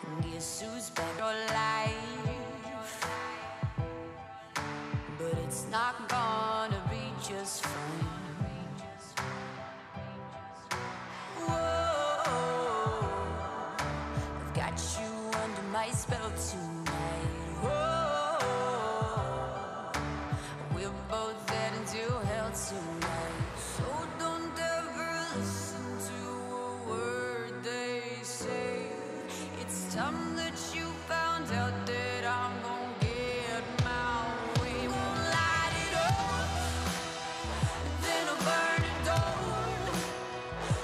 And guess who's back for life? But it's not gonna be just fine. Whoa, I've got you under my spell tonight. Whoa, we're both heading to hell tonight. So don't ever listen to a word they say. It's time that you found out that I'm gonna get my way. Gonna light it up, then I'll burn it down.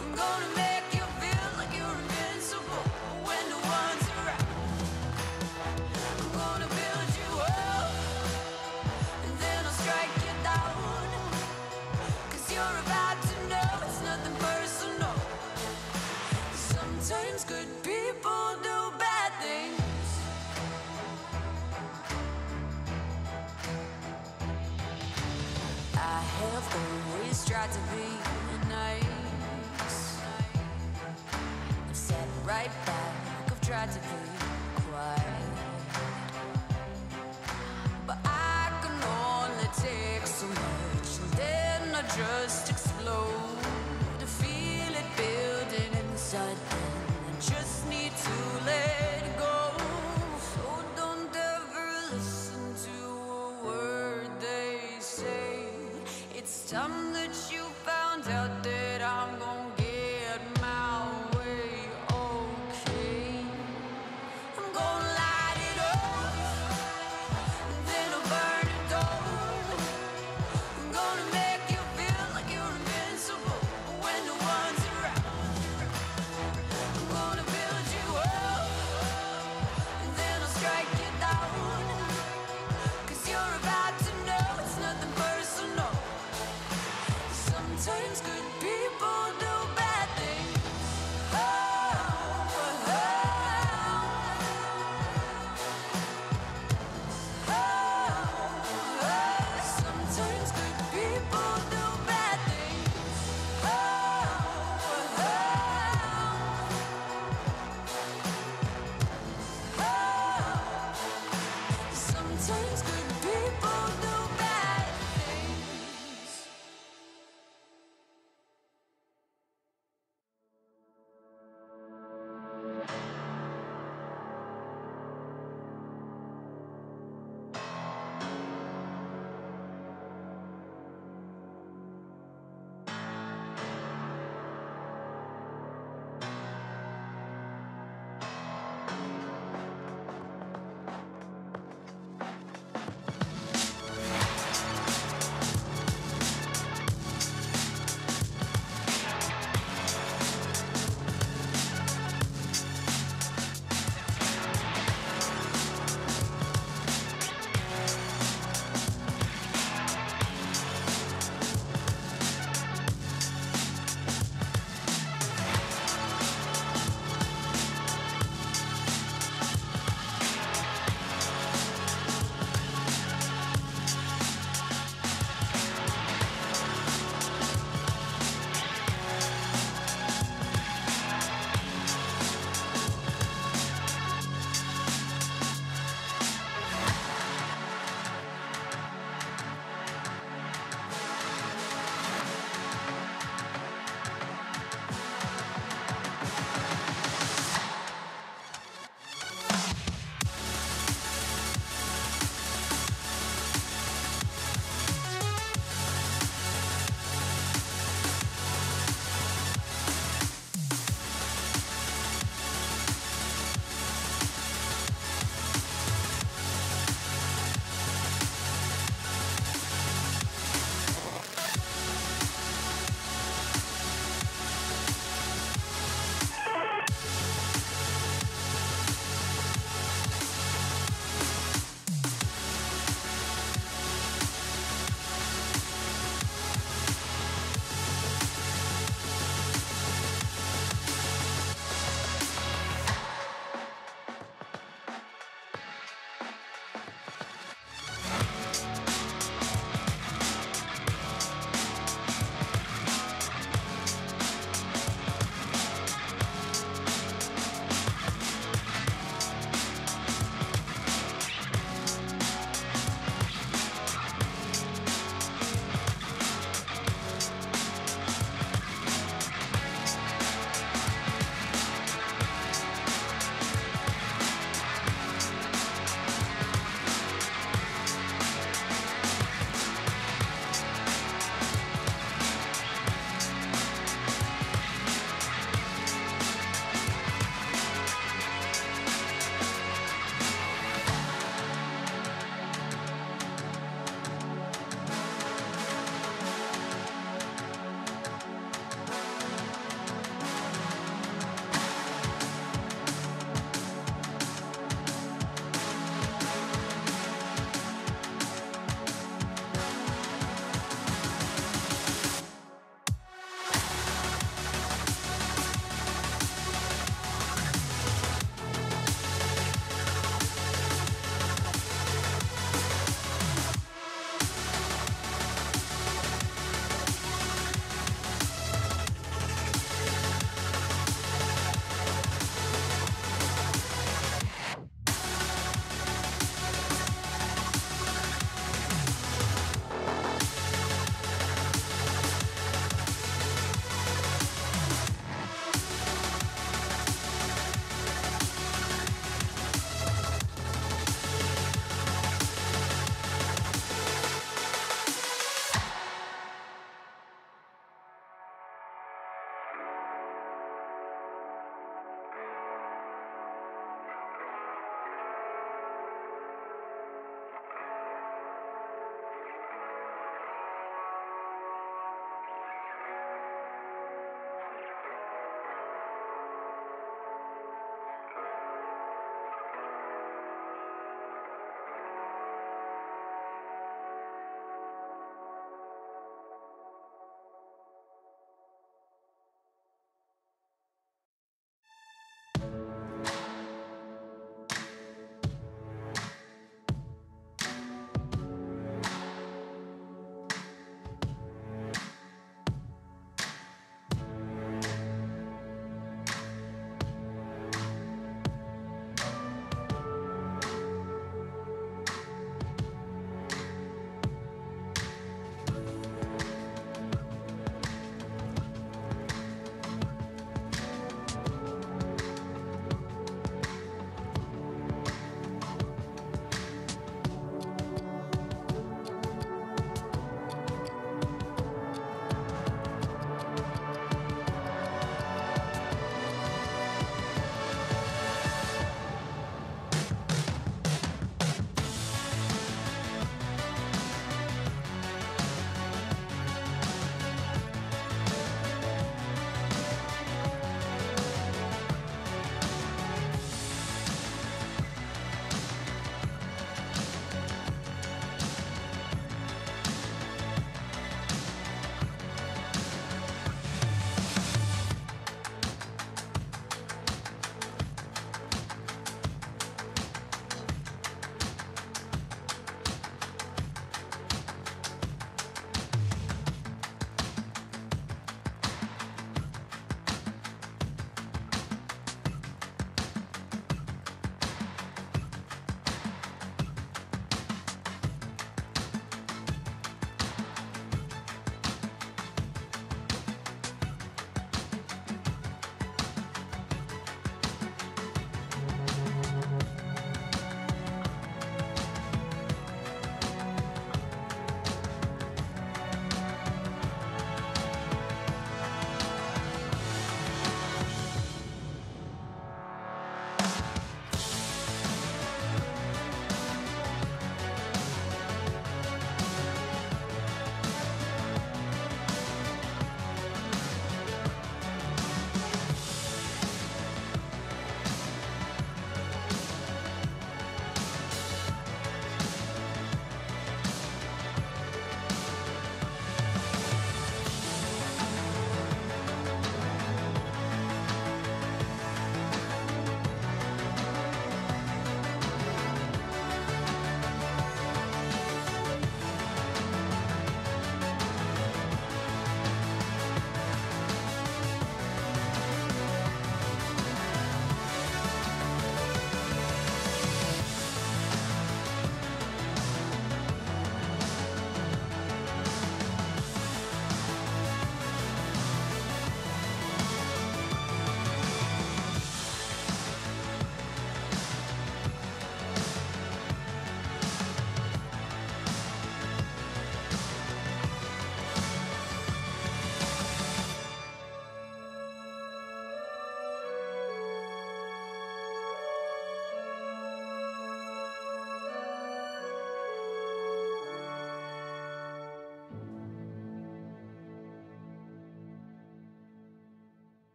I'm gonna make you feel like you're invincible when no one's around. I'm gonna build you up, and then I'll strike you down. 'Cause you're about to know it's nothing personal. Sometimes good people do bad things. I have always tried to be nice. I've sat right back, I've tried to be quiet. But I can only take so much, and then I just explode. To feel it building inside me, I just need to let go. So don't ever listen to a word they say. It's time that you found out that I'm gonna get my way, okay? I'm gonna light it up, then I'll burn it down. I'm gonna make you feel like you're invincible when no one's around. I'm gonna build you up,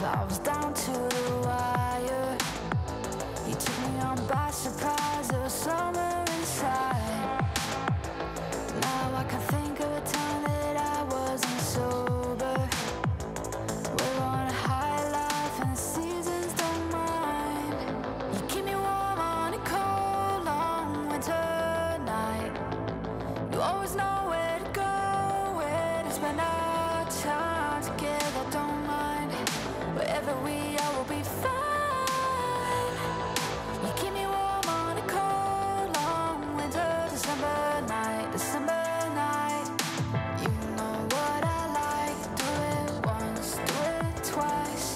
I was down to the wire. You took me on by surprise. There was summer inside. Now I can think of a time that I wasn't sober. We're on a high life and the seasons don't mind. You keep me warm on a cold, long winter night. You always know where to go, where to spend our time together. Don't mind wherever we are, we'll be fine. You keep me warm on a cold, long winter December night, December night. You know what I like. Do it once, do it twice.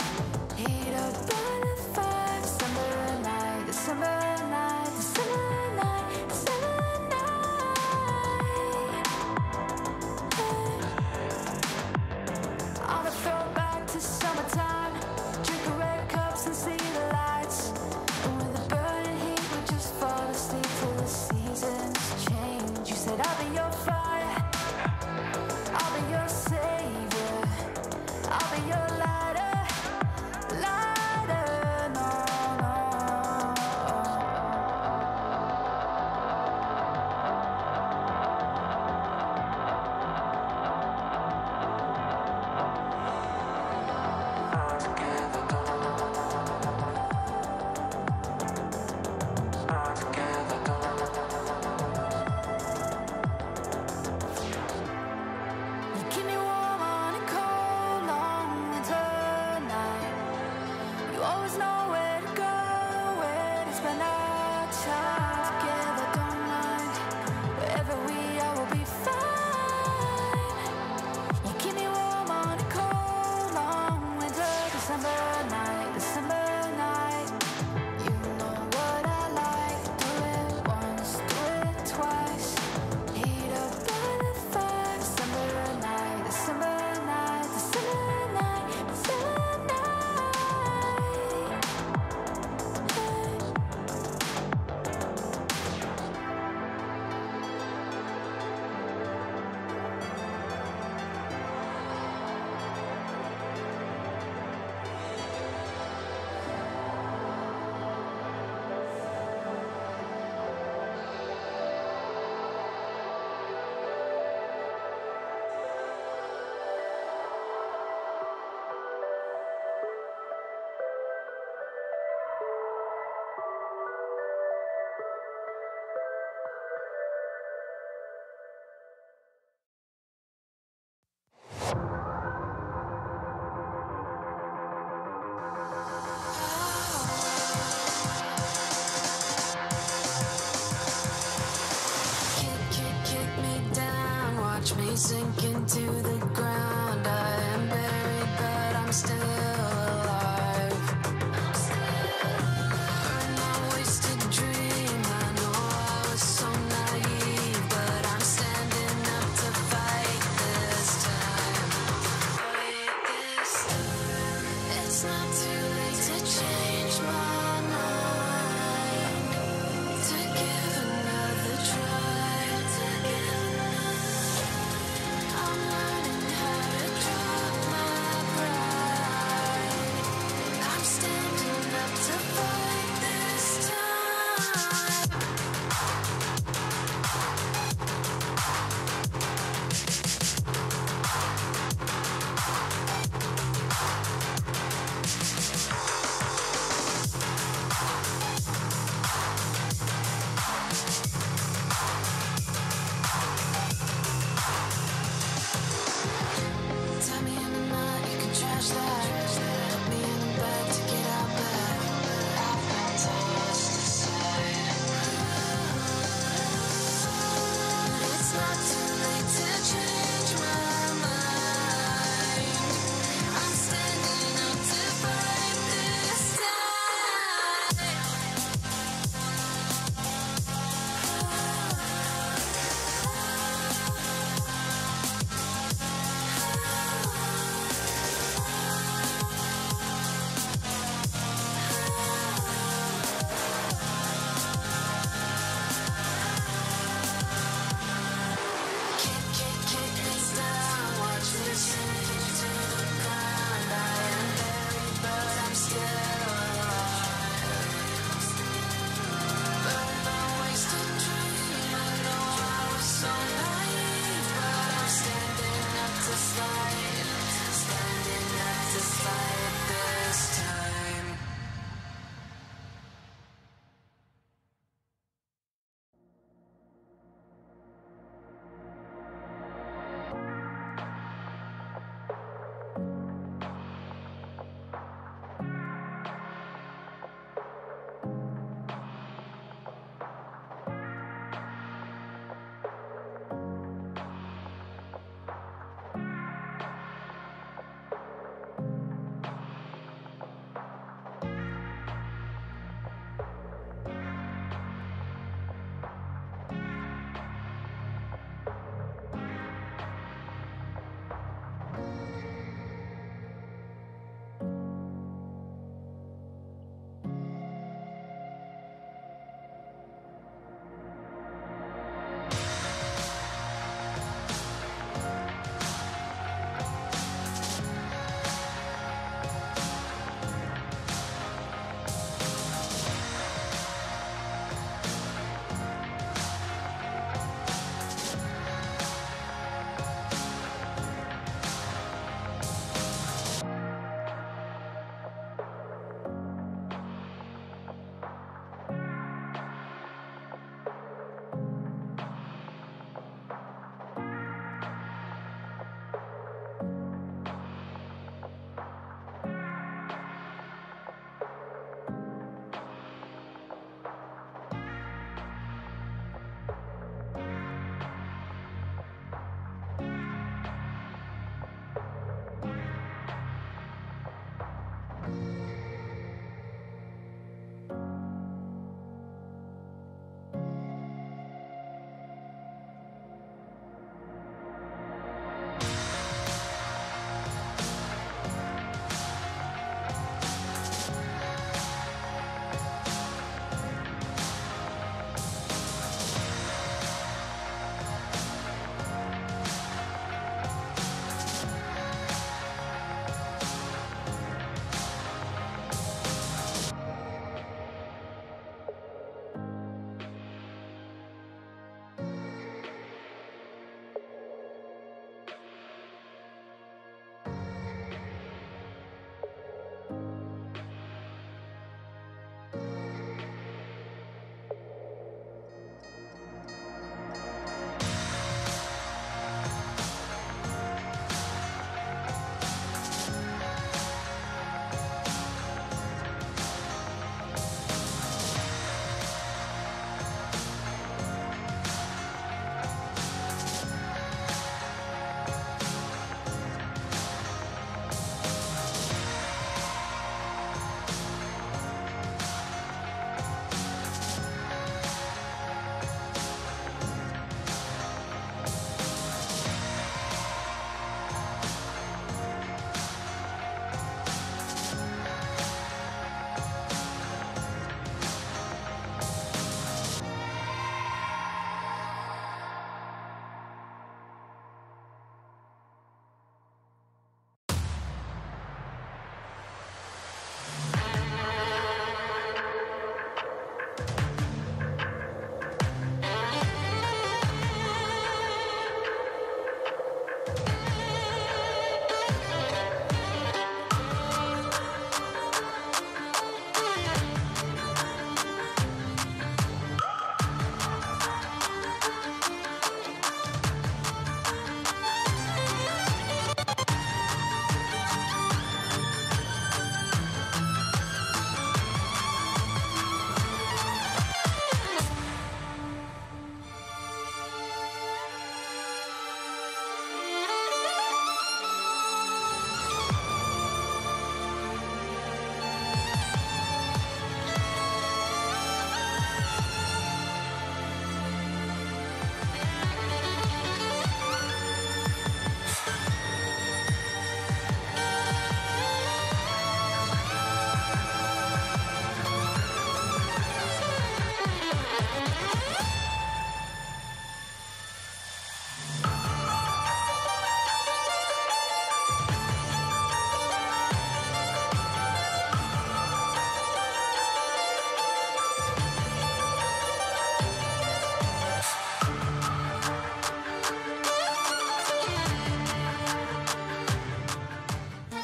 Heat up by the fire. December night, December night, December night, December night. On a throwback to summertime. Drink a red cups and see the lights. And with a burning heat, we just fall asleep till the seasons change. You said I'll be your fire, I'll be your savior, I'll be your lighter, lighter, no, no. You keep me warm on a cold, long winter night. You always know where to go, where to spend our time together. Don't mind wherever we are, we'll be fine. You keep me warm on a cold, long winter December night, December night. You know what I like. Do it once, do it twice. Heat up by the fire. December night, December night, December night, December night. Kick me down, watch me sink into the ground. I am buried, but I'm still alive. Burn my wasted dream. I know I was so naive, but I'm standing up to fight this time. Fight this time. It's not too late to change my mind, to give another try. I'm learning how to drop my pride.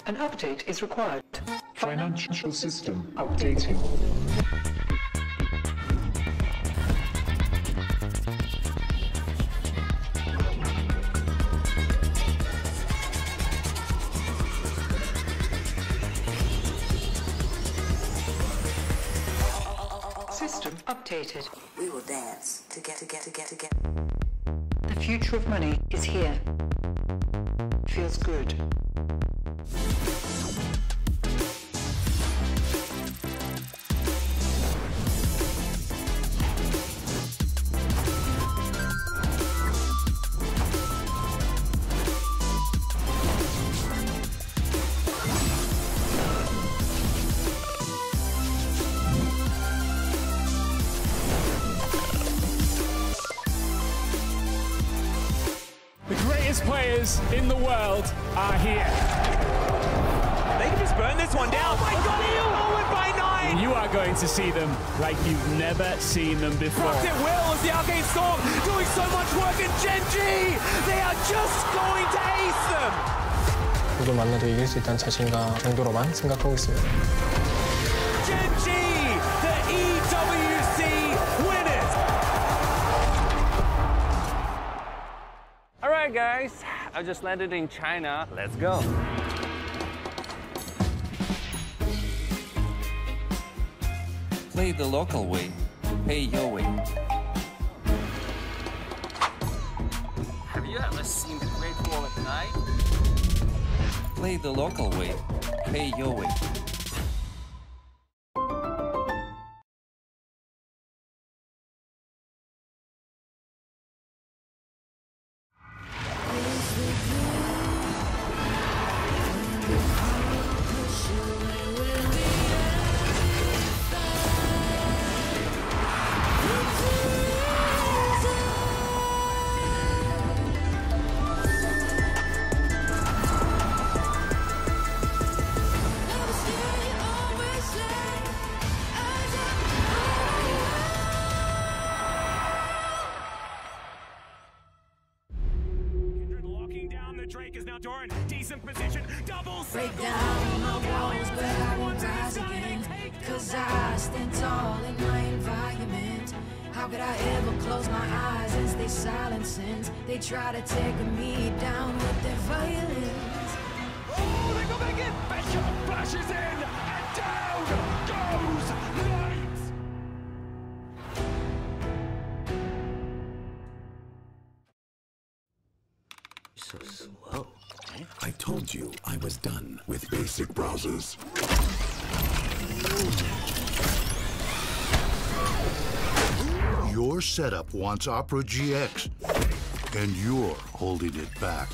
An update is required. Financial system updating. System updated. We will dance to get. The future of money is here. Feels good. The greatest players in the world are here. They can just burn this one down. Oh my god, he'll forward by 9! You are going to see them like you've never seen them before. Propped it will as the Arcane Storm doing so much work, and Genji! They are just going to ace them! 누굴 만나도 이길 수 있다는 자신감 정도로만 생각하고 있습니다. Genji, the EWC winners! Alright guys, I just landed in China. Let's go. Play the local way, pay your way. Have you ever seen the Great Wall at night? Play the local way, pay your way. Drake is now Doran, decent position, double Break down my walls, but I won't rise again. Cause I stand tall in my environment. How could I ever close my eyes as they silence sins? They try to take me down with their violence. Oh, they go back in! Becker flashes in, and down goes Knight! So slow. I told you I was done with basic browsers. Your setup wants Opera GX, and you're holding it back.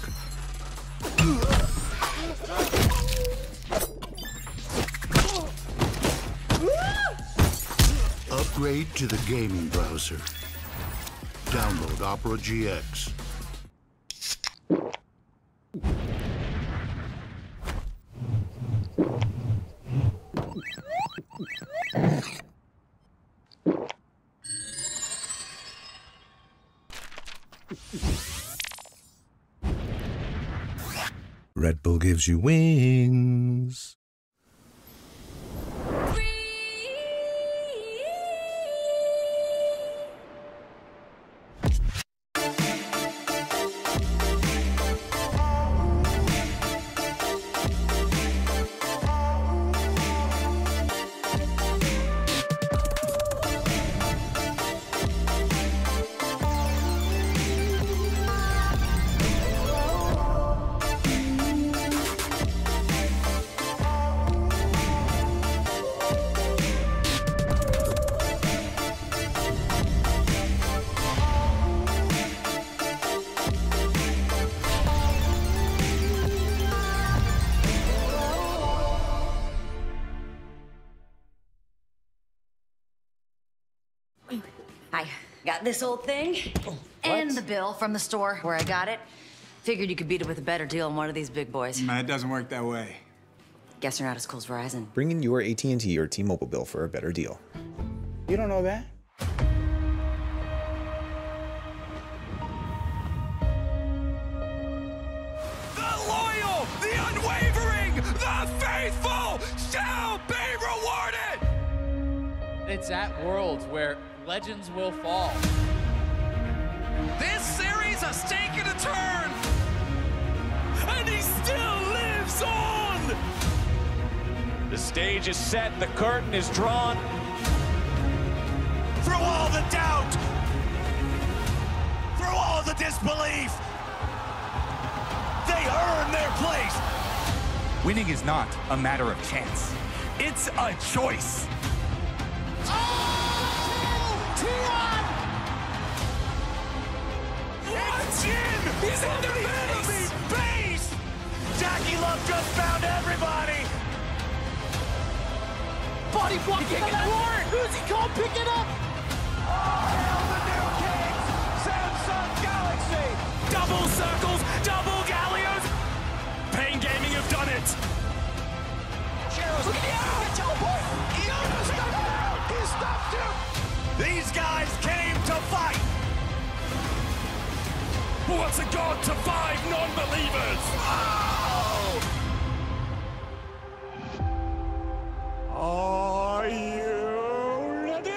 Upgrade to the gaming browser. Download Opera GX. Red Bull gives you wings. I got this old thing and the bill from the store where I got it. Figured you could beat it with a better deal on one of these big boys. It doesn't work that way. Guess you're not as cool as Verizon. Bring in your AT&T or T-Mobile bill for a better deal. You don't know that? The loyal, the unwavering, the The faithful shall be rewarded! It's at Worlds where legends will fall. This series a stake and a turn! And he still lives on! The stage is set, the curtain is drawn. Through all the doubt! Through all the disbelief! They earn their place! Winning is not a matter of chance. It's a choice! Jin! He's in the base! Jackie Love just found everybody! Body block kick it up! Who's he called? Pick it up! Oh, hell, the new kings! Samsung Galaxy! Double circles, double galleons! Pain Gaming have done it! Look at the teleport! He stopped him! These guys came to fight! What's a god to 5 non-believers? Oh! Are you ready?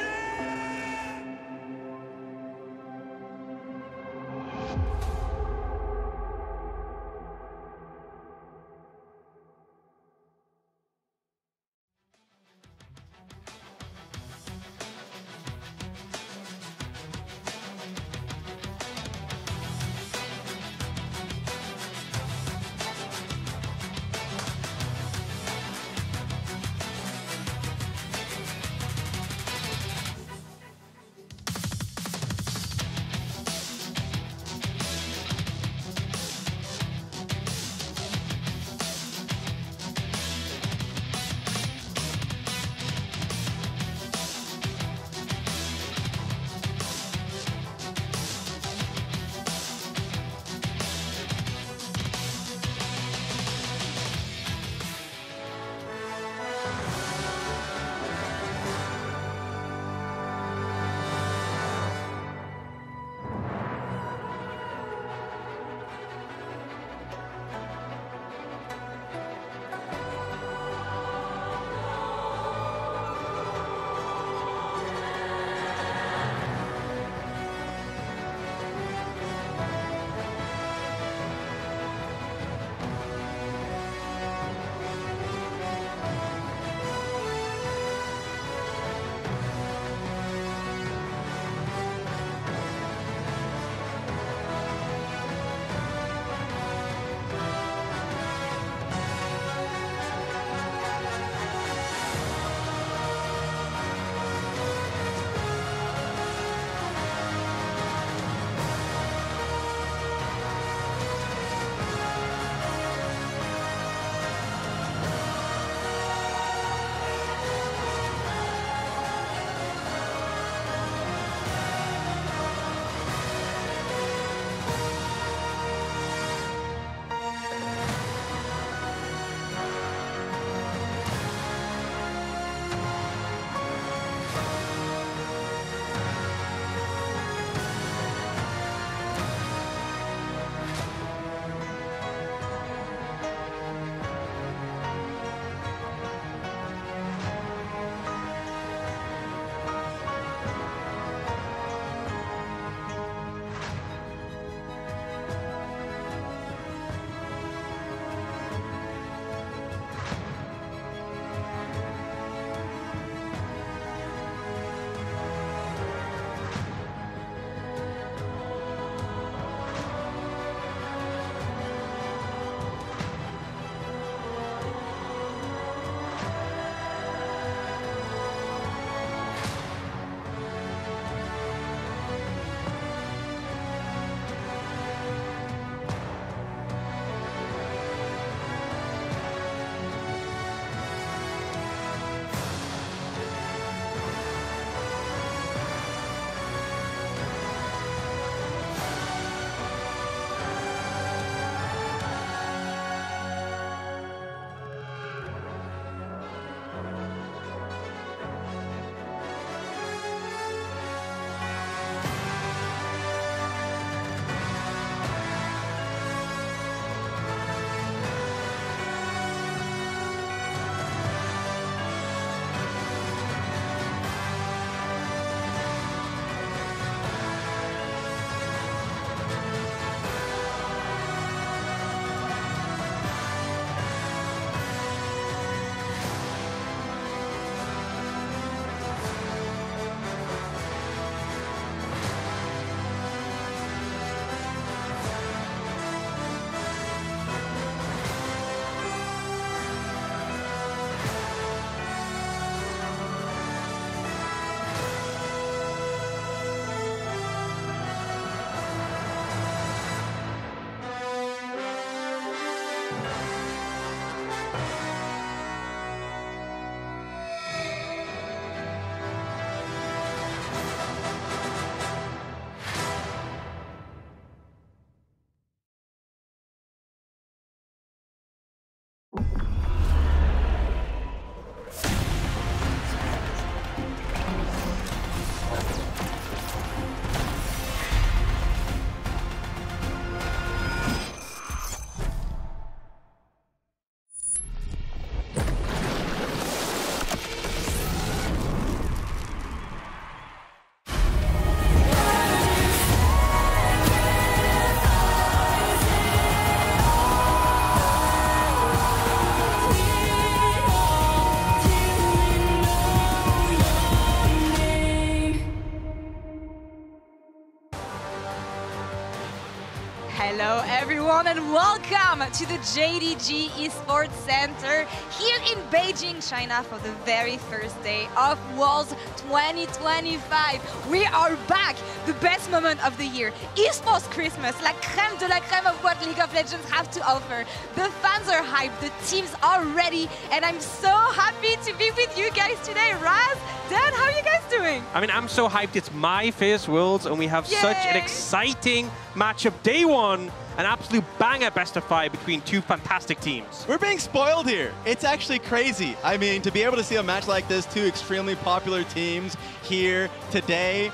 Hello everyone and welcome to the JDG Esports Center here in Beijing, China for the very first day of Worlds 2025. We are back, the best moment of the year. Esports Christmas, la crème de la crème of what League of Legends have to offer. The fans are hyped, the teams are ready, and I'm so happy to be with you guys today. Raz, Dan, how are you guys doing? I mean, I'm so hyped. It's my first Worlds and we have such an exciting matchup. Day one, an absolute banger best of 5 between two fantastic teams. We're being spoiled here. It's actually crazy. I mean, to be able to see a match like this, two extremely popular teams here today,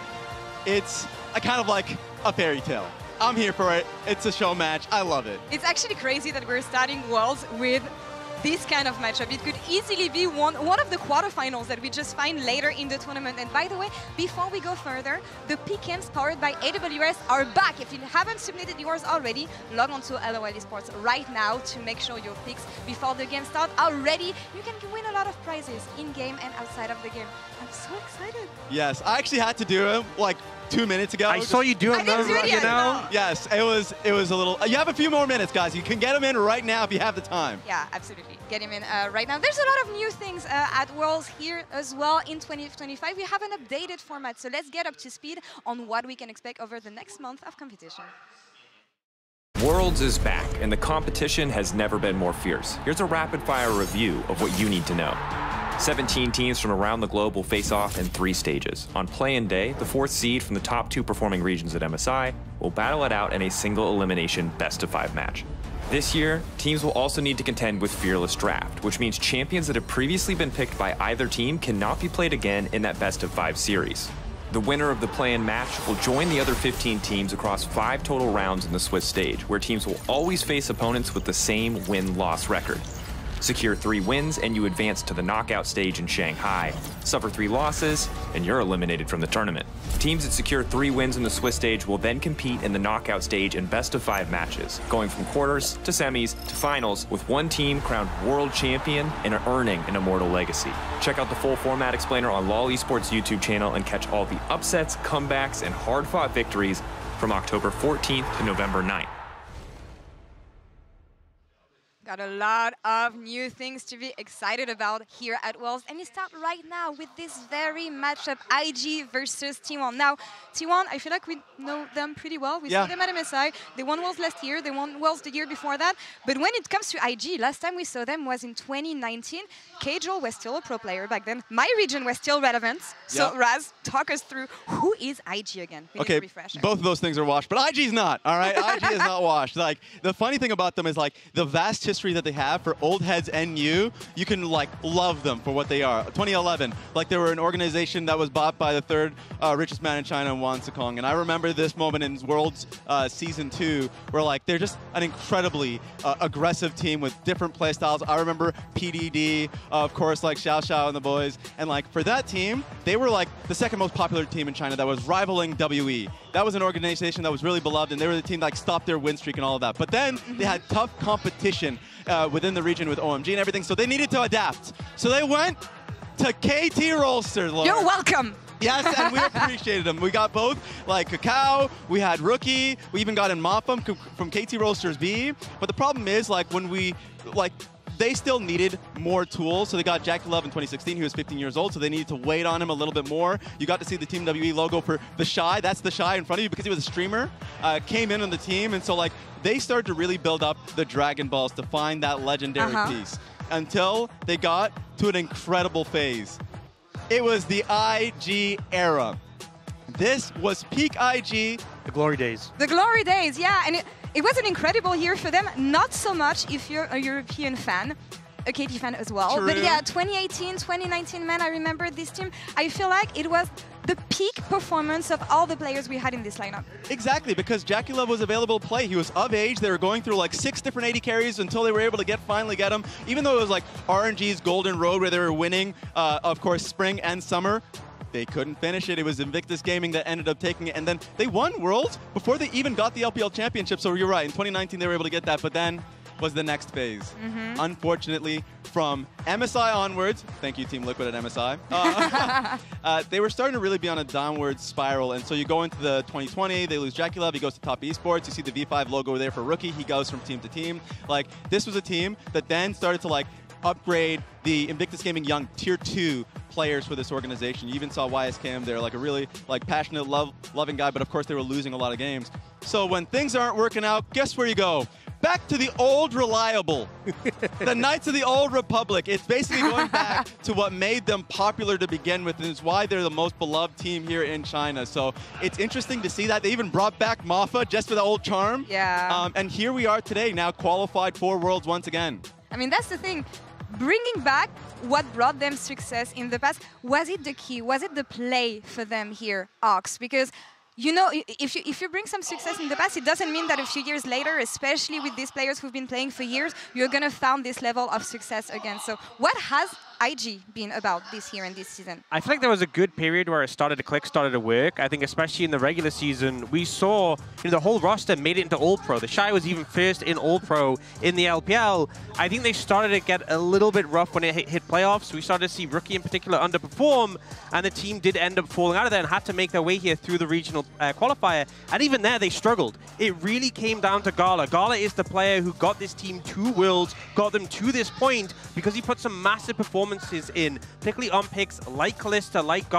it's kind of like a fairy tale. I'm here for it. It's a show match. I love it. It's actually crazy that we're starting Worlds with this kind of matchup. It could easily be one of the quarterfinals that we just find later in the tournament. And by the way, before we go further, the PKMs powered by AWS are back. If you haven't submitted yours already, log on to LoL Esports right now to make sure your picks before the game start are ready. You can win a lot of prizes in-game and outside of the game. I'm so excited. Yes, I actually had to do it like 2 minutes ago. I saw you do it, you know? Yes, it was a little. You have a few more minutes, guys. You can get them in right now if you have the time. Yeah, absolutely. Get him in right now. There's a lot of new things at Worlds here as well in 2025. We have an updated format, so let's get up to speed on what we can expect over the next month of competition. Worlds is back, and the competition has never been more fierce. Here's a rapid-fire review of what you need to know. 17 teams from around the globe will face off in 3 stages. On play-in day, the 4th seed from the top 2 performing regions at MSI will battle it out in a single elimination best-of-5 match. This year, teams will also need to contend with Fearless Draft, which means champions that have previously been picked by either team cannot be played again in that best-of-5 series. The winner of the play-in match will join the other 15 teams across 5 total rounds in the Swiss stage, where teams will always face opponents with the same win-loss record. Secure 3 wins and you advance to the knockout stage in Shanghai. Suffer 3 losses and you're eliminated from the tournament. Teams that secure 3 wins in the Swiss stage will then compete in the knockout stage in best-of-5 matches, going from quarters to semis to finals, with one team crowned world champion and earning an immortal legacy. Check out the full format explainer on LoL Esports YouTube channel and catch all the upsets, comebacks, and hard-fought victories from October 14th to November 9th. Got a lot of new things to be excited about here at Worlds, and you start right now with this very matchup, IG versus T1. Now, T1, I feel like we know them pretty well. We saw them at MSI. They won Worlds last year. They won Worlds the year before that. But when it comes to IG, last time we saw them was in 2019. Kajol was still a pro player back then. My region was still relevant. So Raz, talk us through who is IG again. We okay, both of those things are washed, but IG's not, all right? IG is not washed. Like, the funny thing about them is like the vast history that they have for old heads and you can like love them for what they are. 2011, like they were an organization that was bought by the 3rd richest man in China, Wan Sikong. And I remember this moment in Worlds Season 2 where like they're just an incredibly aggressive team with different play styles. I remember PDD, of course, like Xiao Xiao and the boys. And like for that team, they were like the 2nd most popular team in China that was rivaling WE. That was an organization that was really beloved, and they were the team that like, stopped their win streak and all of that. But then they had tough competition within the region with OMG and everything, so they needed to adapt. So they went to KT Rolster. Laura. You're welcome. Yes, and we appreciated them. We got both, like Kakao, we had Rookie, we even got in Mopum from KT Rolsters B. But the problem is, like, when we, like, they still needed more tools. So they got Jackie Love in 2016. He was 15 years old, so they needed to wait on him a little bit more. You got to see the Team WE logo for the Shy. That's the Shy in front of you because he was a streamer. Came in on the team, and so like they started to really build up the Dragon Balls to find that legendary piece until they got to an incredible phase. It was the IG era. This was peak IG. The glory days. The glory days, yeah. And it was an incredible year for them. Not so much if you're a European fan, a KT fan as well. True. But yeah, 2018, 2019, man, I remember this team. I feel like it was the peak performance of all the players we had in this lineup. Exactly, because Jackie Love was available to play. He was of age. They were going through like 6 different AD carries until they were able to finally get him. Even though it was like RNG's Golden Road where they were winning, of course, spring and summer, they couldn't finish it. It was Invictus Gaming that ended up taking it. And then they won Worlds before they even got the LPL Championship. So you're right, in 2019 they were able to get that. But then was the next phase. Unfortunately, from MSI onwards, thank you Team Liquid at MSI, they were starting to really be on a downward spiral. And so you go into the 2020, they lose Jackie Love, he goes to Top Esports, you see the V5 logo there for Rookie, he goes from team to team. Like, this was a team that then started to like upgrade the Invictus Gaming Young Tier 2 players for this organization. You even saw YSKM there, like a really like passionate, loving guy, but of course they were losing a lot of games. So when things aren't working out, guess where you go? Back to the old reliable. The Knights of the Old Republic. It's basically going back to what made them popular to begin with, and it's why they're the most beloved team here in China. So it's interesting to see that. They even brought back Mafa just for the old charm. Yeah. And here we are today, now qualified for Worlds once again. I mean, that's the thing. Bringing back what brought them success in the past, was it the key? Was it the play for them here, Ox? Because you know, if you bring some success in the past, it doesn't mean that a few years later, especially with these players who've been playing for years, you're going to find this level of success again. So what has IG been about this year and this season? I feel like there was a good period where it started to click, started to work. I think especially in the regular season, we saw the whole roster made it into All-Pro. The Shy was even first in All-Pro in the LPL. I think they started to get a little bit rough when it hit playoffs. We started to see Rookie in particular underperform, and the team did end up falling out of there and had to make their way here through the regional qualifier. And even there, they struggled. It really came down to Gala. Gala is the player who got this team to Worlds, got them to this point, because he put some massive performances in, particularly on picks like Kalista, like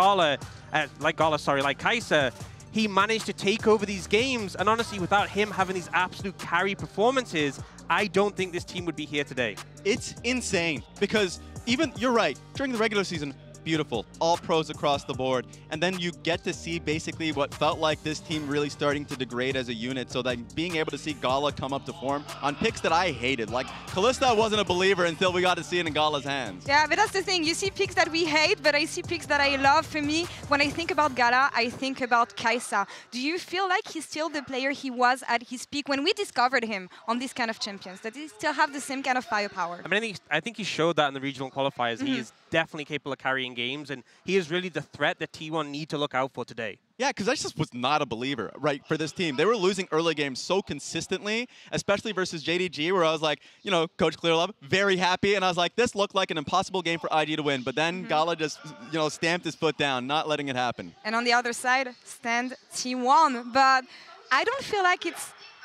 Kai'Sa. He managed to take over these games, and honestly, without him having these absolute carry performances, I don't think this team would be here today. It's insane, because even, you're right, during the regular season, beautiful, all pros across the board, and then you get to see basically what felt like this team really starting to degrade as a unit, so that being able to see Gala come up to form on picks that I hated, like Kalista wasn't a believer until we got to see it in Gala's hands. Yeah, but that's the thing, you see picks that we hate, but I see picks that I love. For me, when I think about Gala, I think about Kai'Sa. Do you feel like he's still the player he was at his peak when we discovered him on these kind of champions? That he still have the same kind of firepower? I mean, I think he showed that in the regional qualifiers. He is definitely capable of carrying games, and he is really the threat that T1 need to look out for today. Yeah, because I just was not a believer, right, for this team. They were losing early games so consistently, especially versus JDG, where I was like, you know, Coach Clearlove, very happy, and I was like, this looked like an impossible game for IG to win, but then Gala just, you know, stamped his foot down, not letting it happen. And on the other side, stand T1, but I don't feel like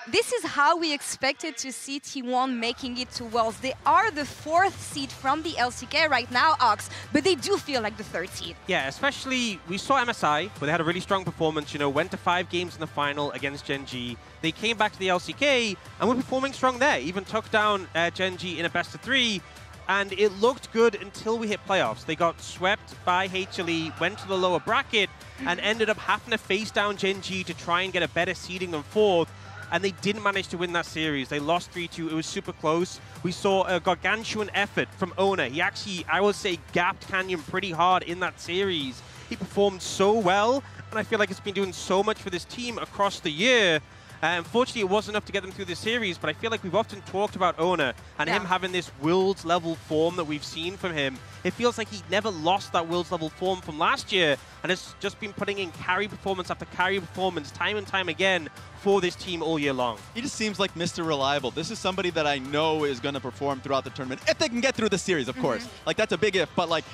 this is how we expected to see T1 making it to Worlds. They are the 4th seed from the LCK right now, Ox, but they do feel like the 3rd seed. Yeah, especially, we saw MSI, where they had a really strong performance, you know, went to 5 games in the final against Gen G. They came back to the LCK and were performing strong there, even took down Gen G in a best-of-3. And it looked good until we hit playoffs. They got swept by HLE, went to the lower bracket, and ended up having to face down Gen G to try and get a better seeding than 4th. And they didn't manage to win that series. They lost 3-2. It was super close. We saw a gargantuan effort from Ona. He actually, I would say, gapped Canyon pretty hard in that series. He performed so well, and I feel like it's been doing so much for this team across the year. Unfortunately, it wasn't enough to get them through this series, but I feel like we've often talked about Ona and him having this Worlds-level form that we've seen from him. It feels like he never lost that Worlds-level form from last year, and has just been putting in carry performance after carry performance time and time again for this team all year long. He just seems like Mr. Reliable. This is somebody that I know is going to perform throughout the tournament, if they can get through the series, of course. Like, that's a big if, but like,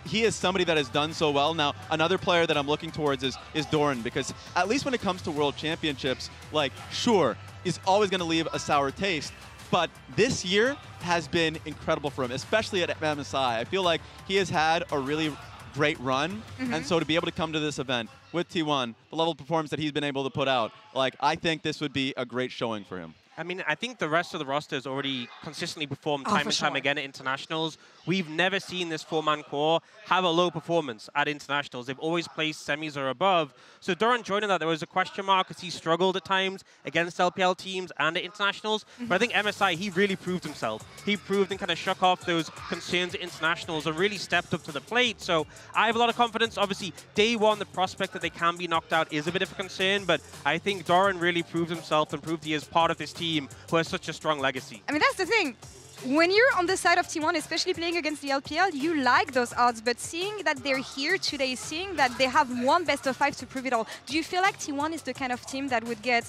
he is somebody that has done so well. Now, another player that I'm looking towards is Doran, because at least when it comes to World Championships, like, sure, he's always going to leave a sour taste, But this year has been incredible for him, especially at MSI. I feel like he has had a really great run, and so to be able to come to this event with T1, the level of performance that he's been able to put out, like, I think this would be a great showing for him. I mean, I think the rest of the roster has already consistently performed time and time again at internationals. We've never seen this four-man core have a low performance at internationals. They've always placed semis or above. So Doran joining that, there was a question mark because he struggled at times against LPL teams and at internationals. But I think MSI, he really proved himself. He proved and kind of shook off those concerns at internationals and really stepped up to the plate. So I have a lot of confidence. Obviously, day one, the prospect that they can be knocked out is a bit of a concern. But I think Doran really proved himself and proved he is part of this team who has such a strong legacy. I mean, that's the thing. When you're on the side of T1, especially playing against the LPL, you like those odds, but seeing that they're here today, seeing that they have one best of 5 to prove it all, do you feel like T1 is the kind of team that would get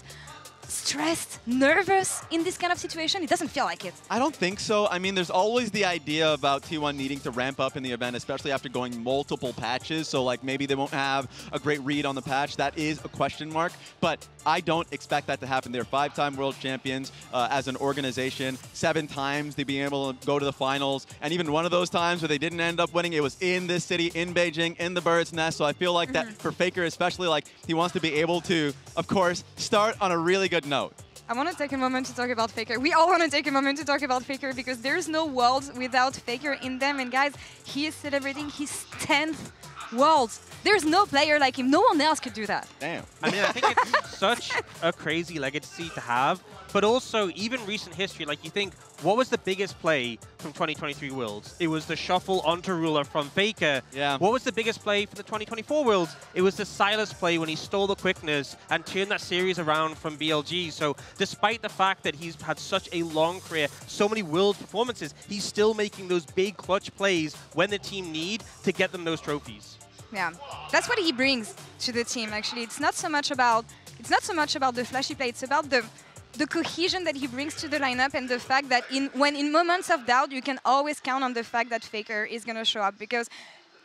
stressed, nervous in this kind of situation? It doesn't feel like it. I don't think so. I mean, there's always the idea about T1 needing to ramp up in the event, especially after going multiple patches. So, like, maybe they won't have a great read on the patch. That is a question mark. But I don't expect that to happen. They're 5-time world champions as an organization. 7 times they've been able to go to the finals. And even one of those times where they didn't end up winning, it was in this city, in Beijing, in the Bird's Nest. So I feel like that for Faker especially, like, he wants to be able to, of course, start on a really good note. I want to take a moment to talk about Faker. We all want to take a moment to talk about Faker because there's no Worlds without Faker in them. And guys, he is celebrating his 10th Worlds. There's no player like him. No one else could do that. Damn. I mean, I think it's such a crazy legacy to have, but also even recent history, like you think, what was the biggest play from 2023 Worlds? It was the shuffle onto Ruler from Faker. Yeah. What was the biggest play for the 2024 Worlds? It was the Silas play when he stole the quickness and turned that series around from BLG. So despite the fact that he's had such a long career, so many World performances, he's still making those big clutch plays when the team need to get them those trophies. Yeah, that's what he brings to the team. Actually, it's not so much about the flashy play. It's about the cohesion that he brings to the lineup and the fact that when in moments of doubt, you can always count on the fact that Faker is going to show up, because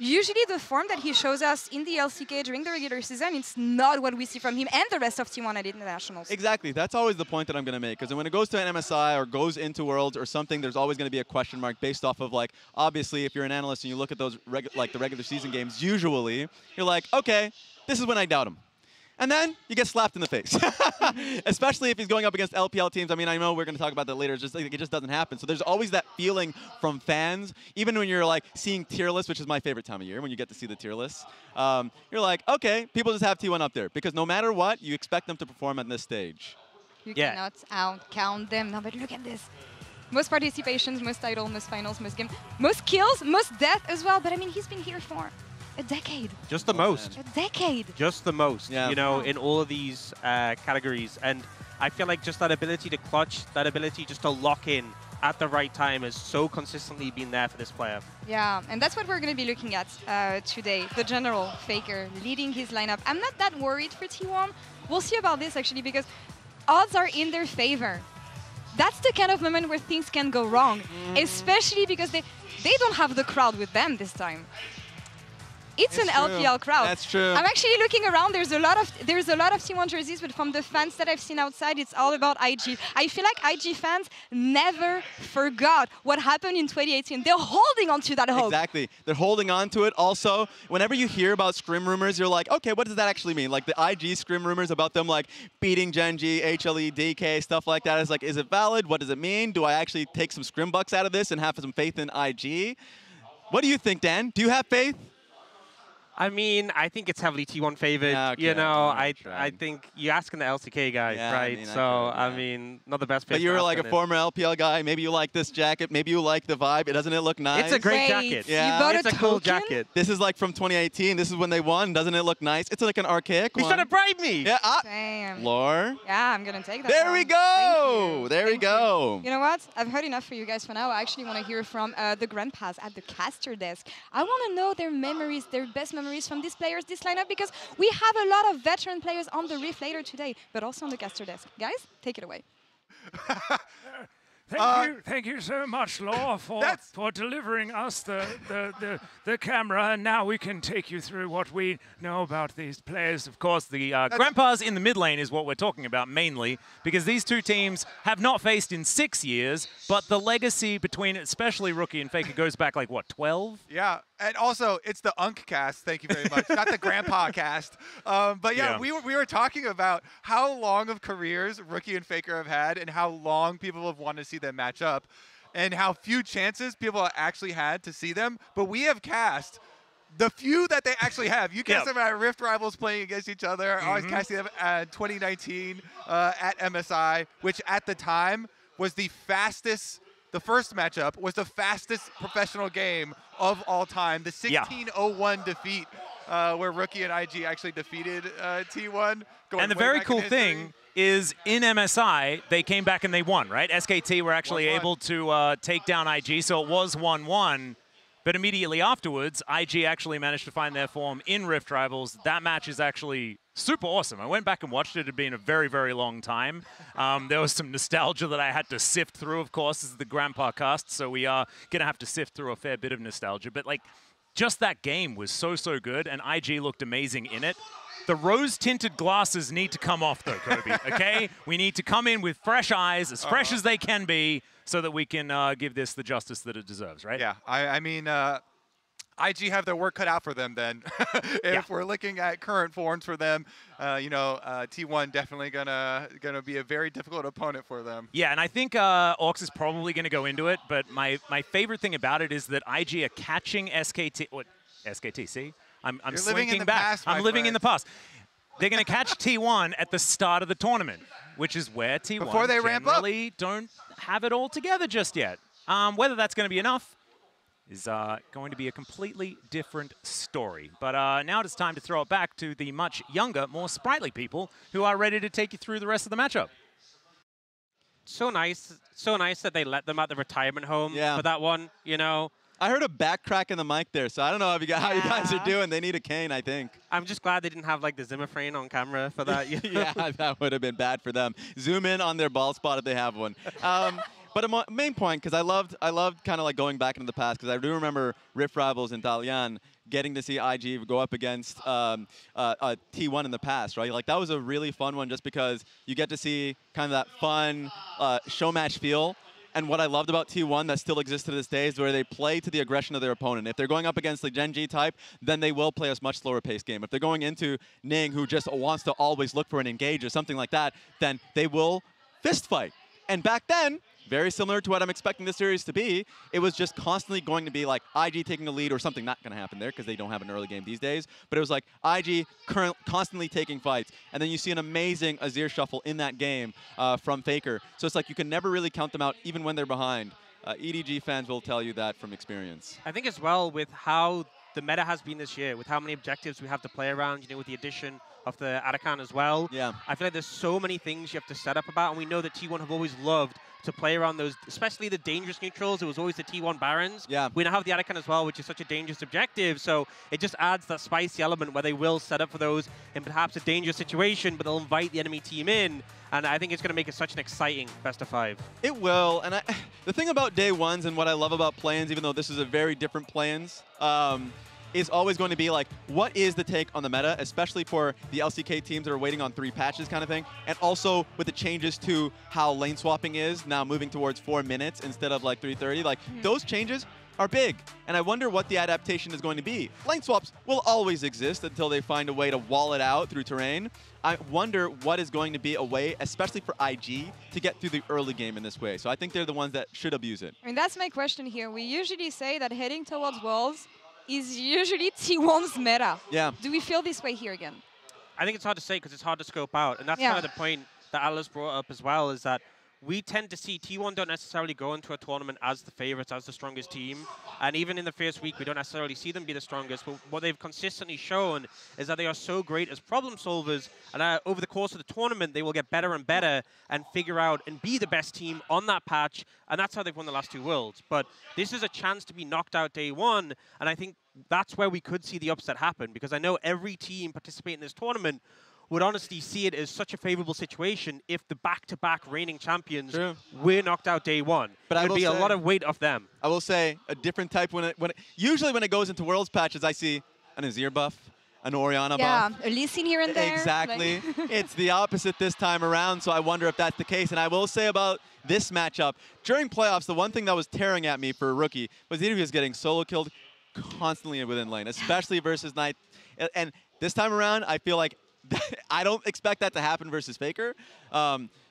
usually the form that he shows us in the LCK during the regular season, it's not what we see from him and the rest of T1 at internationals. Exactly. That's always the point that I'm going to make, because when it goes to an MSI or goes into Worlds or something, there's always going to be a question mark based off of, like, obviously, if you're an analyst and you look at those, like, the regular season games, usually, you're like, okay, this is when I doubt him. And then you get slapped in the face, especially if he's going up against LPL teams. I mean, I know we're going to talk about that later. It's just like, it just doesn't happen. So there's always that feeling from fans, even when you're like seeing tier lists, which is my favorite time of year when you get to see the tier lists. You're like, okay, people just have T1 up there because no matter what, you expect them to perform at this stage. You cannot out-count them. No, but look at this. Most participations, most titles, most finals, most games, most kills, most death as well. But I mean, he's been here for a decade. Just the most. A decade. Just the most, you know, in all of these categories. And I feel like just that ability to clutch, that ability just to lock in at the right time has so consistently been there for this player. Yeah, and that's what we're going to be looking at today. The general Faker leading his lineup. I'm not that worried for T1. We'll see about this, actually, because odds are in their favor. That's the kind of moment where things can go wrong, especially because they don't have the crowd with them this time. It's an LPL crowd. That's true. I'm actually looking around. There's a lot of T1 jerseys, but from the fans that I've seen outside, it's all about IG. I feel like IG fans never forgot what happened in 2018. They're holding on to that hope. Exactly. They're holding on to it. Also, whenever you hear about scrim rumors, you're like, okay, what does that actually mean? Like the IG scrim rumors about them like beating Gen.G, HLE, DK, stuff like that. Is like, is it valid? What does it mean? Do I actually take some scrim bucks out of this and have some faith in IG? What do you think, Dan? Do you have faith? I mean, I think it's heavily T1 favored. Okay, you know, I think you're asking the LCK guys, right? I mean, not the best. But you're like a former LPL guy. Maybe you like this jacket. Maybe you like the vibe. Doesn't it look nice? It's a great jacket. Yeah, you bought it's a cool jacket. This is like from 2018. This is when they won. Doesn't it look nice? It's like an archaic one. He's trying to bribe me. Yeah. Damn. Lore. Yeah, I'm gonna take that. There we go. There we go. You know what? I've heard enough for you guys for now. I actually want to hear from the grandpas at the caster desk. I want to know their memories, their best memories from these players, this lineup, because we have a lot of veteran players on the Rift later today, but also on the caster desk. Guys, take it away. Thank you so much, Law, for delivering us the camera, and now we can take you through what we know about these players. Of course, the grandpas in the mid lane is what we're talking about mainly, because these two teams have not faced in 6 years, but the legacy between especially Rookie and Faker goes back like, what, 12? Yeah, and also it's the Unk cast, thank you very much, not the Grandpa cast. But yeah, we were talking about how long of careers Rookie and Faker have had and how long people have wanted to see them match up and how few chances people have actually had to see them. But we have cast the few that they actually have. You cast them at Rift Rivals playing against each other. I was casting them at 2019 at MSI, which at the time was the fastest. The first matchup was the fastest professional game of all time. The 16-01 defeat where Rookie and IG actually defeated T1. And the very cool thing is in MSI, they came back and they won, right? SKT were actually able to take down IG, so it was 1-1. But immediately afterwards, IG actually managed to find their form in Rift Rivals. That match is actually super awesome. I went back and watched it. It had been a very, very long time. There was some nostalgia that I had to sift through, of course. This is the Grandpa cast, so we are going to have to sift through a fair bit of nostalgia. But, like, just that game was so, so good, and IG looked amazing in it. The rose-tinted glasses need to come off, though, Kobe, okay? We need to come in with fresh eyes, as fresh as they can be, so that we can give this the justice that it deserves, right? Yeah, I mean, IG have their work cut out for them then. If we're looking at current forms for them, you know, T1 definitely gonna be a very difficult opponent for them. Yeah, and I think Orcs is probably gonna go into it, but my favorite thing about it is that IG are catching SKT. What? SKT, see? I'm slinking back. I'm living in the past. They're going to catch T1 at the start of the tournament, which is where T1 before they ramp up, don't have it all together just yet. Whether that's going to be enough is going to be a completely different story. But now it's time to throw it back to the much younger, more sprightly people who are ready to take you through the rest of the matchup. So nice that they let them at the retirement home for that one, you know. I heard a back crack in the mic there, so I don't know how you guys are doing. They need a cane, I think. I'm just glad they didn't have like the Zimmer frame on camera for that. Yeah, that would have been bad for them. Zoom in on their ball spot if they have one. But a main point, because I loved kind of like going back into the past, because I do remember Rift Rivals in Dalian getting to see IG go up against T1 in the past, right? Like that was a really fun one, just because you get to see kind of that fun show match feel. And what I loved about T1 that still exists to this day is where they play to the aggression of their opponent. If they're going up against the Gen G type, then they will play a much slower paced game. If they're going into Ning, who just wants to always look for an engage or something like that, then they will fist fight. And back then, very similar to what I'm expecting this series to be, it was just constantly going to be like IG taking the lead or something not going to happen there because they don't have an early game these days. But it was like IG constantly taking fights. And then you see an amazing Azir shuffle in that game from Faker. So it's like you can never really count them out even when they're behind. EDG fans will tell you that from experience. I think as well with how the meta has been this year, with how many objectives we have to play around, you know, with the addition of the Arakan as well. Yeah. I feel like there's so many things you have to set up about, and we know that T1 have always loved to play around those, especially the dangerous neutrals. It was always the T1 Barons. Yeah. We now have the Arakan as well, which is such a dangerous objective, so it just adds that spicy element where they will set up for those in perhaps a dangerous situation, but they'll invite the enemy team in, and I think it's going to make it such an exciting best of 5. It will, and the thing about day ones and what I love about play-ins, even though this is a very different play-ins, is always going to be like, what is the take on the meta, especially for the LCK teams that are waiting on 3 patches kind of thing, and also with the changes to how lane swapping is now moving towards 4 minutes instead of like 3:30. Like, those changes are big, and I wonder what the adaptation is going to be. Lane swaps will always exist until they find a way to wall it out through terrain. I wonder what is going to be a way, especially for IG, to get through the early game in this way. So I think they're the ones that should abuse it. I mean, that's my question here. We usually say that heading towards Worlds is usually T1's meta. Yeah. Do we feel this way here again? I think it's hard to say because it's hard to scope out. And that's kind of the point that Atlas brought up as well, is that we tend to see T1 don't necessarily go into a tournament as the favorites, as the strongest team. And even in the first week, we don't necessarily see them be the strongest. But what they've consistently shown is that they are so great as problem solvers. And over the course of the tournament, they will get better and better and figure out and be the best team on that patch. And that's how they've won the last 2 Worlds. But this is a chance to be knocked out day 1. And I think that's where we could see the upset happen. Because I know every team participating in this tournament would honestly see it as such a favorable situation if the back-to-back reigning champions were knocked out day one. But it would be a lot of weight off them. I will say a different type usually when it goes into Worlds patches, I see an Azir buff, an Orianna buff. Yeah, a Lee Sin here and there. Exactly. Like It's the opposite this time around, so I wonder if that's the case. And I will say about this matchup, during playoffs, the one thing that was tearing at me for a rookie was that he was getting solo killed constantly within lane, especially versus Knight. And this time around, I feel like I don't expect that to happen versus Faker.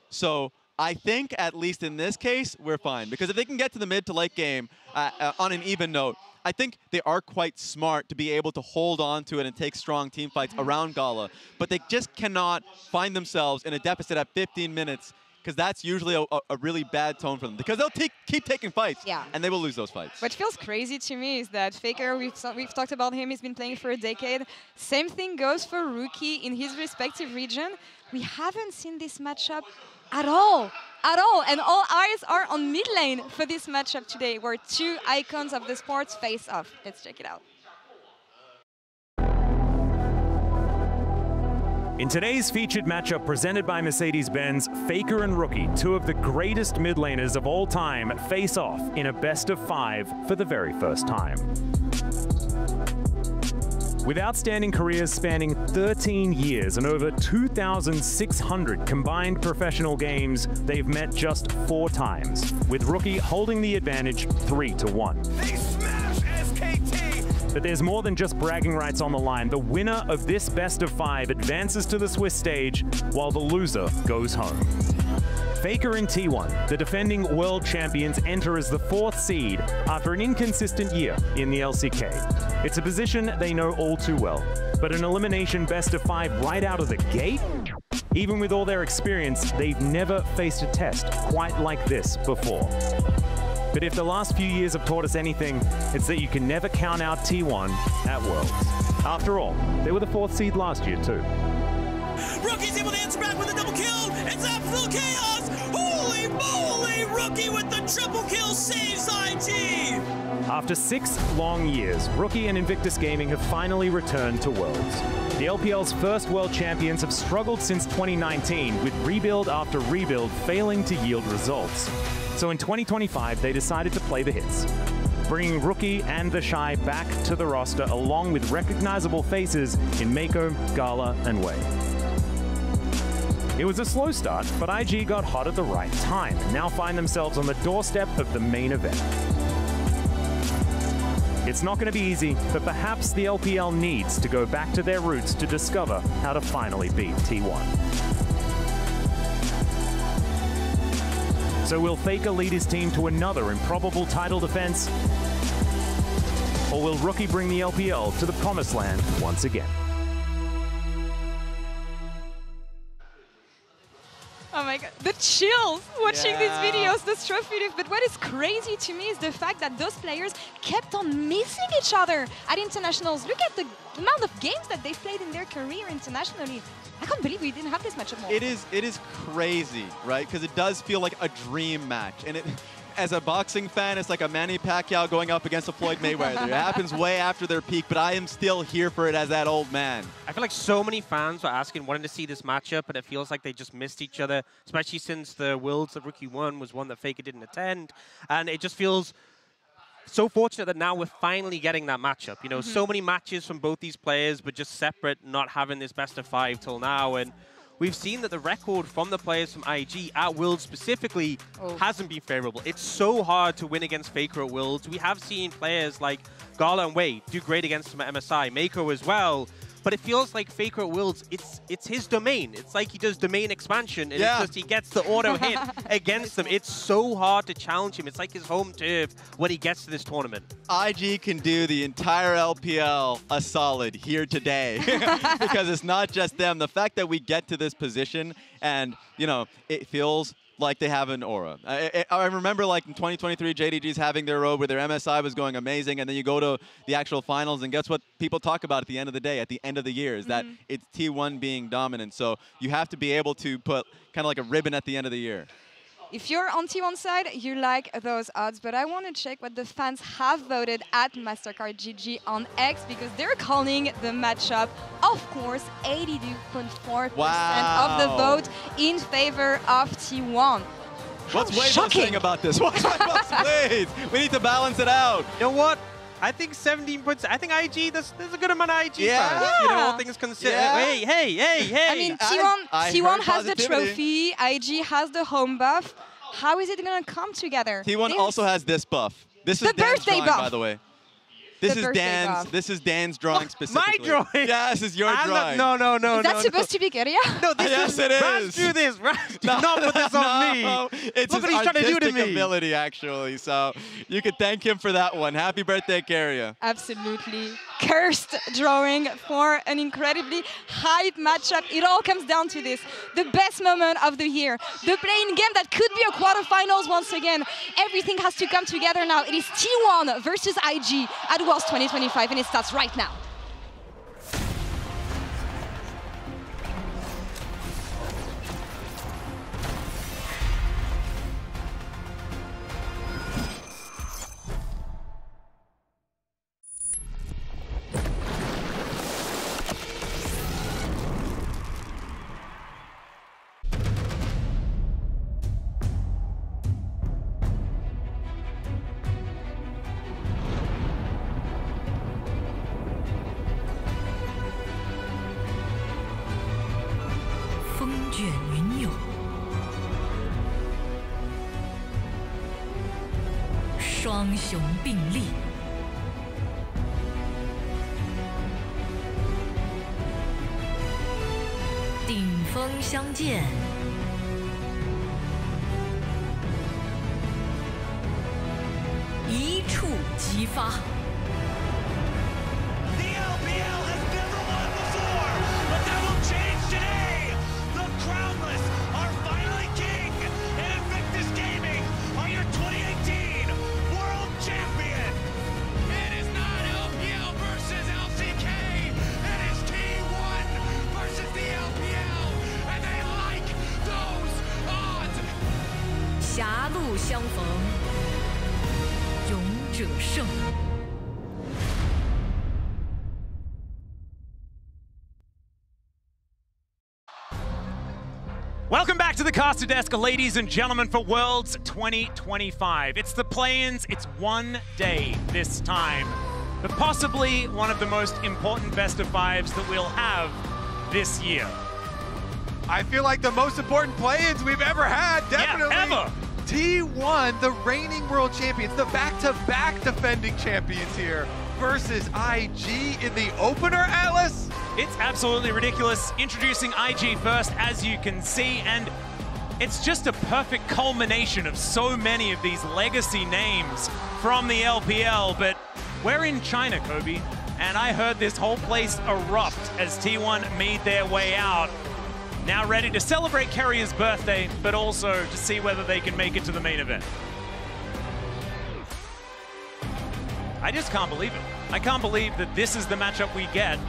So I think, at least in this case, we're fine. Because if they can get to the mid to late game on an even note, I think they are quite smart to be able to hold on to it and take strong team fights around Gala. But they just cannot find themselves in a deficit at 15 minutes, because that's usually a really bad tone for them. Because they'll keep taking fights, and they will lose those fights. What feels crazy to me is that Faker, we've talked about him, he's been playing for a decade. Same thing goes for Rookie in his respective region. We haven't seen this matchup at all. And all eyes are on mid lane for this matchup today, where two icons of the sports face off. Let's check it out. In today's featured matchup presented by Mercedes-Benz, Faker and Rookie, two of the greatest mid laners of all time, face off in a best-of-5 for the very first time. With outstanding careers spanning 13 years and over 2,600 combined professional games, they've met just 4 times, with Rookie holding the advantage 3-1. They smash SKT! But there's more than just bragging rights on the line. The winner of this best-of-5 advances to the Swiss stage, while the loser goes home. Faker and T1, the defending world champions, enter as the 4th seed after an inconsistent year in the LCK. It's a position they know all too well, but an elimination best-of-5 right out of the gate? Even with all their experience, they've never faced a test quite like this before. But if the last few years have taught us anything, it's that you can never count out T1 at Worlds. After all, they were the 4th seed last year too. Rookie's able to answer back with a double kill. It's absolute chaos. Holy moly! Rookie with the triple kill saves IG. After 6 long years, Rookie and Invictus Gaming have finally returned to Worlds. The LPL's first world champions have struggled since 2019, with rebuild after rebuild failing to yield results. So in 2025, they decided to play the hits, bringing Rookie and the Shy back to the roster, along with recognizable faces in Mako, Gala, and Wei. It was a slow start, but IG got hot at the right time and now find themselves on the doorstep of the main event. It's not going to be easy, but perhaps the LPL needs to go back to their roots to discover how to finally beat T1. So will Faker lead his team to another improbable title defense? Or will Rookie bring the LPL to the promised land once again? Oh my god, the chills watching these videos, the trophy lift. But what is crazy to me is the fact that those players kept on missing each other at internationals. Look at the amount of games that they've played in their career internationally. I can't believe we didn't have this matchup more. It is crazy, right? Because it does feel like a dream match. And as a boxing fan, it's like a Manny Pacquiao going up against a Floyd Mayweather. It happens way after their peak, but I am still here for it as that old man. I feel like so many fans were wanting to see this matchup, but it feels like they just missed each other, especially since the Worlds that Rookie won was one that Faker didn't attend. And it just feels so fortunate that now we're finally getting that matchup. You know, so many matches from both these players, but just separate, not having this best-of-5 till now. And we've seen that the record from the players from IG at Worlds specifically hasn't been favorable. It's so hard to win against Faker at Worlds. We have seen players like Gala and Wei do great against him at MSI, Mako as well. But it feels like Faker at Worlds, it's his domain. It's like he does domain expansion, and it's just he gets the auto hit against them. It's so hard to challenge him. It's like his home turf when he gets to this tournament. IG can do the entire LPL a solid here today because it's not just them. The fact that we get to this position and, you know, it feels like they have an aura. I remember like in 2023, JDG's having their road where their MSI was going amazing, and then you go to the actual finals, and guess what people talk about at the end of the day, at the end of the year, is that it's T1 being dominant. So you have to be able to put kind of like a ribbon at the end of the year. If you're on T1 side, you like those odds, but I want to check what the fans have voted at MasterCard GG on X, because they're calling the matchup, of course, 82.4% of the vote in favor of T1. What's Weibo saying about this? What's Weibo's plays? We need to balance it out. You know what? I think 17 points. I think IG, there's a good amount of IG fans. You know, all things considered. Yeah. Hey. I mean, T1 has the trophy, IG has the home buff. How is it going to come together? T1 also has this buff. This is Dan's drawing, by the way. This is Dan's drawing specifically. My drawing? Yeah, this is your drawing. No. Is that supposed to be Keria? No, yes, it is. Raz, do this. Raz, do not put this on me. It's Look what he's trying to do to me. Ability, actually. So you could thank him for that one. Happy birthday, Keria. Absolutely. Cursed drawing for an incredibly hype matchup. It all comes down to this. The best moment of the year. The playing game that could be a quarterfinals once again. Everything has to come together now. It is T1 versus IG at Worlds 2025, and it starts right now. Welcome back to the caster desk, ladies and gentlemen, for Worlds 2025. It's the play-ins. It's one day this time, but possibly one of the most important best of fives that we'll have this year. I feel like the most important play-ins we've ever had, definitely. Yeah, ever. T1, the reigning world champions, the back-to-back defending champions here, versus IG in the opener, Atlas? It's absolutely ridiculous. Introducing IG first, as you can see, and it's just a perfect culmination of so many of these legacy names from the LPL, but we're in China, Kobe, and I heard this whole place erupt as T1 made their way out. Now ready to celebrate Keria's birthday, but also to see whether they can make it to the main event. I just can't believe it. I can't believe that this is the matchup we get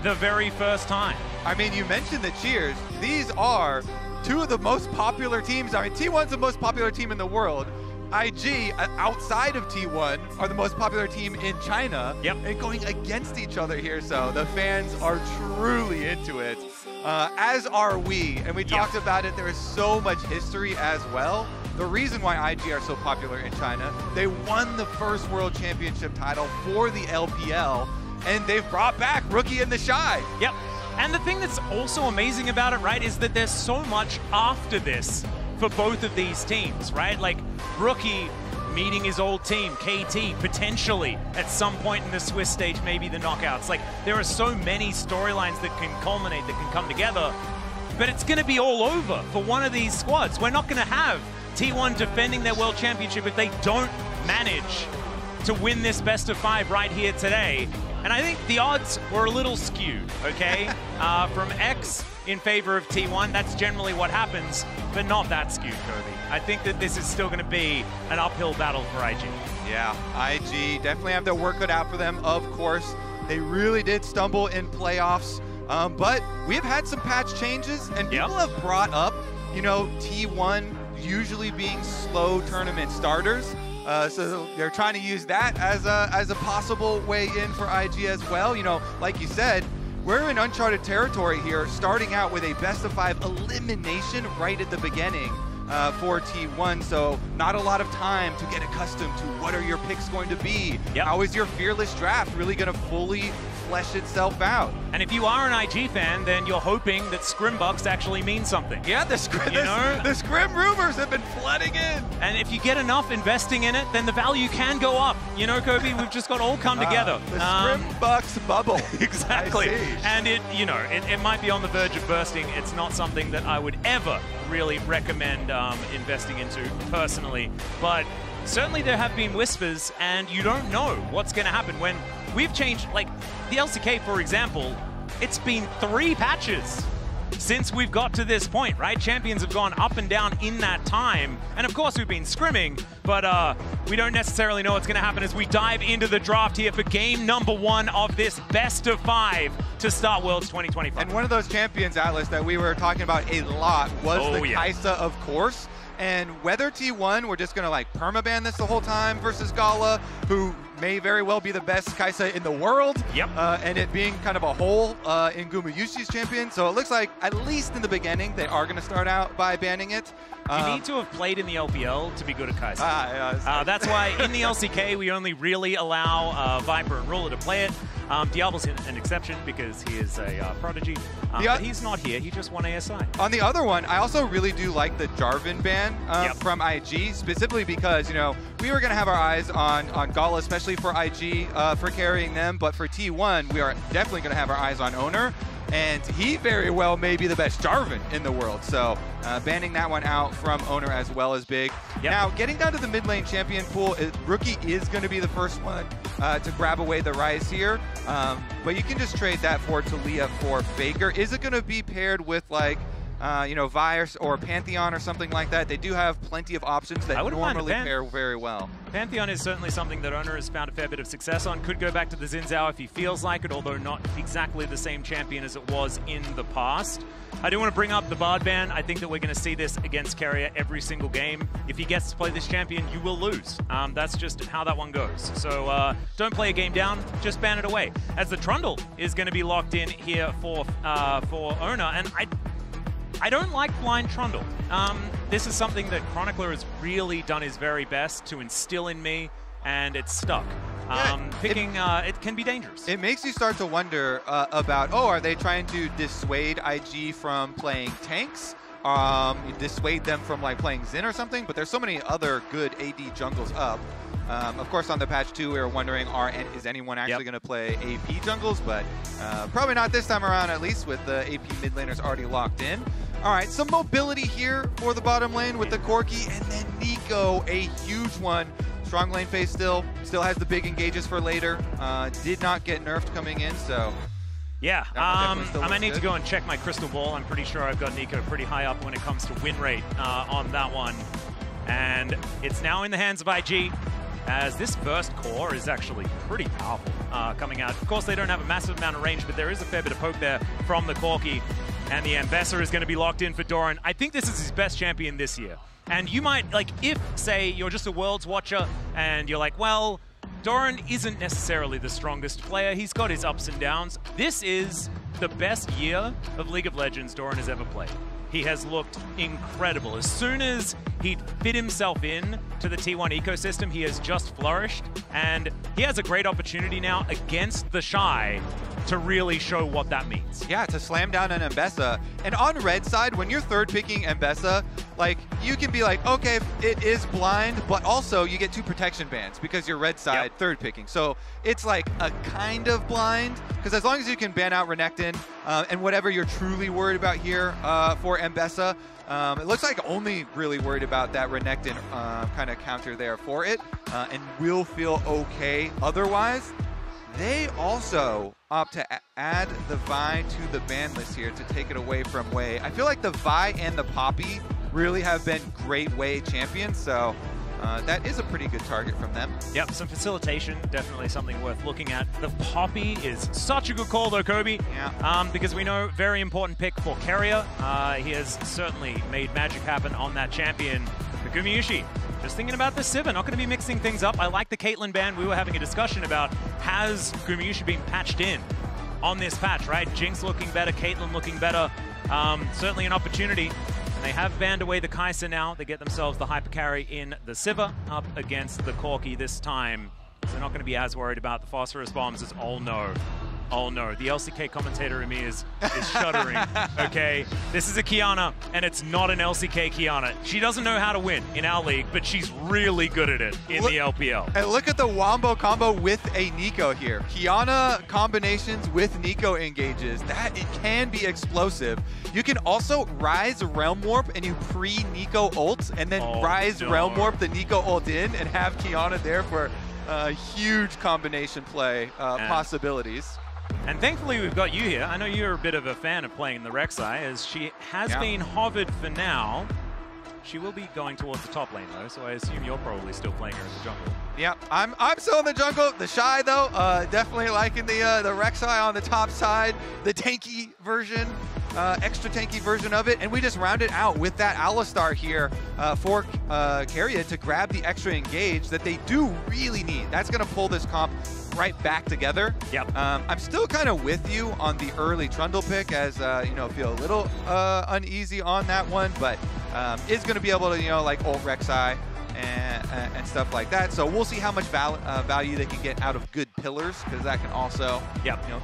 the very first time. I mean, you mentioned the cheers. These are two of the most popular teams. I mean, T1's the most popular team in the world. IG, outside of T1, are the most popular team in China. Yep. And going against each other here, so the fans are truly into it, as are we. And we talked about it, there is so much history as well. The reason why IG are so popular in China, they won the first World Championship title for the LPL, and they've brought back Rookie and the Shy. Yep. And the thing that's also amazing about it, right, is that there's so much after this for both of these teams, right? Like Rookie meeting his old team, KT, potentially at some point in the Swiss stage, maybe the knockouts. Like, there are so many storylines that can culminate, that can come together, but it's going to be all over for one of these squads. We're not going to have T1 defending their world championship if they don't manage to win this best of five right here today. And I think the odds were a little skewed, okay? From X in favor of T1, that's generally what happens, but not that skewed, Kobe. I think that this is still going to be an uphill battle for IG. Yeah, IG definitely have their work cut out for them, of course. They really did stumble in playoffs, but we've had some patch changes, and people have brought up, you know, T1 usually being slow tournament starters. So they're trying to use that as a possible way in for IG as well. You know, like you said, we're in uncharted territory here, starting out with a best-of-5 elimination right at the beginning for T1, so not a lot of time to get accustomed to what are your picks going to be. Yep. How is your fearless draft really going to fully flesh itself out? And if you are an IG fan, then you're hoping that Scrim Bucks actually mean something. Yeah, the Scrim rumors have been flooding in. And if you get enough investing in it, then the value can go up. You know, Kobe, we've just got all come together. The Scrim Bucks bubble. Exactly. And it might be on the verge of bursting. It's not something that I would ever really recommend investing into personally. But certainly there have been whispers, and you don't know what's going to happen when we've changed, like the LCK, for example. It's been 3 patches since we've got to this point, right? Champions have gone up and down in that time. And of course, we've been scrimming, but we don't necessarily know what's going to happen as we dive into the draft here for game number 1 of this best-of-5 to start Worlds 2025. And one of those champions, Atlas, that we were talking about a lot was Kai'Sa, of course. And whether T1 we're just going to like permaban this the whole time versus Gala, who may very well be the best Kai'Sa in the world. Yep. And it being kind of a hole in Gumayusi's champion. So it looks like, at least in the beginning, they are going to start out by banning it. You need to have played in the LPL to be good at Kai'Sa. That's why in the LCK we only really allow Viper and Ruler to play it. Diablo's an exception because he is a prodigy. But he's not here, he just won ASI. On the other one, I also really do like the Jarvan ban from IG, specifically because, you know, we were going to have our eyes on Gala, especially for IG, for carrying them. But for T1, we are definitely going to have our eyes on Owner. And he very well may be the best Jarvan in the world. So banning that one out from Owner as well is big. Yep. Now, getting down to the mid lane champion pool, Rookie is going to be the first one to grab away the Rise here. But you can just trade that for Talia for Faker. Is it going to be paired with, like, you know, Vi or Pantheon or something like that? They do have plenty of options that normally pair very well. Pantheon is certainly something that Owner has found a fair bit of success on. Could go back to the Xin Zhao if he feels like it, although not exactly the same champion as it was in the past. I do want to bring up the Bard ban. I think that we're going to see this against Carrier every single game. If he gets to play this champion, you will lose. That's just how that one goes. So don't play a game down, just ban it away. As the Trundle is going to be locked in here for Owner, and I don't like blind Trundle. This is something that Chronicler has really done his very best to instill in me, and it's stuck. It can be dangerous. It makes you start to wonder about, are they trying to dissuade IG from playing tanks? Dissuade them from like playing Xin or something? But there's so many other good AD jungles up. Of course, on the patch 2, we were wondering, is anyone actually going to play AP jungles? But probably not this time around, at least, with the AP mid laners already locked in. All right, some mobility here for the bottom lane with the Corki, and then Nico, a huge one. Strong lane phase still has the big engages for later. Did not get nerfed coming in, so... Yeah, I might need to go and check my crystal ball. I'm pretty sure I've got Nico pretty high up when it comes to win rate on that one. And it's now in the hands of IG, as this first core is actually pretty powerful coming out. Of course, they don't have a massive amount of range, but there is a fair bit of poke there from the Corki. And the Ambassador is going to be locked in for Doran. I think this is his best champion this year. And you might, like, if, say, you're just a Worlds watcher and you're like, well, Doran isn't necessarily the strongest player. He's got his ups and downs. This is the best year of League of Legends Doran has ever played. He has looked incredible. As soon as he fit himself in to the T1 ecosystem, he has just flourished. And he has a great opportunity now against the Shy to really show what that means. Yeah, to slam down an Mbessa. And on red side, when you're third picking Mbessa, like, you can be like, okay, it is blind, but also you get 2 protection bans because you're red side third picking. So it's like a kind of blind, because as long as you can ban out Renekton and whatever you're truly worried about here for Mbessa, it looks like only really worried about that Renekton kind of counter there for it, and will feel okay otherwise. They also opt to add the Vi to the ban list here to take it away from Wei. I feel like the Vi and the Poppy really have been great Wei champions, so that is a pretty good target from them. Yep, some facilitation, definitely something worth looking at. The Poppy is such a good call though, Kobe. Yeah. Because we know very important pick for Carrier. He has certainly made magic happen on that champion. But Gumayusi, just thinking about the Sivir, not going to be mixing things up. I like the Caitlyn ban. We were having a discussion about, has Gumayusi been patched in on this patch, right? Jinx looking better, Caitlyn looking better. Certainly an opportunity. And they have banned away the Kai'Sa now. They get themselves the hyper carry in the Sivir up against the Corki this time. So they're not going to be as worried about the phosphorus bombs as, oh no. Oh no, the LCK commentator in me is shuddering, okay? This is a Kiana, and it's not an LCK Kiana. She doesn't know how to win in our league, but she's really good at it in the LPL. And look at the Wombo combo with a Nico here. Kiana combinations with Nico engages. That, it can be explosive. You can also Rise Realm Warp and you pre-Nico ult, and then Rise Realm Warp the Nico ult in and have Kiana there for huge combination play possibilities. And thankfully we've got you here. I know you're a bit of a fan of playing the Rek'Sai, as she has been hovered for now. She will be going towards the top lane though, so I assume you're probably still playing her in the jungle. Yeah, I'm still in the jungle. The Shy though, definitely liking the Rek'Sai on the top side, the tanky version, extra tanky version of it, and we just round it out with that Alistar here for Carrier to grab the extra engage that they do really need. That's gonna pull this comp right back together. Yep. I'm still kind of with you on the early Trundle pick, as feel a little uneasy on that one, but is going to be able to like ult Rek'Sai and stuff like that. So we'll see how much value they can get out of good pillars, because that can also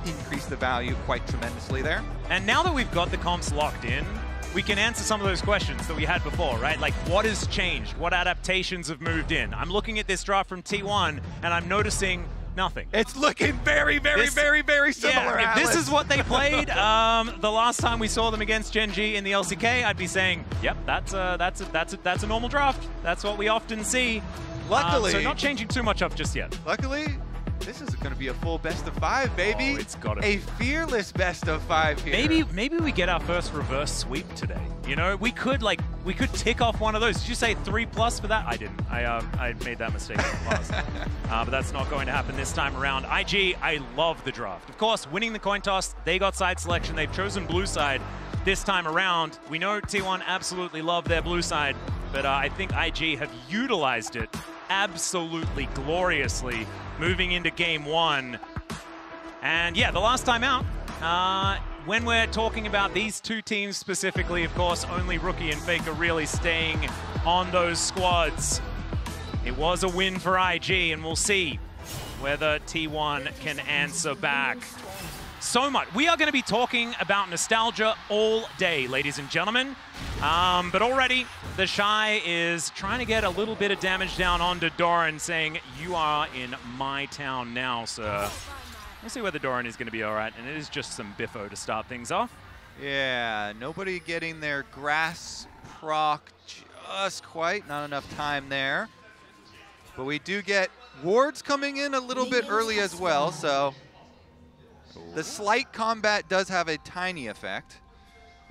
increase the value quite tremendously there. And now that we've got the comps locked in, we can answer some of those questions that we had before, right? Like, what has changed? What adaptations have moved in? I'm looking at this draft from T1, and I'm noticing nothing. It's looking very, very similar. Yeah, if this is what they played the last time we saw them against Gen G in the LCK, I'd be saying, yep, that's a normal draft. That's what we often see. Luckily, so not changing too much up just yet. Luckily, this is going to be a full best of 5, baby. Oh, it's got to be a fearless best of 5 here. Maybe we get our first reverse sweep today. You know, we could tick off one of those. Did you say 3+ for that? I didn't. I made that mistake in the past. But that's not going to happen this time around. IG, I love the draft. Of course, winning the coin toss, they got side selection. They've chosen blue side this time around. We know T1 absolutely love their blue side, but I think IG have utilized it absolutely gloriously moving into game 1. And yeah, the last time out, when we're talking about these two teams specifically, of course, only Rookie and Faker really staying on those squads. It was a win for IG, and we'll see whether T1 can answer back. So much. We are going to be talking about nostalgia all day, ladies and gentlemen. But already, the Shy is trying to get a little bit of damage down onto Doran, saying, "You are in my town now, sir." We'll see whether Doran is going to be all right, and it is just some biffo to start things off. Yeah, nobody getting their grass proc just quite. Not enough time there. But we do get wards coming in a little bit early as well, so the slight combat does have a tiny effect.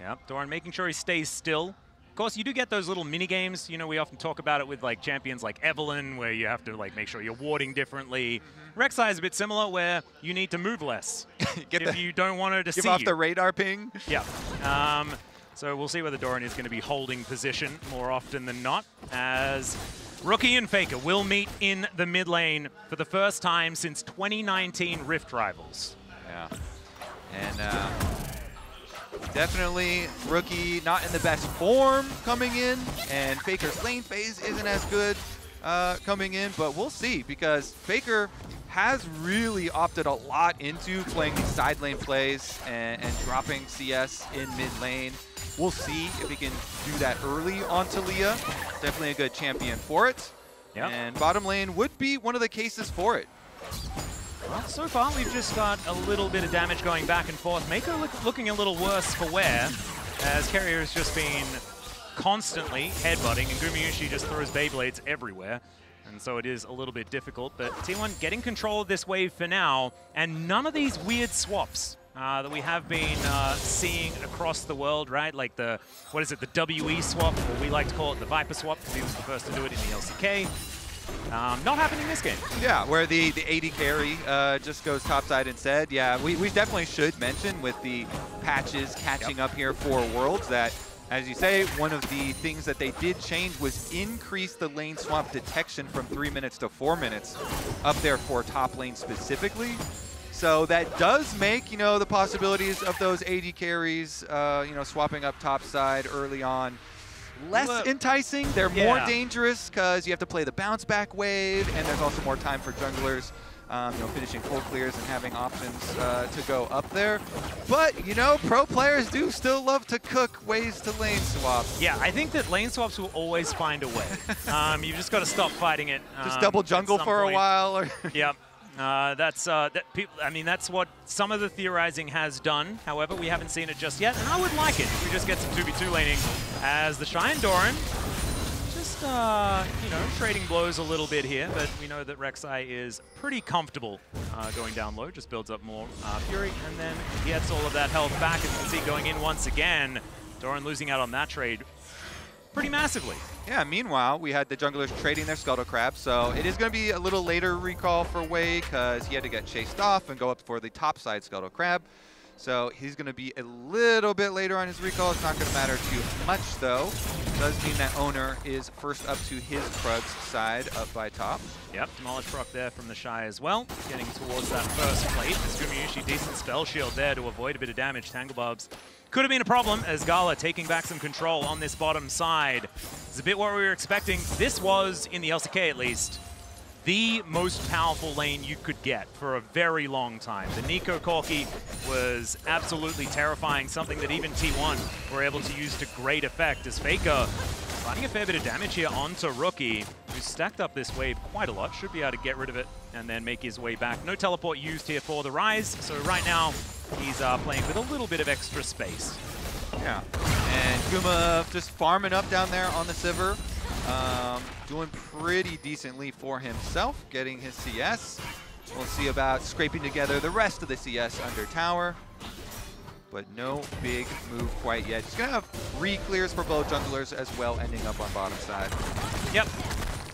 Yep, Doran making sure he stays still. Of course, you do get those little mini games. You know, we often talk about it with like champions like Evelyn, where you have to like make sure you're warding differently. Rek'Sai is a bit similar, where you need to move less if you don't want her to see you. Give off the radar ping. Yeah. So we'll see whether Doran is going to be holding position more often than not, as Rookie and Faker will meet in the mid lane for the first time since 2019 Rift Rivals. Yeah. And definitely Rookie not in the best form coming in, and Faker's lane phase isn't as good coming in, but we'll see, because Faker has really opted a lot into playing these side lane plays and dropping CS in mid lane. We'll see if he can do that early on Talia. Definitely a good champion for it. Yep. And bottom lane would be one of the cases for it. Well, so far we've just got a little bit of damage going back and forth. Mako looking a little worse for wear, as Carrier has just been constantly headbutting, and Gumayusi just throws Beyblades everywhere. And so it is a little bit difficult, but T1 getting control of this wave for now, and none of these weird swaps that we have been seeing across the world, right? Like the, what is it, the WE swap, or we like to call it the Viper swap, because he was the first to do it in the LCK. Not happening this game. Yeah, where the AD carry just goes topside instead. Yeah, we definitely should mention with the patches catching up here for Worlds that, as you say, one of the things that they did change was increase the lane swap detection from 3 minutes to 4 minutes up there for top lane specifically. So that does make, you know, the possibilities of those AD carries, you know, swapping up topside early on less enticing. They're more dangerous because you have to play the bounce back wave, and there's also more time for junglers, you know, finishing full clears and having options to go up there. But, you know, pro players do still love to cook ways to lane swap. Yeah, I think that lane swaps will always find a way. You've just got to stop fighting it. Just double jungle for a while. Or yep. That's what some of the theorizing has done. However, we haven't seen it just yet, and I would like it if we just get some 2v2 laning as the Shy and Doran just, you know, trading blows a little bit here, but we know that Rek'Sai is pretty comfortable going down low, just builds up more Fury, and then gets all of that health back. As you can see, going in once again, Doran losing out on that trade pretty massively. Yeah, meanwhile, we had the junglers trading their Scuttle Crab, so it is going to be a little later recall for Wei because he had to get chased off and go up for the topside Scuttle Crab. So he's going to be a little bit later on his recall. It's not going to matter too much, though. Does mean that Owner is first up to his Krug's side, up by top. Yep, Demolish proc there from the Shy as well. Getting towards that first plate. Gumayushi, decent spell shield there to avoid a bit of damage. Tanglebubs could have been a problem as Gala taking back some control on this bottom side. It's a bit what we were expecting. This was, in the LCK at least, the most powerful lane you could get for a very long time. The Nico Corki was absolutely terrifying, something that even T1 were able to use to great effect as Faker finding a fair bit of damage here onto Rookie, who's stacked up this wave quite a lot. Should be able to get rid of it and then make his way back. No teleport used here for the Rise, so right now he's playing with a little bit of extra space. Yeah, and Guma just farming up down there on the Sivir. Doing pretty decently for himself, getting his CS. We'll see about scraping together the rest of the CS under tower. But no big move quite yet. He's gonna have re-clears for both junglers as well, ending up on bottom side. Yep.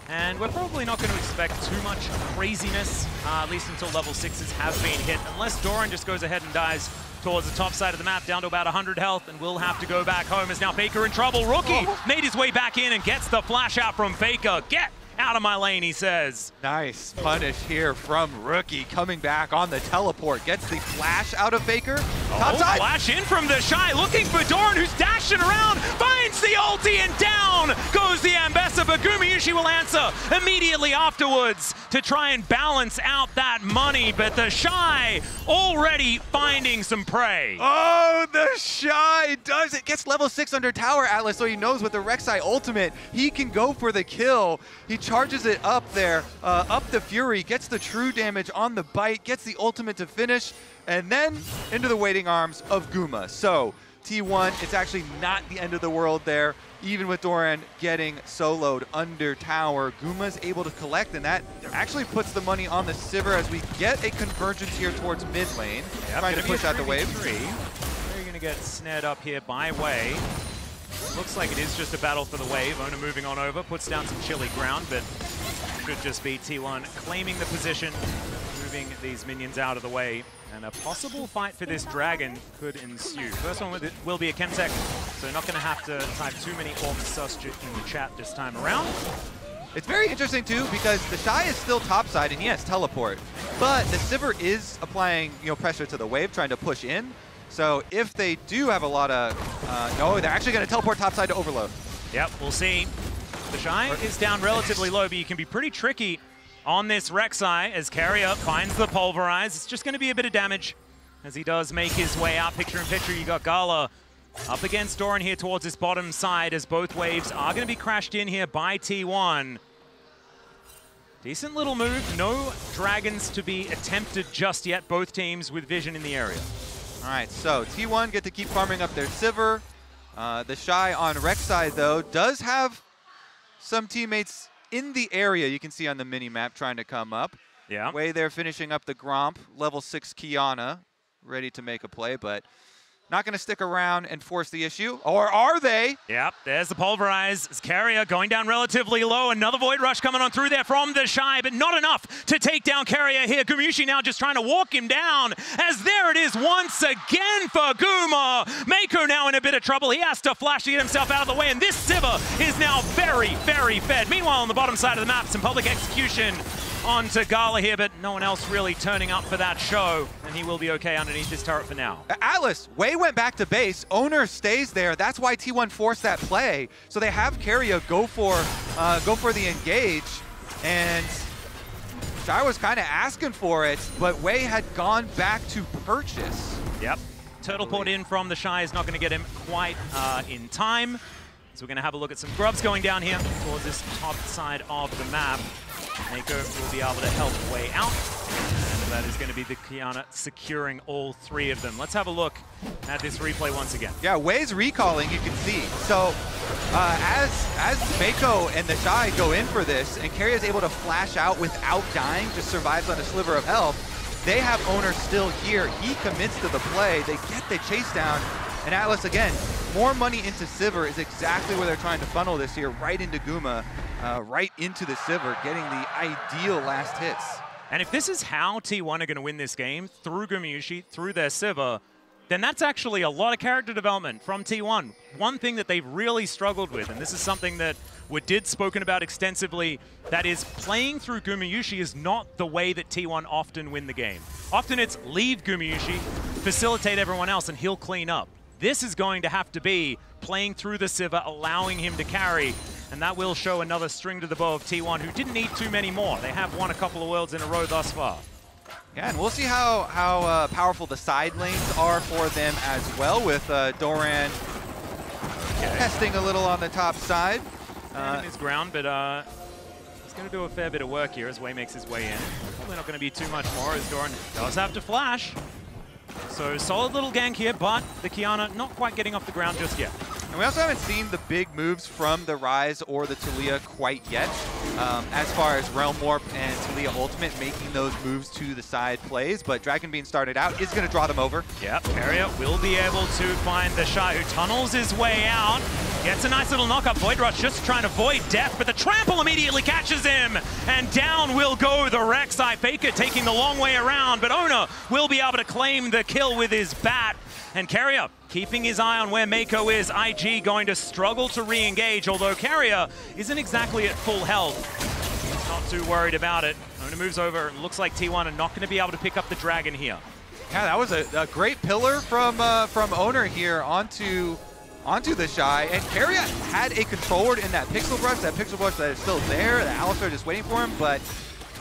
And we're probably not going to expect too much craziness, at least until level 6s have been hit, unless Doran just goes ahead and dies towards the top side of the map, down to about 100 health, and will have to go back home as now Faker in trouble. Rookie made his way back in and gets the flash out from Faker. Get out of my lane, he says. Nice punish here from Rookie, coming back on the teleport. Gets the flash out of Faker. Topside. Flash in from the Shy, looking for Doran, who's dashing around, finds the ulti, and down goes the Ambessa, but Gumayushi will answer immediately afterwards to try and balance out that money, but the Shy already finding some prey. Oh, the Shy does it. Gets level 6 under tower, Atlas, so he knows with the Rek'Sai ultimate, he can go for the kill. He charges it up there, up the Fury, gets the true damage on the bite, gets the ultimate to finish, and then into the waiting arms of Guma. So T1, it's actually not the end of the world there. Even with Doran getting soloed under tower, Guma's able to collect, and that actually puts the money on the Sivir as we get a convergence here towards mid lane, trying to push out the wave. They're going to get snared up here by Wei. Looks like it is just a battle for the wave. Owner moving on over, puts down some chilly ground, but should just be T1 claiming the position, moving these minions out of the way, and a possible fight for this dragon could ensue. First one will be a Chemtech, so not going to have to type too many orcs sus in the chat this time around. It's very interesting too because the Shy is still topside and he has teleport, but the Sivir is applying, you know, pressure to the wave, trying to push in. So if they do have a lot of, no, they're actually going to teleport topside to overload. Yep, we'll see. The Shy is down relatively low, but you can be pretty tricky on this Rek'Sai as Carrier finds the Pulverize. It's just going to be a bit of damage as he does make his way out. Picture in picture, you got Gala up against Doran here towards this bottom side as both waves are going to be crashed in here by T1. Decent little move. No dragons to be attempted just yet. Both teams with vision in the area. All right, so T1 get to keep farming up their Sivir. The Shy on Rek'Sai, though, does have some teammates in the area you can see on the mini-map trying to come up. Yeah. Way they're finishing up the Gromp, level 6 Kiana, ready to make a play, but not going to stick around and force the issue. Or are they? Yep, there's the Pulverize. Carrier going down relatively low. Another Void Rush coming on through there from the Shy, but not enough to take down Carrier here. Gumushi now just trying to walk him down, as there it is once again for Guma. Mako now in a bit of trouble. He has to flash to get himself out of the way, and this Sivir is now very, very fed. Meanwhile, on the bottom side of the map, some public execution onto Gala here, but no one else really turning up for that show, and he will be okay underneath this turret for now. Atlas, Wei went back to base. Owner stays there. That's why T1 forced that play. So they have Carrier go for the engage, and Shy was kind of asking for it, but Wei had gone back to purchase. Yep. Turtle port in from the Shy is not going to get him quite in time. So we're going to have a look at some grubs going down here towards this top side of the map. Mako will be able to help Wei out, and that is going to be the Kiana securing all three of them. Let's have a look at this replay once again. Yeah, Wei's recalling, you can see. So as Mako and the Shy go in for this, and Carrier is able to flash out without dying, just survives on a sliver of health, they have Owner still here. He commits to the play. They get the chase down, and Atlas, again, more money into Sivir is exactly where they're trying to funnel this here, right into Guma. Right into the Sivir, getting the ideal last hits. And if this is how T1 are going to win this game, through Gumushi, through their Sivir, then that's actually a lot of character development from T1. One thing that they've really struggled with, and this is something that did spoken about extensively, that is playing through Gumushi is not the way that T1 often win the game. Often it's leave Gumushi, facilitate everyone else, and he'll clean up. This is going to have to be playing through the Sivir, allowing him to carry, and that will show another string to the bow of T1, who didn't need too many more. They have won a couple of worlds in a row thus far. Yeah, and we'll see how powerful the side lanes are for them as well, with Doran testing a little on the top side. In his ground, but he's going to do a fair bit of work here as Wei makes his way in. Probably not going to be too much more, as Doran does have to flash. So solid little gank here, but the Kiana not quite getting off the ground just yet. And we also haven't seen the big moves from the Ryze or the Taliyah quite yet. As far as Realm Warp and Taliyah Ultimate making those moves to the side plays, but Dragon Beam started out, is going to draw them over. Yep, Carrier will be able to find the Shy, who tunnels his way out. Gets a nice little knock-up. Void Rush just trying to void death, but the trample immediately catches him. And down will go the Rek'Sai. Faker taking the long way around, but Ona will be able to claim the kill with his bat. And Carrier keeping his eye on where Mako is. IG going to struggle to re-engage, although Carrier isn't exactly at full health. He's not too worried about it. Ona moves over, and looks like T1 are not going to be able to pick up the Dragon here. Yeah, that was a great pillar from Owner here onto the Shy, and Carrier had a control ward in that Pixel Brush that is still there, the Alistar just waiting for him, but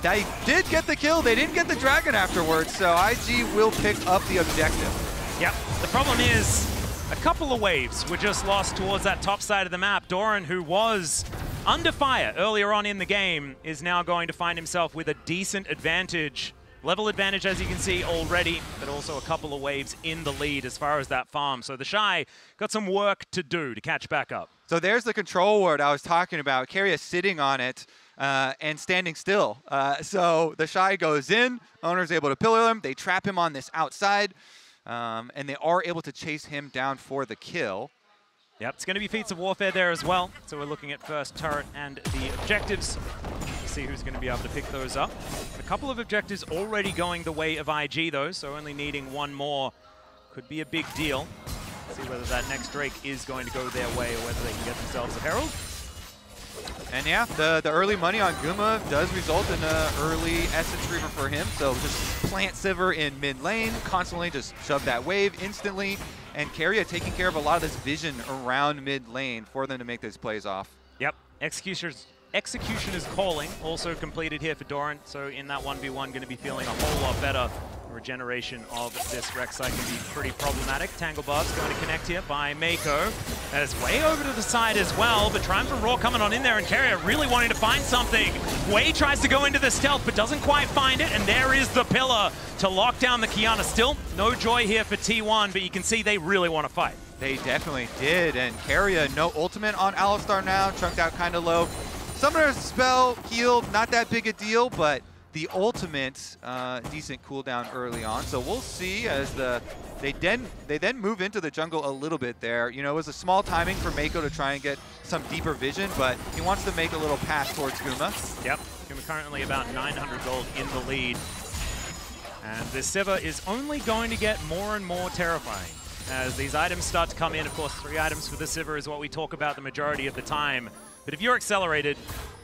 they did get the kill, they didn't get the Dragon afterwards, so IG will pick up the objective. Yep, the problem is a couple of waves were just lost towards that top side of the map. Doran, who was under fire earlier on in the game, is now going to find himself with a decent advantage. Level advantage, as you can see already, but also a couple of waves in the lead as far as that farm. So the Shy got some work to do to catch back up. So there's the control ward I was talking about. Carrier sitting on it and standing still. So the Shy goes in, Owner's able to pillar him, they trap him on this outside, and they are able to chase him down for the kill. Yep, it's going to be feats of warfare there as well. So we're looking at first turret and the objectives. See who's going to be able to pick those up. A couple of objectives already going the way of IG though, so only needing one more could be a big deal. See whether that next Drake is going to go their way or whether they can get themselves a Herald. And yeah, the early money on Guma does result in an early Essence Reaver for him, so just plant Sivir in mid lane, constantly just shove that wave instantly, and Carrier taking care of a lot of this vision around mid lane for them to make these plays off. Yep, Execution is calling, also completed here for Doran, so in that 1v1 going to be feeling a whole lot better. Regeneration of this Rek'Sai can be pretty problematic. Tangle Barb's going to connect here by Mako. As Wei over to the side as well, but Triumphant Roar coming on in there, and Carrier really wanting to find something. Wei tries to go into the stealth, but doesn't quite find it, and there is the pillar to lock down the Kiana. Still no joy here for T1, but you can see they really want to fight. They definitely did, and Carrier no ultimate on Alistar now, chunked out kind of low. Summoner's spell healed, not that big a deal, but the ultimate decent cooldown early on. So we'll see as they then move into the jungle a little bit there. You know, it was a small timing for Mako to try and get some deeper vision, but he wants to make a little pass towards Guma. Yep, Guma currently about 900 gold in the lead. And this Sivir is only going to get more and more terrifying as these items start to come in. Of course, 3 items for the Sivir is what we talk about the majority of the time. But if you're accelerated,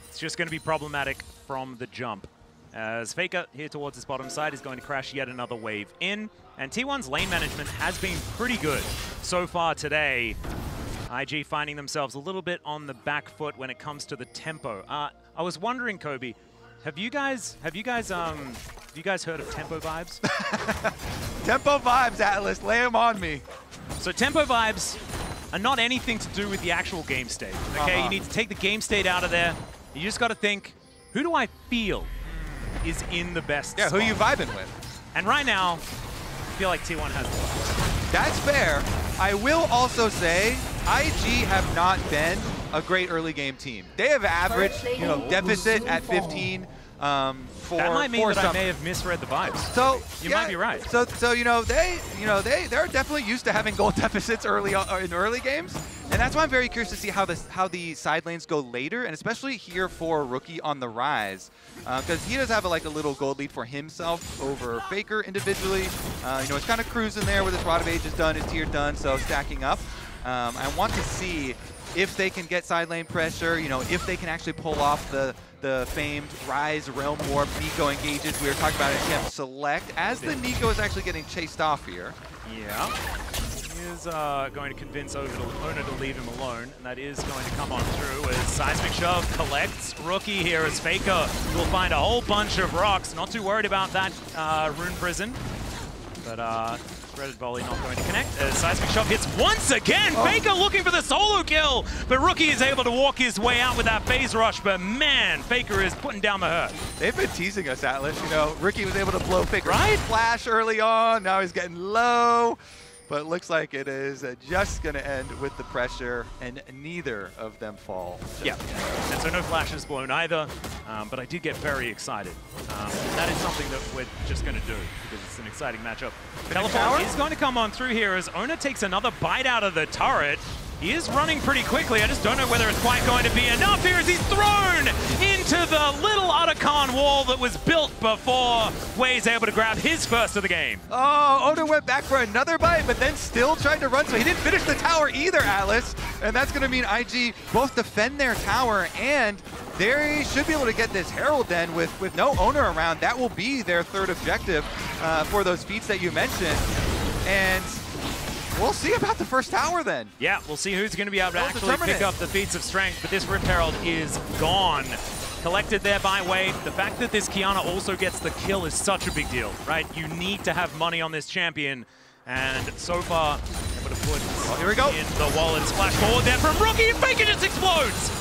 it's just going to be problematic from the jump. As Faker here towards his bottom side is going to crash yet another wave in. And T1's lane management has been pretty good so far today. IG finding themselves a little bit on the back foot when it comes to the tempo. I was wondering, Kobe, have you guys heard of tempo vibes? Tempo vibes, Atlas, lay them on me. So tempo vibes are not anything to do with the actual game state. Okay, you need to take the game state out of there. You just got to think, who do I feel is in the best spot? Who are you vibing with? And right now, I feel like T1 has the vibe. That's fair. I will also say, IG have not been a great early game team. They have averaged, you know, deficit at 15. That might mean that I may have misread the vibes. So you might be right. So they're definitely used to having gold deficits early in early games, and that's why I'm very curious to see how the side lanes go later, and especially here for Rookie on the rise, because he does have a little gold lead for himself over Faker individually. You know, it's kind of cruising there with his Rod of Ages done, his tier done, so stacking up. I want to see if they can get side lane pressure. You know, if they can actually pull off the famed Rise Realm Warp Nico engages we were talking about in Camp Select, as the Nico is actually getting chased off here. Yeah. He is going to convince Owner to leave him alone, and that is going to come on through as Seismic Shove collects Rookie here as Faker will find a whole bunch of rocks. Not too worried about that Rune Prison, but threaded volley not going to connect as Seismic Shove hits once again. Faker looking for the solo kill, but Rookie is able to walk his way out with that phase rush, but man, Faker is putting down the hurt. They've been teasing us, Atlas. You know, Rookie was able to blow Faker's flash early on. Now he's getting low, but it looks like it is just going to end with the pressure, and neither of them fall. Yeah, and so no flashes blown either, but I did get very excited. That is something that we're just going to do because it's an exciting matchup. Teleport is going to come on through here as Owner takes another bite out of the turret. He is running pretty quickly. I just don't know whether it's quite going to be enough here as he's thrown into the little Otacon wall that was built before Wei's able to grab his first of the game. Oh, Owner went back for another bite, but then still tried to run, so he didn't finish the tower either, Atlas. And that's going to mean IG both defend their tower, and they should be able to get this Herald then with no Owner around. That will be their third objective for those feats that you mentioned. And we'll see about the first tower then. Yeah, we'll see who's going to be able to actually pick up the feats of strength, but this Rift Herald is gone. Collected there by Wei. The fact that this Kiana also gets the kill is such a big deal, right? You need to have money on this champion, and so far, able to put here we go. In the wallet. Splash forward there from Rookie, and Faker just explodes!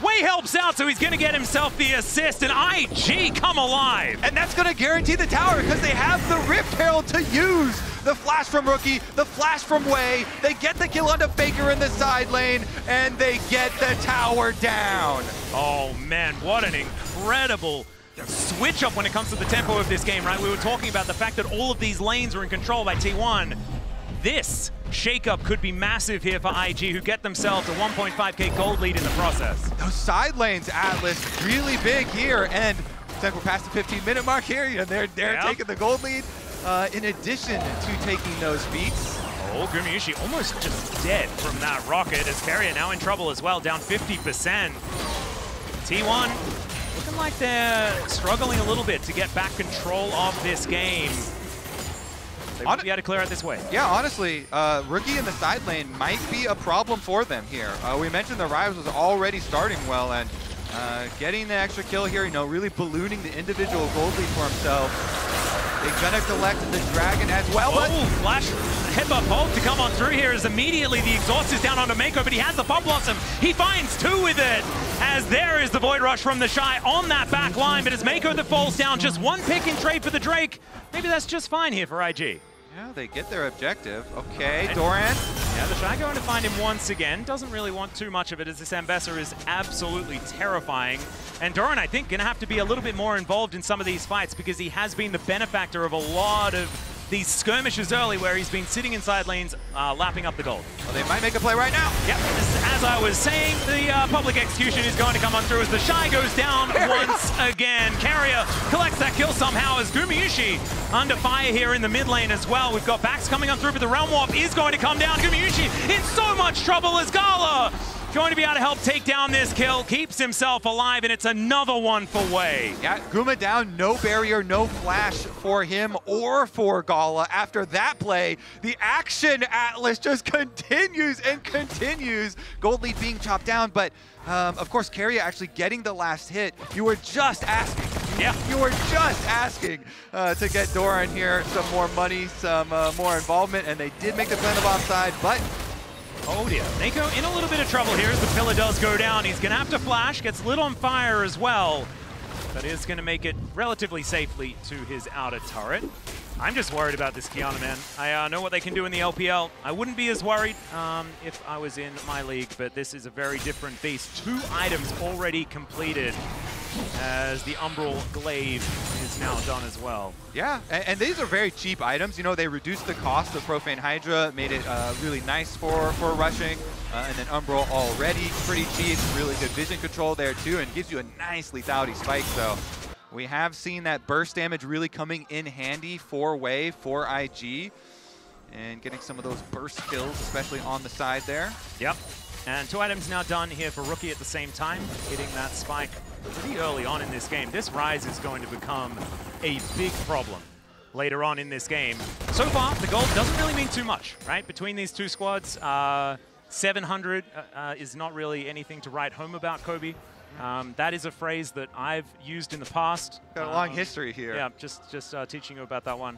Wei helps out, so he's going to get himself the assist, and IG come alive. And that's going to guarantee the tower because they have the Rift Herald to use. The flash from Rookie, the flash from Wei. They get the kill onto Faker in the side lane, and they get the tower down. Oh man, what an incredible switch up when it comes to the tempo of this game, right? We were talking about the fact that all of these lanes were in control by T1. This shakeup could be massive here for IG, who get themselves a 1.5k gold lead in the process. Those side lanes, Atlas, really big here, and I think we're past the 15-minute mark here. You know, they're taking the gold lead in addition to taking those feats. Oh, Gumayushi almost just dead from that rocket as Carrier now in trouble as well, down 50%. T1 looking like they're struggling a little bit to get back control of this game. They won't be able to clear out this way. Yeah, honestly, Rookie in the side lane might be a problem for them here. We mentioned the Rise was already starting well, and getting the extra kill here, you know, really ballooning the individual gold lead for himself. They're gonna collect the Dragon as well. Oh, flash headbutt poke to come on through here as immediately the exhaust is down onto Mako, but he has the Pop Blossom. He finds two with it, as there is the Void Rush from the Shy on that back line, but it's Mako that falls down. Just one pick and trade for the Drake. Maybe that's just fine here for IG. Yeah, they get their objective. Okay, Doran. Yeah, the Shy going to find him once again. Doesn't really want too much of it as this Ambessa is absolutely terrifying. And Doran, I think, going to have to be a little bit more involved in some of these fights because he has been the benefactor of a lot of these skirmishes early where he's been sitting inside lanes, lapping up the gold. Well, they might make a play right now. Yep, as I was saying, the public execution is going to come on through as the Shy goes down once again. Carrier collects that kill somehow as Gumayusi under fire here in the mid lane as well. We've got backs coming on through, but the Realm Warp is going to come down. Gumayusi in so much trouble as Gala going to be able to help take down this kill, keeps himself alive, and it's another one for Wei. Yeah, Guma down, no barrier, no flash for him or for Gala. After that play, the action Atlas just continues and continues. Gold lead being chopped down, but of course, Carrier actually getting the last hit. You were just asking. Yeah. You were just asking to get Doran here some more money, some more involvement, and they did make the plan of offside, but oh dear, Mako in a little bit of trouble here as the pillar does go down. He's going to have to flash, gets lit on fire as well, but is going to make it relatively safely to his outer turret. I'm just worried about this Kiana, man. I know what they can do in the LPL. I wouldn't be as worried if I was in my league, but this is a very different beast. 2 items already completed as the Umbral Glaive is now done as well. Yeah, and these are very cheap items. You know, they reduced the cost of Profane Hydra, made it really nice for rushing, and then Umbral already pretty cheap, really good vision control there too, and gives you a nice lethality spike. So we have seen that burst damage really coming in handy for Wei, for IG, and getting some of those burst kills, especially on the side there. Yep. And 2 items now done here for Rookie at the same time, hitting that spike pretty early on in this game. This Rise is going to become a big problem later on in this game. So far, the gold doesn't really mean too much, right? Between these 2 squads, 700 is not really anything to write home about, Kobe. That is a phrase that I've used in the past. Got a long history here. Yeah, just teaching you about that one.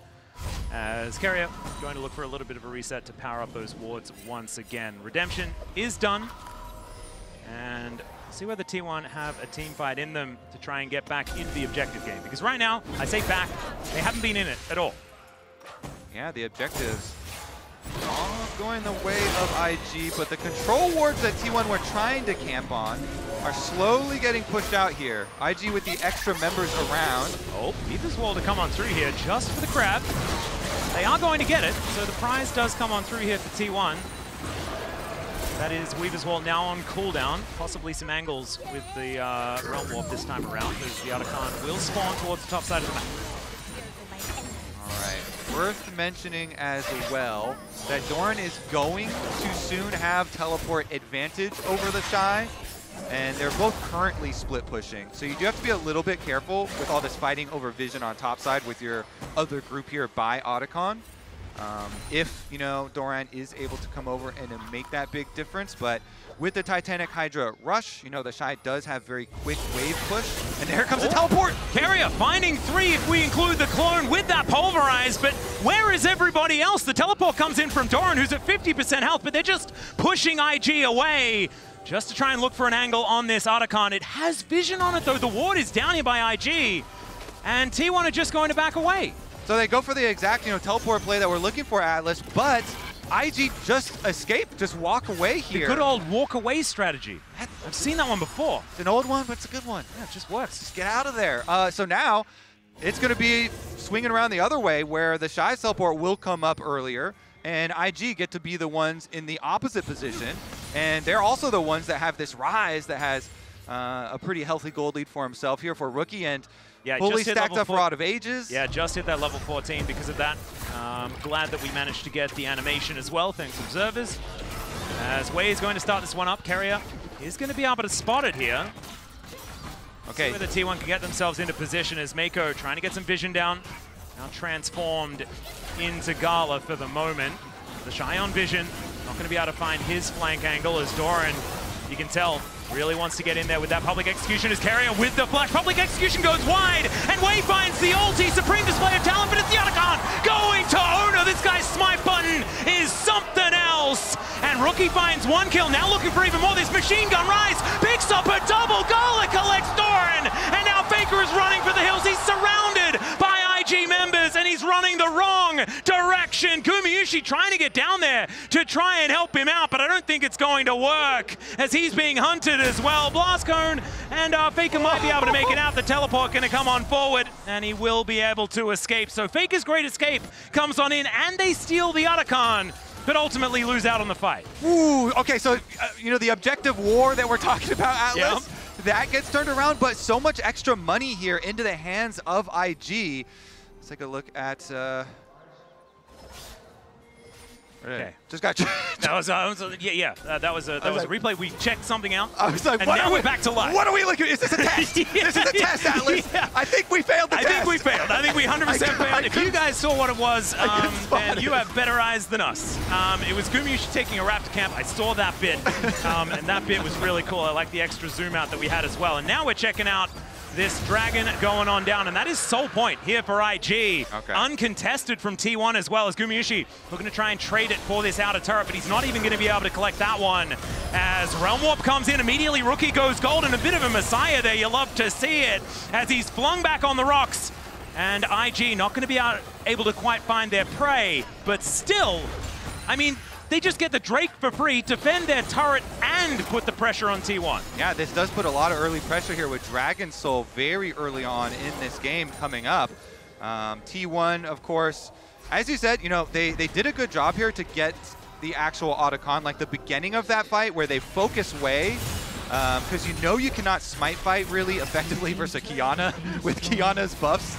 As Carrier going to look for a little bit of a reset to power up those wards once again. Redemption is done. And see whether T1 have a team fight in them to try and get back into the objective game. Because right now, I say back, they haven't been in it at all. Yeah, the objectives all going the way of IG, but the control wards that T1 were trying to camp on are slowly getting pushed out here. IG with the extra members around. Oh, Ether's Wall to come on through here just for the crab. They are going to get it, so the prize does come on through here for T1. That is Weaver's Wall now on cooldown. Possibly some angles with the Realm Warp this time around, because the Otacon will spawn towards the top side of the map. All right, worth mentioning as well that Doran is going to soon have teleport advantage over the Shy, and they're both currently split pushing. So you do have to be a little bit careful with all this fighting over vision on top side with your other group here by Otacon. If, you know, Doran is able to come over and make that big difference, but with the Titanic Hydra rush, you know, the Shy does have very quick wave push, and there comes the teleport! Carrier finding 3 if we include the clone with that pulverize, but where is everybody else? The teleport comes in from Doran, who's at 50% health, but they're just pushing IG away just to try and look for an angle on this Otacon. It has vision on it, though. The ward is down here by IG, and T1 are just going to back away. So they go for the exact, you know, teleport play that we're looking for, Atlas, but IG just escape, just walk away here. The good old walk away strategy. I've seen that one before. It's an old one, but it's a good one. Yeah, it just works. Just get out of there. So now it's going to be swinging around the other way where the Shy teleport will come up earlier, and IG get to be the ones in the opposite position. And they're also the ones that have this Rise that has a pretty healthy gold lead for himself here for Rookie, and yeah, fully stacked up Rod of Ages. Yeah, just hit that level 14 because of that. Glad that we managed to get the animation as well, thanks Observers. As Wei is going to start this one up, Carrier is going to be able to spot it here. Okay. See whether T1 can get themselves into position as Mako trying to get some vision down. Now transformed into Gala for the moment. The Shy on vision, not going to be able to find his flank angle as Doran, you can tell, really wants to get in there with that public execution as Carrier with the flash. Public execution goes wide, and Wei finds the ulti. Supreme display of talent, but it's the Otacon going to Owner. This guy's smite button is something else. And Rookie finds 1 kill, now looking for even more. This machine gun Rise picks up a double. Gala collects Doran, and now Faker is running for the hills. He's surrounded by IG members, and he's running the wrong direction. Gumayusi trying to get down there to try and help him out, but I don't think it's going to work as he's being hunted as well. Blast Cone, and Faker might be able to make it out. The teleport going to come on forward, and he will be able to escape. So Faker's great escape comes on in, and they steal the Otacon, but ultimately lose out on the fight. Ooh, okay, so, you know, the objective war that we're talking about, Atlas, that gets turned around, but so much extra money here into the hands of IG. Let's take a look at... Okay. Just got that was that was a replay. We checked something out. I was like, and now we're back to life. What are we looking at? Is this a test? This is a test, Atlas. I think we failed the test. I think we failed. I think we 100% failed. If you guys saw what it was, then you have better eyes than us. It was Gumayusi taking a Raptor camp. I saw that bit, and that bit was really cool. I like the extra zoom out that we had as well. And now we're checking out this Dragon going on down, and that is Soul Point here for IG. Okay. Uncontested from T1 as well as Gumayusi. We're going to try and trade it for this outer turret, but he's not even going to be able to collect that one. As Realm Warp comes in, immediately Rookie goes gold, and a bit of a Messiah there. You love to see it as he's flung back on the rocks. And IG not going to be able to quite find their prey, but still, I mean, they just get the Drake for free, defend their turret, and put the pressure on T1. Yeah, this does put a lot of early pressure here with Dragon Soul very early on in this game coming up. T1, of course, as you said, you know, they did a good job here to get the actual Otacon, like the beginning of that fight where they focus Wei, because you know you cannot smite fight really effectively versus Kiana with Kiana's buffs,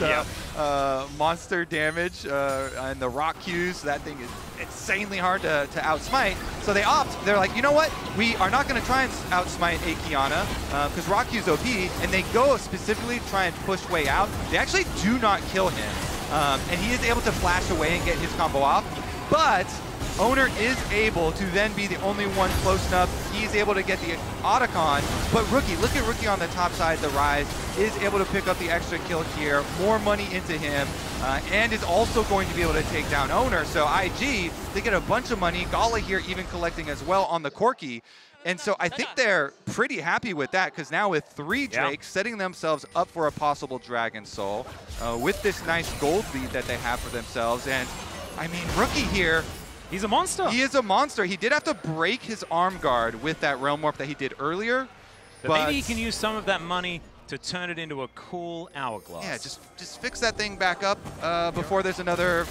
monster damage, and the rock Qs. That thing is insanely hard to outsmite. So they opt, they're like, you know what? We are not going to try and outsmite a Kiana because rock Q's OP, and they go specifically to try and push Wei out. They actually do not kill him, and he is able to flash away and get his combo off, but Owner is able to then be the only one close enough. He's able to get the Otacon, but Rookie, look at Rookie on the top side, the Rise, is able to pick up the extra kill here, more money into him, and is also going to be able to take down Owner. So IG, they get a bunch of money. Gala here even collecting as well on the Corki. And so I think they're pretty happy with that, because now with 3 Drakes setting themselves up for a possible Dragon Soul, with this nice gold lead that they have for themselves. And I mean, Rookie here, he's a monster. He is a monster. He did have to break his arm guard with that Realm Warp that he did earlier. But maybe he can use some of that money to turn it into a cool hourglass. Yeah, just fix that thing back up before there's another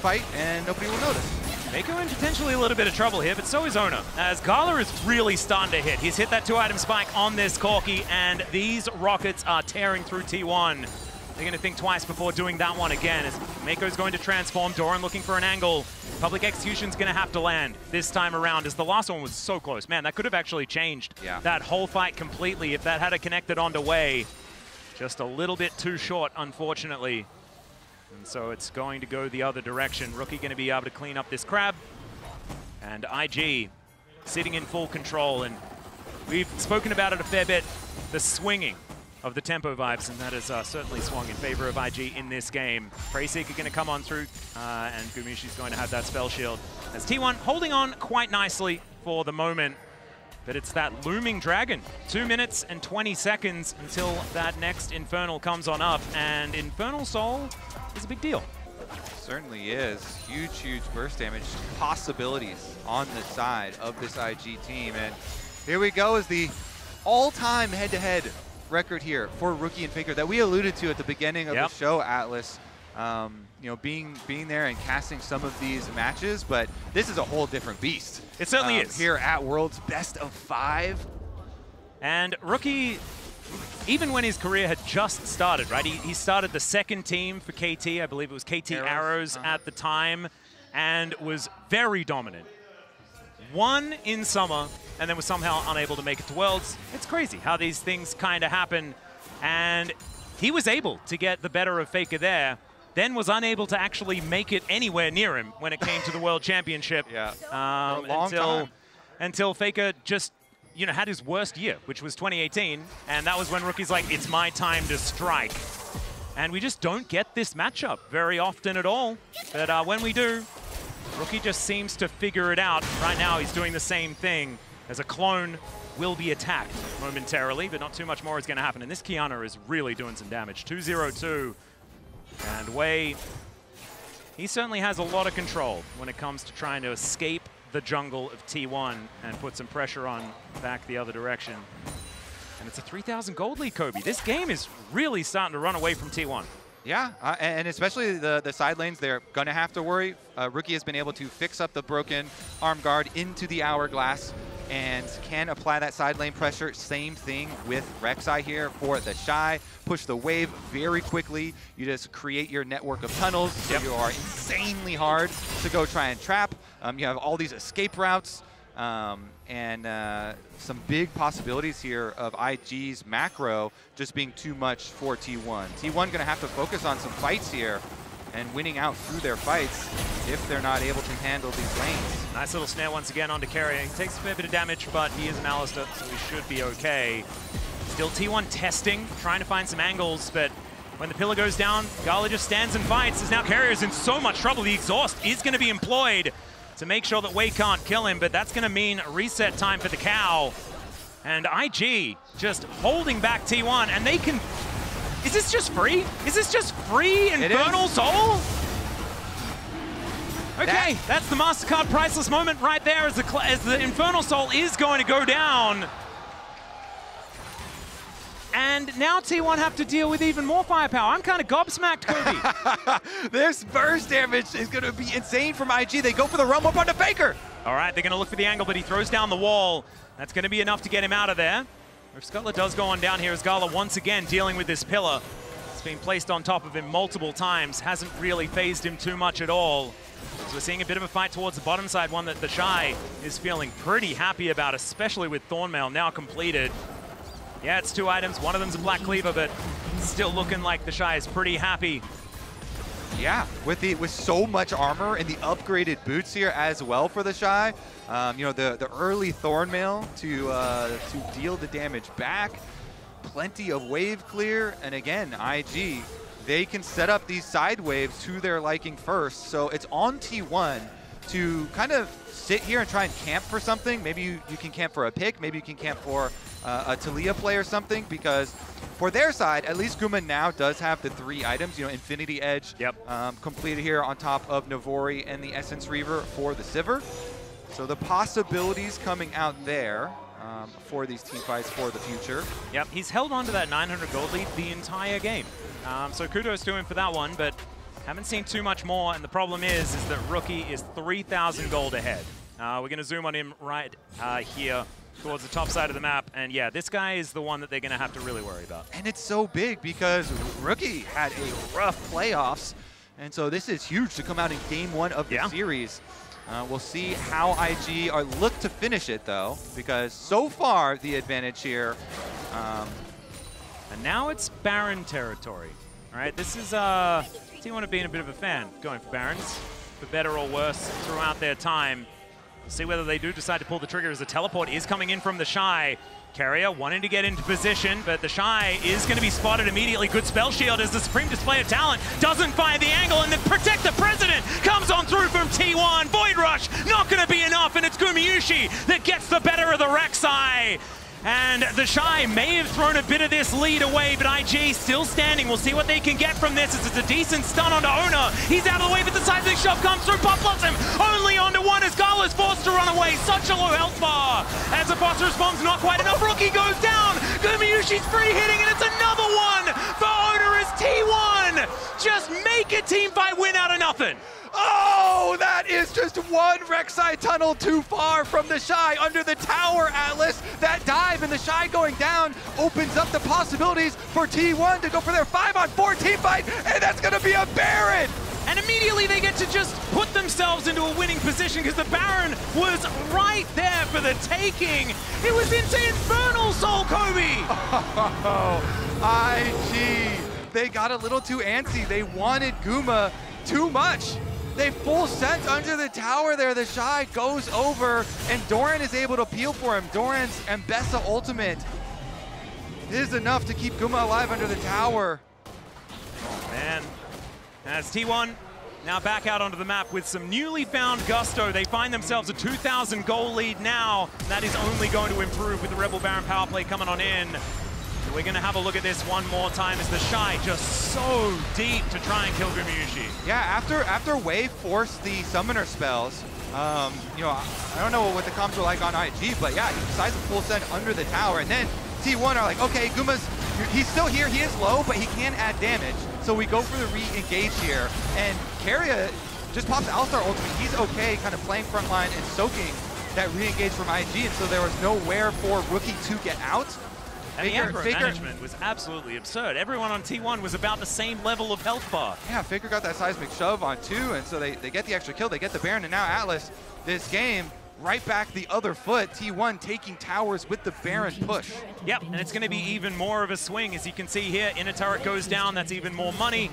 fight, and nobody will notice. They go in potentially a little bit of trouble here, but so is Owner, as Gala is really starting to hit. He's hit that 2-item spike on this Corki, and these rockets are tearing through T1. They're going to think twice before doing that one again, as Mako's going to transform. Doran looking for an angle. Public Execution's going to have to land this time around, as the last one was so close. Man, that could have actually changed that whole fight completely if that had connected onto Wei. Just a little bit too short, unfortunately. And so it's going to go the other direction. Rookie going to be able to clean up this crab. And IG sitting in full control. And we've spoken about it a fair bit, the swinging of the tempo vibes, and that has certainly swung in favor of IG in this game. Preyseeker going to come on through, and Gumayusi's going to have that spell shield. As T1 holding on quite nicely for the moment, but it's that looming Dragon. 2 minutes and 20 seconds until that next Infernal comes on up, and Infernal Soul is a big deal. Certainly is. Huge, huge burst damage possibilities on the side of this IG team. And here we go, is the all-time head-to-head record here for Rookie and Faker that we alluded to at the beginning of the show, Atlas. You know, being there and casting some of these matches, but this is a whole different beast. It certainly is. Here at World's Best of 5. And Rookie, even when his career had just started, right? He started the second team for KT, I believe it was KT Arrows at the time, and was very dominant. Won in summer, and then was somehow unable to make it to Worlds. It's crazy how these things kind of happen. And he was able to get the better of Faker there, then was unable to actually make it anywhere near him when it came to the World Championship. Until Faker just, you know, had his worst year, which was 2018. And that was when Rookie's like, it's my time to strike. And we just don't get this matchup very often at all. But when we do, Rookie just seems to figure it out. Right now, he's doing the same thing. As a clone will be attacked momentarily, but not too much more is going to happen. And this Kiana is really doing some damage. 2-0-2. And Wei He certainly has a lot of control when it comes to trying to escape the jungle of T1 and put some pressure on back the other direction. And it's a 3,000 gold lead, Kobe. This game is really starting to run away from T1. Yeah, and especially the side lanes, they're going to have to worry. Rookie has been able to fix up the broken arm guard into the hourglass and can apply that side lane pressure. Same thing with Rek'Sai here for the Shy. Push the wave very quickly. You just create your network of tunnels. So you are insanely hard to go try and trap. You have all these escape routes. And some big possibilities here of IG's macro just being too much for T1. T1 going to have to focus on some fights here and winning out through their fights if they're not able to handle these lanes. Nice little snare once again onto Carrier. He takes a fair bit of damage, but he is an Alistair, so he should be okay. Still T1 testing, trying to find some angles, but when the pillar goes down, Gala just stands and fights, as now Carrier's in so much trouble. The exhaust is going to be employed to make sure that Wei can't kill him, but that's going to mean a reset time for the cow. And IG just holding back T1, and they can... Is this just free? Is this just free Infernal Soul? Okay, that's the MasterCard priceless moment right there as the Infernal Soul is going to go down. And now T1 have to deal with even more firepower. I'm kind of gobsmacked, Kobe. This burst damage is going to be insane from IG. They go for the rump up onto Faker. All right, they're going to look for the angle, but he throws down the wall. That's going to be enough to get him out of there. If Scuttler does go on down here, as Gala once again dealing with this pillar. It's been placed on top of him multiple times. Hasn't really phased him too much at all. So we're seeing a bit of a fight towards the bottom side, one that the Shy is feeling pretty happy about, especially with Thornmail now completed. Yeah, it's 2 items. One of them's a Black Cleaver, but still looking like the Shy is pretty happy. Yeah, with so much armor and the upgraded boots here as well for the Shy. You know, the early Thornmail to deal the damage back. Plenty of wave clear, and again, IG, they can set up these side waves to their liking first. So it's on T1 to kind of sit here and try and camp for something. Maybe you can camp for a pick. Maybe you can camp for a Taliyah play or something, because for their side, at least Guma now does have the 3 items. You know, Infinity Edge completed here on top of Navori and the Essence Reaver for the Sivir. So the possibilities coming out there for these team fights for the future. Yep, he's held on to that 900 gold lead the entire game. So kudos to him for that one, but haven't seen too much more, and the problem is that Rookie is 3,000 gold ahead. We're going to zoom on him right here towards the top side of the map, and yeah, this guy is the one that they're going to have to really worry about. And it's so big because Rookie had a rough playoffs, and so this is huge to come out in game 1 of the series. We'll see how IG are look to finish it, though, because so far the advantage here. And now it's Baron territory. All right, this is T1 have been a bit of a fan going for Barons, for better or worse throughout their time. We'll see whether they do decide to pull the trigger as the teleport is coming in from the Shy. Carrier wanting to get into position, but the Shy is going to be spotted immediately. Good spell shield as the Supreme Display of Talent doesn't find the angle, and then Protect the President comes on through from T1. Void Rush not going to be enough, and it's Gumayushi that gets the better of the Rek'Sai. And the Shy may have thrown a bit of this lead away, but IG still standing. We'll see what they can get from this. It's a decent stun onto Ona. He's out of the way, but the side of the shot comes through. Pop lots him only onto one as Gala's forced to run away. Such a low health bar. As the boss responds, not quite enough. Rookie goes down. Gumayushi's free hitting, and it's another one for Ona as T1 just make a team fight win out of nothing. Oh, that is just one Rek'Sai tunnel too far from the Shy under the tower, Atlas. That dive and the Shy going down opens up the possibilities for T1 to go for their 5-on-4 team fight, and that's going to be a Baron. And immediately they get to just put themselves into a winning position because the Baron was right there for the taking. It was into Infernal Soul, Kobe. Oh, IG, they got a little too antsy. They wanted Guma too much. They full sent under the tower there. The Shy goes over, and Doran is able to peel for him. Doran's Mbessa ultimate is enough to keep Guma alive under the tower. Oh, man. As T1 now back out onto the map with some newly found gusto. They find themselves a 2,000 goal lead now. That is only going to improve with the Rebel Baron power play coming on in. we're going to have a look at this one more time as the Shy just so deep to try and kill Gumayusi. Yeah, after Wave forced the summoner spells, you know, I don't know what the comps were like on IG, but yeah, he decides to full send under the tower, and then T1 are like, okay, he's still here, he is low, but he can add damage, so we go for the re-engage here, and Keria just pops Alistar ultimate. He's okay kind of playing frontline and soaking that re-engage from IG, and so there was nowhere for Rookie to get out. And the aggro management was absolutely absurd. Everyone on T1 was about the same level of health bar. Yeah, Faker got that seismic shove on 2, and so they get the extra kill, they get the Baron, and now Atlas, this game, right back the other foot, T1 taking towers with the Baron push. Yep, and it's going to be even more of a swing. As you can see here, inner turret goes down, that's even more money.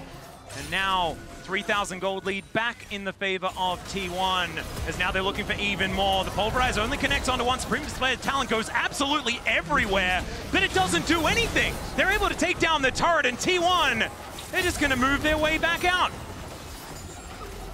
And now 3,000 gold lead back in the favor of T1, as now they're looking for even more. The Pulverizer only connects onto one. Supreme Display's talent goes absolutely everywhere, but it doesn't do anything. They're able to take down the turret, and T1, they're just going to move their way back out.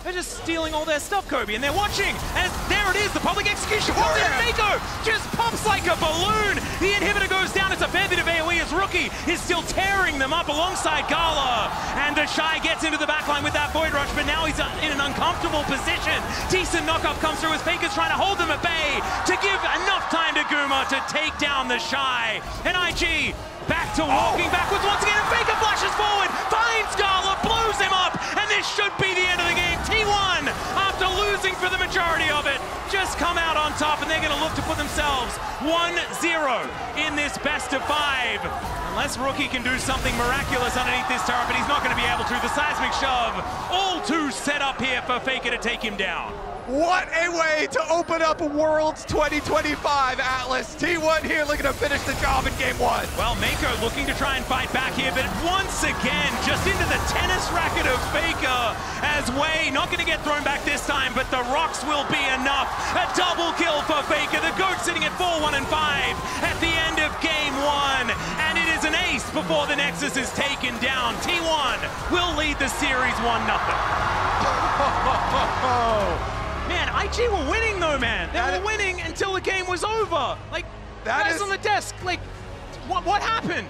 They're just stealing all their stuff, Kobe, and they're watching. And there it is, the public execution. Mako just pops like a balloon. The inhibitor goes down. It's a fair bit of AoE as Rookie is still tearing them up alongside Gala. And the Shy gets into the backline with that Void Rush, but now he's in an uncomfortable position. Decent knockup comes through as Faker's trying to hold them at bay to give enough time to Guma to take down the Shy. And IG back to walking backwards once again, and Faker flashes forward, finds Gala, blows him up, and this should be the end of the game. T1, after losing for the majority of it, just come out on top, and they're going to look to put themselves 1-0 in this best of 5. Unless Rookie can do something miraculous underneath this turret, but he's not going to be able to. The seismic shove, all too set up here for Faker to take him down. What a way to open up Worlds 2025, Atlas. T1 here looking to finish the job in game 1. Well, Mako looking to try and fight back here, but once again, just into the tennis racket of Faker, as Wei not going to get thrown back this time, but the rocks will be enough. A double kill for Faker. The GOAT sitting at 4-1-5 at the end of game 1, and it is an ace before the Nexus is taken down. T1 will lead the series 1-0. Man, IG were winning though, man. They were winning until the game was over. Like, guys on the desk, like, what happened?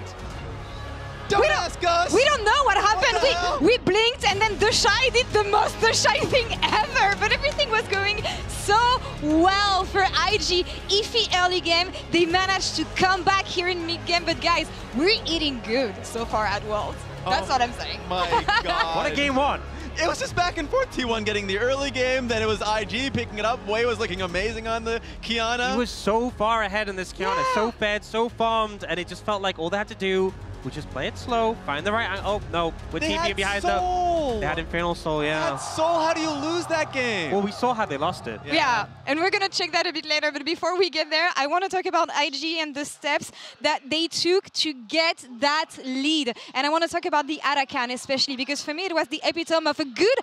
Don't ask us. We don't know what happened. We blinked, and then the Shy did the most the Shy thing ever. But everything was going so well for IG. Iffy early game. They managed to come back here in mid-game. But guys, we're eating good so far at Worlds. That's what I'm saying. My God. What a game 1. It was just back and forth. T1 getting the early game, then it was IG picking it up. Wei was looking amazing on the Kiana. He was so far ahead in this Kiana, so fed, so farmed, and it just felt like all they had to do was just play it slow, find the right angle. Oh, no, with TP behind them. They had Infernal Soul, yeah. They had Soul, how do you lose that game? Well, we saw how they lost it. Yeah, and we're going to check that a bit later, but before we get there, I want to talk about IG and the steps that they took to get that lead. And I want to talk about the Arakan especially, because for me it was the epitome of a good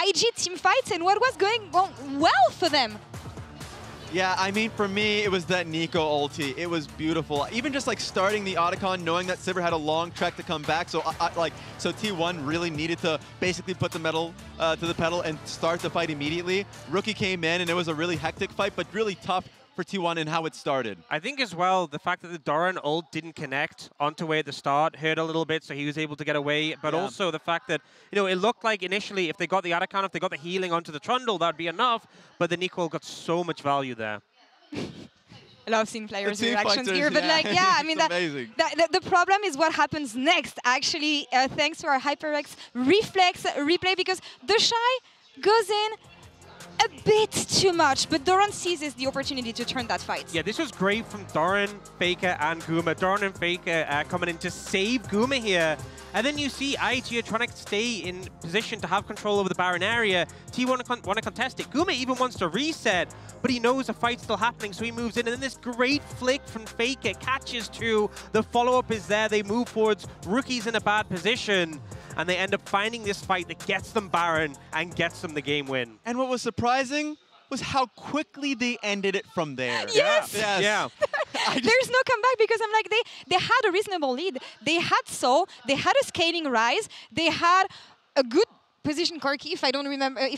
IG team fight and what was going well for them. Yeah, I mean, for me, it was that Nico ulti. It was beautiful. Even just like starting the Otacon, knowing that Sivir had a long trek to come back, so so T1 really needed to basically put the metal to the pedal and start the fight immediately. Rookie came in, and it was a really hectic fight, but really tough for T1 and how it started. I think as well, the fact that the Doran ult didn't connect onto Wei at the start hurt a little bit, so he was able to get away. But also the fact that, you know, it looked like initially if they got the Otacon, if they got the healing onto the Trundle, that'd be enough. But the Nico got so much value there. I love seeing players' reactions here, but like, yeah, I mean, the problem is what happens next, actually, thanks to our HyperX reflex replay, because the Shy goes in a bit too much, but Doran seizes the opportunity to turn that fight. Yeah, this was great from Doran, Faker, and Guma. Doran and Faker coming in to save Guma here. And then you see IG trying to stay in position to have control over the Baron area. T1 want to contest it. Guma even wants to reset, but he knows the fight's still happening, so he moves in. And then this great flick from Faker catches 2. The follow-up is there. They move forwards. Rookie's in a bad position, and they end up finding this fight that gets them Baron and gets them the game win. And what was surprising was how quickly they ended it from there. Yes! Yeah. There's no comeback, because I'm like, they had a reasonable lead. They had Soul, they had a scaling rise, they had a good position Corki, if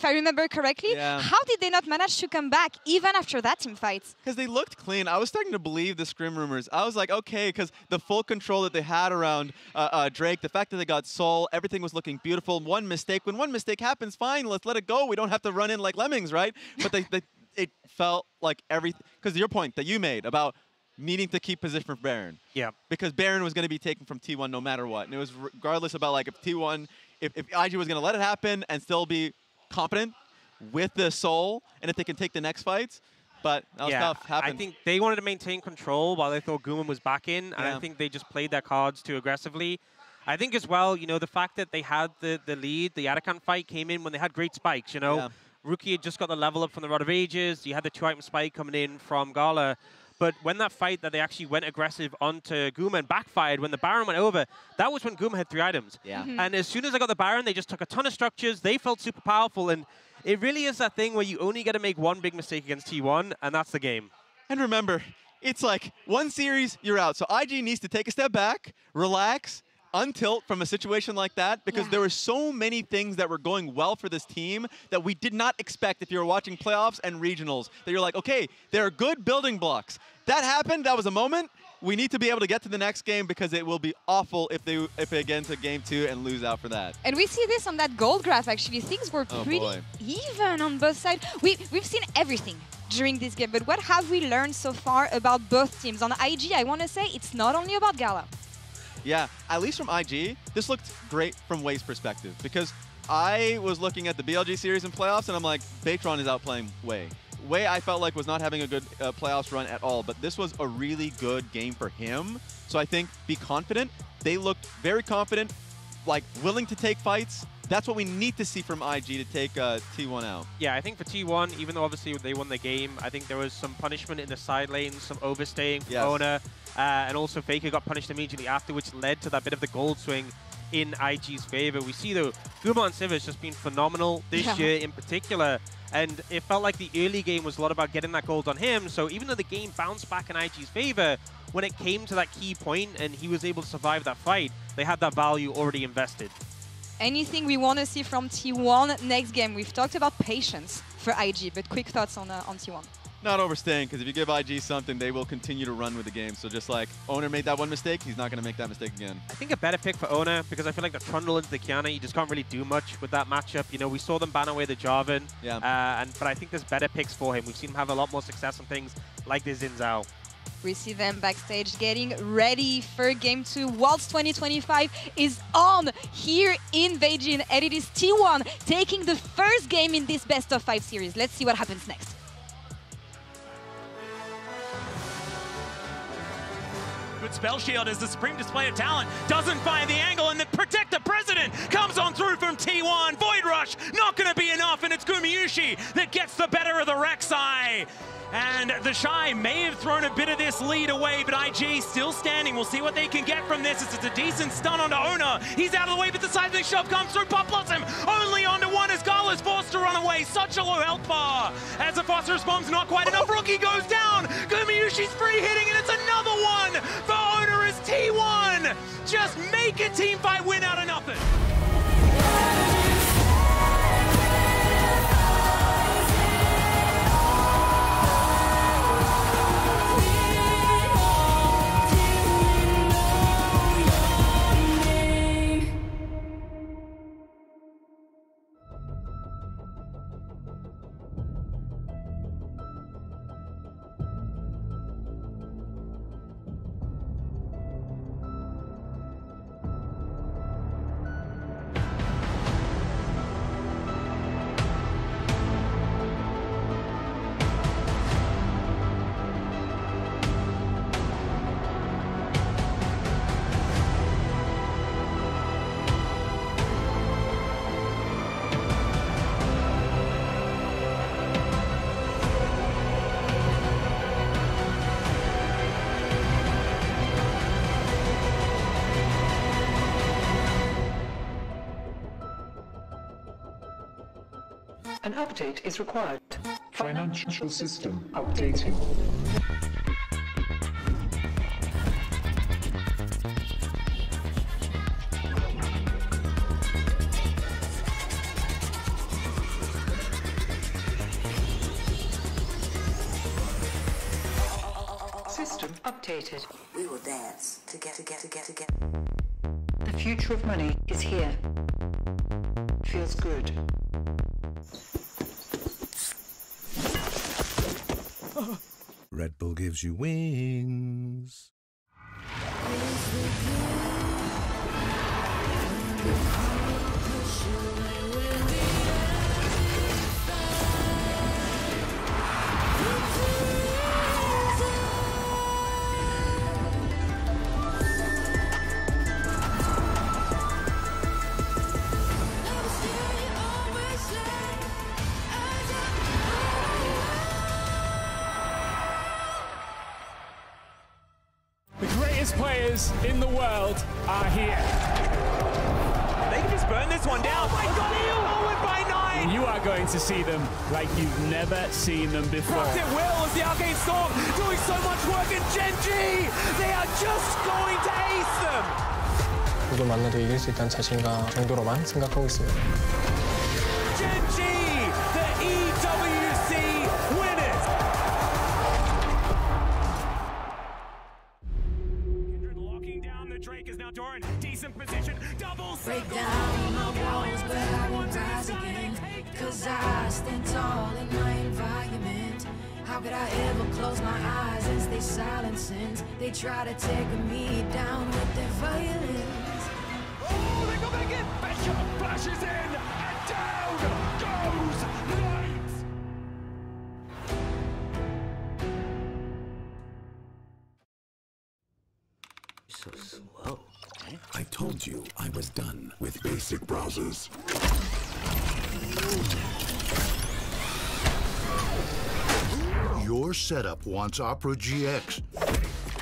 I remember correctly. Yeah. How did they not manage to come back even after that team fight? Because they looked clean. I was starting to believe the scrim rumors. I was like, okay, because the full control that they had around Drake, the fact that they got Soul, everything was looking beautiful. One mistake, when one mistake happens, fine, let's let it go. We don't have to run in like lemmings, right? But it felt like everything, because your point that you made about needing to keep position for Baron. Yeah. Because Baron was going to be taken from T1 no matter what. And it was regardless about like if T1, if IG was going to let it happen and still be competent with the Soul, and if they can take the next fights. But that was tough. Happened. I think they wanted to maintain control while they thought Guman was back in, and I think they just played their cards too aggressively. I think as well, you know, the fact that they had the lead, the Arakan fight came in when they had great spikes, you know. Yeah. Rookie had just got the level up from the Rod of Ages. You had the 2-item spike coming in from Gala. But when that fight that they actually went aggressive onto Guma and backfired, when the Baron went over, that was when Guma had 3 items. Yeah. And as soon as they got the Baron, they just took a ton of structures. They felt super powerful. And it really is that thing where you only get to make one big mistake against T1, and that's the game. And remember, it's like one series, you're out. So IG needs to take a step back, relax, untilt from a situation like that, because there were so many things that were going well for this team that we did not expect if you were watching playoffs and regionals. That you're like, okay, there are good building blocks. That happened, that was a moment. We need to be able to get to the next game because it will be awful if they get into game 2 and lose out for that. And we see this on that gold graph, actually. Things were pretty even on both sides. We've seen everything during this game, but what have we learned so far about both teams? On IG, I want to say it's not only about Gala. Yeah, at least from IG, this looked great from Wei's perspective, because I was looking at the BLG series and playoffs, and I'm like, Batron is outplaying Wei. Wei, I felt like, was not having a good playoffs run at all, but this was a really good game for him. So I think be confident. They looked very confident, like willing to take fights. That's what we need to see from IG to take T1 out. Yeah, I think for T1, even though obviously they won the game, I think there was some punishment in the side lanes, some overstaying from Ona, and also Faker got punished immediately after, which led to that bit of the gold swing in IG's favor. We see, though, Guma and Siv has just been phenomenal this year in particular, and it felt like the early game was a lot about getting that gold on him, so even though the game bounced back in IG's favor, when it came to that key point and he was able to survive that fight, they had that value already invested. Anything we want to see from T1 next game? We've talked about patience for IG, but quick thoughts on T1. Not overstaying, because if you give IG something, they will continue to run with the game. So just like Owner made that one mistake, he's not going to make that mistake again. I think a better pick for Owner, because I feel like the Trundle into the Kiana, you just can't really do much with that matchup. You know, we saw them ban away the Jarvan, but I think there's better picks for him. We've seen him have a lot more success on things like the Xin Zhao. We see them backstage getting ready for Game 2. Worlds 2025 is on here in Beijing, and it is T1 taking the first game in this best-of-5 series. Let's see what happens next. Good spell shield as the supreme display of talent doesn't find the angle, and the Protect the President comes on through from T1. Void Rush, not going to be enough, and it's Gumayushi that gets the better of the Rek'Sai. And the Shy may have thrown a bit of this lead away, but IG still standing. We'll see what they can get from this. It's a decent stun onto Ona. He's out of the way, but the seismic shove comes through. Pop Blossom only onto one as Gala's forced to run away. Such a low health bar. As the phosphorus bomb's not quite enough, Rookie goes down. Gumayushi's free hitting, and it's another one for Ona as T1 just make a team fight win out of nothing. An update is required. Financial system updating. System updated. We will dance together. The future of money is here. Feels good. Red Bull gives you wings. Players in the world are here. They can just burn this one down. Oh my God, forward by 9. You are going to see them like you've never seen them before. Rocket Will as the Arcane Storm doing so much work in Gen G. They are just going to ace them. 누굴 만나도 이길 수 있다는 자신감 정도로만 생각하고 있습니다. Gen G, the EWC winners. Drake is now Doran, decent position, double break down my walls, but I won't rise again. Cause I stand tall in my environment. How could I ever close my eyes and stay silent since they try to take me down with their violence? Oh, they go back in! Bishop flashes in, and down goes Knight! So slow. I told you I was done with basic browsers. Your setup wants Opera GX,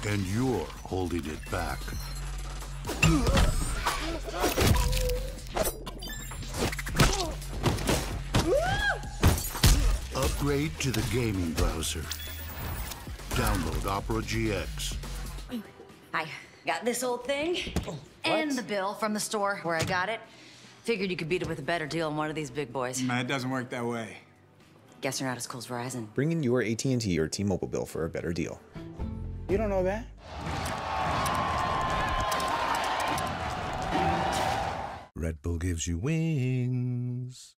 and you're holding it back. Upgrade to the gaming browser. Download Opera GX. I got this old thing and the bill from the store where I got it. Figured you could beat it with a better deal than one of these big boys. Man, it doesn't work that way. Guess you're not as cool as Verizon. Bring in your AT&T or T-Mobile bill for a better deal. You don't know that? Red Bull gives you wings.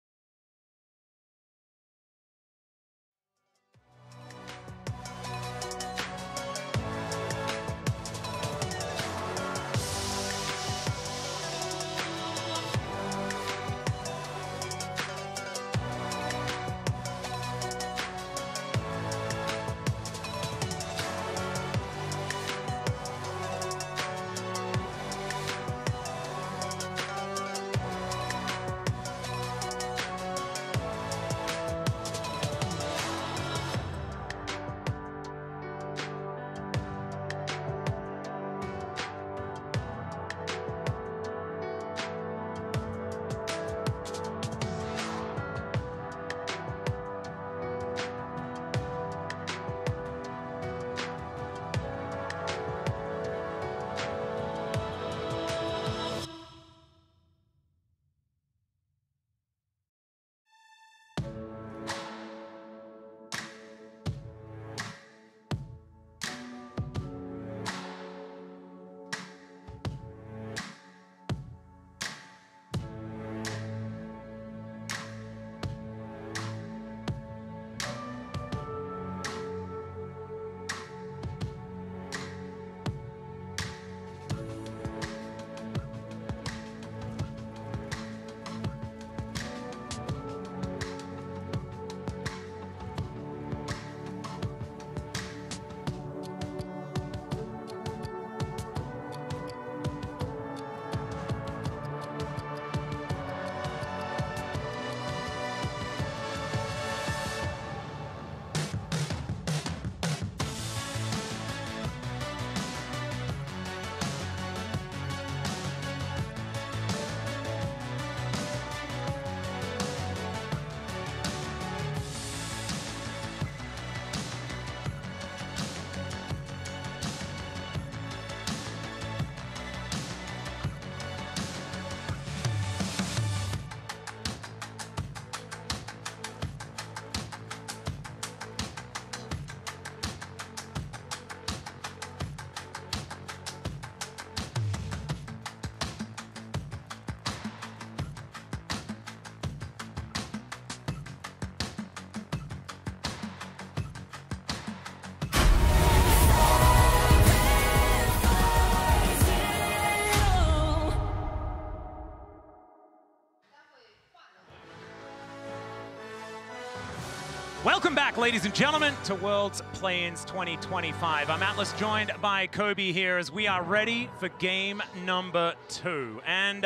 Welcome back, ladies and gentlemen, to Worlds Play-Ins 2025. I'm Atlas, joined by Kobe here as we are ready for game number 2. And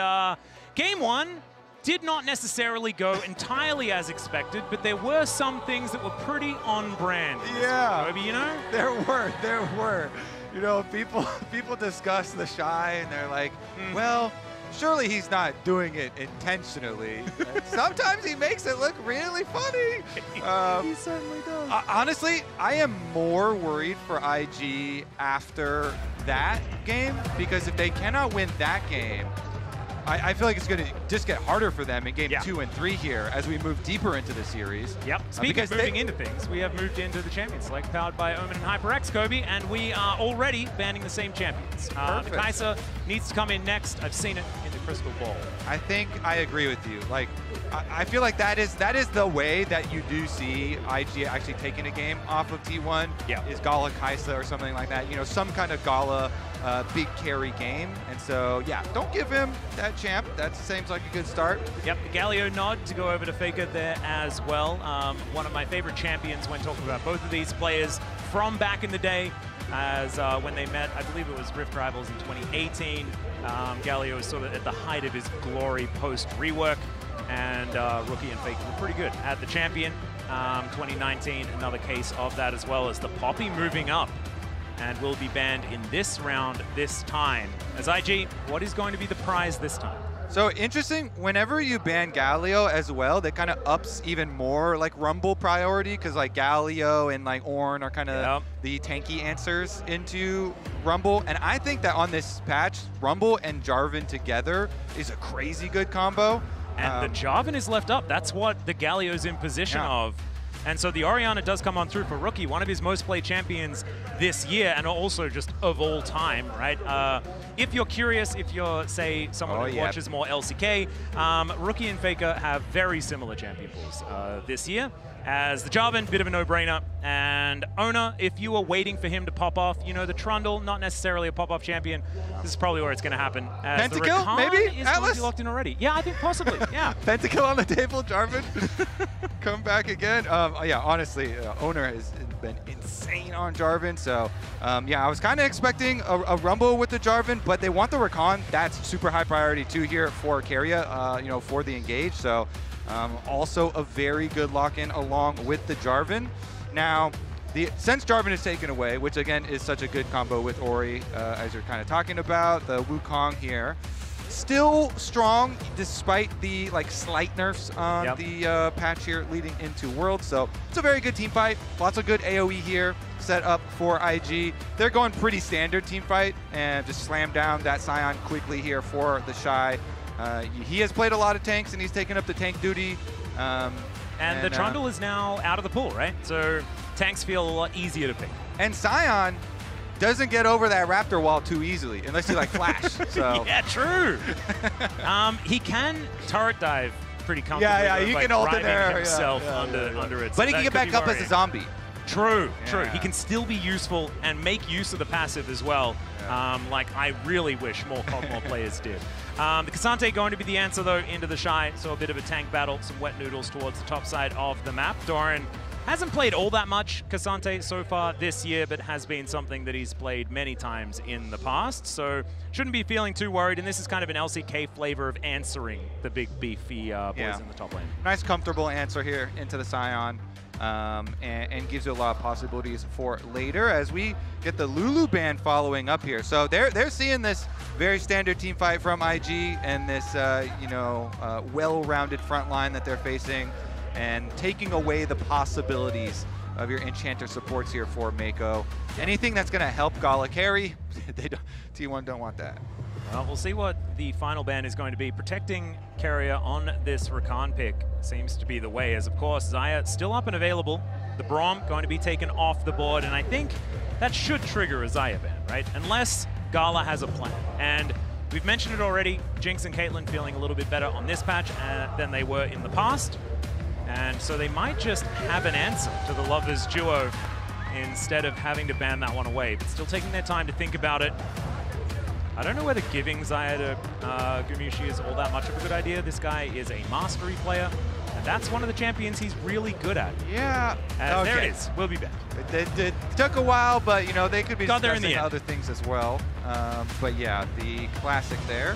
game 1 did not necessarily go entirely as expected, but there were some things that were pretty on brand. Yeah. Kobe, you know? There were. You know, people discuss the Shy and they're like, well, surely he's not doing it intentionally. Sometimes he makes it look really funny. He certainly does. Honestly, I am more worried for IG after that game, because if they cannot win that game, I feel like it's going to just get harder for them in game 2 and 3 here as we move deeper into the series. Yep. Speaking of moving into things, we have moved into the Champions Select powered by Omen and HyperX, Kobe, and we are already banning the same champions. The Kai'Sa needs to come in next. I've seen it in the crystal ball. I think I agree with you. Like, I feel like that is the way that you do see IG actually taking a game off of T1. Yeah. Is Gala Kai'Sa or something like that. You know, some kind of Gala big carry game. And so, yeah, don't give him that champ. That seems like a good start. Yep, Galio nod to go over to Faker there as well. One of my favorite champions when talking about both of these players from back in the day, as when they met, I believe it was Rift Rivals in 2018. Galio was sort of at the height of his glory post-rework, and Rookie and Faker were pretty good at the champion. 2019, another case of that, as well as the Poppy moving up and will be banned in this round this time. As IG, what is going to be the prize this time? So interesting, whenever you ban Galio as well, that kind of ups even more like Rumble priority, because like Galio and like Ornn are kind of the tanky answers into Rumble. And I think that on this patch, Rumble and Jarvan together is a crazy good combo. And the Jarvan is left up. That's what the Galio's in position of. And so the Orianna does come on through for Rookie, one of his most played champions this year, and also just of all time, right? If you're curious, if you're, say, someone who watches more LCK, Rookie and Faker have very similar champion pools this year. As the Jarvan, bit of a no-brainer. And Ona, if you were waiting for him to pop off, you know, the Trundle, not necessarily a pop-off champion. This is probably where it's going to happen. As Pentakill, maybe? Is going to be locked in already. Yeah, I think possibly, yeah. Pentakill on the table, Jarvan. Come back again. Yeah, honestly, Owner has been insane on Jarvan. So, yeah, I was kind of expecting a Rumble with the Jarvan, but they want the Rakan. That's super high priority too here for Keria, you know, for the engage. So, also a very good lock-in along with the Jarvan. Now, since Jarvan is taken away, which again is such a good combo with Ori, as you're kind of talking about, the Wukong here, still strong despite the like slight nerfs on the patch here leading into Worlds. So it's a very good team fight. Lots of good AoE here set up for IG. They're going pretty standard team fight and just slam down that Sion quickly here for the Shy. He has played a lot of tanks and he's taken up the tank duty. And the Trundle is now out of the pool, right? So tanks feel a lot easier to pick. And Sion doesn't get over that Raptor wall too easily, unless you like Flash. So yeah, true. He can turret dive pretty comfortably. Yeah, he can ult in there himself under it. But he can get back up as a zombie. True. He can still be useful and make use of the passive as well. Like I really wish more players did. The K'Sante going to be the answer though into the Shy, so a bit of a tank battle, some wet noodles towards the top side of the map. Doran hasn't played all that much K'Sante so far this year, but has been something that he's played many times in the past, so shouldn't be feeling too worried, and this is kind of an LCK flavor of answering the big beefy boys in the top lane. Nice comfortable answer here into the Sion. And gives you a lot of possibilities for later as we get the Lulu ban following up here. So they're seeing this very standard team fight from IG and this you know, well-rounded front line that they're facing, and taking away the possibilities of your Enchanter supports here for Mako. Anything that's going to help Gala carry, T1 don't want that. Well, we'll see what the final ban is going to be. Protecting Carrier on this Rakan pick seems to be the way, as of course Xayah still up and available. The Braum going to be taken off the board, and I think that should trigger a Xayah ban, right? Unless Gala has a plan. And we've mentioned it already, Jinx and Caitlyn feeling a little bit better on this patch than they were in the past. And so they might just have an answer to the Lovers duo instead of having to ban that one away, but still taking their time to think about it. I don't know whether giving Xayah to Gumushi is all that much of a good idea. This guy is a mastery player. And that's one of the champions he's really good at. Yeah. Okay. There it is. We'll be back. It took a while, but you know they could be Got there in the discussing end. other things as well. But yeah, the classic there,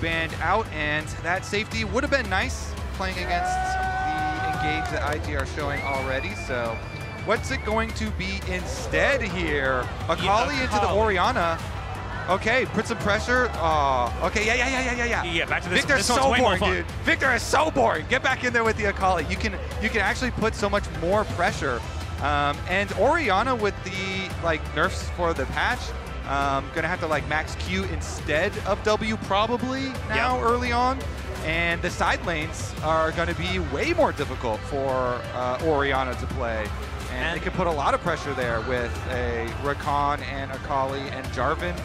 banned out, and that safety would have been nice playing against the engage that IG are showing already. So, what's it going to be instead here? Akali into the Orianna. Okay, put some pressure. Okay, yeah. Yeah, back to this. Victor's This one's so way more boring, fun. dude. Victor is so boring. Get back in there with the Akali. You can actually put so much more pressure. And Orianna with the nerfs for the patch, gonna have to max Q instead of W probably now early on. And the side lanes are gonna be way more difficult for Orianna to play. And they can put a lot of pressure there with a Rakan and Akali and Jarvan.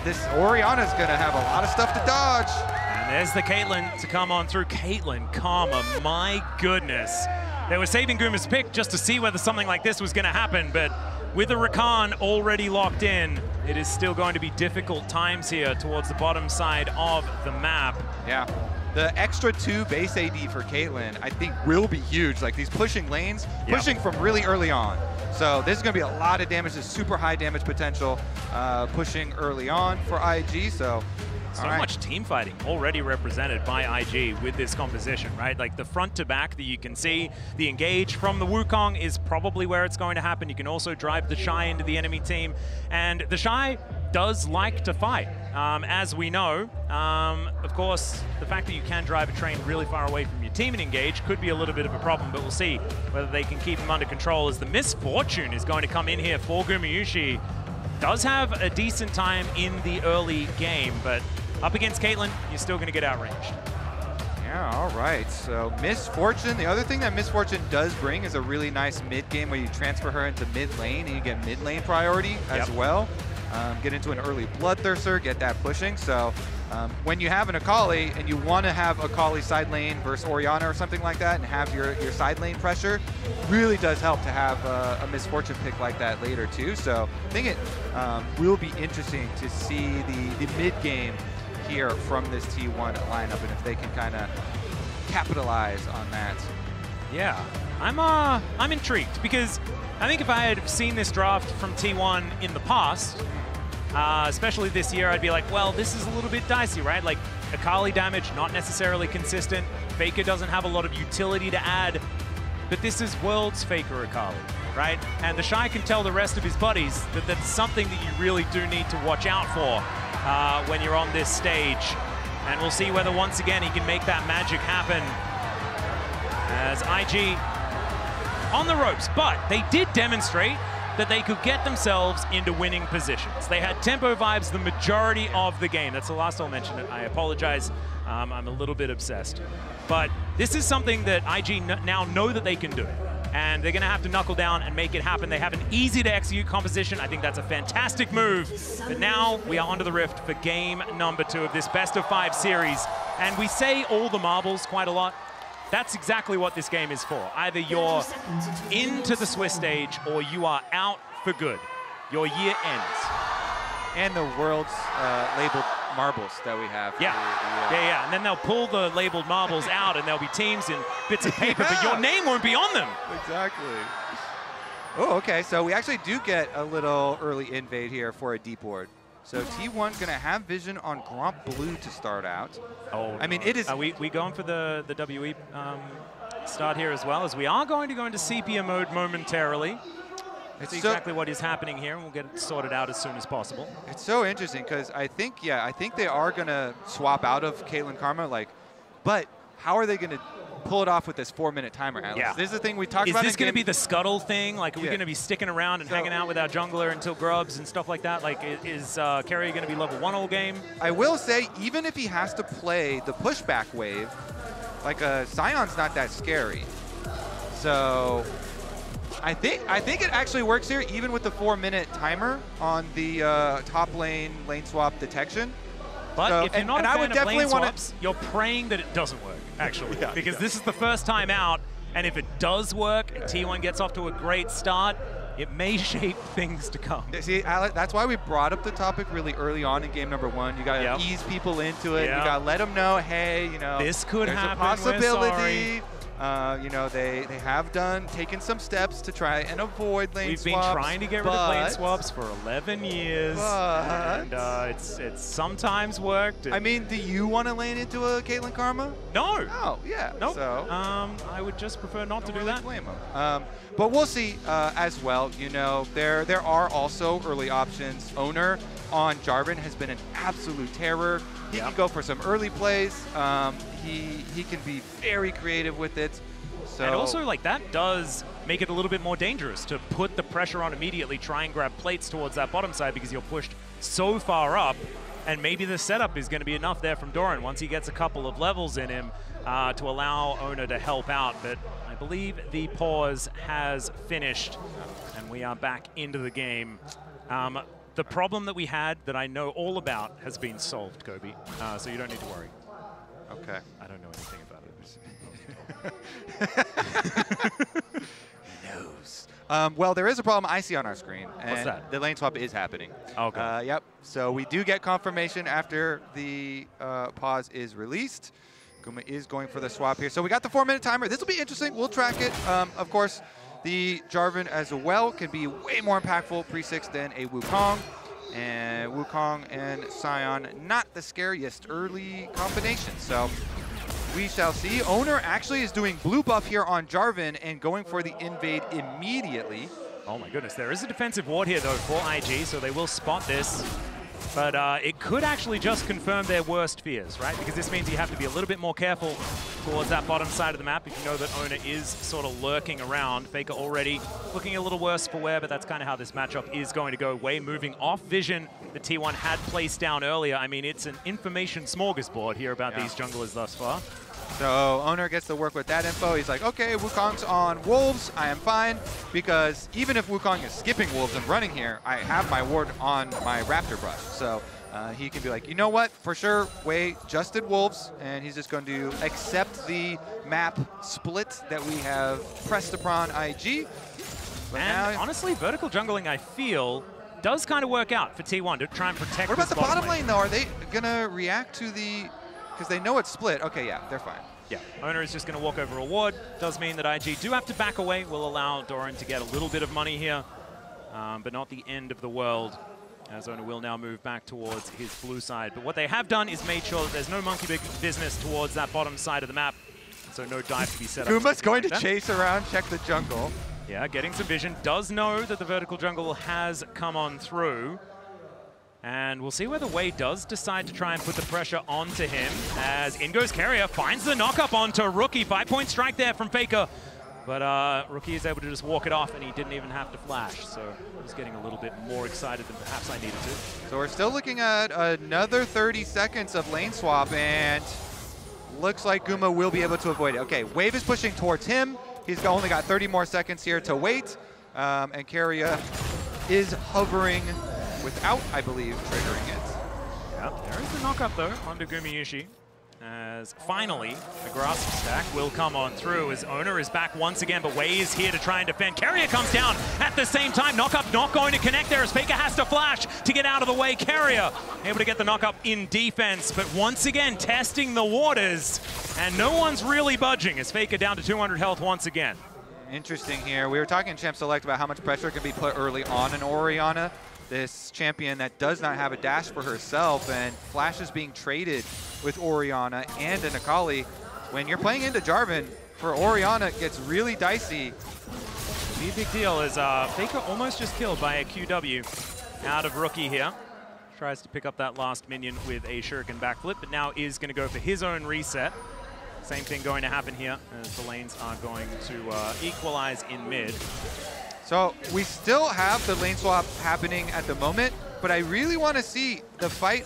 This Orianna's gonna have a lot of stuff to dodge. And there's the Caitlyn to come on through. Caitlyn Karma, my goodness. They were saving Guma's pick just to see whether something like this was gonna happen, but with the Rakan already locked in, it is still going to be difficult times here towards the bottom side of the map. Yeah. The extra 2 base AD for Caitlyn, I think, will be huge. These pushing lanes, pushing from really early on. So this is going to be a lot of damage. This super high damage potential pushing early on for IG. So much team fighting already represented by IG with this composition, right? The front to back that you can see, the engage from the Wukong is probably where it's going to happen. You can also drive the Shy into the enemy team. And the Shy does like to fight, as we know. Of course, the fact that you can drive a train really far away from your team and engage could be a little bit of a problem, but we'll see whether they can keep him under control as the misfortune is going to come in here for Gumayushi. Does have a decent time in the early game, but up against Caitlyn, you're still going to get outranged. Yeah, all right. So Misfortune, the other thing that Misfortune does bring is a really nice mid game where you transfer her into mid lane and you get mid lane priority as well. Get into an early Bloodthirster, get that pushing. So when you have an Akali and you want to have Akali side lane versus Orianna or something like that and have your side lane pressure, really does help to have a Misfortune pick like that later too. So I think it will be interesting to see the mid game here from this T1 lineup and if they can kind of capitalize on that. Yeah, I'm intrigued because I think if I had seen this draft from T1 in the past, especially this year, I'd be like, well, this is a little bit dicey, right? Akali damage, not necessarily consistent. Faker doesn't have a lot of utility to add, but this is World's Faker Akali, right? And the Shy can tell the rest of his buddies that that's something that you really do need to watch out for when you're on this stage. And we'll see whether once again he can make that magic happen as IG on the ropes, but they did demonstrate that they could get themselves into winning positions. They had tempo vibes the majority of the game. That's the last I'll mention it. I apologize. I'm a little bit obsessed. But this is something that IG now know that they can do. And they're going to have to knuckle down and make it happen. They have an easy-to-execute composition. I think that's a fantastic move. But now we are onto the Rift for game number 2 of this best-of-5 series. And we say all the marbles quite a lot. That's exactly what this game is for. Either you're into the Swiss stage or you are out for good. Your year ends. And the world's labeled marbles that we have. Yeah. And then they'll pull the labeled marbles out and there'll be teams and bits of paper, but your name won't be on them. Exactly. Oh, okay. So we actually do get a little early invade here for a deep ward. So T1's going to have vision on Gromp Blue to start out. Oh, I mean, it is... Are we going for the WE start here as well, as we are going to go into sepia mode momentarily. That's exactly what is happening here, and we'll get it sorted out as soon as possible. It's so interesting, because I think they are going to swap out of Caitlyn Karma, but how are they going to pull it off with this 4-minute timer, Alex? Yeah. This is the thing we talked about. Is this going to be the scuttle thing? Are we going to be sticking around and hanging out with our jungler until grubs and stuff like that? Is Kerry going to be level 1 all game? I will say, even if he has to play the pushback wave, Sion's not that scary. So I think it actually works here, even with the 4-minute timer on the top lane swap detection. But if you're not a fan of lane swaps, you're praying that it doesn't work, actually. Because this is the first time out, and if it does work and T1 gets off to a great start, it may shape things to come. See, Alex, that's why we brought up the topic really early on in game number 1. You got to ease people into it. You got to let them know, hey, this could happen. There's a possibility. You know, they have taken some steps to try and avoid lane swaps. We've been trying to get rid of lane swaps for 11 years, and it's sometimes worked. I mean, do you want to lane into a Caitlyn Karma? No. Oh, yeah. Nope. So I would just prefer not to do that. Blame them. But we'll see as well. You know, there are also early options. Owner on Jarvan has been an absolute terror. He can go for some early plays. He can be very creative with it. So and also, like, that does make it a little bit more dangerous to put the pressure on immediately, try and grab plates towards that bottom side because you're pushed so far up, and maybe the setup is going to be enough there from Doran once he gets a couple of levels in him to allow Owner to help out. But I believe the pause has finished, and we are back into the game. The problem that we had that I know all about has been solved, Kobe, so you don't need to worry. Okay. I don't know anything about it. He knows. Well, there is a problem I see on our screen. And what's that? The lane swap is happening. Okay. Yep. So we do get confirmation after the pause is released. Guma is going for the swap here. So we got the 4-minute timer. This will be interesting. We'll track it. Of course, the Jarvan as well can be way more impactful pre-6 than a Wukong. And Wukong and Sion, not the scariest early combination. So we shall see. Owner actually is doing blue buff here on Jarvan and going for the invade immediately. Oh my goodness, there is a defensive ward here though for IG, so they will spot this. But it could actually just confirm their worst fears, right? Because this means you have to be a little bit more careful towards that bottom side of the map if you know that Owner is sort of lurking around. Faker already looking a little worse for wear, but that's kind of how this matchup is going to go. Wei moving off vision that T1 had placed down earlier. I mean, it's an information smorgasbord here about these junglers thus far. So Owner gets to work with that info. He's like, okay, Wukong's on Wolves. I am fine, because even if Wukong is skipping Wolves and running here, I have my ward on my Raptor Brush. So he can be like, you know what, for sure, Wei just did Wolves, and he's just going to accept the map split that we have pressed upon IG. But and honestly, vertical jungling, I feel, does kind of work out for T1 to try and protect. What about the bottom lane, though? though? Are they going to react to the... Because they know it's split. Okay, yeah, they're fine. Yeah, Owner is just going to walk over a ward. Does mean that IG do have to back away. Will allow Doran to get a little bit of money here, but not the end of the world, as Owner will now move back towards his blue side. But what they have done is made sure that there's no monkey business towards that bottom side of the map, so no dive to be set up. Guma's going to chase around, check the jungle. Yeah, getting some vision. Does know that the vertical jungle has come on through. And we'll see whether Wei does decide to try and put the pressure onto him, as in goes Carrier, finds the knock-up onto Rookie. 5-point strike there from Faker. But Rookie is able to just walk it off, and he didn't even have to flash. So he's getting a little bit more excited than perhaps I needed to. So we're still looking at another 30 seconds of lane swap, and looks like Guma will be able to avoid it. Okay, Wave is pushing towards him. He's only got 30 more seconds here to wait. And Carrier is hovering without, I believe, triggering it. Yeah, there is the knock-up, though, onto Gumayushi. As finally, the grasp stack will come on through as Owner is back once again, but Wei is here to try and defend. Carrier comes down at the same time. Knock-up not going to connect there as Faker has to flash to get out of the way. Carrier able to get the knock-up in defense, but once again testing the waters, and no one's really budging as Faker down to 200 health once again. Interesting here. We were talking in Champ Select about how much pressure can be put early on in Orianna, this champion that does not have a dash for herself, and Flash is being traded with Orianna and an Akali. When you're playing into Jarvan, for Orianna, it gets really dicey. The big deal is Faker almost just killed by a QW out of Rookie here. Tries to pick up that last minion with a shuriken backflip, but now is going to go for his own reset. Same thing going to happen here as the lanes are going to equalize in mid. So we still have the lane swap happening at the moment, but I really want to see the fight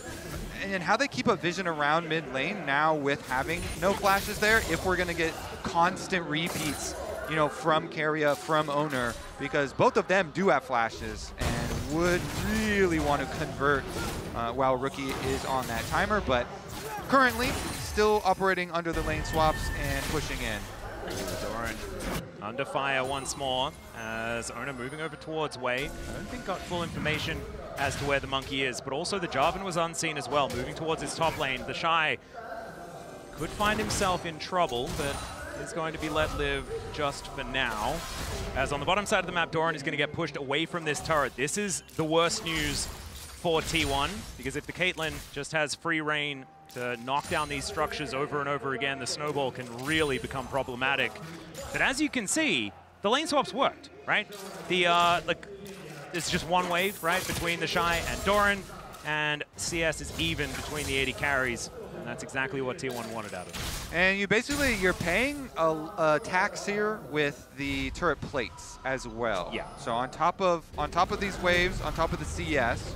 and how they keep a vision around mid lane now with having no flashes there, if we're going to get constant repeats, you know, from Carrier, from Owner, because both of them do have flashes and would really want to convert while Rookie is on that timer, but currently still operating under the lane swaps and pushing in. Doran under fire once more as Owner moving over towards Wei. I don't think got full information as to where the monkey is, but also the Jarvan was unseen as well, moving towards his top lane. The Shy could find himself in trouble, but is going to be let live just for now. As on the bottom side of the map, Doran is going to get pushed away from this turret. This is the worst news for T1, because if the Caitlyn just has free reign to knock down these structures over and over again, the snowball can really become problematic. But as you can see, the lane swaps worked, right? It's just one wave, right, between the Shy and Doran, and CS is even between the 80 carries, and that's exactly what T1 wanted out of it. And you're paying a tax here with the turret plates as well. Yeah. So on top of these waves, on top of the CS,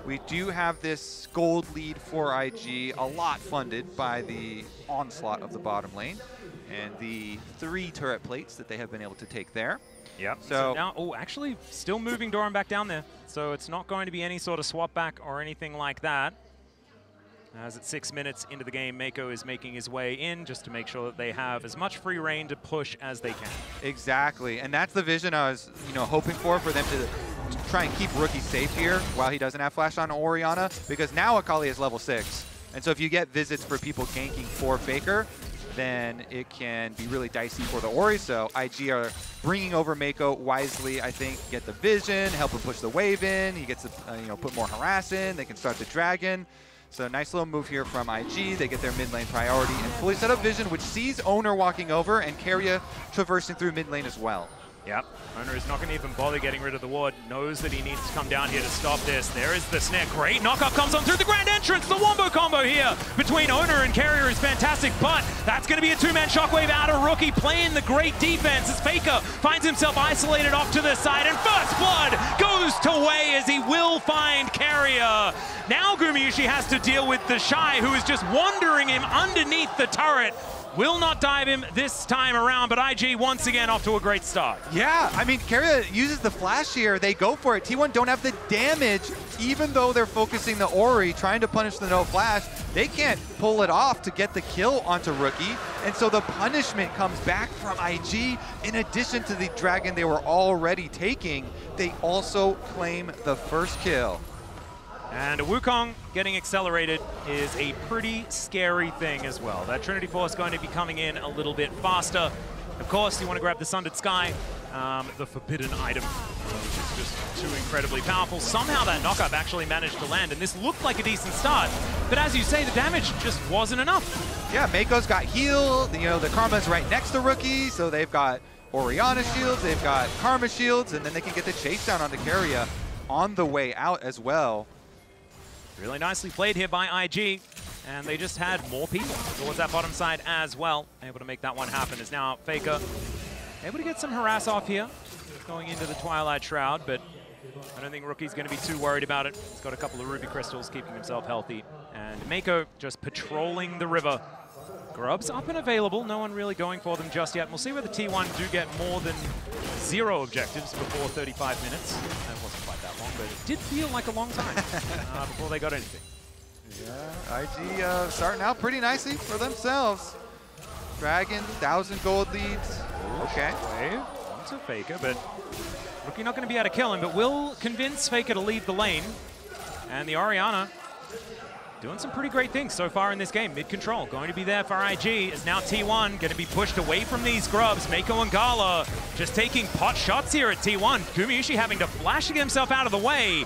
we do have this gold lead for IG, a lot funded by the onslaught of the bottom lane and the 3 turret plates that they have been able to take there. Yep. So now, actually still moving Doran back down there. So it's not going to be any sort of swap back or anything like that. As at 6 minutes into the game, Mako is making his way in just to make sure that they have as much free reign to push as they can. Exactly, and that's the vision I was, hoping for them to try and keep Rookie safe here while he doesn't have flash on Orianna, because now Akali is level 6, and so if you get visits for people ganking for Faker, then it can be really dicey for the Ori. So IG are bringing over Mako wisely, I think, get the vision, help him push the wave in. He gets to put more harass in. They can start the dragon. So nice little move here from IG. They get their mid lane priority and fully set up vision, which sees Owner walking over and Keria traversing through mid lane as well. Yep, Owner is not going to even bother getting rid of the ward, knows that he needs to come down here to stop this. There is the snare, great knockup comes on through the grand entrance. The wombo combo here between Owner and Carrier is fantastic, but that's going to be a 2-man shockwave out of Rookie, playing the great defense as Faker finds himself isolated off to the side, and First Blood goes to Wei as he will find Carrier. Now Gumayusi has to deal with the Shy, who is just wandering him underneath the turret. Will not dive him this time around, but IG once again off to a great start. Yeah, I mean, Keria uses the flash here. They go for it. T1 don't have the damage, even though they're focusing the Ori, trying to punish the no flash. They can't pull it off to get the kill onto Rookie, and so the punishment comes back from IG. In addition to the dragon they were already taking, they also claim the first kill. And Wukong getting accelerated is a pretty scary thing as well. That Trinity Force going to be coming in a little bit faster. Of course, you want to grab the Sundered Sky, the forbidden item, which is just too incredibly powerful. Somehow that knockup actually managed to land, and this looked like a decent start. But as you say, the damage just wasn't enough. Yeah, Mako's got heal. The Karma's right next to Rookie, so they've got Orianna shields, they've got Karma shields, and then they can get the chase down on the Keria on the way out as well. Really nicely played here by IG, and they just had more people towards that bottom side as well. Able to make that one happen is now Faker. Able to get some harass off here, going into the Twilight Shroud, but I don't think Rookie's going to be too worried about it. He's got a couple of Ruby Crystals keeping himself healthy. And Mako just patrolling the river. Grubs up and available, no one really going for them just yet. And we'll see whether T1 do get more than 0 objectives before 35 minutes. That wasn't quite that long, but it did feel like a long time before they got anything. Yeah, IG starting out pretty nicely for themselves. Dragon, 1,000 gold leads. Okay. Wave onto Faker, but Rookie not going to be able to kill him, but will convince Faker to leave the lane. And the Orianna doing some pretty great things so far in this game. Mid-control going to be there for IG, as now T1 going to be pushed away from these grubs. Mako and Gala just taking pot shots here at T1. Gumayusi having to flash himself out of the way.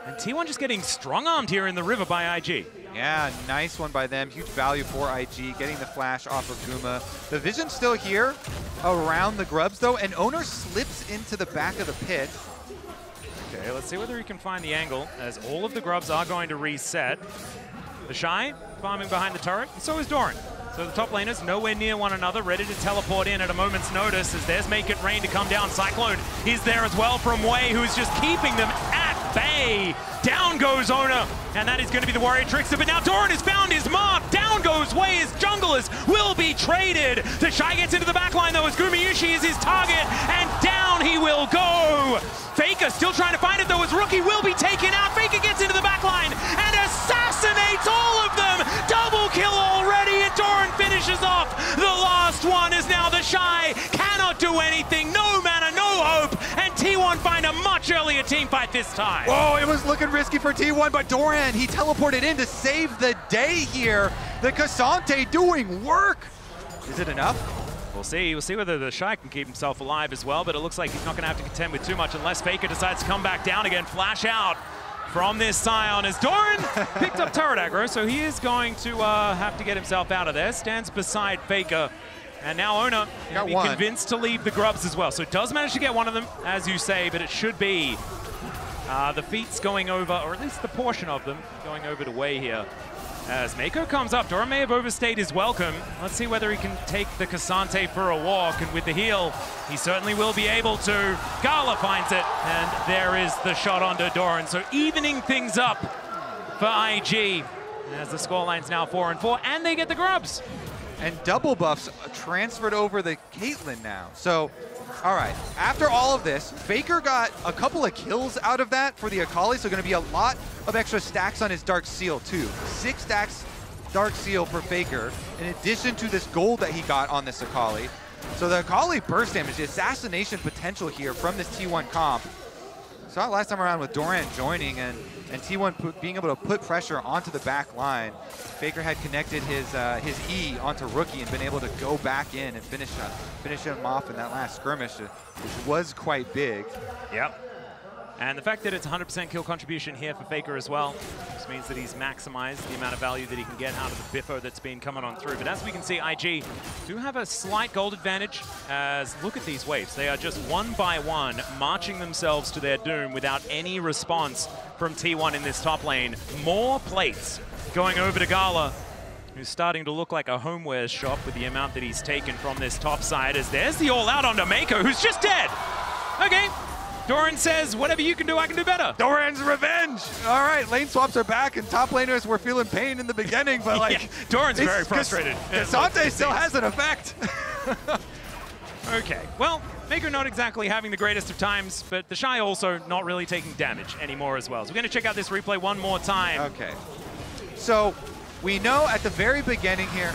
And T1 just getting strong-armed here in the river by IG. Yeah, nice one by them. Huge value for IG, getting the flash off of Guma. The vision's still here around the grubs, though, and Owner slips into the back of the pit. Okay, let's see whether he can find the angle, as all of the grubs are going to reset. The Shy farming behind the turret, and so is Doran. So the top laners nowhere near one another, ready to teleport in at a moment's notice, as there's Make It Rain to come down. Cyclone is there as well from Wei, who's just keeping them at bay. Down goes Owner, and that is going to be the Warrior Trickster, but now Doran has found his mark. Down goes Wei as junglers will be traded. The Shy gets into the backline though, as Gumayusi is his target, and down he will go. Faker still trying to find it though, as Rookie will be taken out. Faker gets into the backline and assassinates all of them. Double kill already, and Doran finishes off the last one, as now the Shy cannot do anything. No mana, no hope, and T1 find a much earlier team fight this time. Whoa, it was looking risky for T1, but Doran, he teleported in to save the day here. The Cassante doing work. Is it enough? We'll see. We'll see whether the Shy can keep himself alive as well, but it looks like he's not going to have to contend with too much unless Faker decides to come back down again. Flash out from this Scion as Doran picked up turret aggro, so he is going to have to get himself out of there. Stands beside Faker, and now Owner will be convinced to leave the grubs as well. So it does manage to get one of them, as you say, but it should be the feats going over, or at least the portion of them going over to Wei here. As Mako comes up, Doran may have overstayed his welcome. Let's see whether he can take the Cassante for a walk, and with the heal, he certainly will be able to. Gala finds it, and there is the shot onto Doran. So evening things up for IG, as the scoreline's now 4-4, and they get the grubs. And double buffs transferred over the Caitlyn now. So, all right, after all of this, Faker got a couple of kills out of that for the Akali, so going to be a lot of extra stacks on his Dark Seal too. 6 stacks Dark Seal for Faker, in addition to this gold that he got on this Akali. So the Akali burst damage, the assassination potential here from this T1 comp. Saw it last time around with Doran joining and T1 being able to put pressure onto the back line. Faker had connected his E onto Rookie and been able to go back in and finish him off in that last skirmish, which was quite big. Yep. And the fact that it's 100% kill contribution here for Faker as well just means that he's maximized the amount of value that he can get out of the Biffo that's been coming on through. But as we can see, IG do have a slight gold advantage, as look at these waves. They are just one by one marching themselves to their doom without any response from T1 in this top lane. More plates going over to Gala, who's starting to look like a homewares shop with the amount that he's taken from this top side, as there's the all-out onto Mako, who's just dead. Okay. Doran says, whatever you can do, I can do better. Doran's revenge. All right, lane swaps are back, and top laners were feeling pain in the beginning, but like... yeah, Doran's very frustrated. Cassante still has an effect. Okay, well, Mako not exactly having the greatest of times, but the Shy also not really taking damage anymore as well. So we're going to check out this replay one more time. Okay. So we know at the very beginning here,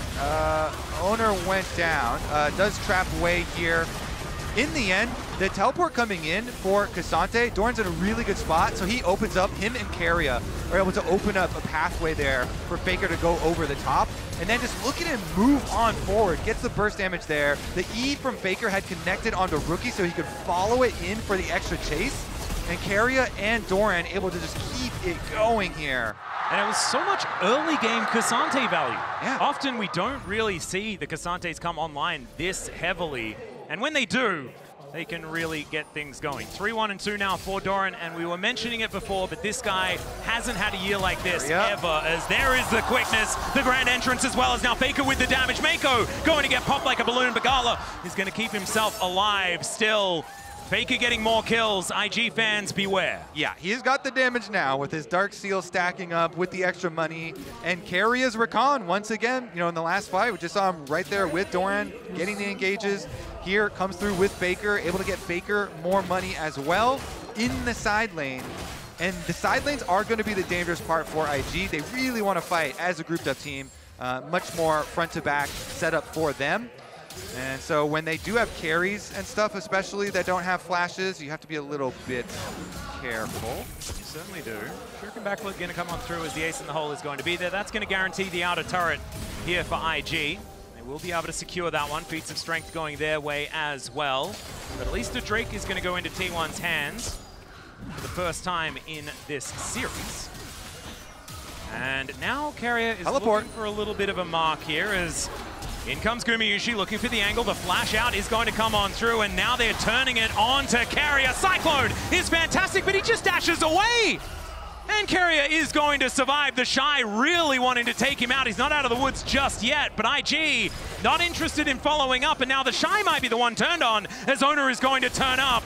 Owner went down, does trap Wei here. In the end, the teleport coming in for Cassante, Doran's in a really good spot, so he opens up, him and Keria are able to open up a pathway there for Faker to go over the top. And then just look at him move on forward, gets the burst damage there. The E from Faker had connected onto Rookie so he could follow it in for the extra chase. And Keria and Doran able to just keep it going here. And it was so much early game Cassante value. Yeah. Often we don't really see the Cassantes come online this heavily. And when they do, they can really get things going. 3-1-2 now for Doran, and we were mentioning it before, but this guy hasn't had a year like this ever, as there is the quickness, the grand entrance, as well as now Faker with the damage. Mako going to get popped like a balloon, but Gala is going to keep himself alive still. Faker getting more kills. IG fans, beware. Yeah, he's got the damage now with his Dark Seal stacking up with the extra money. And Keria's Recon, once again, you know, in the last fight, we just saw him right there with Doran, getting the engages. Here comes through with Faker, able to get Faker more money as well in the side lane. And the side lanes are going to be the dangerous part for IG. They really want to fight as a grouped up team, much more front to back setup for them. And so when they do have carries and stuff, especially that don't have flashes, you have to be a little bit careful. You certainly do. Shuriken backflip going to come on through as the ace in the hole is going to be there. That's going to guarantee the outer turret here for IG. They will be able to secure that one. Feats of strength going their way as well. But at least a Drake is going to go into T1's hands for the first time in this series. And now Keria is looking for a little bit of a mark here as in comes Gumayusi looking for the angle. The flash out is going to come on through, and now they're turning it on to Keria. Cyclone is fantastic, but he just dashes away. And Keria is going to survive. The Shy really wanting to take him out. He's not out of the woods just yet, but IG not interested in following up, and now the Shy might be the one turned on as Owner is going to turn up.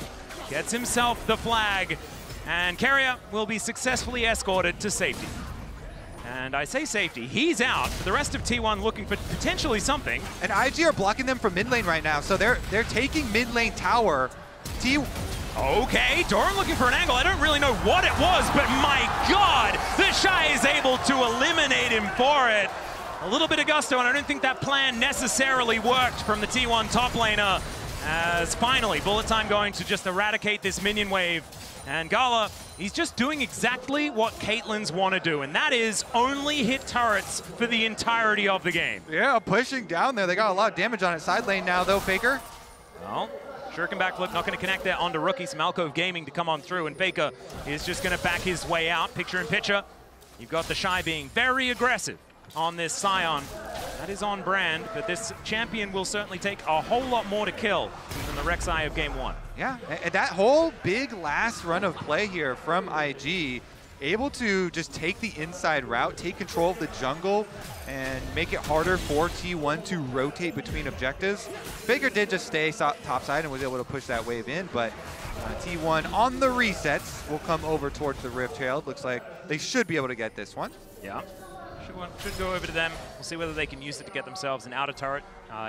Gets himself the flag, and Keria will be successfully escorted to safety. And I say safety, he's out. The rest of T1 looking for potentially something. And IG are blocking them from mid lane right now, so they're taking mid lane tower. Okay, Doran looking for an angle. I don't really know what it was, but my God, the Shy is able to eliminate him for it. A little bit of gusto, and I don't think that plan necessarily worked from the T1 top laner, as finally Bullet Time going to just eradicate this minion wave. And Gala He's just doing exactly what Caitlyn's want to do, and that is only hit turrets for the entirety of the game. Yeah, pushing down there. They got a lot of damage on it. Side lane now, though, Faker. Well, Shuriken backflip not going to connect there onto rookie. Some Alcove Gaming to come on through, and Faker is just going to back his way out. Picture in picture. You've got the Shy being very aggressive on this Scion. That is on brand, but this champion will certainly take a whole lot more to kill than the Rek'Sai of game 1. Yeah, and that whole big last run of play here from IG, able to just take the inside route, take control of the jungle, and make it harder for T1 to rotate between objectives. Faker did just stay topside and was able to push that wave in, but T1 on the resets will come over towards the Rift Herald. Looks like they should be able to get this one. Yeah. Should go over to them. We'll see whether they can use it to get themselves an outer turret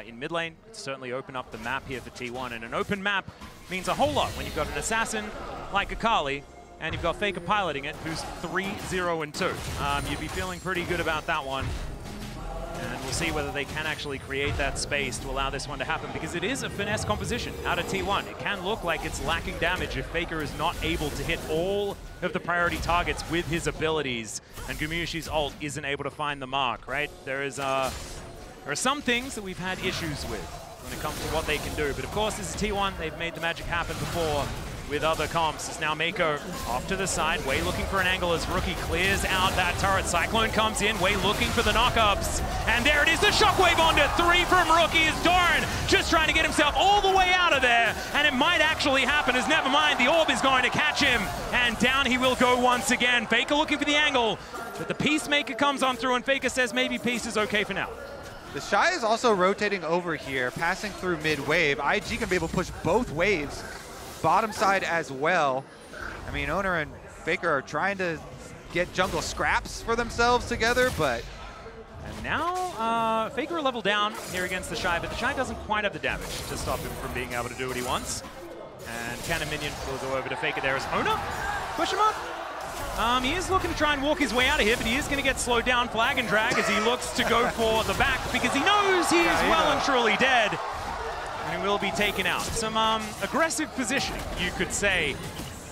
in mid lane. It's certainly open up the map here for T1, and an open map means a whole lot when you've got an assassin like Akali and you've got Faker piloting it, who's 3-0-2. You'd be feeling pretty good about that one. And we'll see whether they can actually create that space to allow this one to happen, because it is a finesse composition out of T1. It can look like it's lacking damage if Faker is not able to hit all of the priority targets with his abilities, and Gumiyushi's ult isn't able to find the mark, right? There are some things that we've had issues with when it comes to what they can do, but of course this is T1. They've made the magic happen before with other comps. It's now Mako off to the side. Way looking for an angle as Rookie clears out that turret. Cyclone comes in. Way looking for the knockups. And there it is, the shockwave onto 3 from Rookie as Doran just trying to get himself all the way out of there. And it might actually happen as never mind. The orb is going to catch him. And down he will go once again. Faker looking for the angle. But the Peacemaker comes on through and Faker says maybe Peace is okay for now. The Shy is also rotating over here, passing through mid-wave. IG can be able to push both waves. Bottom side as well. I mean, Owner and Faker are trying to get jungle scraps for themselves together, but... And now, Faker level down here against the Shy, but the Shy doesn't quite have the damage to stop him from being able to do what he wants. And Cannon Minion will go over to Faker there as Owner. Push him up. He is looking to try and walk his way out of here, but he is going to get slowed down, flag and drag, as he looks to go for the back, because he knows he is well and truly dead. And he will be taken out. Some aggressive positioning, you could say,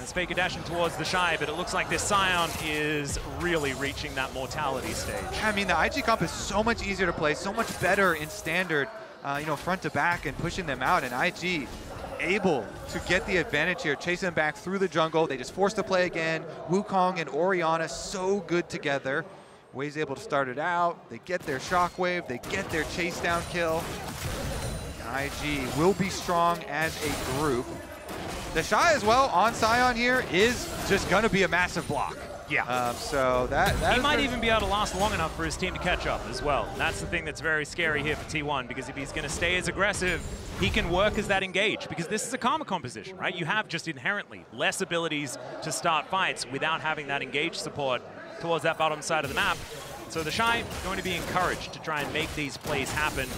as Faker dashing towards the Shy, but it looks like this Scion is really reaching that mortality stage. I mean, the IG comp is so much easier to play, so much better in standard, front to back and pushing them out, and IG able to get the advantage here, chase them back through the jungle. They just force the play again. Wukong and Orianna so good together. Wei's able to start it out. They get their shockwave. They get their chase down kill. IG will be strong as a group. The Shy as well on Scion here is just going to be a massive block. Yeah. So that he might even be able to last long enough for his team to catch up as well. And that's the thing that's very scary here for T1, because if he's going to stay as aggressive, he can work as that engage, because this is a Karma composition, right? You have just inherently less abilities to start fights without having that engage support towards that bottom side of the map. So the Shy going to be encouraged to try and make these plays happen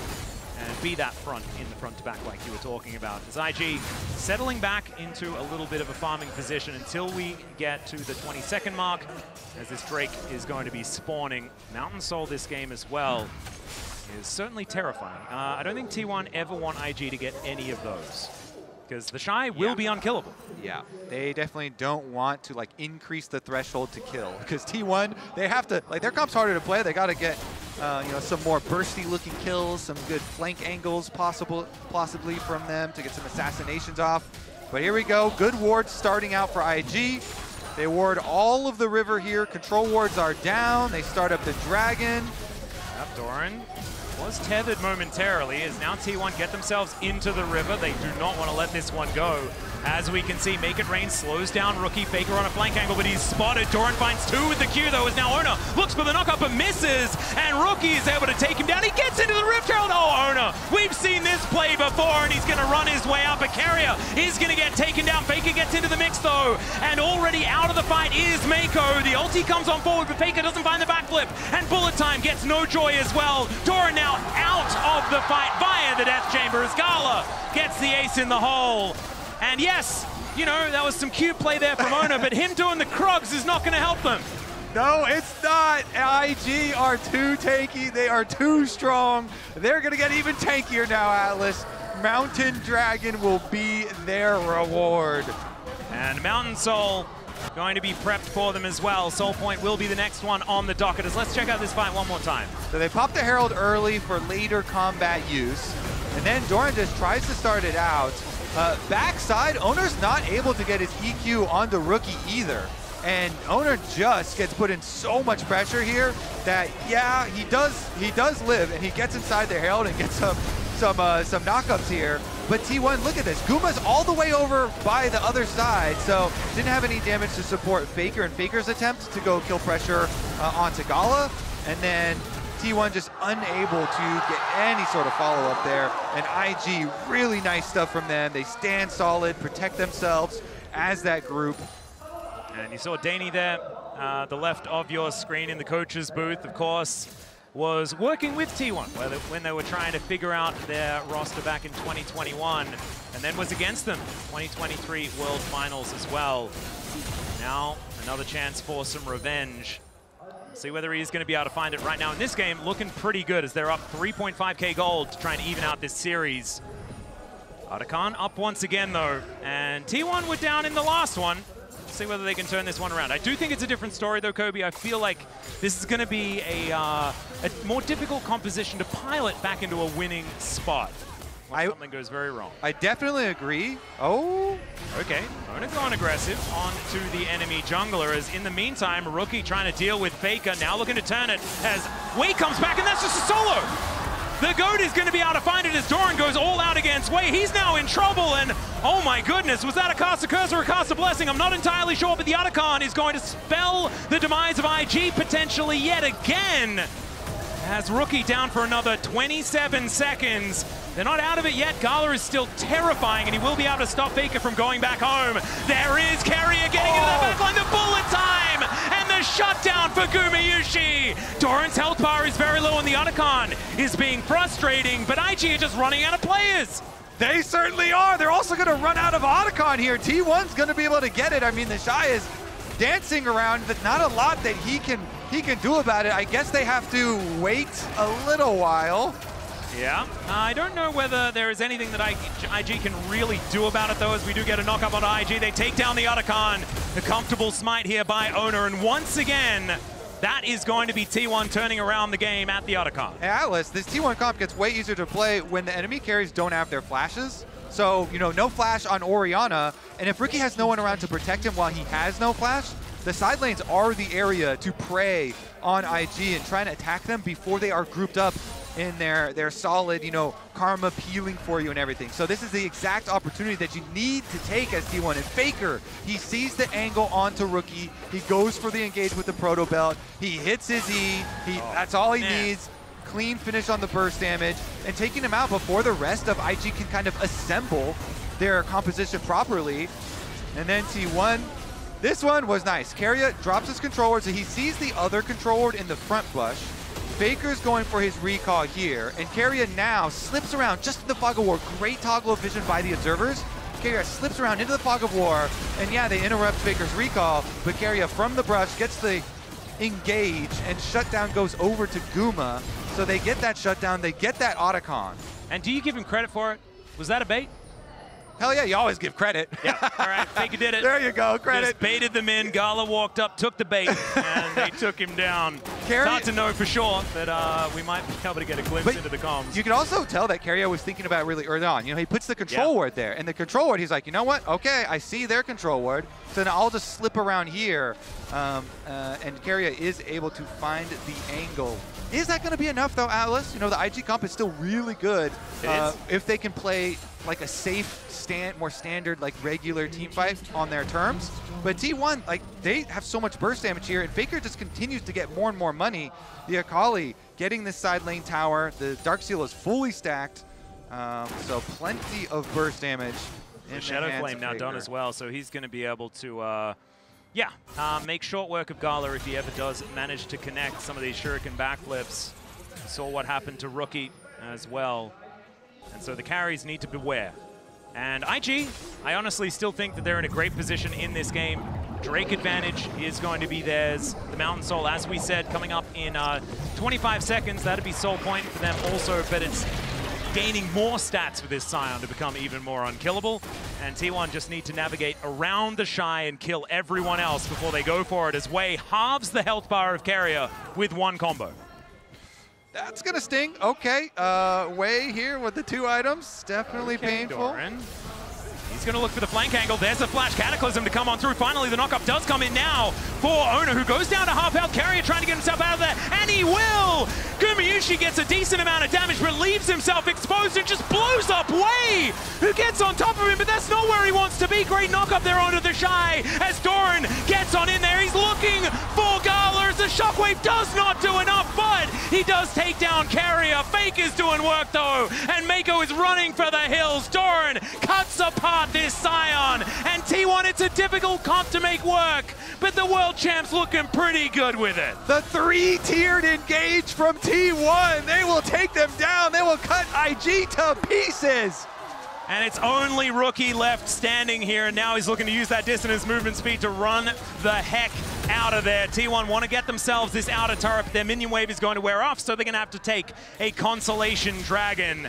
and be that front in the front to back like you were talking about. As IG settling back into a little bit of a farming position until we get to the 20-second mark, as this Drake is going to be spawning. Mountain Soul this game as well is certainly terrifying. I don't think T1 ever want IG to get any of those, because the Shy will be unkillable. Yeah, they definitely don't want to increase the threshold to kill, because T1, they have to, their comp's harder to play. They got to get some more bursty looking kills, some good flank angles possibly from them to get some assassinations off. But here we go, good wards starting out for IG. They ward all of the river here. Control wards are down. They start up the dragon. Yep, Doran was tethered momentarily, as now T1 get themselves into the river. They do not want to let this one go. As we can see, Make It Rain slows down Rookie. Faker on a flank angle, but he's spotted. Doran finds 2 with the Q, though, as now Ona looks for the knockup but misses, and Rookie is able to take him down. He gets into the Rift Herald. Oh, Ona, we've seen this play before, and he's going to run his way out, but Carrier is going to get taken down. Faker gets into the mix, though, and already out of the fight is Mako. The ulti comes on forward, but Faker doesn't find the backflip, and Bullet Time gets no joy as well. Doran now out of the fight via the Death Chamber as Gala gets the ace in the hole. And yes, that was some cute play there from Ona, but him doing the Krugs is not going to help them. No, it's not. IG are too tanky. They are too strong. They're going to get even tankier now, Atlas. Mountain Dragon will be their reward. And Mountain Soul going to be prepped for them as well. Soul Point will be the next one on the docket. Let's check out this fight one more time. So they pop the Herald early for later combat use, and then Doran just tries to start it out. Backside, Owner's not able to get his EQ onto Rookie either. And Owner just gets put in so much pressure here that, yeah, he does live, and he gets inside the Herald and gets some knockups here. But T1, look at this. Guma's all the way over by the other side, so didn't have any damage to support Faker and Faker's attempt to go kill pressure onto Gala. And then T1 just unable to get any sort of follow-up there. And IG, really nice stuff from them. They stand solid, protect themselves as that group. And you saw Danny there, the left of your screen in the coach's booth, of course, was working with T1 when they were trying to figure out their roster back in 2021, and then was against them 2023 World Finals as well. Now, another chance for some revenge. See whether he's going to be able to find it right now. In this game, looking pretty good as they're up 3.5k gold to try and even out this series. Otacon up once again, though, and T1 were down in the last one. See whether they can turn this one around. I do think it's a different story, though, Kobe. I feel like this is going to be a more difficult composition to pilot back into a winning spot when something goes very wrong. I definitely agree. Oh. Okay, Owner going aggressive onto the enemy jungler, as in the meantime, Rookie trying to deal with Faker, now looking to turn it as Wei comes back, and that's just a solo. The GOAT is going to be able to find it as Doran goes all out against Wei. He's now in trouble, and oh my goodness, was that a cast of curse or a cast of blessing? I'm not entirely sure, but the Otacon is going to spell the demise of IG potentially yet again. As Rookie down for another 27 seconds. They're not out of it yet. Gala is still terrifying, and he will be able to stop Faker from going back home. There is Carrier getting into the backline, the bullet time, and the shutdown for Gumayushi. Doran's health bar is very low, and the Otacon is being frustrating, but IG are just running out of players. They certainly are. They're also going to run out of Otacon here. T1's going to be able to get it. I mean, the Shy is dancing around, but not a lot that he can do about it. I guess they have to wait a little while. Yeah, I don't know whether there is anything that IG can really do about it, though, as we do get a knock-up on IG. They take down the Otacon. A comfortable smite here by Owner, and once again, that is going to be T1 turning around the game at the Otacon. Hey, Atlas, this T1 comp gets way easier to play when the enemy carries don't have their flashes. So, you know, no flash on Orianna, and if Rookie has no one around to protect him while he has no flash, the side lanes are the area to prey on IG and try and attack them before they are grouped up in their solid, you know, karma peeling for you and everything. So this is the exact opportunity that you need to take as T1. And Faker, he sees the angle onto Rookie. He goes for the engage with the Proto Belt. He hits his E. That's all he needs. Clean finish on the burst damage, and taking him out before the rest of IG can kind of assemble their composition properly. And then T1, this one was nice. Carrier drops his control ward, so he sees the other control ward in the front bush. Faker's going for his recall here, and Carrier now slips around just in the fog of war. Great toggle of vision by the observers. Carrier slips around into the fog of war, and yeah, they interrupt Faker's recall, but Carrier from the brush gets the engage, and shutdown goes over to Guma. So they get that shutdown, they get that Otacon. And do you give him credit for it? Was that a bait? Hell yeah, you always give credit. Yeah, all right, Faker did it. There you go, credit. Just baited them in, Gala walked up, took the bait, and they took him down. It's hard to know for sure, but we might be able to get a glimpse into the comms. You can also tell that Carrier was thinking about it really early on. You know, he puts the control ward there, and the control ward, he's like, you know what? Okay, I see their control ward, so now I'll just slip around here, and Carrier is able to find the angle. Is that going to be enough, though, Atlas? You know, the IG comp is still really good if they can play like a safe, more standard, like regular team fight on their terms. But T1, like, they have so much burst damage here, and Faker just continues to get more and more money. The Akali getting this side lane tower. The Darksteel is fully stacked, so plenty of burst damage. The Shadow Flame now done as well, so he's going to be able to make short work of Gala if he ever does manage to connect some of these shuriken backflips. We saw what happened to Rookie as well. And so the carries need to beware. And IG, I honestly still think that they're in a great position in this game. Drake advantage is going to be theirs. The Mountain Soul, as we said, coming up in 25 seconds. That'd be Soul Point for them also, but it's gaining more stats for this Scion to become even more unkillable. And T1 just need to navigate around the Shy and kill everyone else before they go for it, as Wei halves the health bar of Carrier with one combo. That's going to sting. Okay. Wei here with the 2 items. Definitely painful. Doran. He's going to look for the flank angle. There's a Flash Cataclysm to come on through. Finally, the knockup does come in now for Owner, who goes down to half health. Carrier trying to get himself out of there, and he will! Gumayusi gets a decent amount of damage, but leaves himself exposed and just blows up Wei, who gets on top of him, but that's not where he wants to be. Great knockup there onto the Shy as Doran gets on in there. He's looking for Gala as the Shockwave does not do enough, but he does take down Carrier. Fake is doing work though, and Mako is running for the hills. Doran cuts apart this Scion, and T1, it's a difficult comp to make work, but the world champ's looking pretty good with it. The 3-tiered engage from T1. They will take them down. They will cut IG to pieces. And it's only Rookie left standing here, and now he's looking to use that dissonance movement speed to run the heck out of there. T1 want to get themselves this outer turret, but their minion wave is going to wear off, so they're going to have to take a Consolation Dragon.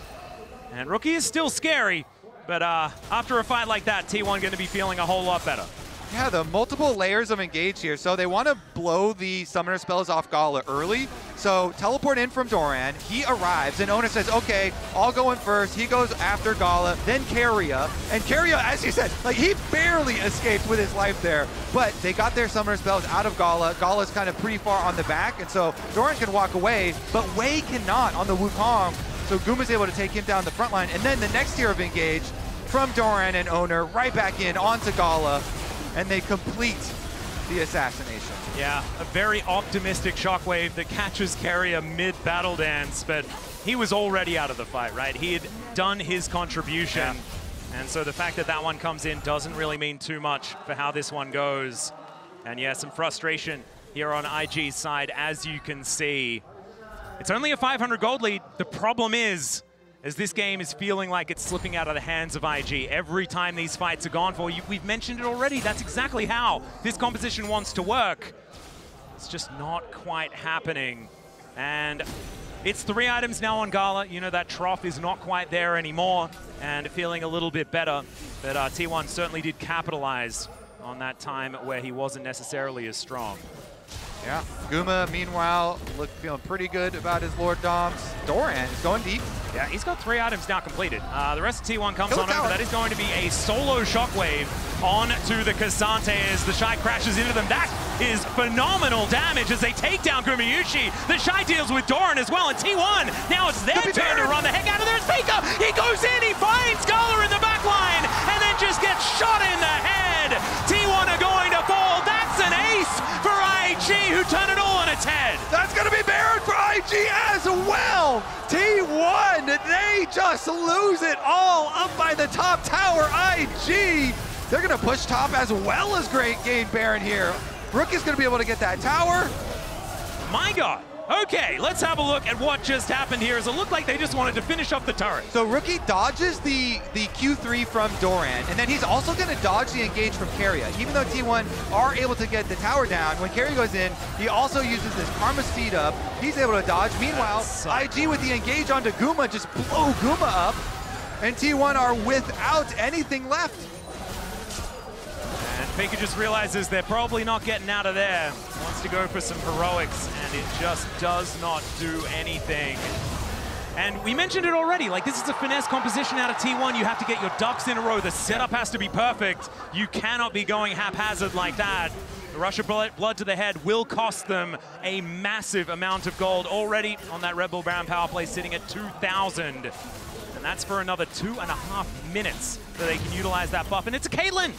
And Rookie is still scary, but after a fight like that, T1 going to be feeling a whole lot better. Yeah, the multiple layers of engage here. So they want to blow the summoner spells off Gala early. So teleport in from Doran. He arrives, and Owner says, okay, I'll go in first. He goes after Gala, then Carrier. And Carrier, as you said, like he barely escaped with his life there. But they got their summoner spells out of Gala. Gala's kind of pretty far on the back, and so Doran can walk away, but Wei cannot on the Wukong. So Guma's able to take him down the front line. And then the next tier of engage from Doran and Owner right back in onto Gala, and they complete the assassination. Yeah, a very optimistic Shockwave that catches Carrier mid-battle dance, but he was already out of the fight, right? He had done his contribution, and so the fact that that one comes in doesn't really mean too much for how this one goes. And yeah, some frustration here on IG's side, as you can see. It's only a 500 gold lead. The problem is, as this game is feeling like it's slipping out of the hands of IG every time these fights are gone for. We've mentioned it already. That's exactly how this composition wants to work. It's just not quite happening. And it's 3 items now on Gala. You know, that trough is not quite there anymore, and feeling a little bit better. But T1 certainly did capitalize on that time where he wasn't necessarily as strong. Yeah, Guma, meanwhile, feeling pretty good about his Lord Doms. Doran is going deep. Yeah, he's got 3 items now completed. The rest of T1 comes on over. That is going to be a solo Shockwave onto the Kazante as the Shy crashes into them. That is phenomenal damage as they take down Gumayusi. The Shy deals with Doran as well, and T1, now it's their turn to run the heck out of there. Faker, he goes in, he finds Gala in the back line, and then just gets shot in the head. T1 are going to fall. That's an ace for IG, who turn it all on its head. That's going to be Baron for IG as well. T1, they just lose it all up by the top tower. IG, they're going to push top as well as gain Baron here. Rookie's going to be able to get that tower. My God. Okay, let's have a look at what just happened here, as it looked like they just wanted to finish off the turret. So Rookie dodges the Q3 from Doran, and then he's also going to dodge the engage from Carrier. Even though T1 are able to get the tower down, when Carrier goes in, he also uses this Karma speed up. He's able to dodge. Meanwhile, IG with the engage onto Guma just blow Guma up, and T1 are without anything left. And Faker just realizes they're probably not getting out of there. Wants to go for some heroics, and it just does not do anything. And we mentioned it already, like this is a finesse composition out of T1. You have to get your ducks in a row. The setup has to be perfect. You cannot be going haphazard like that. The rush of blood to the head will cost them a massive amount of gold already on that Red Bull Brown power play, sitting at 2,000. And that's for another 2.5 minutes that they can utilize that buff. And it's a Caitlyn.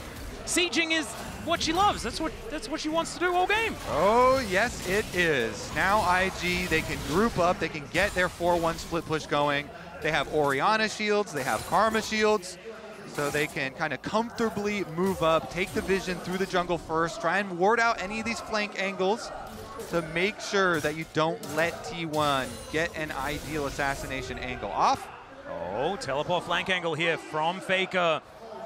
Sieging is what she loves. That's what she wants to do all game. Oh, yes, it is. Now IG, they can group up. They can get their 4-1 split push going. They have Orianna shields. They have Karma shields. So they can kind of comfortably move up, take the vision through the jungle first, try and ward out any of these flank angles to make sure that you don't let T1 get an ideal assassination angle off. Oh, teleport flank angle here from Faker.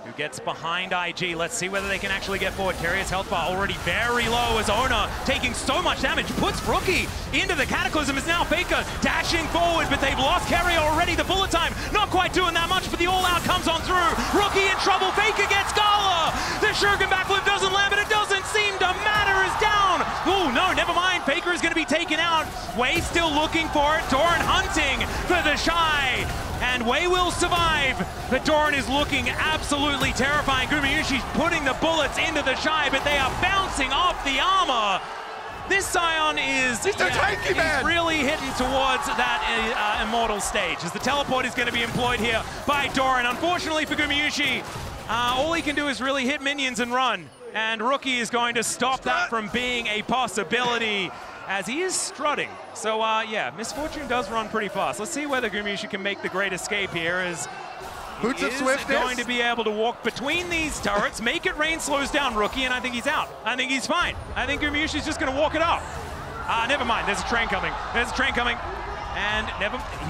who gets behind IG. Let's see whether they can actually get forward. Carrier's health bar already very low as Ona taking so much damage. Puts Rookie into the Cataclysm. Is now Faker dashing forward, but they've lost Carrier already. The bullet time not quite doing that much, but the all-out comes on through. Rookie in trouble. Faker gets Gala. The Shuriken backflip doesn't land, but it doesn't seem to matter. Is down. Oh, no, never mind. Faker is going to be taken out. Wei still looking for it. Doran hunting for the Shy. And Wei will survive, but Doran is looking absolutely terrifying. Gumayushi's putting the bullets into the Shy, but they are bouncing off the armor. This Scion is he's really hitting towards that immortal stage, as the teleport is going to be employed here by Doran. Unfortunately for Gumayushi, all he can do is really hit minions and run, and Rookie is going to stop that from being a possibility, as he is strutting. So, yeah, Misfortune does run pretty fast. Let's see whether Gumayushi can make the great escape here, as Boots of Swiftness going to be able to walk between these turrets. Make it rain slows down Rookie, and I think he's out. I think he's fine. I think Gumayushi's just going to walk it off. Never mind, there's a train coming. There's a train coming. And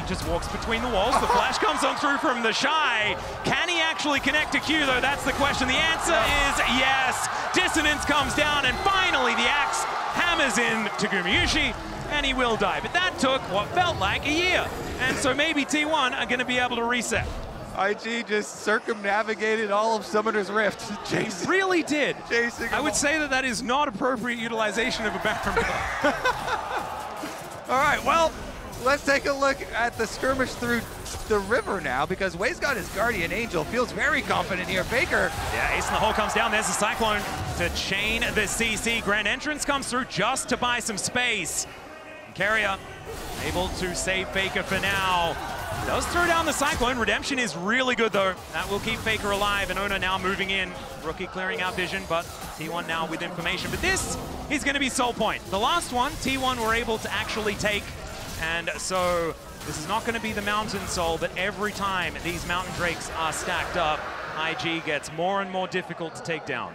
he just walks between the walls. The flash comes on through from the Shy. Can he actually connect to Q, though? That's the question. The answer is yes. Dissonance comes down, and finally the axe hammers in to Gumayushi, and he will die. But that took what felt like a year. And so maybe T1 are going to be able to reset. IG just circumnavigated all of Summoner's Rift. He really did. I would all. say that is not appropriate utilization of a Baron. All right, well, let's take a look at the skirmish through the river now, because Wei's got his Guardian Angel, feels very confident here. Faker. Yeah, Ace in the hole comes down. There's the Cyclone to chain the CC. Grand Entrance comes through just to buy some space. Carrier able to save Faker for now. Does throw down the Cyclone. Redemption is really good, though. That will keep Faker alive, and Ona now moving in. Rookie clearing out vision, but T1 now with information. But this is going to be Soul Point. The last one, T1 were able to actually take, and so this is not going to be the Mountain Soul, but every time these Mountain Drakes are stacked up, IG gets more and more difficult to take down.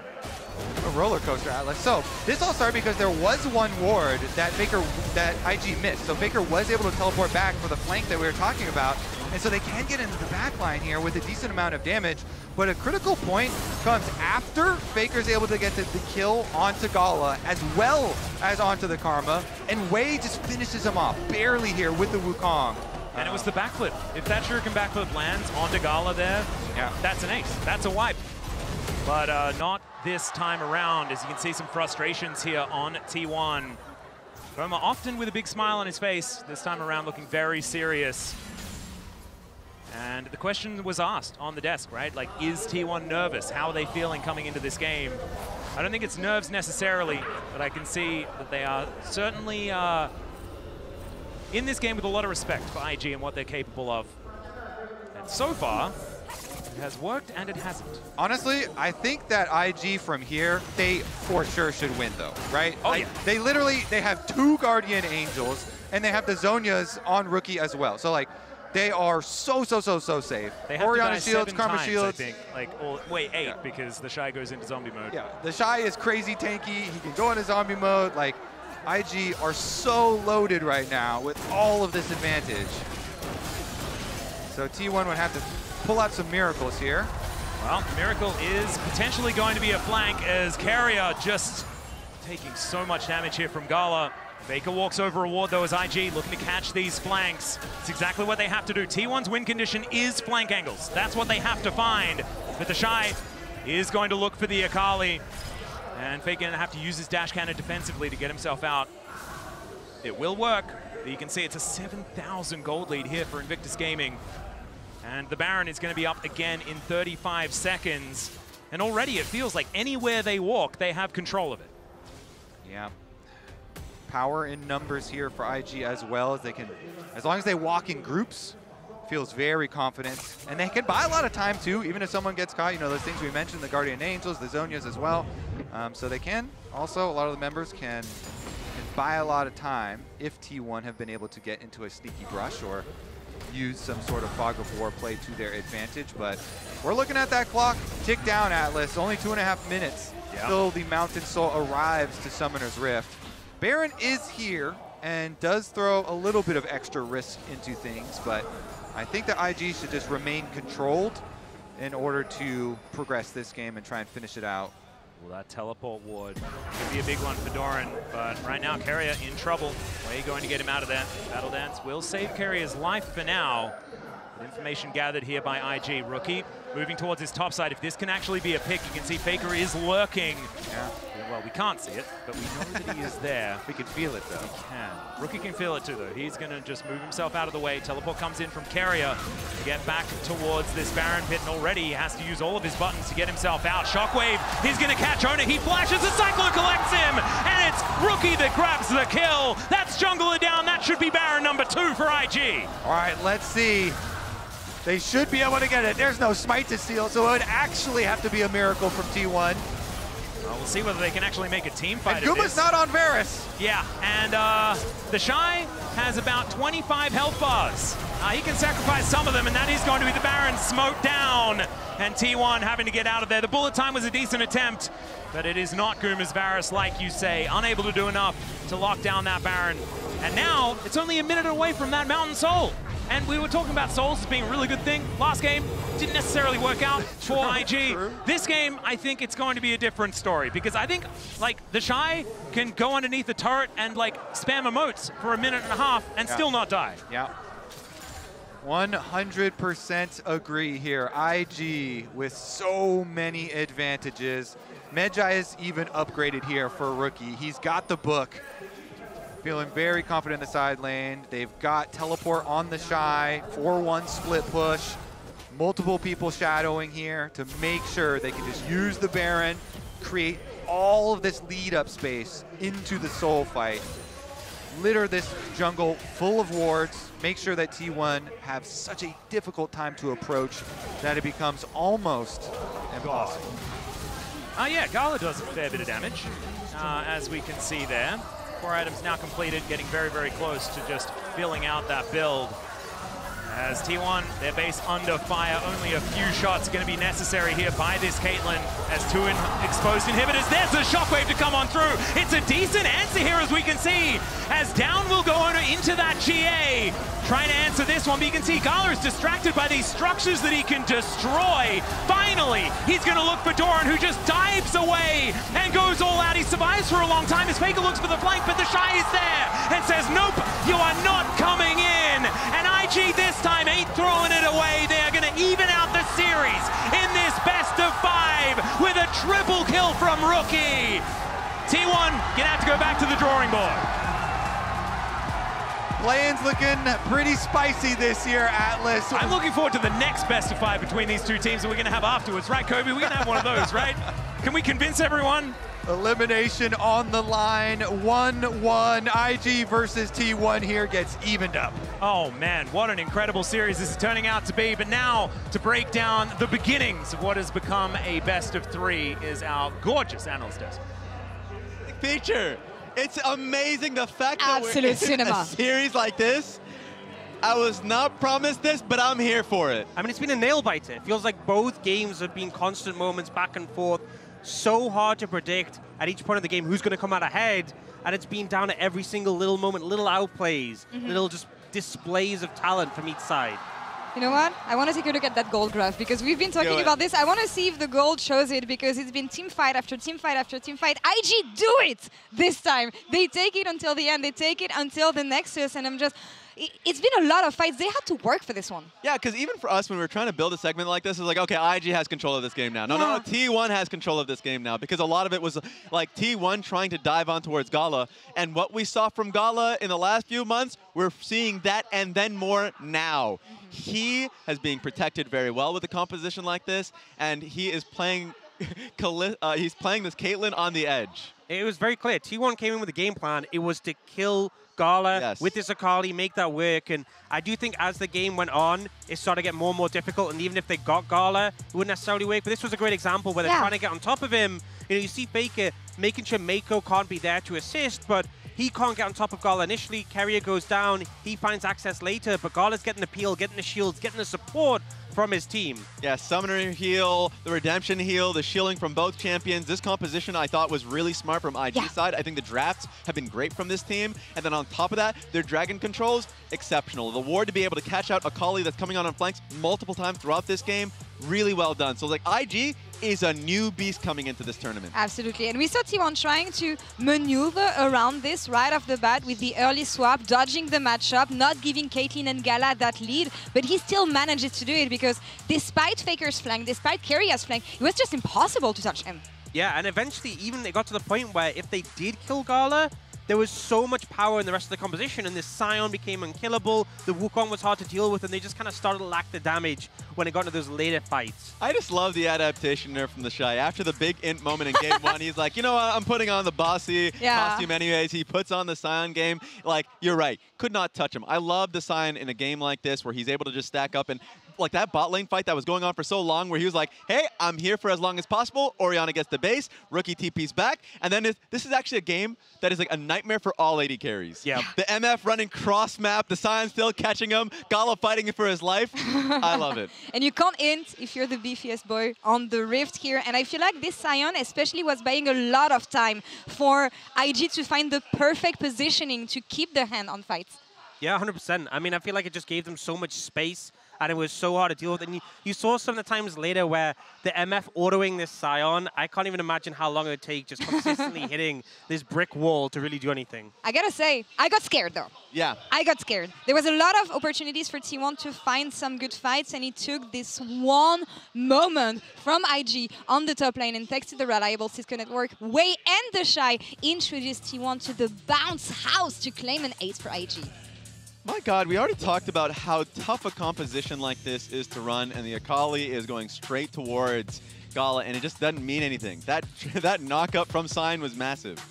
A roller coaster, Atlas. So this all started because there was one ward that IG missed. So Faker was able to teleport back for the flank that we were talking about. And so they can get into the back line here with a decent amount of damage. But a critical point comes after Faker's able to get the kill onto Gala as well as onto the Karma. And Wei just finishes him off barely here with the Wukong. And it was the backflip. If that Shuriken backflip lands onto Gala there, that's an ace. That's a wipe. But not this time around, as you can see some frustrations here on T1. Goma often with a big smile on his face, this time around looking very serious. And the question was asked on the desk, right? Like, is T1 nervous? How are they feeling coming into this game? I don't think it's nerves necessarily, but I can see that they are certainly in this game with a lot of respect for IG and what they're capable of. And so far, it has worked and it hasn't. Honestly, I think that IG from here, they for sure should win though, right? Oh, like, yeah. They have 2 Guardian Angels, and they have the Zhonyas on Rookie as well. So like, they are so safe. They have Orianna to shields, Karma times, shields. I think. Like, wait, 8, because the Shy goes into zombie mode. Yeah, the Shy is crazy tanky. He can go into zombie mode. Like, IG are so loaded right now with all of this advantage. So T1 would have to pull out some miracles here. Well, Miracle is potentially going to be a flank, as Carrier just taking so much damage here from Gala. Faker walks over a ward though as IG looking to catch these flanks. It's exactly what they have to do. T1's win condition is flank angles. That's what they have to find. But the Shy is going to look for the Akali. And Faker going to have to use his dash cannon defensively to get himself out. It will work. But you can see it's a 7,000 gold lead here for Invictus Gaming. And the Baron is going to be up again in 35 seconds. And already it feels like anywhere they walk, they have control of it. Yeah. Power in numbers here for IG as well, as they can, as long as they walk in groups, feels very confident. And they can buy a lot of time too, even if someone gets caught, you know, those things we mentioned, the Guardian Angels, the Zhonyas as well. So they can also, a lot of the members can buy a lot of time if T1 have been able to get into a sneaky brush or use some sort of fog of war play to their advantage. But we're looking at that clock tick down, Atlas. Only 2.5 minutes till the Mountain Soul arrives to Summoner's Rift. Baron is here and does throw a little bit of extra risk into things, but I think that IG should just remain controlled in order to progress this game and try and finish it out. Well, that teleport ward could be a big one for Doran, but right now Keria in trouble. Where are you going to get him out of there? Battle Dance will save Keria's life for now. But information gathered here by IG. Rookie moving towards his top side. If this can actually be a pick, you can see Faker is lurking. Yeah. Well, we can't see it, but we know that he is there. We can feel it, though. We can. Rookie can feel it, too, though. He's going to just move himself out of the way. Teleport comes in from Keria to get back towards this Baron pit, and already he has to use all of his buttons to get himself out. Shockwave, he's going to catch Owner. He flashes, the Cyclone collects him, and it's Rookie that grabs the kill. That's Jungler down. That should be Baron number 2 for IG. All right, let's see. They should be able to get it. There's no smite to steal, so it would actually have to be a miracle from T1. Well, we'll see whether they can actually make a team fight. And Guma's not on Varus. Yeah, and the Shy has about 25 health bars. He can sacrifice some of them, and that is going to be the Baron smoked down. And T1 having to get out of there. The bullet time was a decent attempt, but it is not Guma's Varus, like you say. Unable to do enough to lock down that Baron. And now, it's only a minute away from that Mountain Soul. And we were talking about Souls as being a really good thing. Last game didn't necessarily work out for IG. This game, I think it's going to be a different story because I think, like, the Shy can go underneath the turret and, like, spam emotes for a minute and a half and still not die. Yeah. 100% agree here. IG with so many advantages. Medjai is even upgraded here for a rookie. He's got the book. Feeling very confident in the side lane. They've got teleport on the Shy, 4-1 split push. Multiple people shadowing here to make sure they can just use the Baron, create all of this lead up space into the soul fight. Litter this jungle full of wards, make sure that T1 have such a difficult time to approach that it becomes almost impossible. Yeah, Gala does a fair bit of damage, as we can see there. 4 items now completed, getting very, very close to just filling out that build. As T1, their base under fire, only a few shots going to be necessary here by this Caitlyn as 2 exposed inhibitors. There's a shockwave to come on through. It's a decent answer here, as we can see, as down will go into that GA. Trying to answer this one, but you can see Gala is distracted by these structures that he can destroy. Finally, he's going to look for Doran, who just dives away and goes all out. He survives for a long time. His Faker looks for the flank, but the Shy is there and says, nope, you are not coming in. And IG this time ain't throwing it away. They are going to even out the series in this best of 5 with a triple kill from Rookie. T1 gonna have to go back to the drawing board. Play-in's looking pretty spicy this year, Atlas. I'm looking forward to the next best of 5 between these two teams that we're going to have afterwards, right, Kobe? We're going to have one of those, right? Can we convince everyone? Elimination on the line, 1-1. IG versus T1 here gets evened up. Oh, man, what an incredible series this is turning out to be. But now, to break down the beginnings of what has become a best of 3 is our gorgeous analyst desk. Feature. It's amazing the fact that Absolute we're in cinema. a series like this. I was not promised this, but I'm here for it. I mean, it's been a nail-biter. It feels like both games have been constant moments back and forth. So hard to predict at each point of the game who's going to come out ahead. And it's been down to every single little moment, little outplays, little just displays of talent from each side. You know what? I want to take a look at that gold graph because we've been talking about this. I want to see if the gold shows it because it's been team fight after team fight after team fight. IG do it this time. They take it until the end. They take it until the Nexus, and I'm just... It's been a lot of fights. They had to work for this one. Yeah, because even for us, when we were trying to build a segment like this, it's like, okay, IG has control of this game now. No, T1 has control of this game now because a lot of it was like T1 trying to dive on towards Gala. And what we saw from Gala in the last few months, we're seeing that and then more now. He has been protected very well with a composition like this, and he is playing, he's playing this Caitlyn on the edge. It was very clear. T1 came in with a game plan. It was to kill Gala with this Akali, make that work. And I do think as the game went on, it started to get more and more difficult. And even if they got Gala, it wouldn't necessarily work. But this was a great example where they're trying to get on top of him. You know, you see Faker making sure Mako can't be there to assist, but he can't get on top of Gala initially. Keria goes down. He finds access later, but Gala's getting the peel, getting the shields, getting the support from his team. Yeah, Summoner heal, the Redemption heal, the shielding from both champions. This composition I thought was really smart from IG side. I think the drafts have been great from this team. And then on top of that, their Dragon controls, exceptional. The ward to be able to catch out Akali that's coming on flanks multiple times throughout this game, really well done. So like IG is a new beast coming into this tournament. Absolutely. And we saw T1 trying to maneuver around this right off the bat with the early swap, dodging the matchup, not giving Caitlyn and Gala that lead, but he still manages to do it because despite Faker's flank, despite Keria's flank, it was just impossible to touch him. Yeah, and eventually even it got to the point where if they did kill Gala, there was so much power in the rest of the composition, and this Sion became unkillable. The Wukong was hard to deal with, and they just kind of started to lack the damage when it got into those later fights. I just love the adaptation there from the Shy. After the big int moment in game 1, he's like, you know what, I'm putting on the bossy costume anyways. He puts on the Sion game. Like, you're right, could not touch him. I love the Sion in a game like this where he's able to just stack up and like that bot lane fight that was going on for so long where he was like, hey, I'm here for as long as possible. Orianna gets the base, Rookie TP's back, and then this is actually a game that is like a nightmare for all AD carries. Yeah. The MF running cross map, the Sion still catching him, Gala fighting for his life. I love it. And you can't int if you're the beefiest boy on the Rift here. And I feel like this Sion especially was buying a lot of time for IG to find the perfect positioning to keep their hand on fights. Yeah, 100%. I mean, I feel like it just gave them so much space, and it was so hard to deal with. And you saw some of the times later where the MF autoing this Sion, I can't even imagine how long it would take just consistently hitting this brick wall to really do anything. I gotta say, I got scared though. Yeah. I got scared. There was a lot of opportunities for T1 to find some good fights, and it took this one moment from IG on the top lane and thanks to the reliable Cisco network, Wei and the Shy introduced T1 to the bounce house to claim an ace for IG. My God, we already talked about how tough a composition like this is to run, and the Akali is going straight towards Gala, and it just doesn't mean anything. That knock-up from Sign was massive.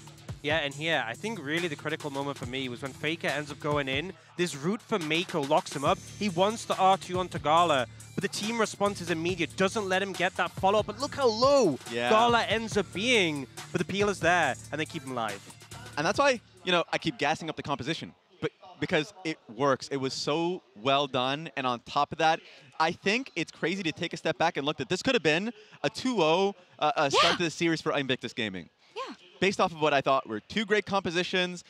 Yeah, and here, I think really the critical moment for me was when Faker ends up going in. This route for Mako locks him up. He wants the R2 onto Gala, but the team response is immediate, doesn't let him get that follow-up. But look how low Gala ends up being, but the peel is there, and they keep him alive. And that's why, you know, I keep gassing up the composition. Because it works. It was so well done. And on top of that, I think it's crazy to take a step back and look that this could have been a 2-0 start to the series for Invictus Gaming. Yeah. Based off of what I thought were two great compositions,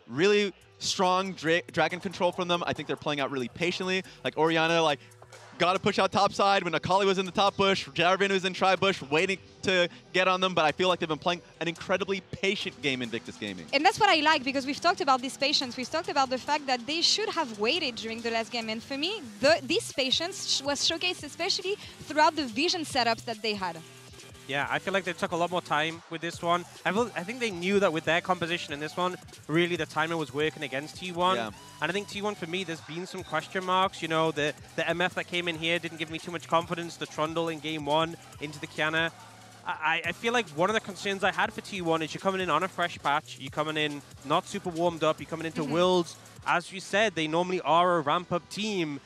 really strong dragon control from them. I think they're playing out really patiently. Like Orianna, like, got to push out top side when Akali was in the top bush. Jarvan was in tri bush, waiting to get on them. But I feel like they've been playing an incredibly patient game in Invictus Gaming. And that's what I like, because we've talked about this patience. We've talked about the fact that they should have waited during the last game. And for me, this patience was showcased especially throughout the vision setups that they had. Yeah, I feel like they took a lot more time with this one. I think they knew that with their composition in this one, really the timer was working against T1. Yeah. And I think T1, for me, there's been some question marks. You know, the MF that came in here didn't give me too much confidence. The Trundle in game 1 into the Kiana. I feel like one of the concerns I had for T1 is you're coming in on a fresh patch. You're coming in not super warmed up. You're coming into Worlds. As you said, they normally are a ramp-up team.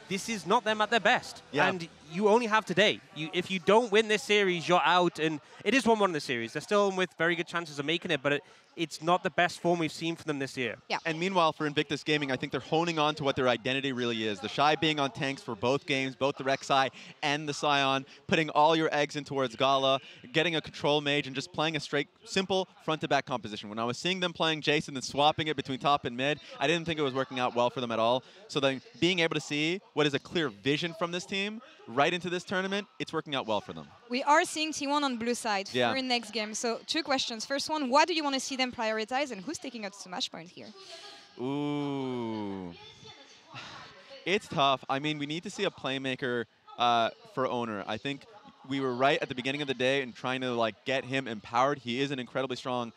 This is not them at their best. Yeah. And you only have today. If you don't win this series, you're out. And it is 1-1 in the series. They're still with very good chances of making it, but it's not the best form we've seen from them this year. Yeah. And meanwhile, for Invictus Gaming, I think they're honing on to what their identity really is. The Shy being on tanks for both games, both the Rek'Sai and the Sion, putting all your eggs in towards Gala, getting a control mage, and just playing a straight, simple front-to-back composition. When I was seeing them playing Jason and swapping it between top and mid, I didn't think it was working out well for them at all. So then being able to see what is a clear vision from this team right into this tournament, it's working out well for them. We are seeing T1 on blue side Yeah. for next game. So 2 questions. First one, what do you want to see them prioritize, and who's taking out to match point here? Ooh. It's tough. I mean, we need to see a playmaker for Owner. I think we were right at the beginning of the day in trying to like get him empowered. He is an incredibly strong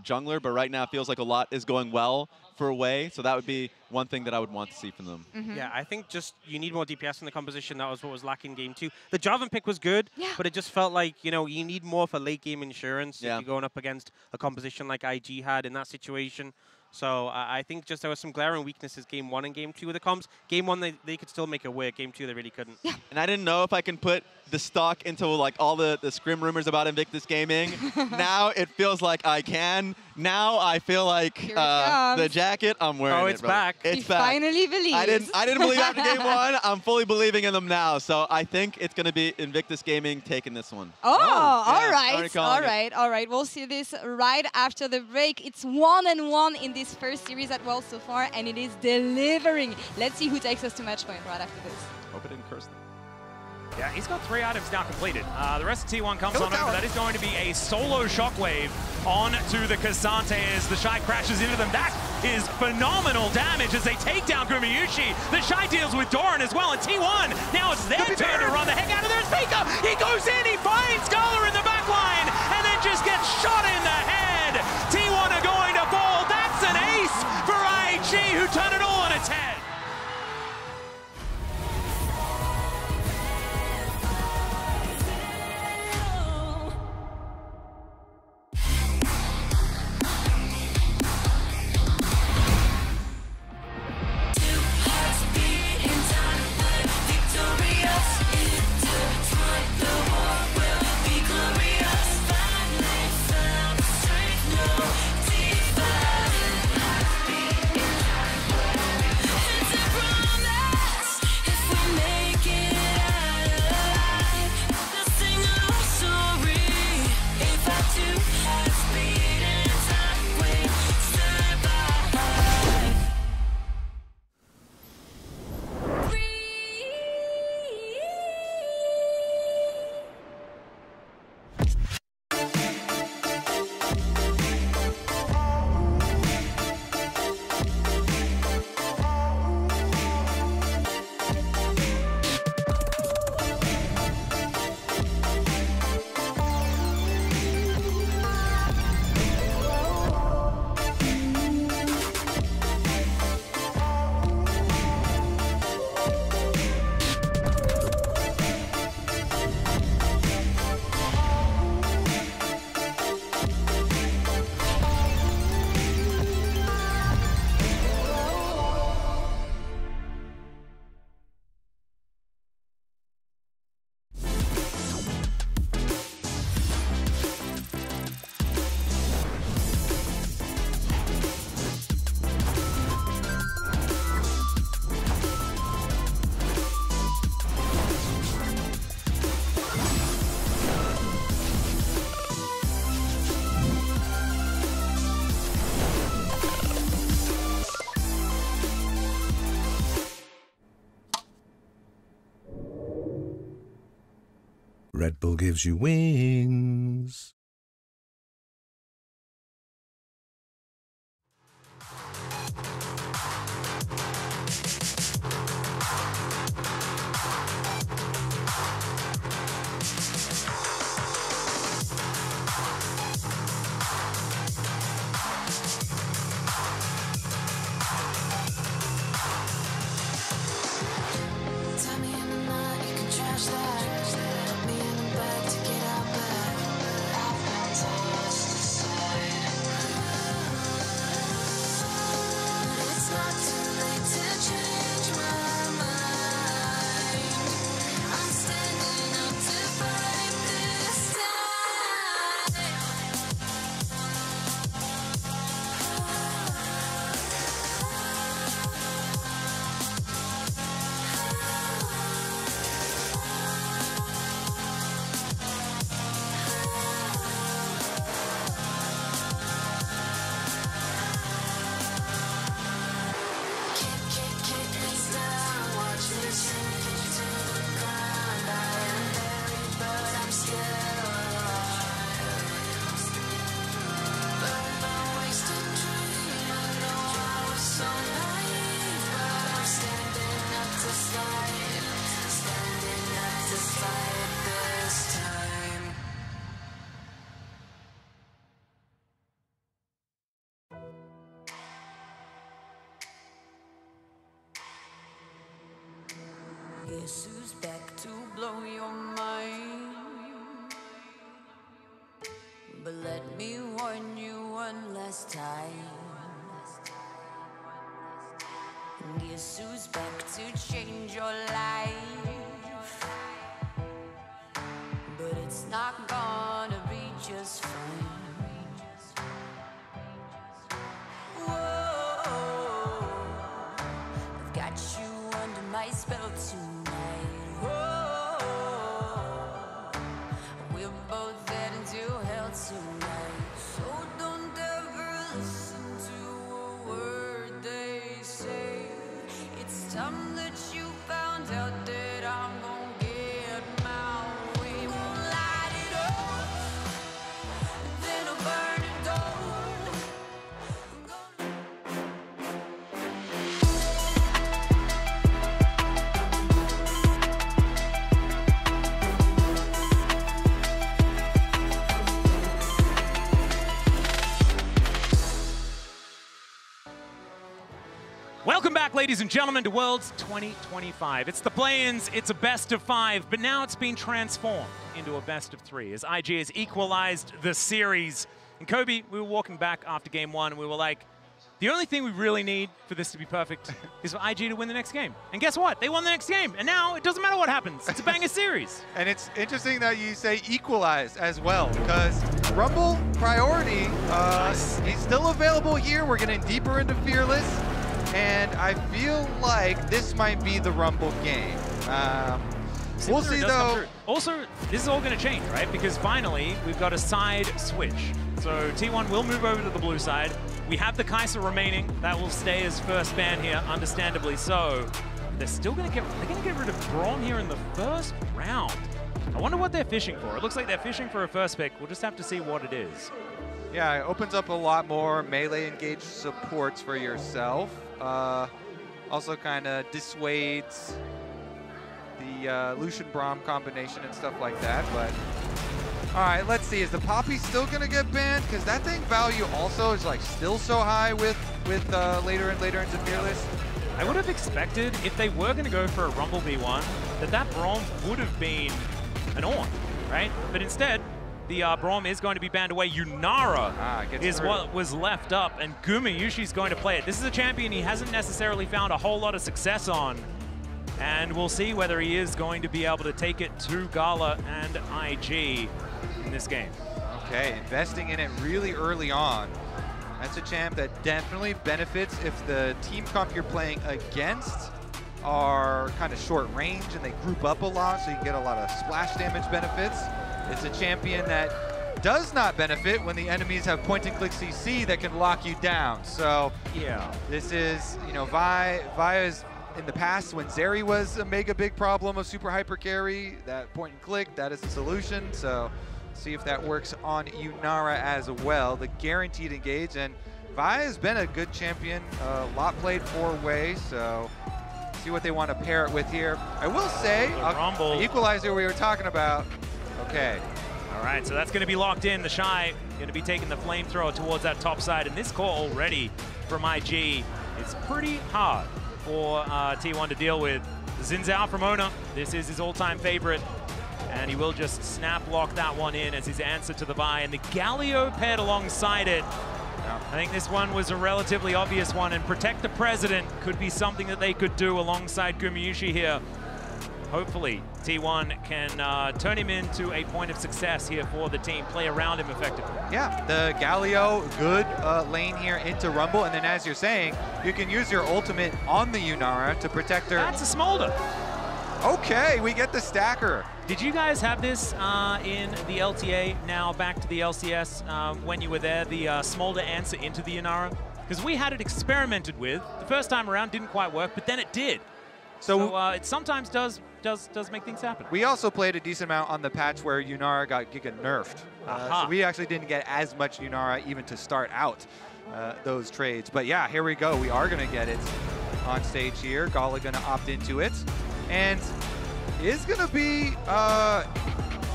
jungler, but right now it feels like a lot is going well for Wei, so that would be one thing that I would want to see from them. Yeah, I think just you need more DPS in the composition. That was what was lacking game 2. The Jarvan pick was good, but it just felt like, you know, you need more for late game insurance if you're going up against a composition like IG had in that situation. So I think just there were some glaring weaknesses game 1 and game 2 of the comps. Game 1, they could still make it work. Game 2, they really couldn't. Yeah. And I didn't know if I can put the stock into like all the scrim rumors about Invictus Gaming. Now it feels like I can. Now I feel like the jacket, I'm wearing it's back. It's back. Finally believes. I didn't believe after game 1. I'm fully believing in them now. So I think it's going to be Invictus Gaming taking this one. Oh, yeah, all right. We'll see this right after the break. It's 1-1 in this first series at Worlds so far, and it is delivering. Let's see who takes us to match point right after this. Hope it didn't curse them. Yeah, he's got 3 items now completed. The rest of T1 comes on over. That is going to be a solo shockwave onto the Cassante as the Shy crashes into them. That is phenomenal damage as they take down Gumayushi. The Shy deals with Doran as well, and T1, now it's their turn to run the heck out of their Faker. He goes in, he finds Gala in the back line, and then just gets shot in the head. T1 are going to fall. That's an ace for IG, who turn it all on its head. Red Bull gives you wings. Guess who's back to blow your mind? But let me warn you one last time. Guess who's back to change your life? But it's not gonna be just fine. Whoa, I've got you under my spell tonight. Whoa, we're both heading to hell tonight. So don't ever listen to a word they say. It's time that you found out that I'm gonna get ladies and gentlemen, to Worlds 2025. It's the play-ins, it's a best of 5, but now it's been transformed into a best of 3 as IG has equalized the series. And Kobe, we were walking back after game 1 and we were like, the only thing we really need for this to be perfect is for IG to win the next game. And guess what? They won the next game. And now it doesn't matter what happens. It's a banger series. And it's interesting that you say equalize as well, because Rumble priority, he's still available here. We're getting deeper into Fearless. And I feel like this might be the Rumble game. We'll see, though. Also, this is all going to change, right? Because finally, we've got a side switch. So T1 will move over to the blue side. We have the Kai'Sa remaining. That will stay as first ban here, understandably so. They're still going to get rid of Braum here in the first round. I wonder what they're fishing for. It looks like they're fishing for a first pick. We'll just have to see what it is. Yeah, it opens up a lot more melee engaged supports for yourself. Also kind of dissuades the Lucian Braum combination and stuff like that. But all right, let's see. Is the Poppy still gonna get banned? Because that thing value also is like still so high with later and later into Fearless. I would have expected if they were going to go for a Rumble V1 that Braum would have been an Ornn, right? But instead, the Braum is going to be banned away. Yunara is what was left up, and Gumayushi's going to play it. This is a champion he hasn't necessarily found a whole lot of success on, and we'll see whether he is going to be able to take it to Gala and IG in this game. Okay, investing in it really early on. That's a champ that definitely benefits if the team comp you're playing against are kind of short range and they group up a lot, so you get a lot of splash damage benefits. It's a champion that does not benefit when the enemies have point-and-click CC that can lock you down. So yeah, this is, you know, Vi is in the past when Zeri was a mega big problem of super hyper carry, that point-and-click, that is the solution. So see if that works on Yunara as well. The guaranteed engage, and Vi has been a good champion, a lot played 4-way, so see what they want to pair it with here. I will say, the equalizer we were talking about. Okay. All right, so that's going to be locked in. The Shy going to be taking the flamethrower towards that top side, and this core already from IG is pretty hard for T1 to deal with. Xin Zhao from Ona, this is his all-time favorite, and he will just snap lock that one in as his answer to the Vi, and the Galio paired alongside it. I think this one was a relatively obvious one, and Protect the President could be something that they could do alongside Gumayushi here. Hopefully, T1 can turn him into a point of success here for the team, play around him effectively. Yeah, the Galio, good lane here into Rumble, and then as you're saying, you can use your ultimate on the Yunara to protect her. That's a Smolder. Okay, we get the stacker. Did you guys have this in the LTA, now back to the LCS, when you were there, the Smolder answer into the Yunara? Because we had it experimented with. The first time around didn't quite work, but then it did. So it sometimes does make things happen. We also played a decent amount on the patch where Yunara got Giga nerfed. So we actually didn't get as much Yunara even to start out those trades. But yeah, here we go. We are going to get it on stage here. Gala going to opt into it. And is going to be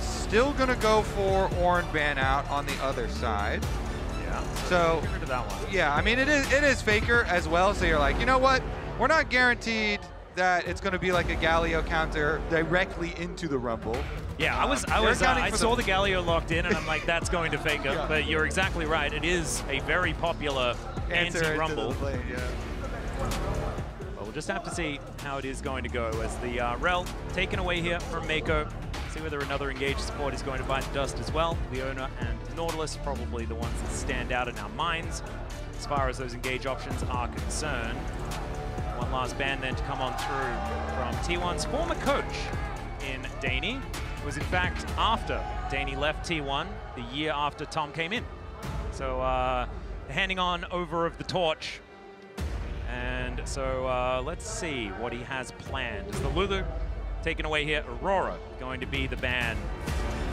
still going to go for Ornn ban out on the other side. Yeah. So get rid of that one. Yeah, I mean, it is Faker as well. So you're like, you know what? We're not guaranteed that it's going to be like a Galio counter directly into the Rumble. Yeah, I saw the Galio locked in, and I'm like, that's going to Faker. Yeah. But you're exactly right. It is a very popular anti-Rumble. Yeah. Well, we'll just have to see how it is going to go as the Rel taken away here from Mako. See whether another engaged support is going to bite the dust as well. Leona and Nautilus probably the ones that stand out in our minds as far as those engage options are concerned. One last ban then to come on through from T1's former coach in Daney. It was in fact after Daney left T1, the year after Tom came in. So handing on over of the torch. And so let's see what he has planned. Is the Lulu taken away here? Aurora going to be the ban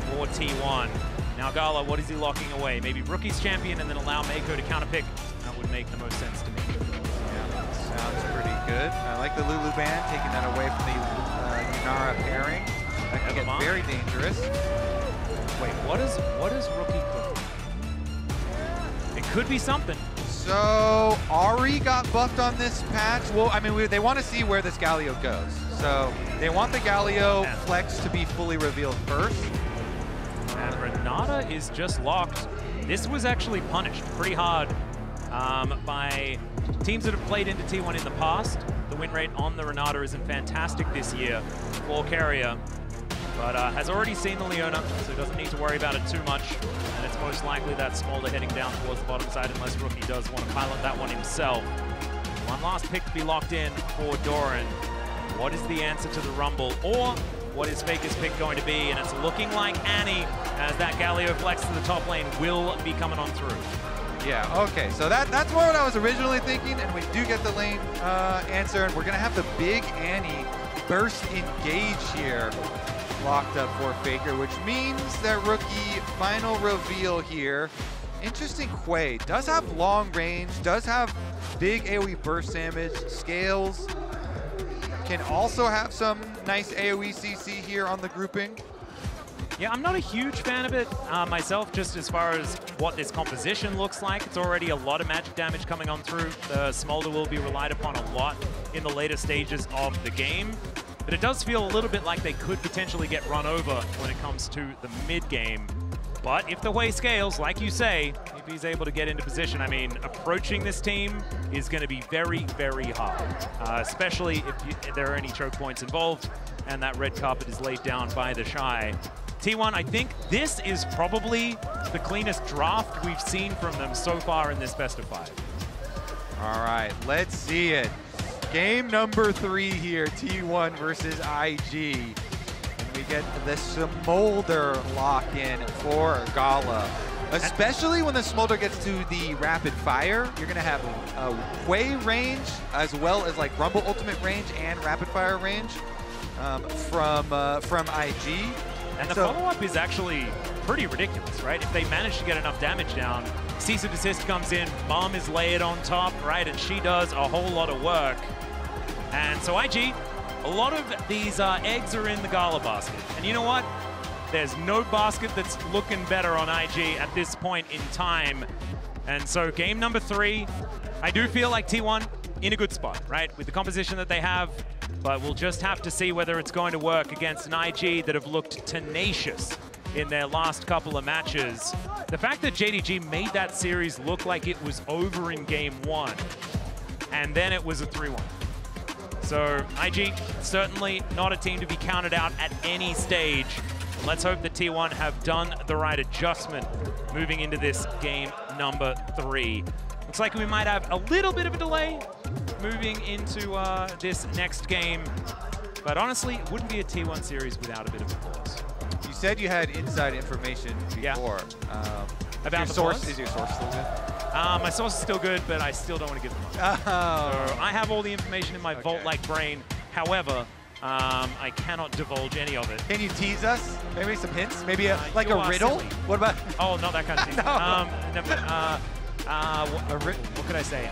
for T1. Now Gala, what is he locking away? Maybe Rookie's champion and then allow Mako to counterpick. That would make the most sense to me. Yeah, sounds pretty good. I like the Lulu ban, taking that away from the Yunara pairing. That can get very dangerous. Wait, what is Rookie cooking? It could be something. So Ari got buffed on this patch. Well, I mean, they want to see where this Galio goes. So they want the Galio flex to be fully revealed first. And Renata is just locked. This was actually punished pretty hard by teams that have played into T1 in the past. The win rate on the Renata isn't fantastic this year for Carrier, but has already seen the Leona, so doesn't need to worry about it too much. And it's most likely that Smolder heading down towards the bottom side, unless Rookie does want to pilot that one himself. One last pick to be locked in for Doran. What is the answer to the Rumble, or what is Faker's pick going to be? And it's looking like Annie, as that Galio flex to the top lane will be coming on through. Yeah, okay, so that's more what I was originally thinking, and we do get the lane answer, and we're gonna have the big Annie burst engage here locked up for Faker, which means that Rookie final reveal here. Interesting Quay, does have long range, does have big AoE burst damage, scales, can also have some nice AoE CC here on the grouping. Yeah, I'm not a huge fan of it myself, just as far as what this composition looks like. It's already a lot of magic damage coming on through. The Smolder will be relied upon a lot in the later stages of the game. But it does feel a little bit like they could potentially get run over when it comes to the mid-game. But if the way scales, like you say, if he's able to get into position, I mean, approaching this team is going to be very, very hard, especially if there are any choke points involved and that red carpet is laid down by the Shy. T1, I think this is probably the cleanest draft we've seen from them so far in this best of 5. All right, let's see it. Game number 3 here, T1 versus IG. And we get the Smolder lock-in for Gala. Especially when the Smolder gets to the rapid fire, you're gonna have Quay range as well as like Rumble ultimate range and rapid fire range from IG. And the follow-up is actually pretty ridiculous, right? If they manage to get enough damage down, Cease and Desist comes in, Mom is layered on top, right? And she does a whole lot of work. And so IG, a lot of these eggs are in the Gala basket. And you know what? There's no basket that's looking better on IG at this point in time. And so game number 3, I do feel like T1 in a good spot, right? With the composition that they have, but we'll just have to see whether it's going to work against an IG that have looked tenacious in their last couple of matches. The fact that JDG made that series look like it was over in game 1, and then it was a 3-1. So IG, certainly not a team to be counted out at any stage. Let's hope that T1 have done the right adjustment moving into this game number 3. Looks like we might have a little bit of a delay moving into this next game. But honestly, it wouldn't be a T1 series without a bit of a pause. You said you had inside information before. About the source. pause? Is your source still good? My source is still good, but I still don't want to give them up. So I have all the information in my vault-like brain. However, I cannot divulge any of it. Can you tease us? Maybe some hints? Maybe like a riddle? Silly. What about? Oh, not that kind of thing. What could I say?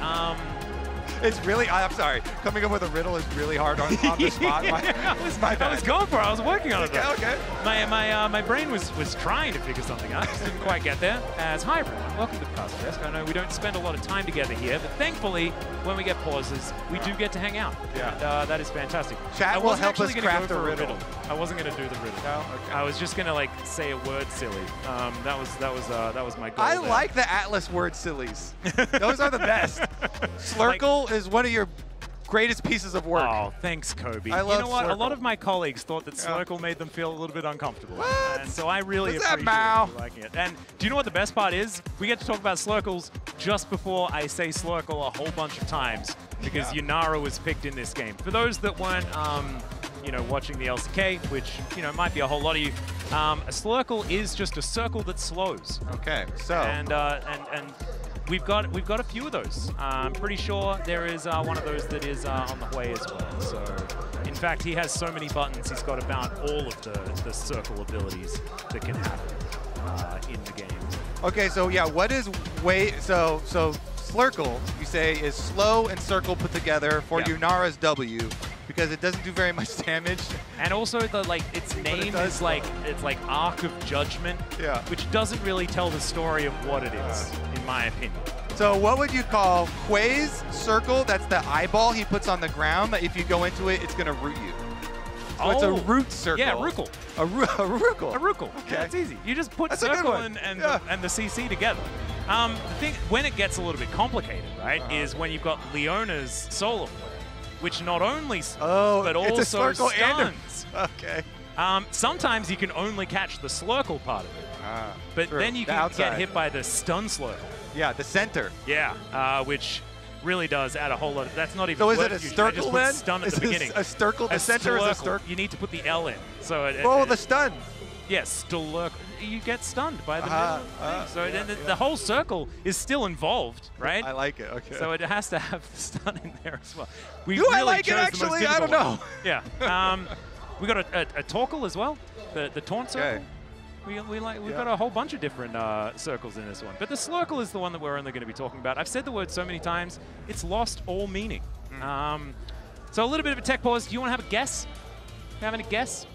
It's really, I'm sorry, coming up with a riddle is really hard on the spot. I was going for it. I was working on it. Okay, okay. My brain was trying to figure something out. Just didn't quite get there. As hi everyone, welcome to the Cast Desk. I know we don't spend a lot of time together here, but thankfully, when we get pauses, we do get to hang out. Yeah. And that is fantastic. Chat will help us craft a riddle. I wasn't going to do the riddle. No? Okay. I was just going to like say a word silly. That was my goal. I there. like the Atlas word sillies. Those are the best. Slurkle is one of your greatest pieces of work. Oh, thanks, Kobe. I love You know what? Slurkle. A lot of my colleagues thought that Slurkle made them feel a little bit uncomfortable. What? And so I really What's that, appreciate Mao? you liking it. And do you know what the best part is? We get to talk about Slurkles just before I say Slurkle a whole bunch of times because Yunara was picked in this game. For those that weren't watching the LCK, which, might be a whole lot of you, a Slurkle is just a circle that slows. Okay, so. And we've got a few of those. I'm pretty sure there is one of those that is on the way as well. So, in fact, he has so many buttons. He's got about all of the circle abilities that can happen in the game. Okay, so yeah, what is so Slurkle, you say, is slow and circle put together for Yunara's W. because it doesn't do very much damage. And also its name is like Arc of Judgment, which doesn't really tell the story of what it is, in my opinion. So what would you call Hui's circle? That's the eyeball he puts on the ground that if you go into it, it's going to root you. So it's a root circle. Yeah, Ruckle. A Ruckle. A Ruckle. Okay. Yeah, it's easy. You just put circle and the CC together. The thing, when it gets a little bit complicated, right, is when you've got Leona's solar flare, which not only but also stuns. Okay. Sometimes you can only catch the slurkle part of it. But then you can get hit by the stun slurkle. Yeah, the center. Yeah, which really does add a whole lot. That's not even. So is it a sturkle then? Stun at the beginning. A sturkle. The center is a sturkle. You need to put the L in. So the stun. Yes, you get stunned by the middle thing. So the whole circle is still involved, right? I like it. Okay. So it has to have the stun in there as well. I like it actually? I don't know. Yeah. We got a Torkel as well. The taunt circle. We've got a whole bunch of different circles in this one. But the Slurkle is the one that we're only going to be talking about. I've said the word so many times, it's lost all meaning. So a little bit of a tech pause. Do you want to have a guess? Have any guess?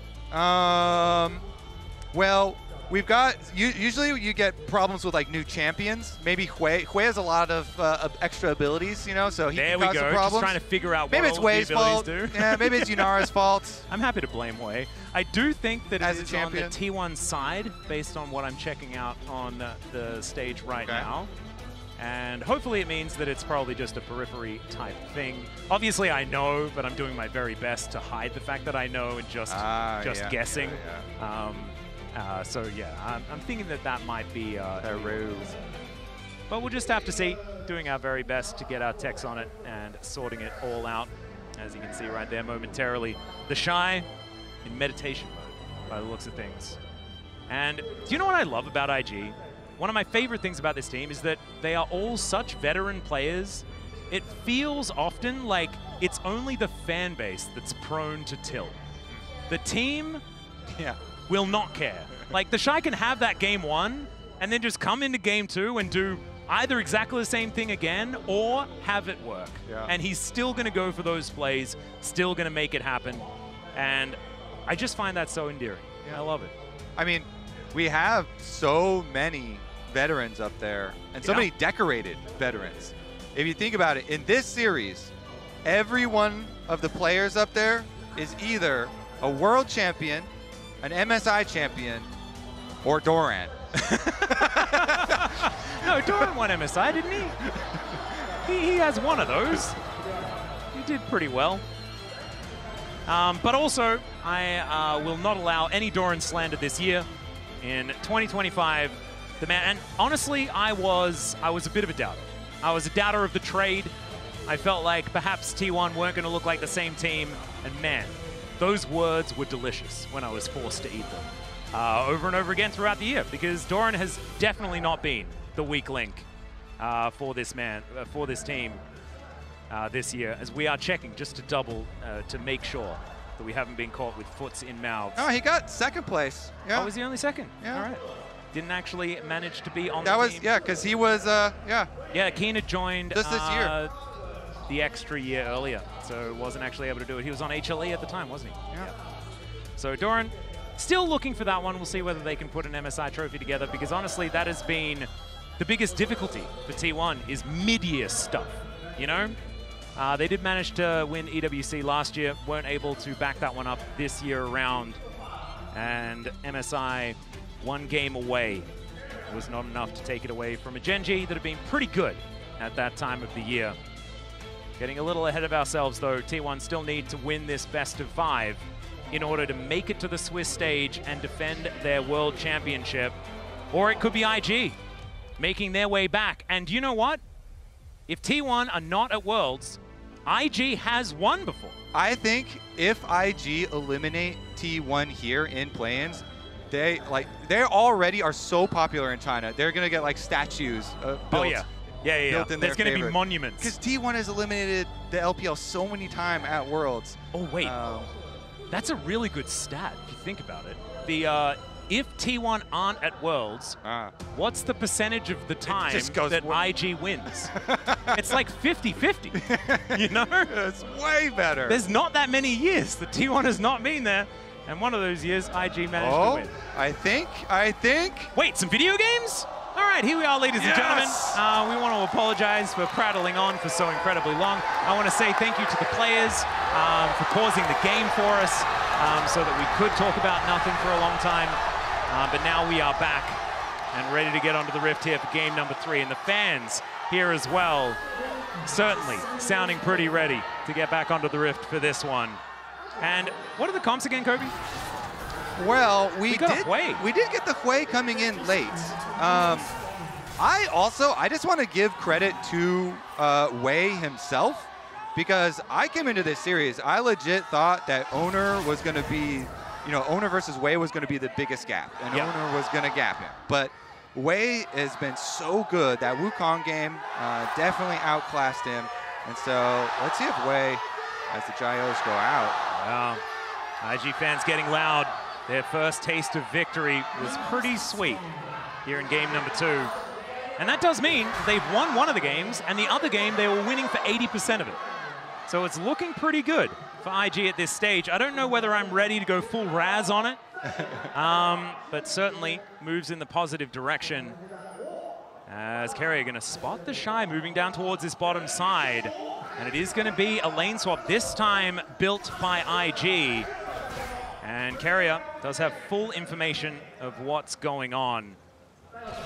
Well, we've got, usually you get problems with like new champions. Maybe Hui has a lot of extra abilities, you know, so he can cause some problems. Just trying to figure out maybe what it's all the Hui's abilities fault. do. Yeah, maybe it's Yunara's fault. I'm happy to blame Hui. I do think that As it a is on the champion? T1 side, based on what I'm checking out on the stage right now. And hopefully it means that it's probably just a periphery type thing. Obviously I know, but I'm doing my very best to hide the fact that I know and just guessing. So yeah, I'm thinking that might be a ruse. But we'll just have to see. Doing our very best to get our techs on it and sorting it all out. As you can see right there momentarily. The Shy in meditation mode by the looks of things. And do you know what I love about IG? One of my favorite things about this team is that they are all such veteran players. It feels often like it's only the fan base that's prone to tilt. The team will not care. Like, the Shy can have that game one and then just come into game two and do either exactly the same thing again or have it work. And he's still going to go for those plays, still going to make it happen. And I just find that so endearing. I love it. I mean, we have so many veterans up there and so many decorated veterans. If you think about it, in this series, every one of the players up there is either a world champion, an MSI champion, or Doran. No, Doran won MSI, didn't he? He has one of those. He did pretty well. But also, I will not allow any Doran slander this year. In 2025, the man, and honestly, I was a bit of a doubter. I was a doubter of the trade. I felt like perhaps T1 weren't going to look like the same team, and man, those words were delicious when I was forced to eat them over and over again throughout the year, because Doran has definitely not been the weak link for this team this year, as we are checking just to double to make sure that we haven't been caught with foots in mouths. Oh, he got second place. Oh, was he only second? All right. Didn't actually manage to be on the team. Because he was, Yeah, Keen had joined just this year. The extra year earlier, so wasn't actually able to do it. He was on HLE at the time, wasn't he? Yeah. So Doran, still looking for that one. We'll see whether they can put an MSI trophy together, because honestly, that has been the biggest difficulty for T1 is mid-year stuff, you know? They did manage to win EWC last year, weren't able to back that one up this year around, and MSI one game away. It was not enough to take it away from a Gen G that had been pretty good at that time of the year. Getting a little ahead of ourselves though, T1 still need to win this best of 5 in order to make it to the Swiss stage and defend their world championship. Or it could be IG making their way back. And you know what? If T1 are not at Worlds, IG has won before. I think if IG eliminate T1 here in play-ins, they already are so popular in China. They're gonna get like statues built. Oh yeah. Yeah. There's going to be monuments. Because T1 has eliminated the LPL so many times at Worlds. Oh, wait. That's a really good stat, if you think about it. if T1 aren't at Worlds, what's the percentage of the time that IG wins? It's like 50-50, you know? It's way better. There's not that many years that T1 has not been there, and one of those years, IG managed to win. I think. Wait, some video games? All right, here we are, ladies and gentlemen. We want to apologize for prattling on for so incredibly long. I want to say thank you to the players for pausing the game for us so that we could talk about nothing for a long time. But now we are back and ready to get onto the Rift here for game number 3. And the fans here as well, certainly sounding pretty ready to get back onto the Rift for this one. And what are the comps again, Kobe? Well, we did get the Hui coming in late. I just want to give credit to Wei himself, because I came into this series, I legit thought that Owner was going to be, Owner versus Wei was going to be the biggest gap, and Owner was going to gap him. But Wei has been so good. That Wukong game definitely outclassed him. And so let's see if Wei, as the Gyos go out. Wow. IG fans getting loud. Their first taste of victory was pretty sweet here in game number 2. And that does mean they've won one of the games, and the other game they were winning for 80% of it. So it's looking pretty good for IG at this stage. I don't know whether I'm ready to go full Raz on it, but certainly moves in the positive direction. As Carrier going to spot the Shy moving down towards this bottom side. And it is going to be a lane swap, this time built by IG. And Carrier does have full information of what's going on.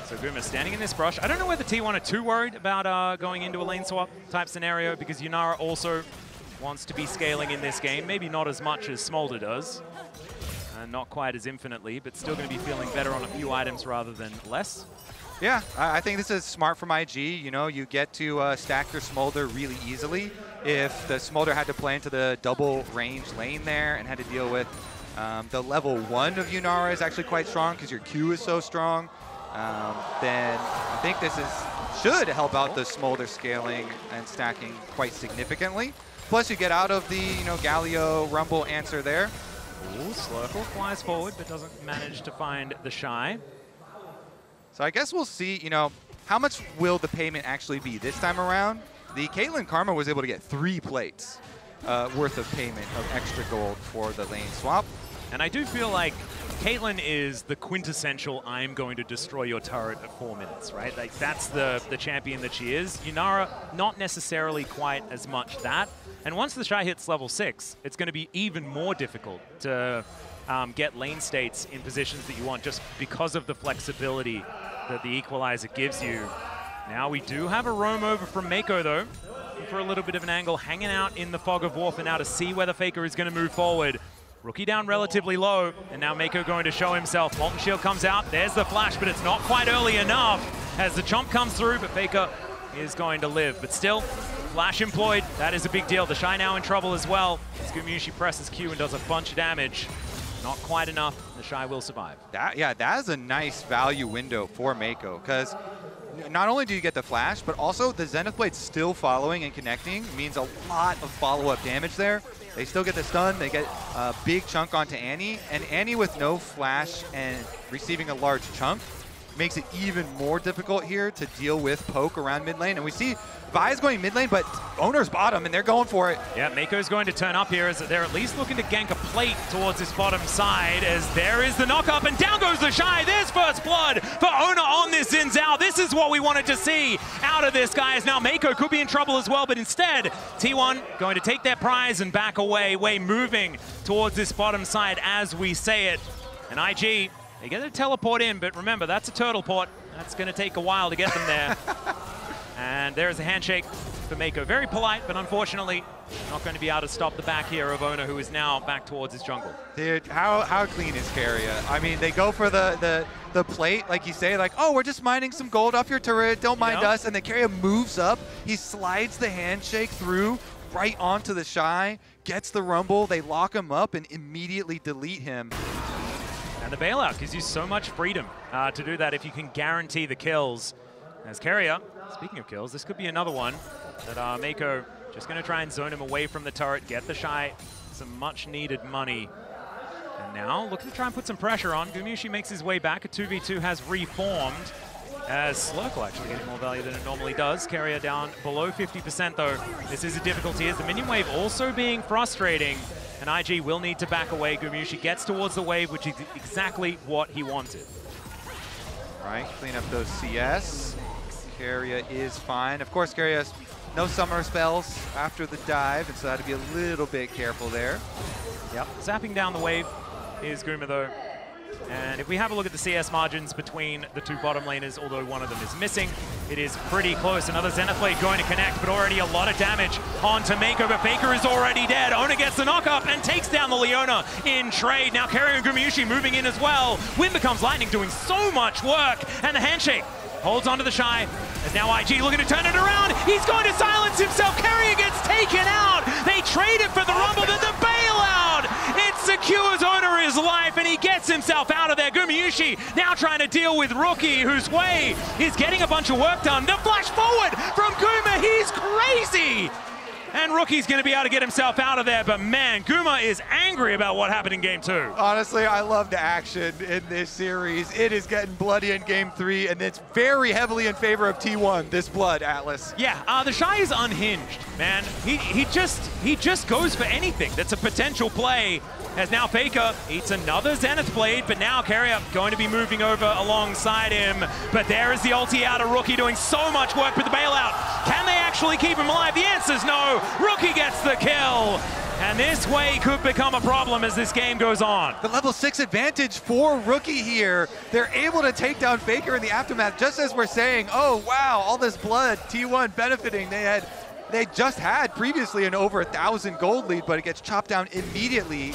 So Guma standing in this brush. I don't know whether T1 are too worried about going into a lane swap type scenario, because Yunara also wants to be scaling in this game. Maybe not as much as Smolder does. Not quite as infinitely, but still going to be feeling better on a few items rather than less. Yeah, I think this is smart from IG. You get to stack your Smolder really easily. If the Smolder had to play into the double range lane there and had to deal with the level 1 of Yunara is actually quite strong because your Q is so strong, then I think this should help out the Smolder scaling and stacking quite significantly. Plus you get out of the Galio Rumble answer there. Ooh, Slurkle flies forward but doesn't manage to find the Shy. So I guess we'll see, how much will the payment actually be this time around? The Caitlyn Karma was able to get 3 plates worth of payment of extra gold for the lane swap. And I do feel like Caitlyn is the quintessential I'm going to destroy your turret at 4 minutes, right? Like that's the champion that she is. Yunara, not necessarily quite as much that. And once the Shy hits level 6, it's going to be even more difficult to get lane states in positions that you want just because of the flexibility that the Equalizer gives you. Now we do have a roam over from Mako though, for a little bit of an angle, hanging out in the fog of war for now to see whether Faker is going to move forward. Rookie down relatively low, and now Mako going to show himself. Molten Shield comes out, there's the flash, but it's not quite early enough as the chomp comes through, but Faker is going to live. But still, flash employed, that is a big deal. The Shy now in trouble as well. As Gumushi presses Q and does a bunch of damage. Not quite enough, the Shy will survive. That is a nice value window for Mako, because not only do you get the flash, but also the Zenith Blade still following and connecting means a lot of follow-up damage there. They still get the stun, they get a big chunk onto Annie, and Annie with no flash and receiving a large chunk makes it even more difficult here to deal with poke around mid lane. And we see Vi's going mid lane, but Owner's bottom, and they're going for it. Yeah, Mako's going to turn up here as they're at least looking to gank a plate towards this bottom side, as there is the knock up, and down goes the Shy. There's first blood for Owner on this Xin Zhao. This is what we wanted to see out of this, guys. Now Mako could be in trouble as well, but instead, T1 going to take their prize and back away. Wei moving towards this bottom side as we say it. And IG, they get a teleport in, but remember, that's a turtle port. That's going to take a while to get them there. And there's a handshake for Mako. Very polite, but unfortunately, not going to be able to stop the back here of Owner, who is now back towards his jungle. Dude, how clean is Carrier? I mean, they go for the plate, like you say, like, oh, we're just mining some gold off your turret, don't mind us. And the Carrier moves up, he slides the handshake through, right onto the Shy, gets the Rumble, they lock him up and immediately delete him. And the bailout gives you so much freedom to do that if you can guarantee the kills. As Carrier, speaking of kills, this could be another one that Mako just going to try and zone him away from the turret, get the Shy some much needed money. And now looking to try and put some pressure on. Gumushi makes his way back. A 2v2 has reformed. As Slurkle actually getting more value than it normally does. Carrier down below 50% though. This is a difficulty as the minion wave also being frustrating. And IG will need to back away. Gumushi gets towards the wave, which is exactly what he wanted. Right, clean up those CS. Carrier is fine. Of course, Carrier has no summer spells after the dive, and so had to be a little bit careful there. Yep, zapping down the wave is Guma though. And if we have a look at the CS margins between the two bottom laners, although one of them is missing, it is pretty close. Another Zenith Blade going to connect, but already a lot of damage onto Mako, but Faker is already dead. Ona gets the knock up and takes down the Leona in trade. Now Carrier and Gumushi moving in as well. Wind becomes lightning, doing so much work, and the handshake holds onto the Shy. As now IG looking to turn it around. He's going to silence himself. Carrier gets taken out. They trade it for the Rumble, then the bailout. It secures Ona his life, and he gets himself out of there. Gumushi now trying to deal with Rookie, whose way is getting a bunch of work done. The flash forward from Guma. He's crazy. And Rookie's going to be able to get himself out of there, but man, Guma is angry about what happened in Game 2. Honestly, I love the action in this series. It is getting bloody in Game 3, and it's very heavily in favor of T1, this blood, Atlas. Yeah, the Shy is unhinged, man. He just goes for anything that's a potential play. As now Faker eats another Zenith Blade, but now Carrier going to be moving over alongside him. But there is the ulti out of Rookie doing so much work with the bailout. Can they actually keep him alive? The answer's no. Rookie gets the kill. And this way could become a problem as this game goes on. The level 6 advantage for Rookie here. They're able to take down Faker in the aftermath, just as we're saying, oh wow, all this blood, T1 benefiting. They just had previously an over 1,000 gold lead, but it gets chopped down immediately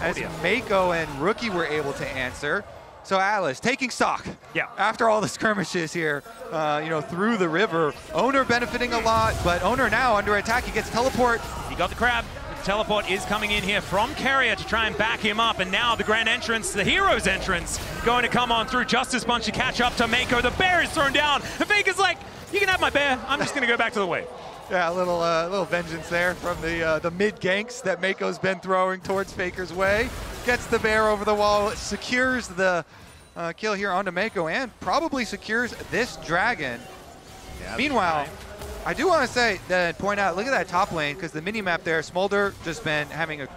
as Mako and Rookie were able to answer. So Atlas taking stock. Yeah. After all the skirmishes here, through the river, Owner benefiting a lot, but Owner now under attack. He gets teleport. He got the crab. The teleport is coming in here from Carrier to try and back him up, and now the grand entrance, the hero's entrance, going to come on through. Justice Punch to catch up to Mako. The bear is thrown down, and Faker's like, you can have my bear. I'm just going to go back to the wave. Yeah, a little vengeance there from the mid ganks that Mako's been throwing towards Faker's way. Gets the bear over the wall, secures the kill here onto Mako, and probably secures this dragon. Yeah, meanwhile, I do want to point out, look at that top lane, because the mini-map there, Smolder just been having a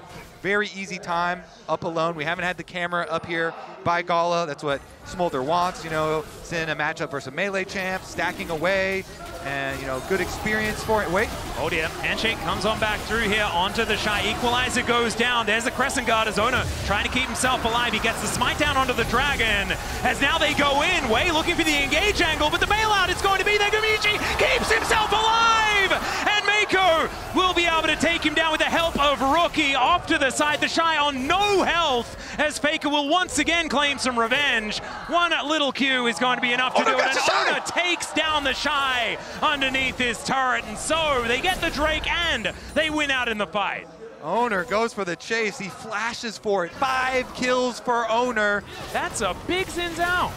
very easy time up alone. We haven't had the camera up here by Gala. That's what Smolder wants, it's in a matchup versus a melee champ, stacking away, and, good experience for it. Wait. Oh dear, handshake comes on back through here onto the Shy. Equalizer goes down. There's the Crescent Guard as Ona trying to keep himself alive. He gets the smite down onto the dragon. As now they go in, Wei looking for the engage angle, but the bailout is going to be there. Gumushi keeps himself alive! And Mako will be able to take him down with the help of Rookie off to the side. The Shy on no health as Faker will once again claim some revenge. One little Q is going to be enough to do it, and Ona takes down the Shy underneath his turret, and so they get the Drake and they win out in the fight. Owner goes for the chase. He flashes for it. 5 kills for Owner. That's a big Zins out.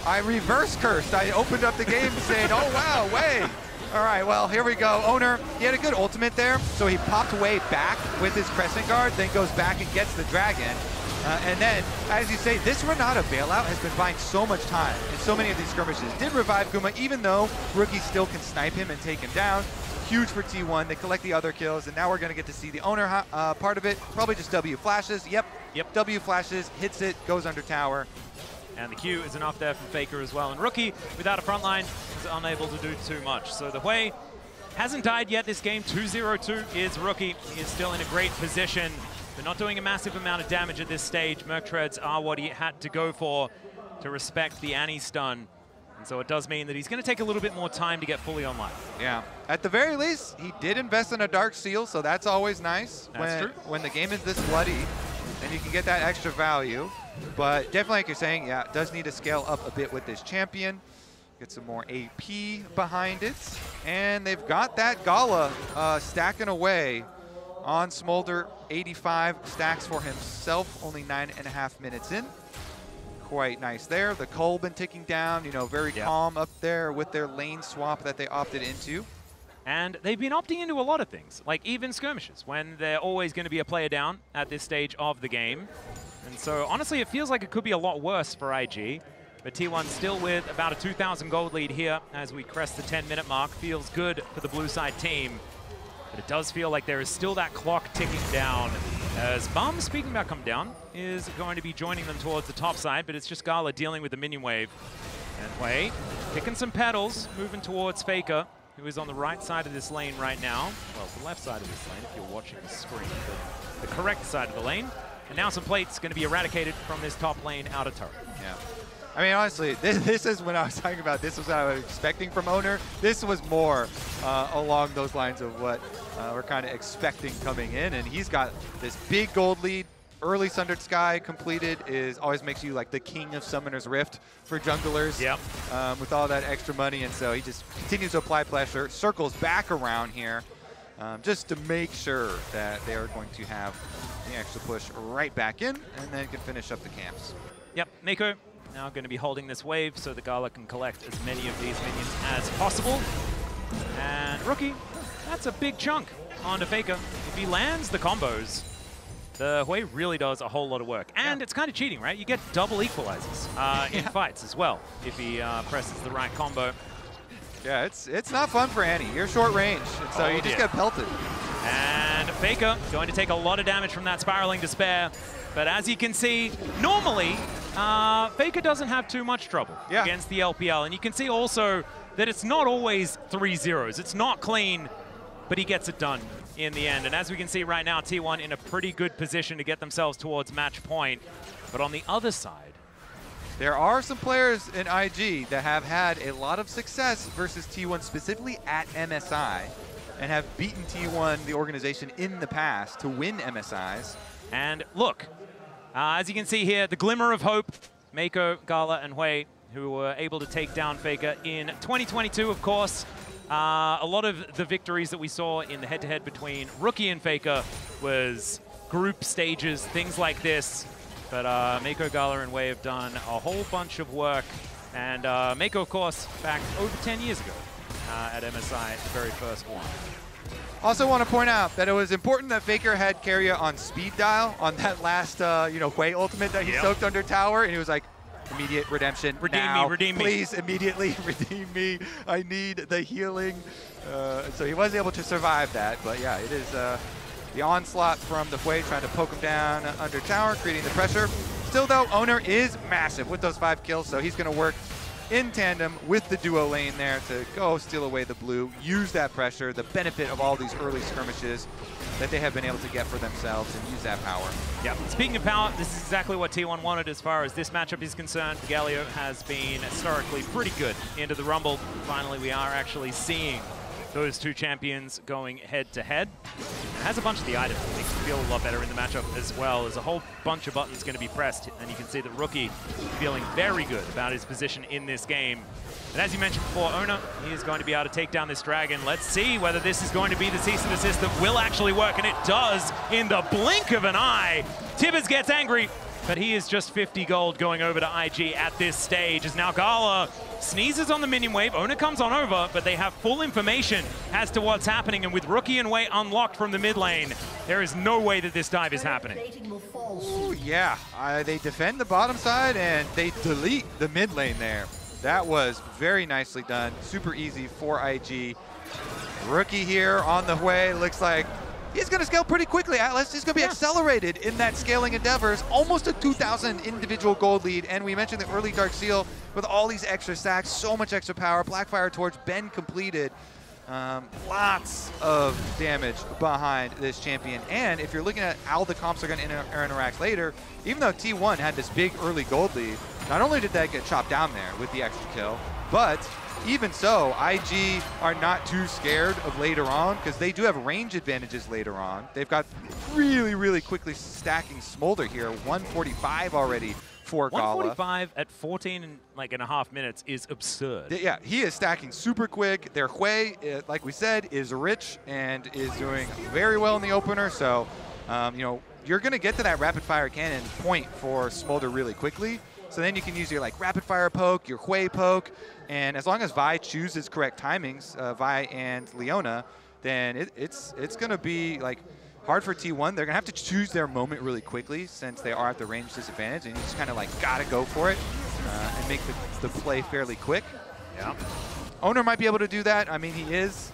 I reverse cursed. I opened up the game saying, oh wow, Wei. All right, well, here we go. Owner, he had a good ultimate there, so he popped Wei back with his Crescent Guard, then goes back and gets the dragon. And then, as you say, this Renata bailout has been buying so much time in so many of these skirmishes. Did revive Guma, even though Rookie still can snipe him and take him down. Huge for T1. They collect the other kills, and now we're going to get to see the Owner part of it. Probably just W flashes. Yep. W flashes, hits it, goes under tower. And the Q is enough there from Faker as well. And Rookie, without a front line, is unable to do too much. So the Wei hasn't died yet this game. 2-0-2 is Rookie. He is still in a great position. They're not doing a massive amount of damage at this stage. Merc Treads are what he had to go for to respect the Annie stun. And so it does mean that he's going to take a little bit more time to get fully online. Yeah. At the very least, he did invest in a Dark Seal, so that's always nice. That's true. When the game is this bloody, then you can get that extra value. But definitely, like you're saying, yeah, it does need to scale up a bit with this champion. Get some more AP behind it. And they've got that Gala stacking away on Smolder. 85 stacks for himself, only 9.5 minutes in. Quite nice there. The Cole been ticking down, very calm up there with their lane swap that they opted into. And they've been opting into a lot of things, like even skirmishes, when they're always going to be a player down at this stage of the game. And so, honestly, it feels like it could be a lot worse for IG. But T1 still with about a 2,000 gold lead here as we crest the 10-minute mark. Feels good for the blue side team. But it does feel like there is still that clock ticking down. As Bum, speaking about come down, is going to be joining them towards the top side, but it's just Gala dealing with the minion wave. And Wei picking some petals, moving towards Faker, who is on the right side of this lane right now. Well, the left side of this lane, if you're watching the screen, but the correct side of the lane. And now some plates going to be eradicated from this top lane outer turret. Yeah. I mean, honestly, this is when I was talking about this was what I was expecting from Owner. This was more along those lines of what we're kind of expecting coming in. And he's got this big gold lead. Early Sundered Sky completed always makes you like the king of Summoner's Rift for junglers. Yep. With all that extra money. And so he just continues to apply pressure, circles back around here just to make sure that they're going to have the extra push right back in and then can finish up the camps. Yep, Mako now going to be holding this wave so the Gala can collect as many of these minions as possible. And Rookie, that's a big chunk onto Faker. If he lands the combos, the Hui really does a whole lot of work. And it's kind of cheating, right? You get double equalizers in fights as well if he presses the right combo. Yeah, it's not fun for Annie. You're short range, and so you just get pelted. And Faker going to take a lot of damage from that spiraling despair. But as you can see, normally, Faker doesn't have too much trouble against the LPL. And you can see also that it's not always 3-0s. It's not clean, but he gets it done in the end. And as we can see right now, T1 in a pretty good position to get themselves towards match point. But on the other side, there are some players in IG that have had a lot of success versus T1, specifically at MSI, and have beaten T1, the organization, in the past to win MSIs. And look, as you can see here, the glimmer of hope, Mako, Gala, and Hui, who were able to take down Faker in 2022, of course. A lot of the victories that we saw in the head-to-head between Rookie and Faker was group stages, things like this. But Mako, Gala, and Hui have done a whole bunch of work. And Mako, of course, back over 10 years ago at MSI, the very first one. Also want to point out that it was important that Faker had Keria on speed dial on that last, Hui ultimate that he soaked under tower, and he was like, immediate redemption. Redeem me. Please, immediately redeem me. I need the healing. So he was able to survive that, but yeah, it is the onslaught from the Hui trying to poke him down under tower, creating the pressure. Still though, Owner is massive with those 5 kills, so he's going to work in tandem with the duo lane there to go steal away the blue, use that pressure, the benefit of all these early skirmishes that they have been able to get for themselves and use that power. Yeah, speaking of power, this is exactly what T1 wanted as far as this matchup is concerned. Galio has been historically pretty good into the Rumble. Finally, we are actually seeing those two champions going head-to-head. It has a bunch of the items that makes you feel a lot better in the matchup as well. There's a whole bunch of buttons going to be pressed, and you can see that Rookie feeling very good about his position in this game. And as you mentioned before, Owner, he is going to be able to take down this dragon. Let's see whether this is going to be the cease and desist that will actually work, and it does in the blink of an eye. Tibbers gets angry, but he is just 50 gold going over to IG at this stage, as now Gala sneezes on the minion wave. Owner comes on over, but they have full information as to what's happening, and with Rookie and Hui unlocked from the mid lane, there is no way that this dive is happening. Ooh, yeah, they defend the bottom side and they delete the mid lane there. That was very nicely done, super easy for IG. Rookie here on the Hui, looks like he's going to scale pretty quickly, Atlas. He's going to be accelerated in that scaling endeavors. Almost a 2,000 individual gold lead. And we mentioned the early Dark Seal with all these extra stacks, so much extra power. Blackfire Torch been completed. Lots of damage behind this champion. And if you're looking at how the comps are going to interact later, even though T1 had this big early gold lead, not only did that get chopped down there with the extra kill, but even so, IG are not too scared of later on because they do have range advantages later on. They've got really, really quickly stacking Smolder here, 145 already for Gala. 145 at 14 and a half minutes is absurd. Yeah, he is stacking super quick. Their Hui, like we said, is rich and is doing very well in the opener. So, you're going to get to that rapid fire cannon point for Smolder really quickly. So then you can use your rapid fire poke, your Hui poke, and as long as Vi chooses correct timings, Vi and Leona, then it's going to be hard for T1. They're going to have to choose their moment really quickly since they are at the range disadvantage, and you just kind of like got to go for it and make the play fairly quick. Yeah. Owner might be able to do that. I mean, he is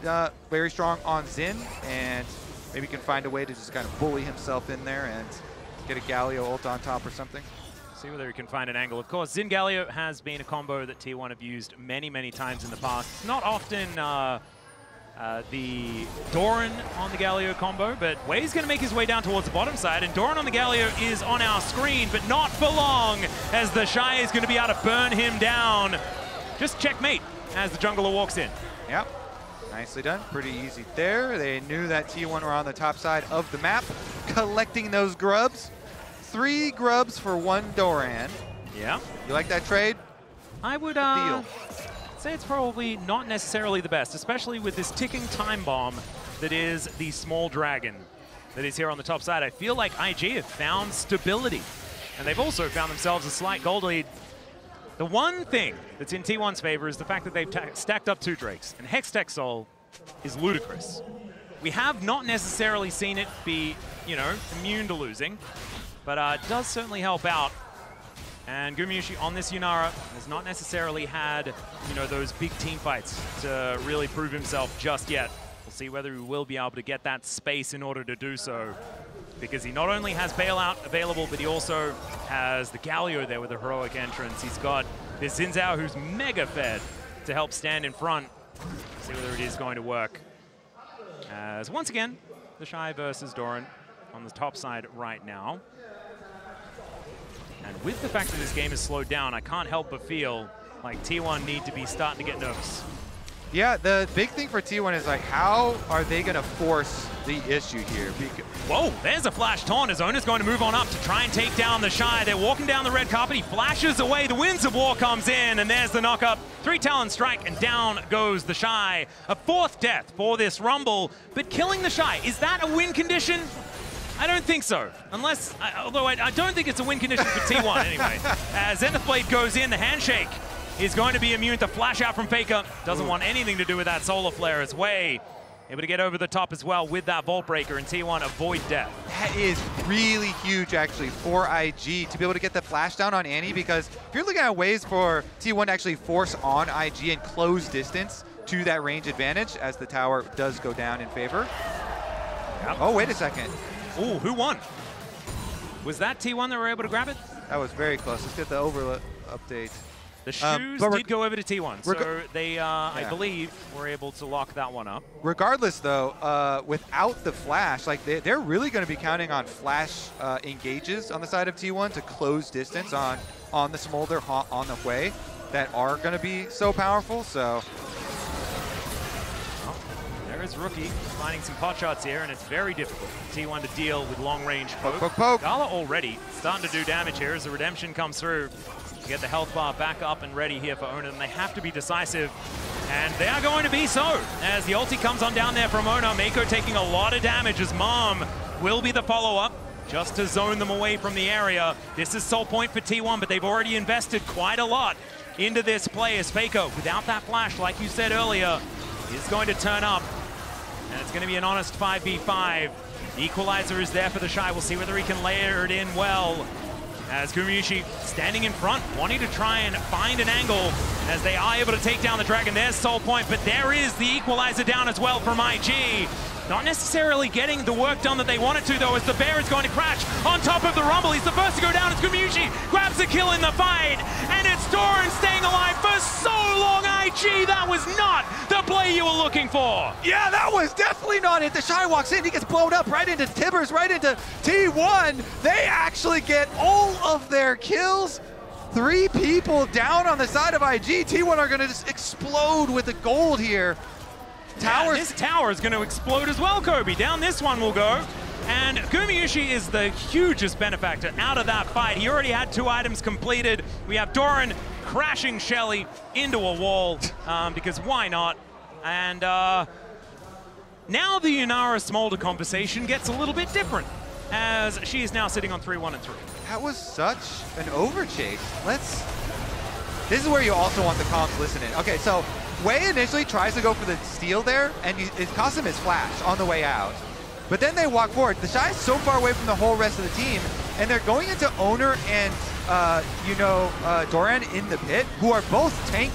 very strong on Xin, and maybe can find a way to just kind of bully himself in there and get a Galio ult on top or something. See whether he can find an angle. Of course, Xin Galio has been a combo that T1 have used many, many times in the past. It's not often the Doran on the Galio combo, but Wei's going to make his way down towards the bottom side, and Doran on the Galio is on our screen, but not for long, as the Shy is going to be able to burn him down. Just checkmate as the jungler walks in. Yep. Nicely done. Pretty easy there. They knew that T1 were on the top side of the map, collecting those grubs. 3 grubs for 1 Doran. Yeah. You like that trade? I would say it's probably not necessarily the best, especially with this ticking time bomb that is the small dragon that is here on the top side. I feel like IG have found stability, and they've also found themselves a slight gold lead. The one thing that's in T1's favor is the fact that they've stacked up 2 Drakes, and Hextech Soul is ludicrous. We have not necessarily seen it be, you know, immune to losing, but it does certainly help out. And Gumayusi on this Yunara has not necessarily had, you know, those big team fights to really prove himself just yet. We'll see whether he will be able to get that space in order to do so, because he not only has Bailout available, but he also has the Galio there with a heroic entrance. He's got this Xin Zhao who's mega fed to help stand in front. See whether it is going to work. As once again, the Shy versus Doran on the top side right now. And with the fact that this game is slowed down, I can't help but feel like T1 need to be starting to get nervous. Yeah, the big thing for T1 is like, how are they going to force the issue here? Whoa, there's a flash taunt. His owner's going to move on up to try and take down the Shy. They're walking down the red carpet. He flashes away. The Winds of War comes in, and there's the knock-up. 3 Talon strike, and down goes the Shy. A 4th death for this Rumble, but killing the Shy, is that a win condition? I don't think so, unless, although I don't think it's a win condition for T1 anyway. As Zenith Blade goes in, the handshake is going to be immune to flash out from Faker. Doesn't want anything to do with that solar flare. As Wei able to get over the top as well with that Vault Breaker, and T1 avoid death. That is really huge, actually, for IG to be able to get the flash down on Annie, because if you're looking at ways for T1 to actually force on IG and close distance to that range advantage, as the tower does go down in favor. Yep. Oh, wait a second. Ooh, who won? Was that T1 that were able to grab it? That was very close. Let's get the over update. The shoes did go over to T1, so they, I believe, were able to lock that one up. Regardless, though, without the flash, like they're really going to be counting on flash engages on the side of T1 to close distance on the Smolder, on the Wei, that are going to be so powerful. So. There is Rookie finding some pot shots here, and it's very difficult for T1 to deal with long-range poke. Poke, poke. Gala already starting to do damage here as the redemption comes through. Get the health bar back up and ready here for Ona, and they have to be decisive, and they are going to be so. As the ulti comes on down there from Ona, Mako taking a lot of damage as Mom will be the follow-up, just to zone them away from the area. This is soul point for T1, but they've already invested quite a lot into this play as Faker, without that flash, like you said earlier, is going to turn up. And it's going to be an honest 5v5. The equalizer is there for the Shy. We'll see whether he can layer it in well. As Gumayusi standing in front, wanting to try and find an angle as they are able to take down the Dragon. There's Soul Point, but there is the equalizer down as well from IG. Not necessarily getting the work done that they wanted to, though, as the Bear is going to crash on top of the Rumble. He's the first to go down as Gumayusi grabs the kill in the fight, and it's Doran staying alive for so long. IG, that was not the play you were looking for. Yeah, that was definitely not it. The Shy walks in, he gets blown up right into Tibbers, right into T1. They actually get all of their kills. 3 people down on the side of IG. T1 are going to just explode with the gold here. Yeah, this tower is going to explode as well, Kobe. Down this one will go. And Gumayusi is the hugest benefactor out of that fight. He already had 2 items completed. We have Doran crashing Shelly into a wall, because why not? And now the Yunara Smolder conversation gets a little bit different, as she is now sitting on 3-1 and 3. That was such an overchase. This is where you also want the comms listening. Okay, so Wei initially tries to go for the steal there, and it costs him his flash on the way out. But then they walk forward. The Shy is so far away from the whole rest of the team, and they're going into Owner and, Doran in the pit, who are both tanky.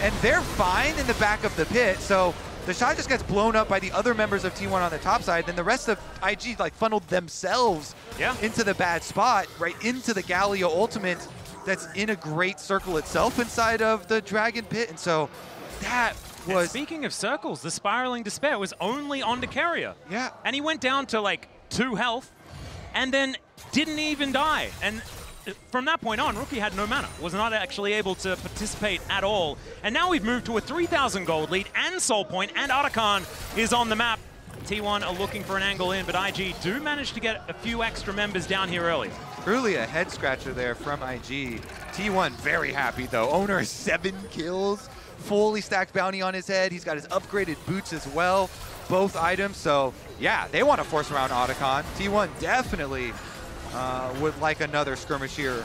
And they're fine in the back of the pit, so the Shy just gets blown up by the other members of T1 on the top side, then the rest of IG like funneled themselves into the bad spot, right into the Galio ultimate that's in a great circle itself inside of the Dragon pit, and so that was... And speaking of circles, the Spiraling Despair was only on to Carrier. Yeah. And he went down to like 2 health and then didn't even die. And from that point on, Rookie had no mana, was not actually able to participate at all. And now we've moved to a 3,000 gold lead, and Soul Point and Otacon is on the map. T1 are looking for an angle in, but IG do manage to get a few extra members down here early. Truly a head scratcher there from IG. T1 very happy though. Owner 7 kills, fully stacked bounty on his head. He's got his upgraded boots as well, both items. So yeah, they want to force around Otacon. T1 definitely would like another skirmish here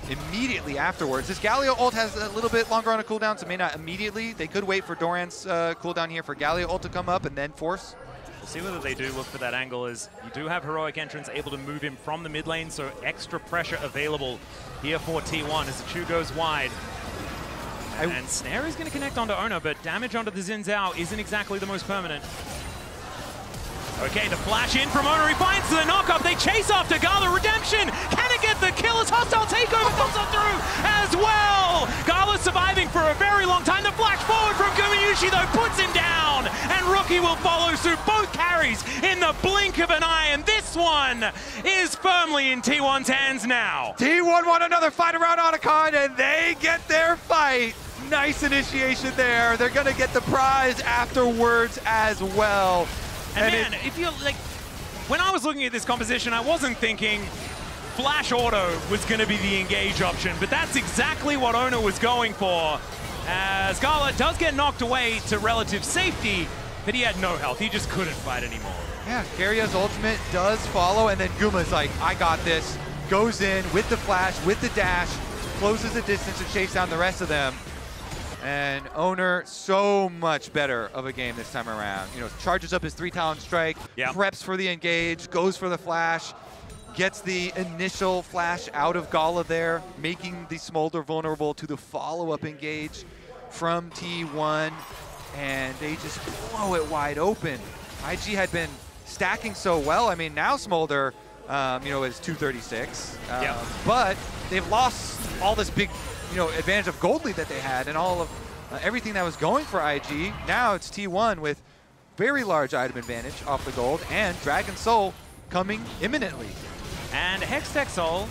immediately afterwards. This Galio ult has a little bit longer on a cooldown, so may not immediately. They could wait for Doran's cooldown here for Galio ult to come up and then force. We'll see whether they do look for that angle, as you do have Heroic Entrance able to move him from the mid lane, so extra pressure available here for T1 as the Chu goes wide. And Snare is going to connect onto Owner, but damage onto the Xin Zhao isn't exactly the most permanent. Okay, the flash in from Owner, he finds the knock-up, they chase after Gala. Redemption, can it get the kill as Hostile Takeover comes on through as well? Gala surviving for a very long time. The flash forward from Gumayushi though puts him down, and Rookie will follow suit. Both carries in the blink of an eye, and this one is firmly in T1's hands now. T1 want another fight around Otacon, and they get their fight. Nice initiation there. They're gonna get the prize afterwards as well. And man, if you like, when I was looking at this composition, I wasn't thinking Flash Auto was going to be the engage option, but that's exactly what Owner was going for. As Gala does get knocked away to relative safety, but he had no health. He just couldn't fight anymore. Yeah, Carrier's ultimate does follow, and then Guma's like, I got this. Goes in with the flash, with the dash, closes the distance to chase down the rest of them. And Owner, so much better of a game this time around. You know, charges up his 3-talent strike, preps for the engage, goes for the flash, gets the initial flash out of Gala there, making the Smolder vulnerable to the follow-up engage from T1, and they just blow it wide open. IG had been stacking so well. I mean, now Smolder, is 236, but they've lost all this big advantage of gold lead that they had and all of everything that was going for IG. Now it's T1 with very large item advantage off the gold, and Dragon Soul coming imminently. And Hextech Soul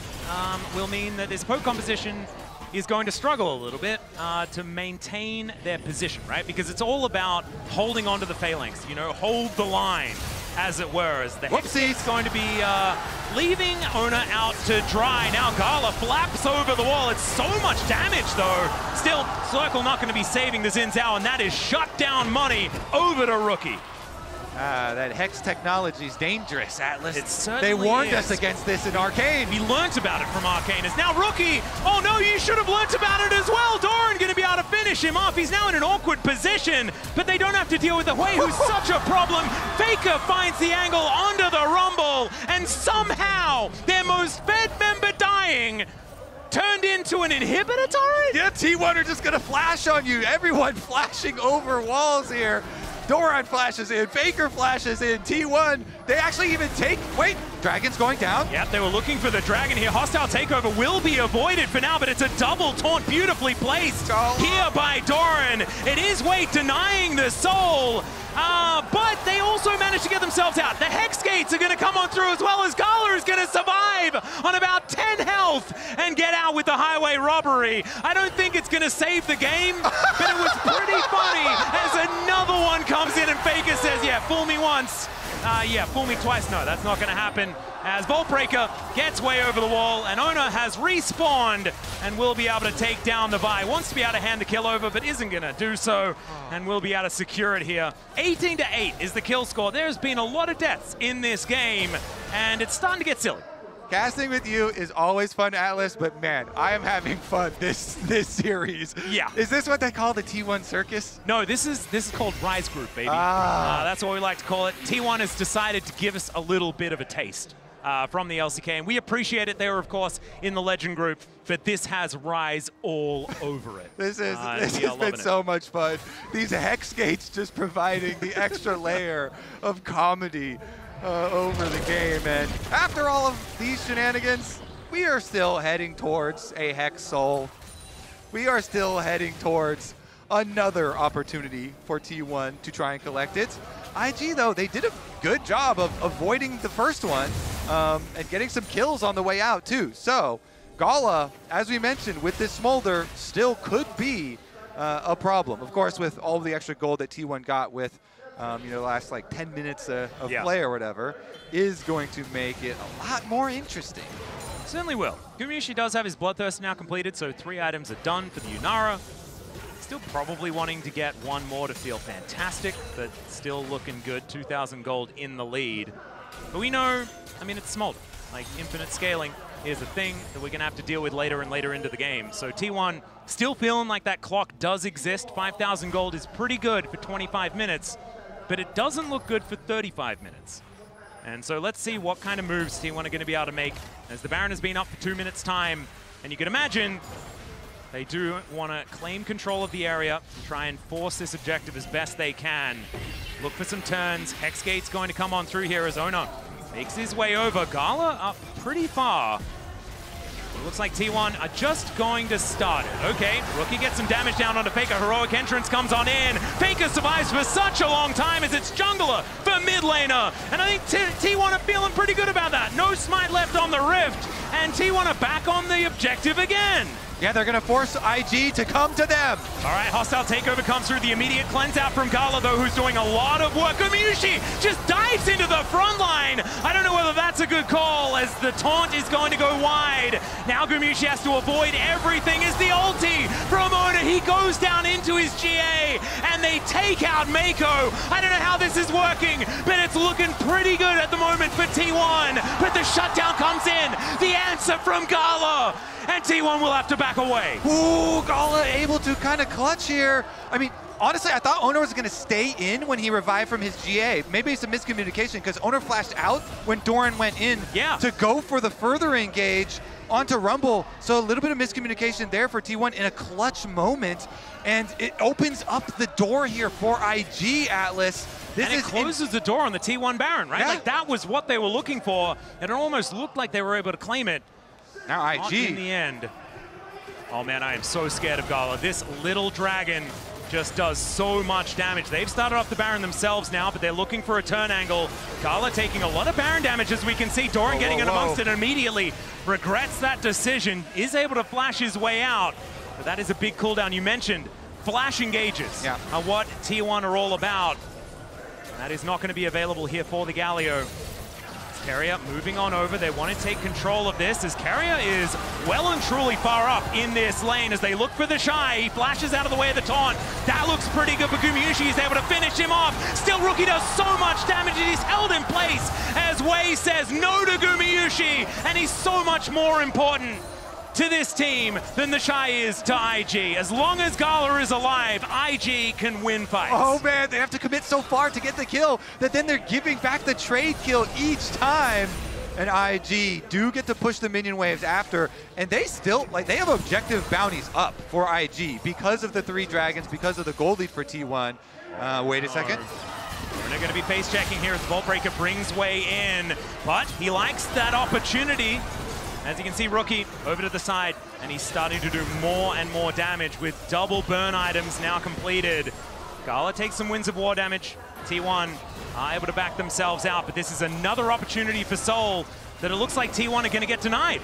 will mean that this poke composition is going to struggle a little bit to maintain their position, right? Because it's all about holding on to the phalanx, hold the line, as it were, as the Hextech is going to be leaving Owner out to dry. Now Gala flaps over the wall. It's so much damage, though. Still, Circle not going to be saving the Xin Zhao, and that is shut down money over to Rookie. That Hex technology is dangerous, Atlas. It certainly They warned is. us against this in Arcane. We learnt about it from Arcane. It's now Rookie. Oh no, you should have learnt about it as well. Doran going to be able to finish him off. He's now in an awkward position, but they don't have to deal with the Hui, who's such a problem. Faker finds the angle onto the Rumble, and somehow their most fed member dying turned into an inhibitor turret? Yeah, T1 are just going to flash on you. Everyone flashing over walls here. Doran flashes in, Faker flashes in, T1, they actually even take, wait, Dragon's going down. Yep, they were looking for the Dragon here. Hostile takeover will be avoided for now, but it's a double taunt beautifully placed here by Doran. It is Wade denying the soul, but they also managed to get themselves out. The Hex Gates are going to come on through, as well as Gala is going to survive on about 10 health and get out with the highway robbery. I don't think it's going to save the game, but it was pretty funny as another one comes in and Faker says, yeah, fool me once. Yeah, fool me twice. No, that's not going to happen. As Voltbreaker gets way over the wall, and Owner has respawned and will be able to take down the Vi. Wants to be able to hand the kill over, but isn't going to do so, and will be able to secure it here. 18-8 is the kill score. There's been a lot of deaths in this game, and it's starting to get silly. casting with you is always fun, Atlas, but man, I am having fun this series. Yeah. Is this what they call the T1 circus? No, this is called Rise Group, baby. That's what we like to call it. T1 has decided to give us a little bit of a taste from the LCK, and we appreciate it. They were, of course, in the Legend Group, but this has Rise all over it. This has been so much fun. These Hex Gates just providing the extra layer of comedy over the game. And after all of these shenanigans, we are still heading towards a Hex Soul. We are still heading towards another opportunity for T1 to try and collect it. IG, though, they did a good job of avoiding the first one and getting some kills on the way out, too. So Gala, as we mentioned, with this Smolder, still could be a problem. Of course, with all the extra gold that T1 got with the last like 10 minutes of play or whatever, is going to make it a lot more interesting. Certainly will. Gumayusi does have his Bloodthirst now completed, so 3 items are done for the Yunara. Still probably wanting to get one more to feel fantastic, but still looking good. 2,000 gold in the lead. But we know, I mean, it's Smolder. Like, infinite scaling is a thing that we're going to have to deal with later and later into the game. So T1 still feeling like that clock does exist. 5,000 gold is pretty good for 25 minutes, but it doesn't look good for 35 minutes. And so let's see what kind of moves T1 are going to be able to make, as the Baron has been up for 2 minutes' time. And you can imagine they do want to claim control of the area and try and force this objective as best they can. Look for some turns. Hexgate's going to come on through here as Ono makes his way over. Gala up pretty far. It looks like T1 are just going to start it. Okay, Rookie gets some damage down onto Faker. Heroic entrance comes on in. Faker survives for such a long time as it's jungler for mid laner. And I think T1 are feeling pretty good about that. No smite left on the Rift, and T1 are back on the objective again. Yeah, they're going to force IG to come to them. All right, hostile takeover comes through. The immediate cleanse out from Gala, though, who's doing a lot of work. Gumayusi just dives into the front line. I don't know whether that's a good call, as the taunt is going to go wide. Now Gumayusi has to avoid everything as the ulti from Ona. He goes down into his GA, and they take out Mako. I don't know how this is working, but it's looking pretty good at the moment for T1. But the shutdown comes in. The answer from Gala. And T1 will have to back away. Ooh, Gala able to kind of clutch here. I mean, honestly, I thought Oner was going to stay in when he revived from his GA. Maybe it's a miscommunication because Oner flashed out when Doran went in to go for the further engage onto Rumble. So a little bit of miscommunication there for T1 in a clutch moment. And it opens up the door here for IG, Atlas. And it closes the door on the T1 Baron, right? Yeah. Like, that was what they were looking for. And it almost looked like they were able to claim it. Now IG. Not in the end. Oh man, I am so scared of Gala. This little dragon just does so much damage. They've started off the Baron themselves now, but they're looking for a turn angle. Gala taking a lot of Baron damage, as we can see. Doran getting in amongst it and immediately regrets that decision. Is able to flash his way out, but that is a big cooldown. You mentioned flash engages are what T1 are all about. That is not going to be available here for the Galio. Keria moving on over. They want to take control of this, as Keria is well and truly far up in this lane as they look for the Shy. He flashes out of the way of the taunt. That looks pretty good for Gumayusi. He's able to finish him off. Still, Rookie does so much damage and he's held in place as Wei says no to Gumayusi, and he's so much more important to this team than the Shy is to IG. As long as Gala is alive, IG can win fights. Oh man, they have to commit so far to get the kill that then they're giving back the trade kill each time. And IG do get to push the minion waves after, and they still, like, they have objective bounties up for IG because of the 3 dragons, because of the gold lead for T1. Wait a second. They're going to be face checking here as the Vault Breaker brings Wei in, but he likes that opportunity. As you can see, Rookie over to the side, and he's starting to do more and more damage with double burn items now completed. Gala takes some Winds of War damage. T1 are able to back themselves out, but this is another opportunity for Soul that it looks like T1 are going to get denied.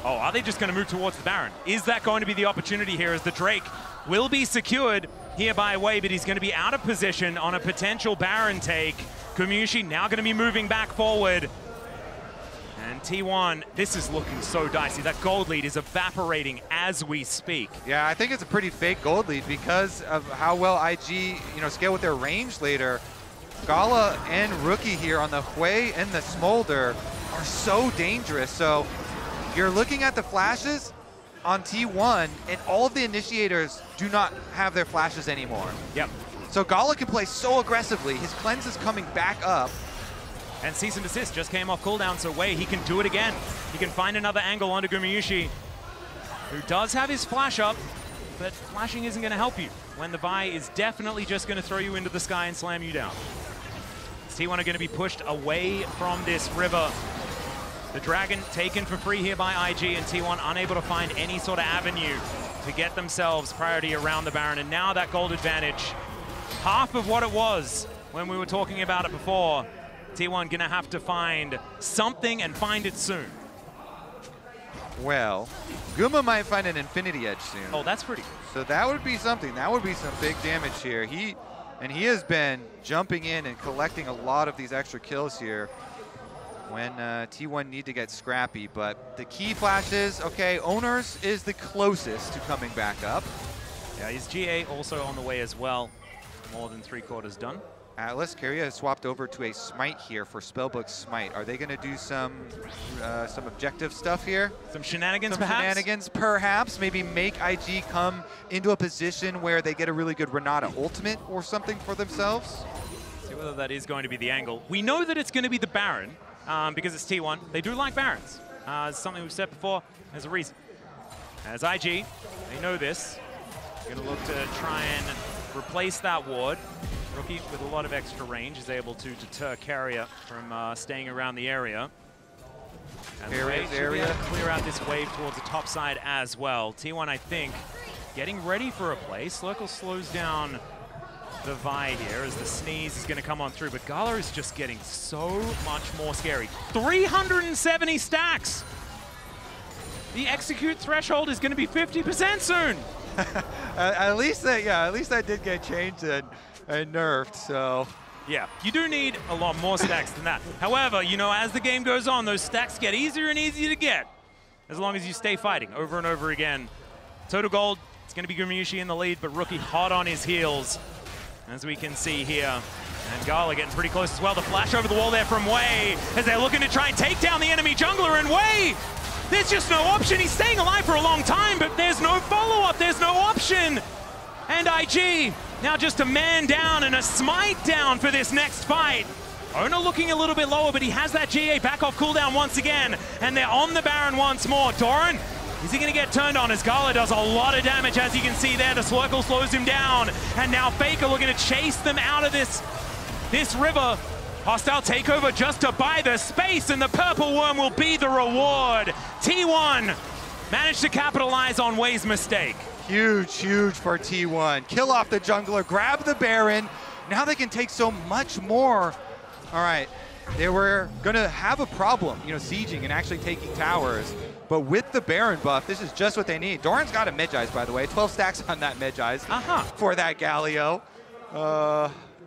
Oh, are they just going to move towards the Baron? Is that going to be the opportunity here, as the Drake will be secured here by Wei, but he's going to be out of position on a potential Baron take. Gumayusi now going to be moving back forward. And T1, this is looking so dicey. That gold lead is evaporating as we speak. Yeah, I think it's a pretty fake gold lead because of how well IG, scale with their range later. Gala and Rookie here on the Hui and the Smolder are so dangerous. So you're looking at the flashes on T1, and all of the initiators do not have their flashes anymore. Yep. So Gala can play so aggressively. His cleanse is coming back up. And cease and desist just came off cooldown, so Wei, he can do it again. He can find another angle onto Gumayusi, who does have his flash up, but flashing isn't going to help you when the Vi is definitely just going to throw you into the sky and slam you down. T1 are going to be pushed away from this river. The Dragon taken for free here by IG, and T1 unable to find any sort of avenue to get themselves priority around the Baron. And now that gold advantage, half of what it was when we were talking about it before. T1 gonna have to find something and find it soon. Well, Guma might find an Infinity Edge soon. Oh, that's pretty good. So that would be something. That would be some big damage here. He has been jumping in and collecting a lot of these extra kills here when T1 need to get scrappy. But the key flashes, okay, Owners is the closest to coming back up. Yeah, his GA also on the way as well. More than 3/4 done. Atlas, Keria has swapped over to a Smite here for Spellbook Smite. Are they going to do some objective stuff here? Some shenanigans, perhaps? Shenanigans, perhaps. Maybe make IG come into a position where they get a really good Renata ultimate or something for themselves? See whether that is going to be the angle. We know that it's going to be the Baron because it's T1. They do like Barons. It's something we've said before. There's a reason. As IG, they know this. Going to look to try and replace that ward. Rookie with a lot of extra range is able to deter Carrier from staying around the area. And area. Clear out this wave towards the top side as well. T1, I think, getting ready for a play. Slurkle slows down the Vi here as the sneeze is going to come on through, but Gala is just getting so much more scary. 370 stacks! The execute threshold is going to be 50% soon! At least that did get changed and nerfed, so. Yeah, you do need a lot more stacks than that. However, you know, as the game goes on, those stacks get easier and easier to get as long as you stay fighting over and over again. Total gold, it's going to be Gumayusi in the lead, but Rookie hot on his heels, as we can see here. And Gala getting pretty close as well. The flash over the wall there from Wei as they're looking to try and take down the enemy jungler, and Wei, there's just no option. He's staying alive for a long time, but there's no follow-up. There's no option. And IG now just a man down and a smite down for this next fight. Owner looking a little bit lower, but he has that GA back off cooldown once again. And they're on the Baron once more. Doran, is he going to get turned on as Gala does a lot of damage, as you can see there. The Slurkle slows him down. And now Faker looking to chase them out of this river. Hostile takeover just to buy the space, and the purple worm will be the reward. T1 managed to capitalize on Wei's mistake. Huge, huge for T1. Kill off the jungler, grab the Baron. Now they can take so much more. All right, they were gonna have a problem, you know, sieging and actually taking towers. But with the Baron buff, this is just what they need. Doran's got a Mid-Eyes, by the way. 12 stacks on that Mid-Eyes for that Galio.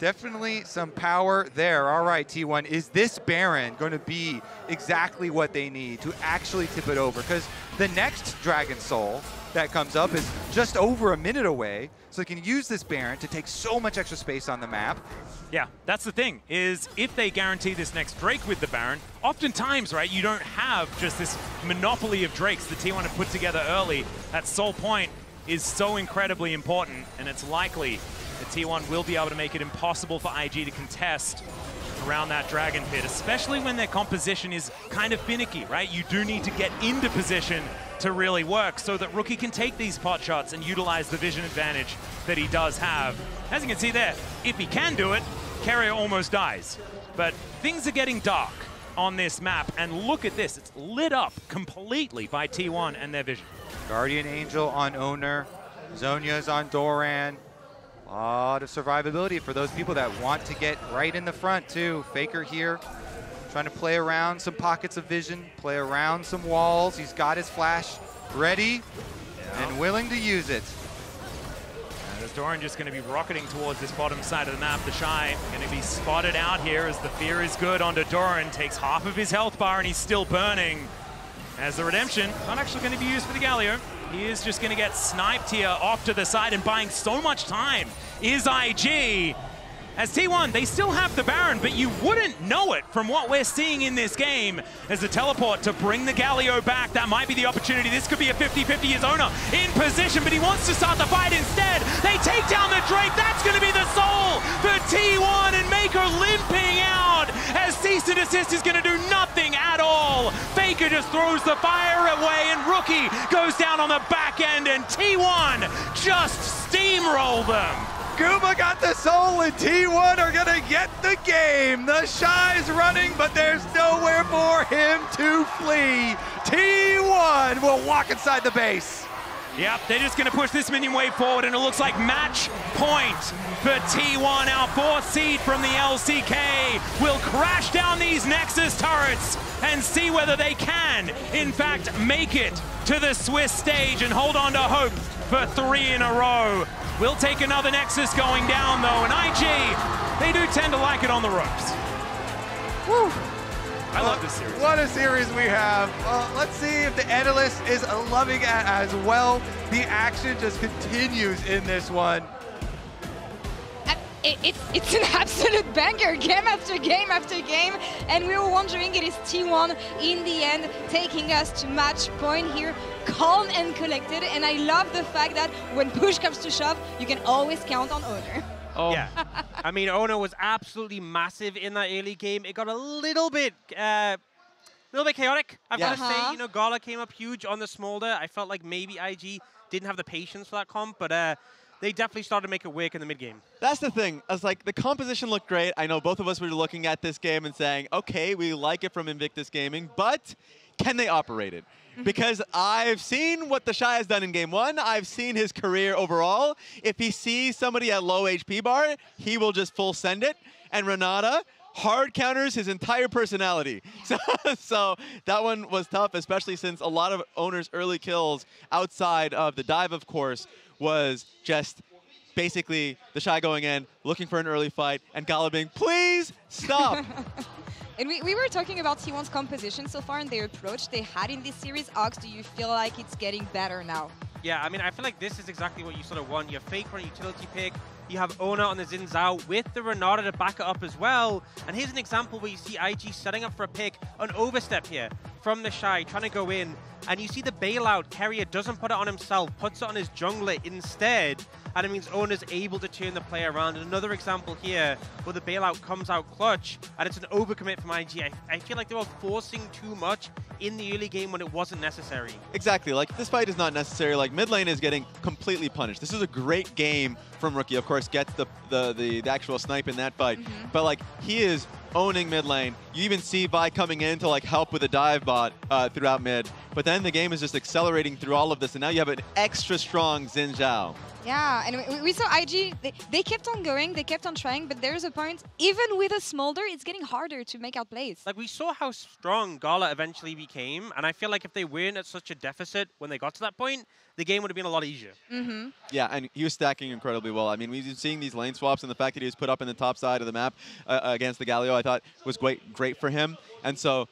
Definitely some power there. All right, T1, is this Baron going to be exactly what they need to actually tip it over? Because the next Dragon Soul that comes up is just over a minute away, so they can use this Baron to take so much extra space on the map. Yeah, that's the thing, is if they guarantee this next Drake with the Baron, oftentimes, right, you don't have just this monopoly of Drakes that T1 have put together early. That Soul Point is so incredibly important, and it's likely that T1 will be able to make it impossible for IG to contest around that Dragon Pit, especially when their composition is kind of finicky, right? You do need to get into position to really work so that Rookie can take these pot shots and utilize the vision advantage that he does have. As you can see there, if he can do it, Carrier almost dies. But things are getting dark on this map, and look at this. It's lit up completely by T1 and their vision. Guardian Angel on Owner, Zhonya's on Doran. A lot of survivability for those people that want to get right in the front too. Faker here, trying to play around some pockets of vision, play around some walls. He's got his flash ready and willing to use it. And as Doran just going to be rocketing towards this bottom side of the map, the Shy going to be spotted out here as the fear is good onto Doran. Takes half of his health bar and he's still burning. As the Redemption, not actually going to be used for the Galio. He is just going to get sniped here off to the side, and buying so much time is IG. As T1, they still have the Baron, but you wouldn't know it from what we're seeing in this game. As the teleport to bring the Galio back, that might be the opportunity. This could be a 50-50 as Owner in position, but he wants to start the fight instead. They take down the Drake. That's going to be the soul for T1, and Maker limping out as Cease and Desist is going to do nothing at all. Faker just throws the fire away, and Rookie goes down on the back end, and T1 just steamroll them. Guma got the soul, and T1 are gonna get the game. The Shy's running, but there's nowhere for him to flee. T1 will walk inside the base. Yep, they're just gonna push this minion wave forward, and it looks like match point for T1. Our 4th seed from the LCK will crash down these Nexus turrets and see whether they can, in fact, make it to the Swiss stage and hold on to hope for 3 in a row. We'll take another Nexus going down, though, and IG, they do tend to like it on the ropes. Woo. I love this series. What a series we have. Let's see if the analyst is loving it as well. The action just continues in this one. It's an absolute banger, game after game after game, and we were wondering, it is T1 in the end taking us to match point here, calm and collected, and I love the fact that when push comes to shove, you can always count on Owner. Oh, yeah. I mean, Owner was absolutely massive in that early game. It got a little bit chaotic, I've got to say. You know, Gala came up huge on the Smolder. I felt like maybe IG didn't have the patience for that comp, but they definitely started to make it work in the mid-game. That's the thing. I was like, the composition looked great. I know both of us were looking at this game and saying, okay, we like it from Invictus Gaming, but can they operate it? Because I've seen what the Shy has done in game 1. I've seen his career overall. If he sees somebody at low HP bar, he will just full send it. And Renata hard counters his entire personality. So that one was tough, especially since a lot of Owner's early kills outside of the dive, of course, was just basically the Shy going in, looking for an early fight, and Gala being, please stop. And we were talking about T1's composition so far and their approach they had in this series. Ox, do you feel like it's getting better now? Yeah, I mean, I feel like this is exactly what you sort of want. You have Fake for a utility pick. You have Owner on the Xin Zhao with the Renata to back it up as well. And here's an example where you see IG setting up for a pick, an overstep here from the Shy, trying to go in. And you see the bailout. Carrier doesn't put it on himself, puts it on his jungler instead. And it means Owner's able to turn the play around. And another example here where the bailout comes out clutch and it's an overcommit from IG. I feel like they were forcing too much in the early game when it wasn't necessary. Exactly. Like, this fight is not necessary. Like, mid lane is getting completely punished. This is a great game from Rookie. Of course, gets the actual snipe in that fight. But, like, he is owning mid lane. You even see Vi coming in to, like, help with a dive bot throughout mid. But then the game is just accelerating through all of this, and now you have an extra strong Xin Zhao. Yeah, and we saw IG, they kept on going, they kept on trying, but there's a point, even with a Smolder, it's getting harder to make out plays. Like, we saw how strong Gala eventually became, and I feel like if they weren't at such a deficit when they got to that point, the game would have been a lot easier. Yeah, and he was stacking incredibly well. I mean, we've been seeing these lane swaps, and the fact that he was put up in the top side of the map against the Galio, I thought was great for him. And so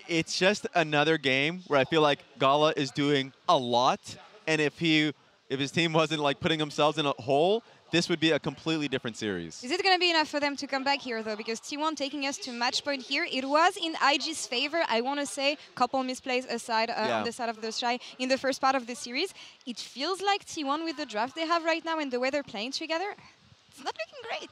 it's just another game where I feel like Gala is doing a lot, and if his team wasn't, like, putting themselves in a hole, this would be a completely different series. Is it going to be enough for them to come back here, though? Because T1 taking us to match point here, it was in IG's favor, I want to say, couple misplays aside on the side of the Shy in the first part of the series. It feels like T1 with the draft they have right now and the way they're playing together, it's not looking great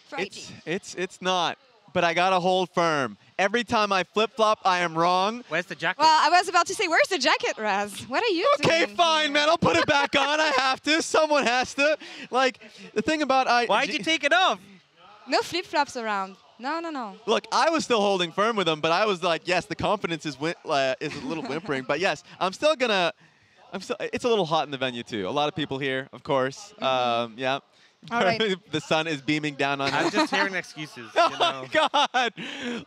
for IG. It's not, but I got to hold firm. Every time I flip-flop, I am wrong. Where's the jacket? Well, I was about to say, where's the jacket, Raz? What are you doing? Okay, fine, man. I'll put it back on. I have to. Someone has to. Like, the thing about Why'd you take it off? No flip-flops around. No. Look, I was still holding firm with him, but I was like, yes, the confidence is a little whimpering. But yes, I'm still gonna. It's a little hot in the venue too. A lot of people here, of course. Yeah. All right. The sun is beaming down on us. I'm just hearing excuses. Oh, God.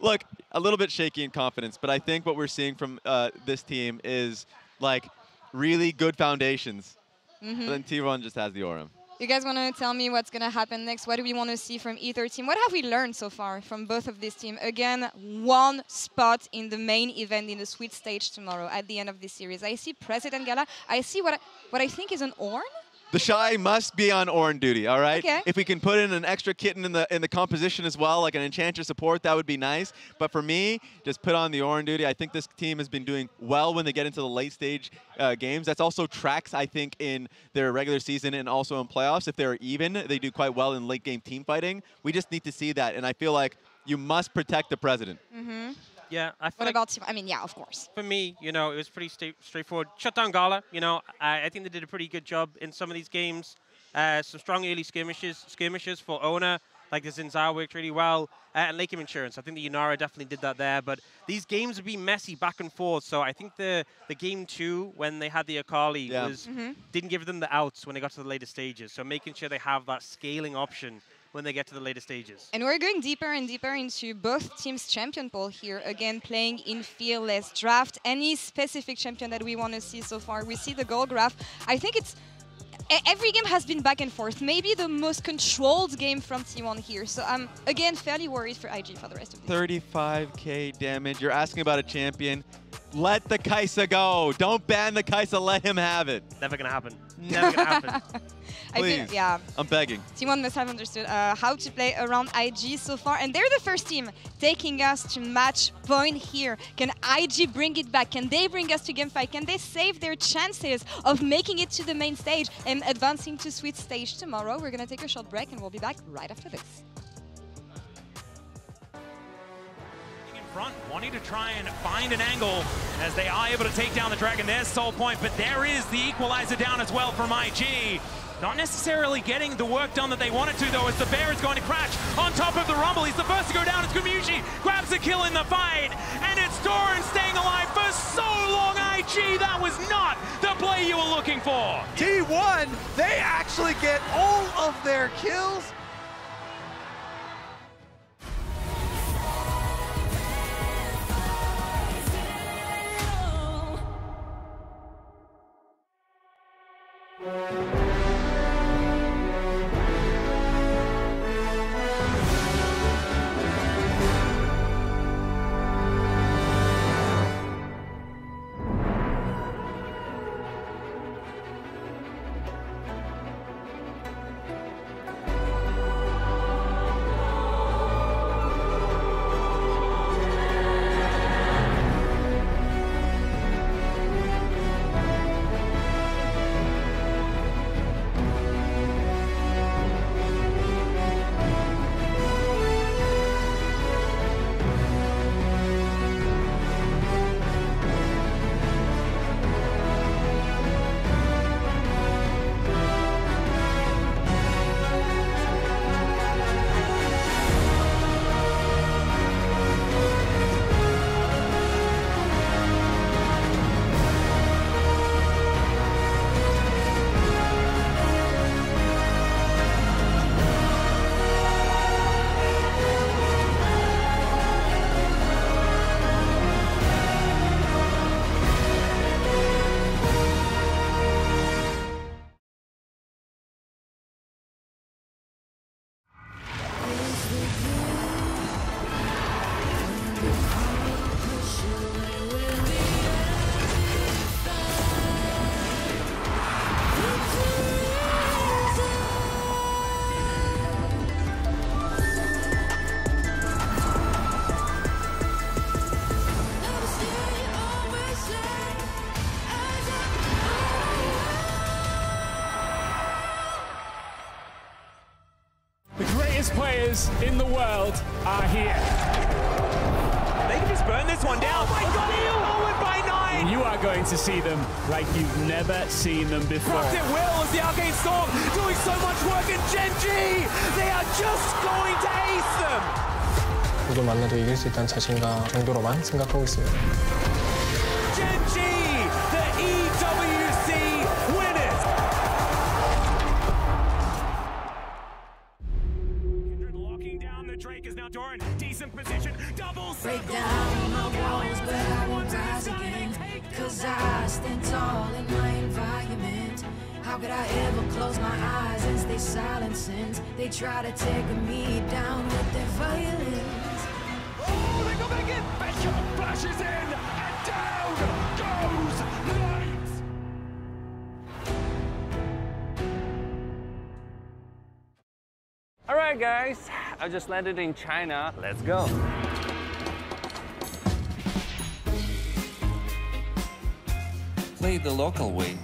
Look, a little bit shaky in confidence, but I think what we're seeing from this team is, like, really good foundations. But then T1 just has the aura. You guys want to tell me what's going to happen next? What do we want to see from either team? What have we learned so far from both of these teams? Again, one spot in the main event in the sweet stage tomorrow at the end of this series. I see President Gala. I see what I think is an Ornn. The Shy must be on Ornn duty, all right? Okay. If we can put in an extra kitten in the composition as well, like an Enchanter support, that would be nice. But for me, just put on the Ornn duty. I think this team has been doing well when they get into the late stage games. That's also tracks, I think, in their regular season and also in playoffs. If they're even, they do quite well in late game team fighting. We just need to see that, and I feel like you must protect the president. Mm-hmm. Yeah, I feel What about Team? I mean, yeah, of course. For me, you know, it was pretty straightforward. Shut down Gala. You know, I think they did a pretty good job in some of these games. Some strong early skirmishes for Ona, like the Zinzao worked really well. And Lake of Insurance, I think the Yunara definitely did that there. But these games would be messy back and forth. So I think the game 2, when they had the Akali, didn't give them the outs when they got to the later stages. So making sure they have that scaling option when they get to the later stages. And we're going deeper and deeper into both teams' champion pool here. Again, playing in Fearless. Draft any specific champion that we want to see so far. We see the goal graph. I think it's... Every game has been back and forth. Maybe the most controlled game from T1 here. So I'm, again, fairly worried for IG for the rest of the 35k damage. You're asking about a champion. Let the Kai'Sa go. Don't ban the Kai'Sa. Let him have it. Never going to happen. Never going to happen. Please. I think, yeah. I'm begging. T1 must have understood how to play around IG so far. And they're the first team taking us to match point here. Can IG bring it back? Can they bring us to game 5? Can they save their chances of making it to the main stage and advancing to Sweet Stage tomorrow? We're going to take a short break and we'll be back right after this. Front, wanting to try and find an angle as they are able to take down the Dragon. There's Soul Point, but there is the equalizer down as well from IG. Not necessarily getting the work done that they wanted to, though, as the Bear is going to crash on top of the Rumble. He's the first to go down. It's Gumayusi, grabs a kill in the fight, and it's Doran staying alive for so long. IG, that was not the play you were looking for. T1, they actually get all of their kills. Players in the world are here. They can just burn this one down. Oh my God, forward by 9. You are going to see them like you've never seen them before. Rocket Will as the Arcane Storm doing so much work, and Gen G, they are just going to ace them. 누구 만나도 이길 수 있다는 자신감 정도로만 생각하고 있습니다. Gen G, the EWC winners. Locking down the Drake is now Doran. Decent position. Double break down my walls, but I won't rise again. Cause I stand tall in my environment. How could I ever close my eyes as they silence sins? They try to take me down with their violence. Oh, they go back in. Bishop flashes in, and down goes Knight. Alright guys, I just landed in China. Let's go. Play the local way,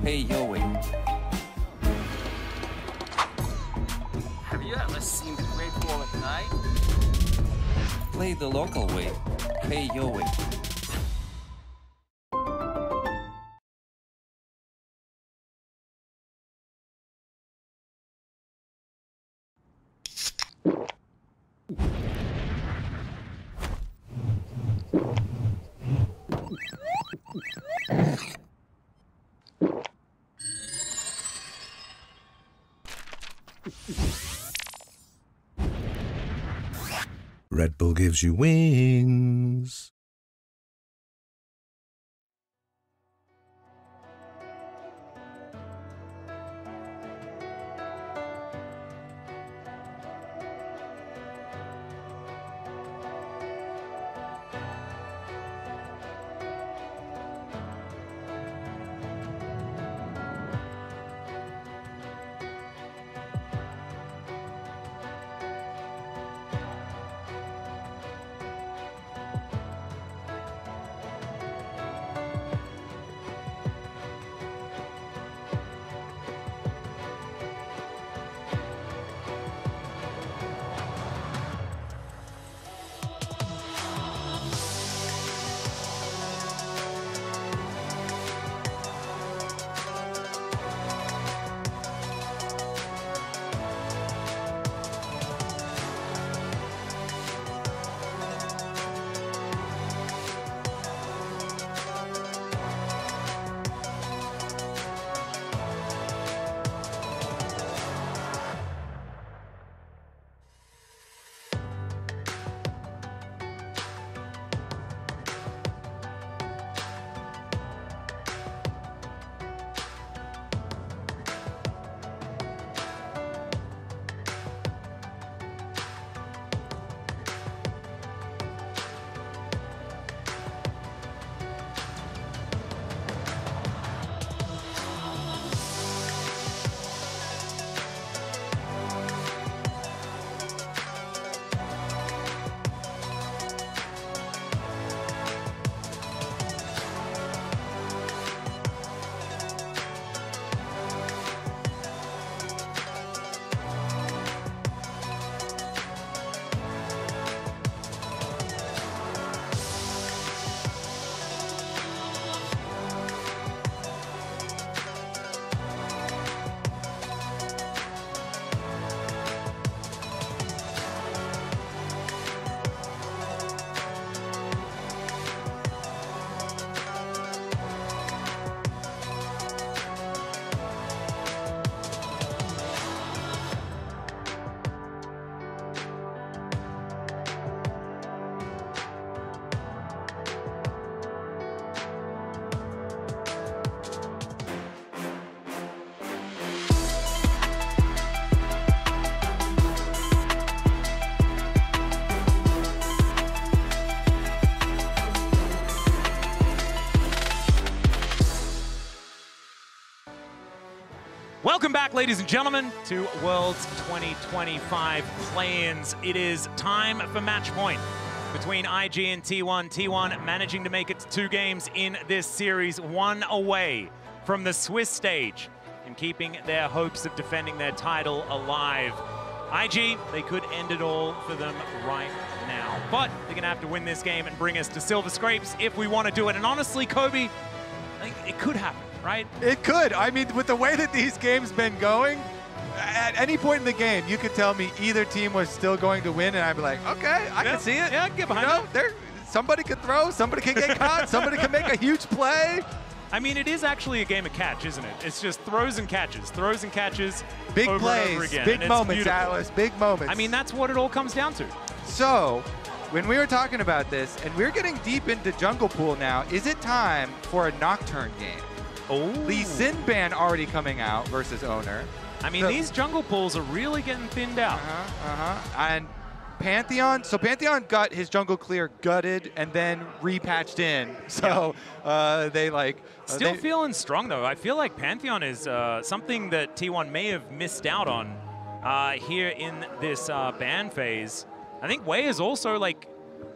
pay your way. Have you ever seen the Great Wall at night? Play the local way, pay your way. Red Bull gives you wings. Welcome back, ladies and gentlemen, to Worlds 2025 play-ins. It is time for match point between IG and T1. T1 managing to make it to 2 games in this series, 1 away from the Swiss stage and keeping their hopes of defending their title alive. IG, they could end it all for them right now, but they're going to have to win this game and bring us to Silver Scrapes if we want to do it. And honestly, Kobe, I think it could happen. Right? It could. I mean, with the way that these games been going, at any point in the game, you could tell me either team was still going to win, and I'd be like, okay, I can see it. Yeah, I can get behind it. Somebody could throw, somebody can get caught, somebody can make a huge play. I mean, it is actually a game of catch, isn't it? It's just throws and catches, big over plays, and over again. big and moments, beautiful. Atlas, big moments. I mean, that's what it all comes down to. So, when we were talking about this, and we're getting deep into Jungle Pool now, is it time for a Nocturne game? Oh. Lee Sin ban already coming out versus Owner. I mean, these jungle pools are really getting thinned out. And Pantheon, so Pantheon got his jungle clear gutted and then repatched in. So they like... Still feeling strong, though. I feel like Pantheon is something that T1 may have missed out on here in this ban phase. I think Wei is also like,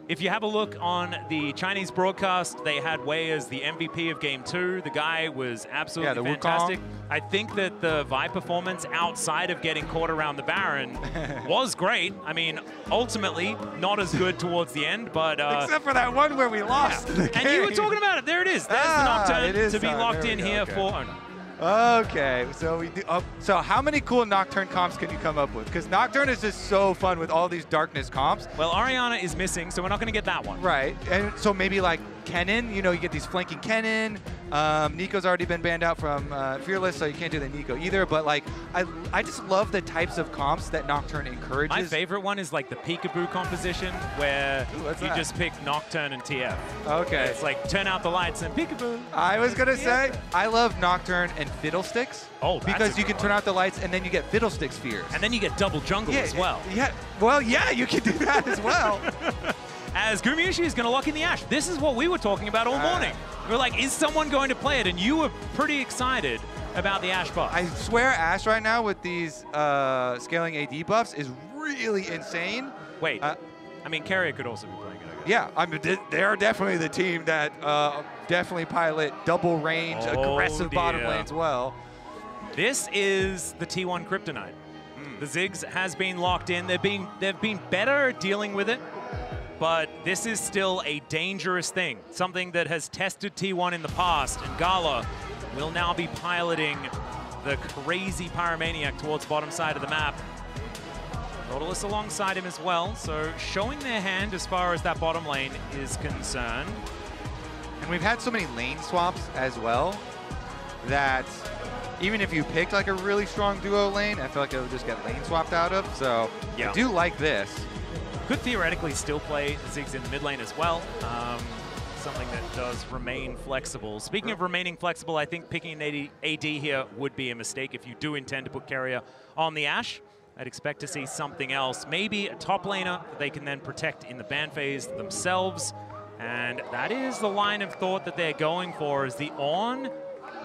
if you have a look on the Chinese broadcast, they had Wei as the MVP of Game 2. The guy was absolutely fantastic. I think that the Vi performance outside of getting caught around the Baron was great. I mean, ultimately, not as good towards the end, but... except for that one where we lost the game. And you were talking about it. There it is. There's the Nocturne to be locked in here for Owner. Okay, so we do. So how many cool Nocturne comps can you come up with? Because Nocturne is just so fun with all these darkness comps. Well, Ariana is missing, so we're not going to get that one. Right, and so maybe like Kennen, you know, you get these flanking Kennen. Nico's already been banned out from Fearless, so you can't do the Nico either. But like, I just love the types of comps that Nocturne encourages. My favorite one is like the peekaboo composition, where you just pick Nocturne and TF. Okay. It's like turn out the lights and peekaboo. I was gonna say I love Nocturne and Fiddlesticks. Oh, because you can turn out the lights and then you get Fiddlestick spheres. And then you get double jungle as well. Yeah. Well, yeah, you can do that as well. As Gumayusi is going to lock in the Ashe. This is what we were talking about all morning. We were like, is someone going to play it? And you were pretty excited about the Ashe buff. I swear Ashe right now with these scaling AD buffs is really insane. Wait, I mean, Carrier could also be playing it. Yeah, I mean, they're definitely the team that definitely pilot double range, aggressive bottom lane as well. This is the T1 Kryptonite. The Ziggs has been locked in. They've been better at dealing with it, but this is still a dangerous thing, something that has tested T1 in the past, and Gala will now be piloting the crazy Pyromaniac towards bottom side of the map. Nautilus alongside him as well, so showing their hand as far as that bottom lane is concerned. And we've had so many lane swaps as well that even if you picked like a really strong duo lane, I feel like it would just get lane swapped out of. So I do like this. Could theoretically still play Ziggs in the mid lane as well. Something that does remain flexible. Speaking of remaining flexible, I think picking an AD here would be a mistake if you do intend to put Carrier on the Ashe. I'd expect to see something else. Maybe a top laner that they can then protect in the ban phase themselves. And that is the line of thought that they're going for, is the Ornn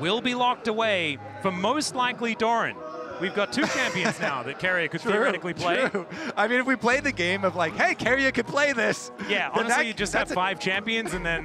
will be locked away for most likely Doran. We've got two champions now that Carrier could theoretically play. True. I mean, if we play the game of like, hey, Carrier could play this. Yeah, honestly, you just have 5 champions and then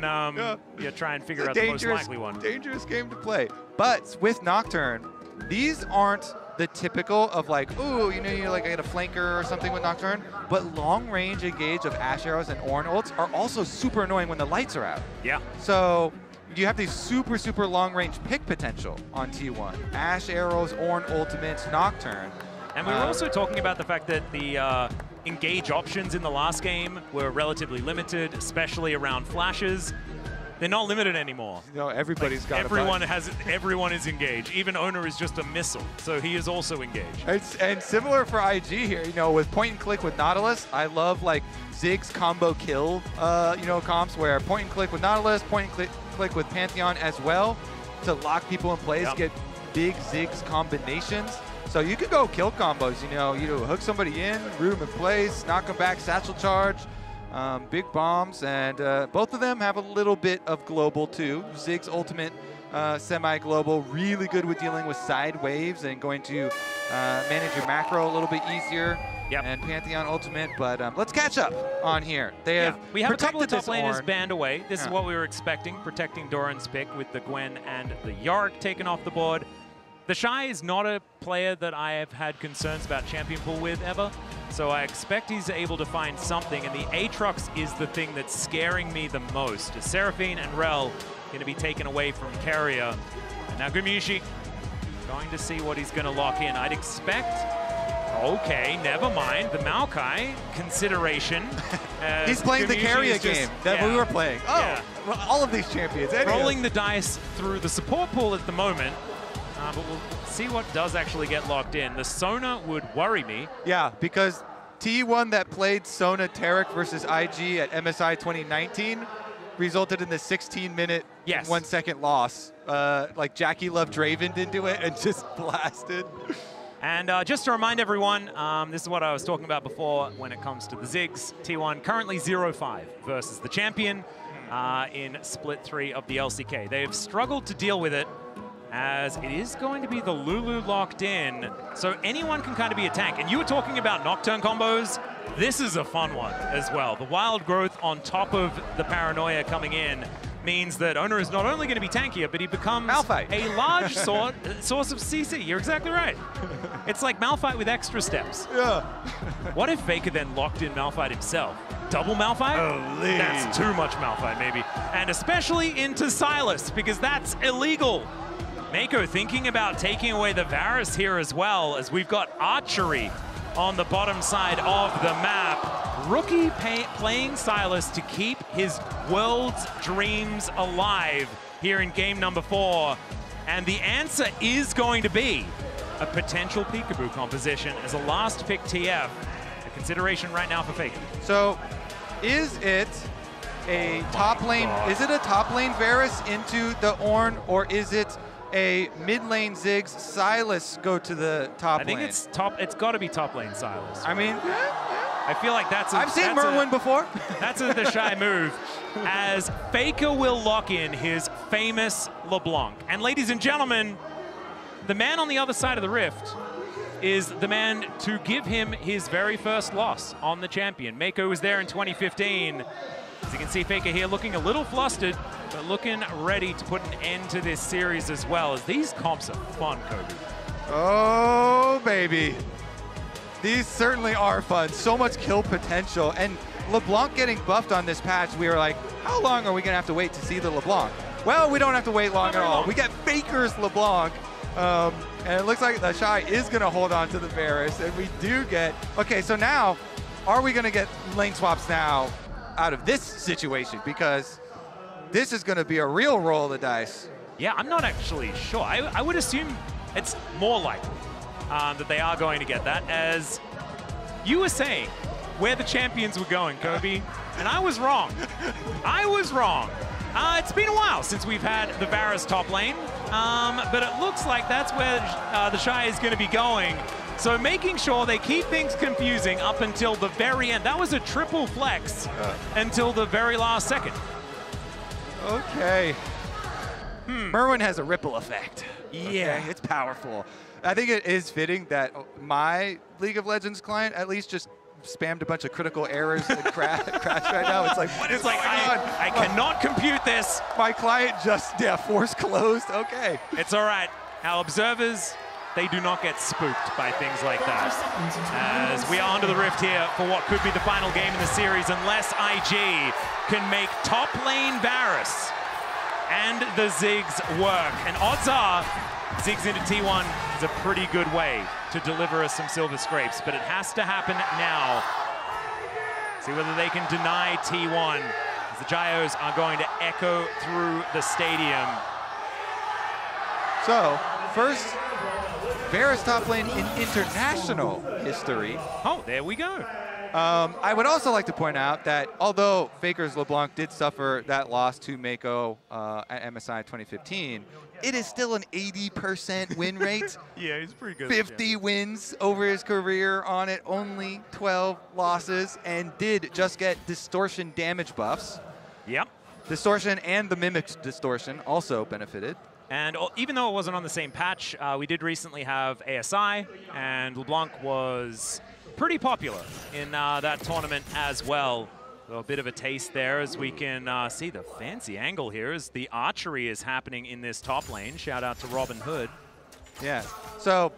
you try and figure out the most likely one. Dangerous game to play. But with Nocturne, these aren't the typical of like, ooh, you know, you're like, I get a flanker or something with Nocturne. But long range engage of Ashe arrows and Ornn ults are also super annoying when the lights are out. Yeah. So you have these super, super long range pick potential on T1. Ashe arrows, Ornn ultimates, Nocturne. And we were also talking about the fact that the engage options in the last game were relatively limited, especially around flashes. They're not limited anymore. No, everybody's got everyone is engaged. Even Owner is just a missile, so he is also engaged. And similar for IG here, you know, with point and click with Nautilus, I love like Ziggs combo kill, you know, comps where point and click with Nautilus, point and click with Pantheon as well to lock people in place, get big Ziggs combinations. So you could go kill combos, you know, hook somebody in, root them in place, knock them back, satchel charge. Big bombs, and both of them have a little bit of global too. Ziggs ultimate semi-global, really good with dealing with side waves and going to manage your macro a little bit easier. Yep. And Pantheon ultimate, but let's catch up on here. They have we have a couple of top laners Ornn. banned away. This is what we were expecting, protecting Doran's pick with the Gwen and the Yorick taken off the board. The Shy is not a player that I have had concerns about champion pool with ever, so I expect he's able to find something, and the Aatrox is the thing that's scaring me the most. Seraphine and Rel going to be taken away from Carrier. And now Gumayusi going to see what he's going to lock in. I'd expect... Okay, never mind. The Maokai consideration. He's playing the Carrier game that we were playing. Oh, well, all of these champions. Rolling the dice through the support pool at the moment. But we'll see what does actually get locked in. The Sona would worry me. Yeah, because T1 that played Sona Tarek versus IG at MSI 2019 resulted in the 16-minute, 1-second loss. Like Jackie Love Draven did do it and just blasted. And just to remind everyone, this is what I was talking about before when it comes to the Ziggs. T1 currently 0-5 versus the champion in split 3 of the LCK. They have struggled to deal with it as it is going to be the Lulu locked in. So anyone can kind of be a tank. And you were talking about Nocturne combos. This is a fun one as well. The Wild Growth on top of the Paranoia coming in means that Owner is not only going to be tankier, but he becomes a large source of CC. You're exactly right. It's like Malphite with extra steps. Yeah. What if Faker then locked in Malphite himself? Double Malphite? Holy. That's too much Malphite, maybe. And especially into Sylas, because that's illegal. Mako thinking about taking away the Varus here as well, as we've got archery on the bottom side of the map. Rookie playing Sylas to keep his world's dreams alive here in game number 4. And the answer is going to be a potential peekaboo composition as a last pick TF. A consideration right now for Faker. So is it a top lane, is it a top lane Varus into the Ornn, or is it a mid lane Ziggs Sylas go to the top lane? I think it's got to be top lane Sylas. I mean, I feel like that's I've seen Merwin before. That's the shy move, as Faker will lock in his famous LeBlanc. And ladies and gentlemen, the man on the other side of the rift is the man to give him his very first loss on the champion. Mako was there in 2015. As you can see, Faker here looking a little flustered, but looking ready to put an end to this series as well, as these comps are fun, Kobe. Oh, baby. These certainly are fun. So much kill potential. And LeBlanc getting buffed on this patch, we were like, how long are we going to have to wait to see the LeBlanc? Well, we don't have to wait long at all. We get Faker's LeBlanc. And it looks like the Shy is going to hold on to the Varus. And we do get... Okay, so now, are we going to get lane swaps now out of this situation? Because this is going to be a real roll of the dice. Yeah, I'm not actually sure. I would assume it's more likely that they are going to get that, as you were saying where the champions were going, Kobe, and I was wrong. I was wrong. It's been a while since we've had the Varus top lane, but it looks like that's where the Shy is going to be going. So making sure they keep things confusing up until the very end. That was a triple flex until the very last second. Okay. Merwin has a ripple effect. Yeah. Okay? It's powerful. I think it is fitting that my League of Legends client at least just spammed a bunch of critical errors and crash right now. It's like, what is going on? I cannot compute this. My client just, force closed. Okay. It's all right. Our observers, they do not get spooked by things like that. As we are under the rift here for what could be the final game in the series, unless IG can make top lane Varus and the Ziggs work. And odds are, Ziggs into T1 is a pretty good way to deliver us some silver scrapes, but it has to happen now. See whether they can deny T1, as the Gyos are going to echo through the stadium. So, first Varus top lane in international history. Oh, there we go. I would also like to point out that although Faker's LeBlanc did suffer that loss to Mako at MSI 2015, it is still an 80% win rate. Yeah, he's pretty good. 50 wins over his career on it, only 12 losses, and did just get distortion damage buffs. Yep. Distortion and the Mimic's distortion also benefited. And even though it wasn't on the same patch, we did recently have ASI, and LeBlanc was pretty popular in that tournament as well. So a bit of a taste there, as we can see the fancy angle here as the archery is happening in this top lane. Shout out to Robin Hood. Yeah. So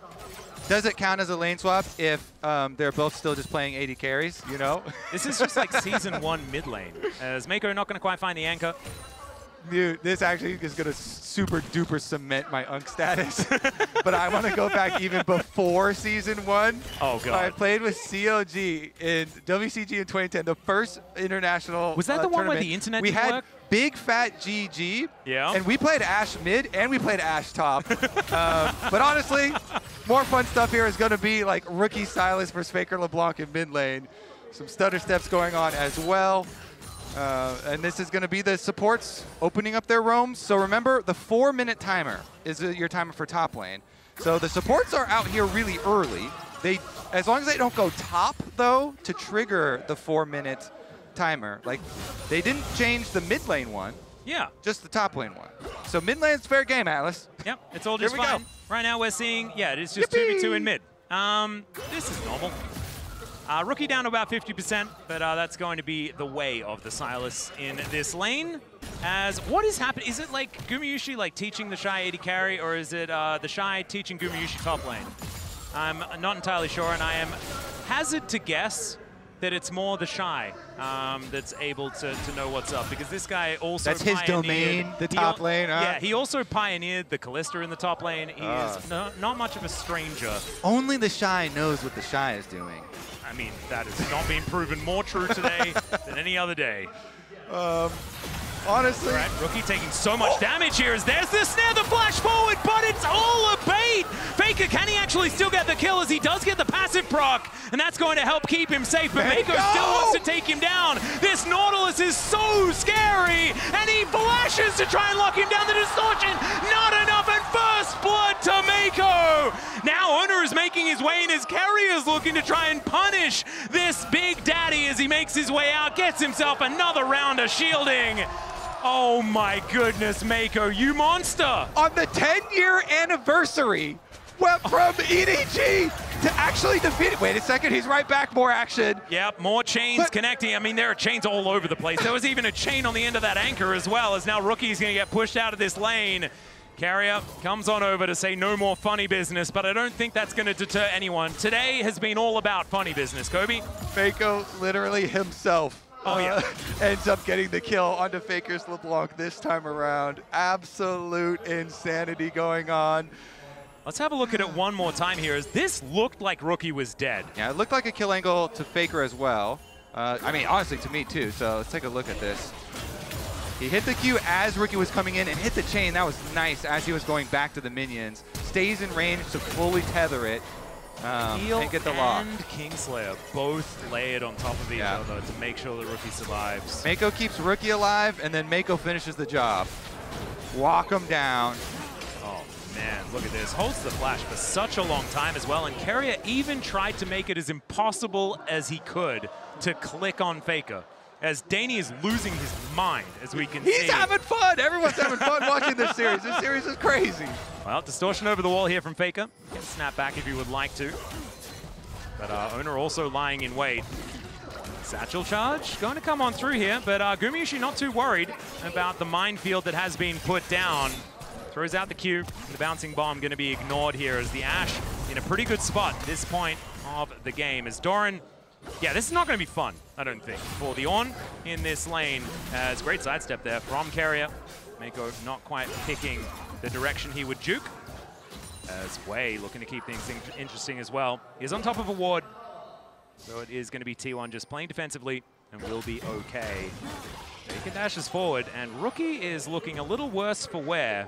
does it count as a lane swap if they're both still just playing 80 carries, you know? This is just like Season 1 mid lane, as Mako not going to quite find the anchor. Dude, this actually is going to super duper cement my Unk status. But I want to go back even before Season 1. Oh, God. I played with COG in WCG in 2010, the first international Was that the one where tournament. the internet We didn't had work? Big Fat GG. Yeah. And we played Ashe mid and we played Ashe top. But honestly, more fun stuff here is going to be like rookie Sylas versus Faker LeBlanc in mid lane. Some stutter steps going on as well. And this is going to be the supports opening up their roams. So remember, the 4-minute timer is your timer for top lane. So the supports are out here really early. As long as they don't go top, though, to trigger the 4-minute timer. Like, they didn't change the mid lane one, Yeah. Just the top lane one. So mid lane's fair game, Atlas. Yep, it's all just Here we fine. go. Right now we're seeing, yeah, it is just 2v2 in mid. This is normal. Rookie down to about 50%, but that's going to be the way of the Sylas in this lane. As what is happening? Is it like Gumayusi like teaching the Shy AD carry, or is it the Shy teaching Gumayusi top lane? I'm not entirely sure, and I am hazard to guess that it's more the Shy that's able to know what's up, because this guy also That's his domain, the top lane, huh? Yeah, he also pioneered the Kalista in the top lane. He is not much of a stranger. Only the Shy knows what the Shy is doing. I mean, that is not being proven more true today than any other day. Honestly. All right, Rookie taking so much damage here as there's the snare, the flash forward, but it's all a bait. Faker, can he actually still get the kill, as he does get the passive proc, and that's going to help keep him safe, but Mako still wants to take him down. This Nautilus is so scary, and he flashes to try and lock him down. The distortion, not enough, and first blood to Mako. Now Owner is making his way in, his carrier's looking to try and punish this Big Daddy as he makes his way out, gets himself another round of shielding. Oh my goodness, Mako, you monster! On the 10-year anniversary, went from EDG to actually defeat it. Wait a second, he's right back, more action. Yep, more chains connecting. I mean, there are chains all over the place. There was even a chain on the end of that anchor as well, as now Rookie's gonna get pushed out of this lane. Carrier comes on over to say no more funny business, but I don't think that's gonna deter anyone. Today has been all about funny business, Kobe. Mako literally himself. Oh, yeah. Ends up getting the kill onto Faker's LeBlanc this time around. Absolute insanity going on. Let's have a look at it one more time here, as this looked like Rookie was dead. Yeah, it looked like a kill angle to Faker as well. I mean, honestly, to me too, so let's take a look at this. He hit the Q as Rookie was coming in and hit the chain. That was nice as he was going back to the minions. Stays in range to fully tether it. And get the lock. And Kingslayer both layered on top of each other to make sure the Rookie survives. Mako keeps Rookie alive, and then Mako finishes the job. Walk him down. Oh man, look at this. Holds the flash for such a long time as well, and Carrier even tried to make it as impossible as he could to click on Faker, as Danny is losing his mind, as we can see. He's having fun! Everyone's having fun watching this series. This series is crazy. Well, distortion over the wall here from Faker. Can snap back if you would like to. But Owner also lying in wait. Satchel charge going to come on through here, but Gumayusi not too worried about the minefield that has been put down. Throws out the Q. The bouncing bomb going to be ignored here, as the Ashe in a pretty good spot at this point of the game. As Doran, yeah, this is not going to be fun, I don't think, for the Ornn in this lane. As great sidestep there from Carrier. Mako not quite picking the direction he would juke. As Wei looking to keep things interesting as well. He's on top of a ward, so it is going to be T1 just playing defensively and will be okay. Faker dashes forward, and Rookie is looking a little worse for wear.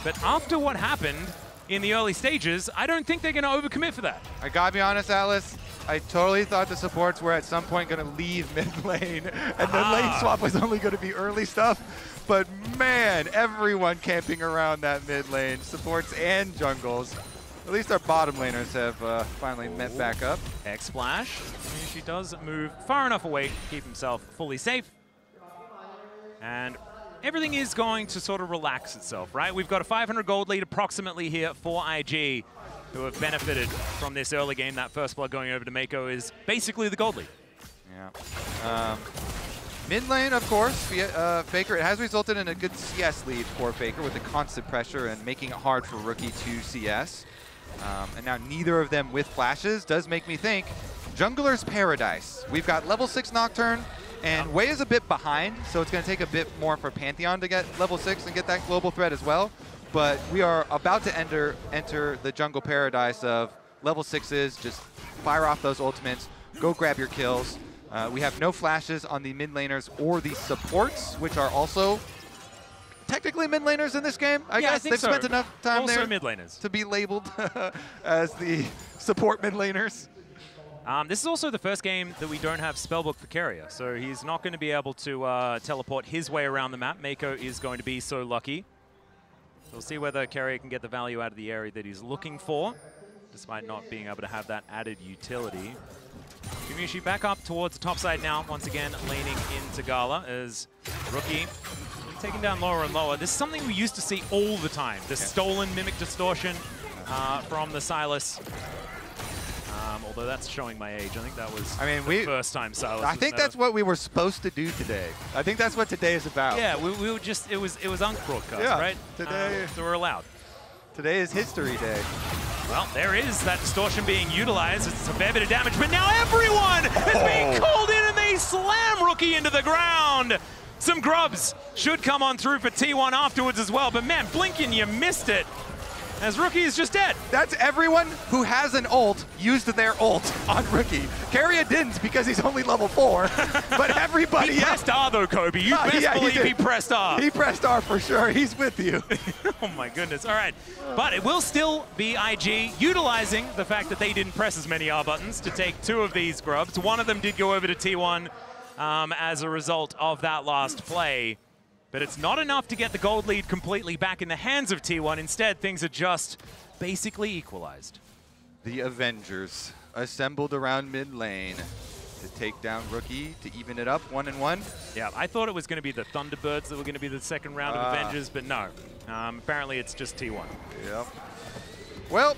But after what happened in the early stages, I don't think they're going to overcommit for that. I gotta be honest, Atlas. I totally thought the supports were at some point going to leave mid lane, and the lane swap was only going to be early stuff. But man, everyone camping around that mid lane, supports and jungles. At least our bottom laners have finally met back up. X-Splash. She does move far enough away to keep himself fully safe. And everything is going to sort of relax itself, right? We've got a 500 gold lead approximately here for IG, who have benefited from this early game. That first blood going over to Mako is basically the gold lead. Yeah. Mid lane, of course, Faker, it has resulted in a good CS lead for Faker with the constant pressure and making it hard for Rookie to CS. And now neither of them with flashes does make me think Jungler's Paradise. We've got level 6 Nocturne, and Wei is a bit behind, so it's going to take a bit more for Pantheon to get level 6 and get that global threat as well. But we are about to enter the jungle paradise of level 6s, just fire off those ultimates, go grab your kills. We have no flashes on the mid laners or the supports, which are also technically mid laners in this game. I guess they've spent enough time also there mid laners to be labeled as the support mid laners. This is also the first game that we don't have Spellbook for Carrier, so he's not going to be able to teleport his way around the map. Mako is going to be so lucky. So we'll see whether Carrier can get the value out of the area that he's looking for, despite not being able to have that added utility. Gumayusi back up towards the top side now, once again leaning into Gala as Rookie taking down lower and lower. This is something we used to see all the time. The stolen Mimic Distortion from the Sylas. Although that's showing my age. I think that was the first time Sylas. I think that's what we were supposed to do today. I think that's what today is about. Yeah, we were just, it was Unk broadcast, right? Today. So we're allowed. Today is History Day. Well, there is that distortion being utilized. It's a fair bit of damage, but now everyone is being called in and they slam Rookie into the ground. Some grubs should come on through for T1 afterwards as well, but man, Blinken, you missed it. As Rookie is just dead. That's everyone who has an ult used their ult on Rookie. Keria didn't because he's only level 4, but everybody He pressed R though, Kobe. You best believe he pressed R. He pressed R for sure. He's with you. Oh my goodness. All right. But it will still be IG utilizing the fact that they didn't press as many R buttons to take 2 of these grubs. One of them did go over to T1 as a result of that last play. But it's not enough to get the gold lead completely back in the hands of T1. Instead, things are just basically equalized. The Avengers assembled around mid lane to take down Rookie to even it up 1-1. Yeah, I thought it was going to be the Thunderbirds that were going to be the second round of Avengers, but no. Apparently, it's just T1. Yep. Well,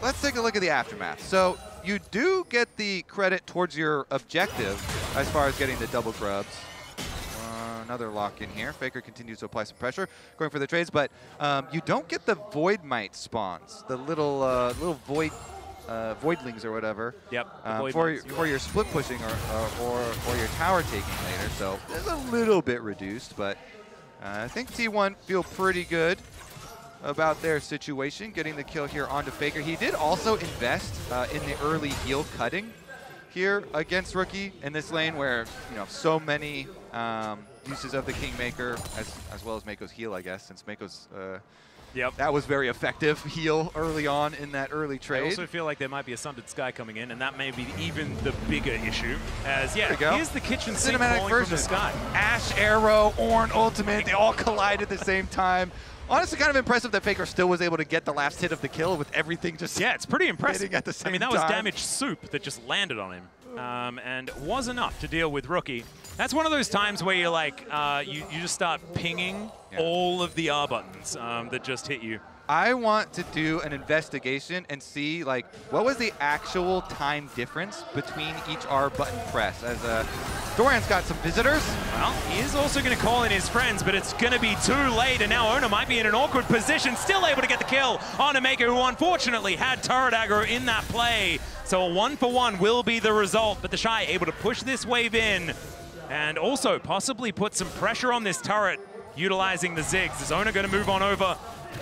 let's take a look at the aftermath. So you do get the credit towards your objective as far as getting the double grubs. Another lock in here. Faker continues to apply some pressure, going for the trades, but you don't get the Void Mite spawns, the little void voidlings or whatever. Yep. For your split pushing or your tower taking later. So it's a little bit reduced, but I think T1 feel pretty good about their situation, getting the kill here onto Faker. He did also invest in the early heal cutting here against Rookie in this lane where, you know, so many uses of the Kingmaker as well as Mako's heal, I guess, since Mako's that was very effective heal early on in that early trade. I also feel like there might be a Sundered Sky coming in, and that may be even the bigger issue. As here's the kitchen sink falling from the sky. Ash Arrow, Ornn ultimate, they all collide at the same time. Honestly, kind of impressive that Faker still was able to get the last hit of the kill with everything just it's pretty impressive. hitting at the same time. I mean, that was damage soup that just landed on him. And was enough to deal with Rookie. That's one of those times where you're like, you just start pinging all of the R buttons that just hit you. I want to do an investigation and see, like, what was the actual time difference between each R button press, as Doran's got some visitors. Well, he is also going to call in his friends, but it's going to be too late, and now Ona might be in an awkward position, still able to get the kill on a Maker, who unfortunately had turret aggro in that play. So a 1-for-1 will be the result, but the Shy able to push this wave in and also possibly put some pressure on this turret, utilizing the Ziggs. Is Ona going to move on over?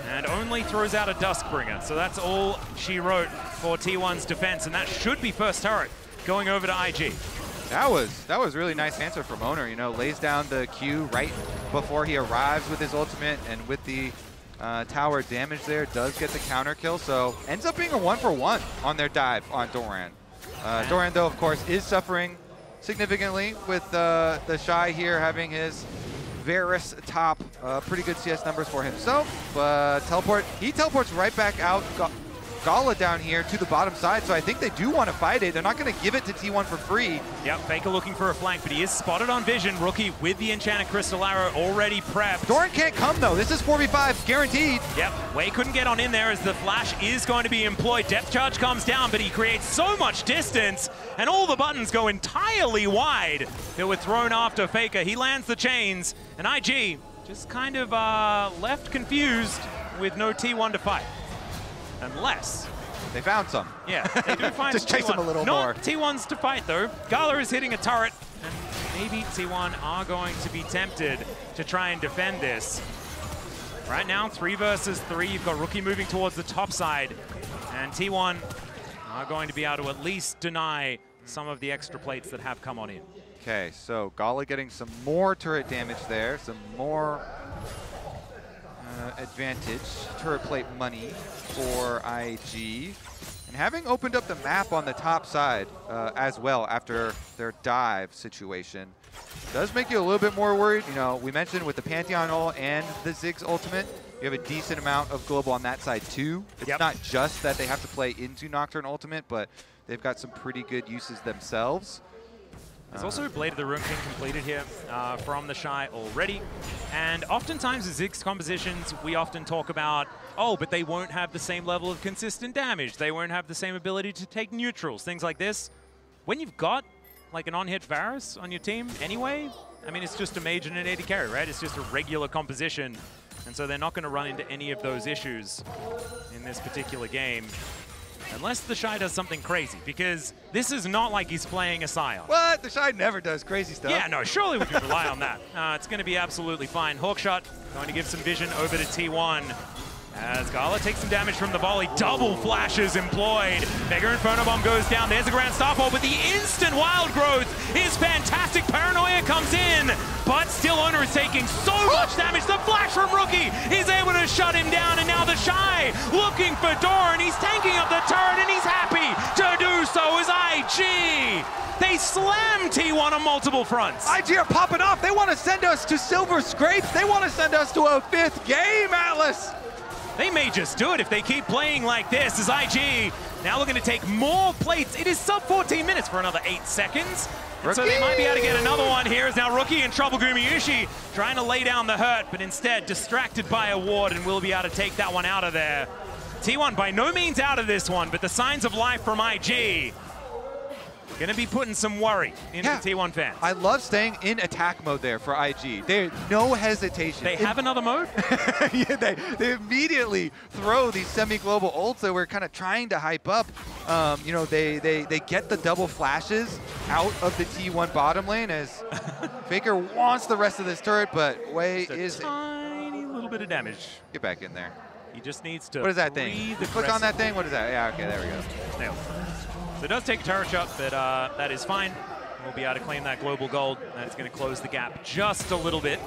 And only throws out a Duskbringer. So that's all she wrote for T1's defense, and that should be first turret going over to IG. That was really nice answer from Owner. You know, lays down the Q right before he arrives with his ultimate, and with the tower damage there, does get the counter kill. So ends up being a 1-for-1 on their dive on Doran. Doran, though, of course, is suffering significantly with the Shy here having his Varus top, pretty good CS numbers for himself, but he teleports right back out. Gala down here to the bottom side, so I think they do want to fight it. They're not going to give it to T1 for free. Yep, Faker looking for a flank, but he is spotted on vision. Rookie with the Enchanted Crystal Arrow already prepped. Doran can't come, though. This is 4v5, guaranteed. Yep, Wei couldn't get on in there as the flash is going to be employed. Depth charge comes down, but he creates so much distance, and all the buttons go entirely wide. They were thrown after Faker. He lands the chains, and IG just kind of left confused with no T1 to fight. Unless they found some. Yeah, they do find just chase them a little more. Not T1's to fight, though. Gala is hitting a turret, and maybe T1 are going to be tempted to try and defend this. Right now, 3 versus 3. You've got Rookie moving towards the top side, and T1 are going to be able to at least deny some of the extra plates that have come on in. Okay, so Gala getting some more turret damage there, some more advantage, turret plate money for IG. And having opened up the map on the top side as well after their dive situation, does make you a little bit more worried. You know, we mentioned with the Pantheon ult and the Ziggs ultimate, you have a decent amount of global on that side too. It's not just that they have to play into Nocturne ultimate, but they've got some pretty good uses themselves. There's also Blade of the Ruin King completed here from the Shy already. And oftentimes in Ziggs compositions, we often talk about, oh, but they won't have the same level of consistent damage. They won't have the same ability to take neutrals, things like this. When you've got like an on-hit Varus on your team anyway, I mean, it's just a mage and an AD carry, right? It's just a regular composition. And so they're not going to run into any of those issues in this particular game. Unless the Shy does something crazy, because this is not like he's playing a Scion. What? The Shy never does crazy stuff. Yeah, no, surely we can rely on that. It's going to be absolutely fine. Hawkshot going to give some vision over to T1. As Gala takes some damage from the volley, double flashes employed. Mega Inferno Bomb goes down. There's a Grand Starfall, but the instant Wild Growth is fantastic. Paranoia comes in, but still Owner is taking so much damage. The flash from Rookie is able to shut him down, and now the Shy looking for Doran. He's tanking up the turret, and he's happy to do so as IG. They slam T1 on multiple fronts. IG are popping off. They want to send us to Silver Scrapes. They want to send us to a 5th game, Atlas. They may just do it if they keep playing like this, as IG now looking to take more plates. It is sub 14 minutes for another 8 seconds. So they might be able to get another one here, as now Rookie in trouble. Gumayusi trying to lay down the hurt, but instead distracted by a ward and will be able to take that one out of there. T1 by no means out of this one, but the signs of life from IG going to be putting some worry into the T1 fans. I love staying in attack mode there for IG. There's no hesitation. They have another mode? Yeah, they immediately throw these semi-global ults that we're kind of trying to hype up. You know, they get the double flashes out of the T1 bottom lane as Faker wants the rest of this turret, but Wei is... tiny little bit of damage. Get back in there. He just needs to... What is that thing? Click on that thing? What is that? Yeah, okay, there we go. Nailed it. So it does take a turret shot, but that is fine. We'll be able to claim that global gold. That's going to close the gap just a little bit.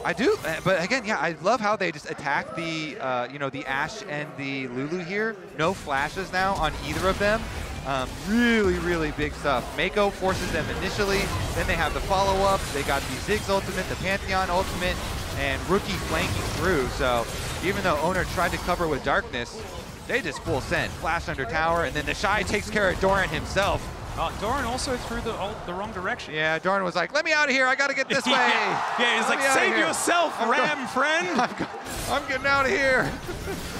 I do, but again, yeah, I love how they just attack the, you know, the Ashe and the Lulu here. No flashes now on either of them. Really, really big stuff. Mako forces them initially, then they have the follow-up. They got the Ziggs ultimate, the Pantheon ultimate, and Rookie flanking through. So even though Owner tried to cover with Darkness, they just full send. Flash under tower, and then the Shy takes care of Doran himself. Doran also threw the wrong direction. Yeah, Doran was like, let me out of here. I got to get this way. Yeah, he's like, save yourself, Ram friend. I'm getting out of here.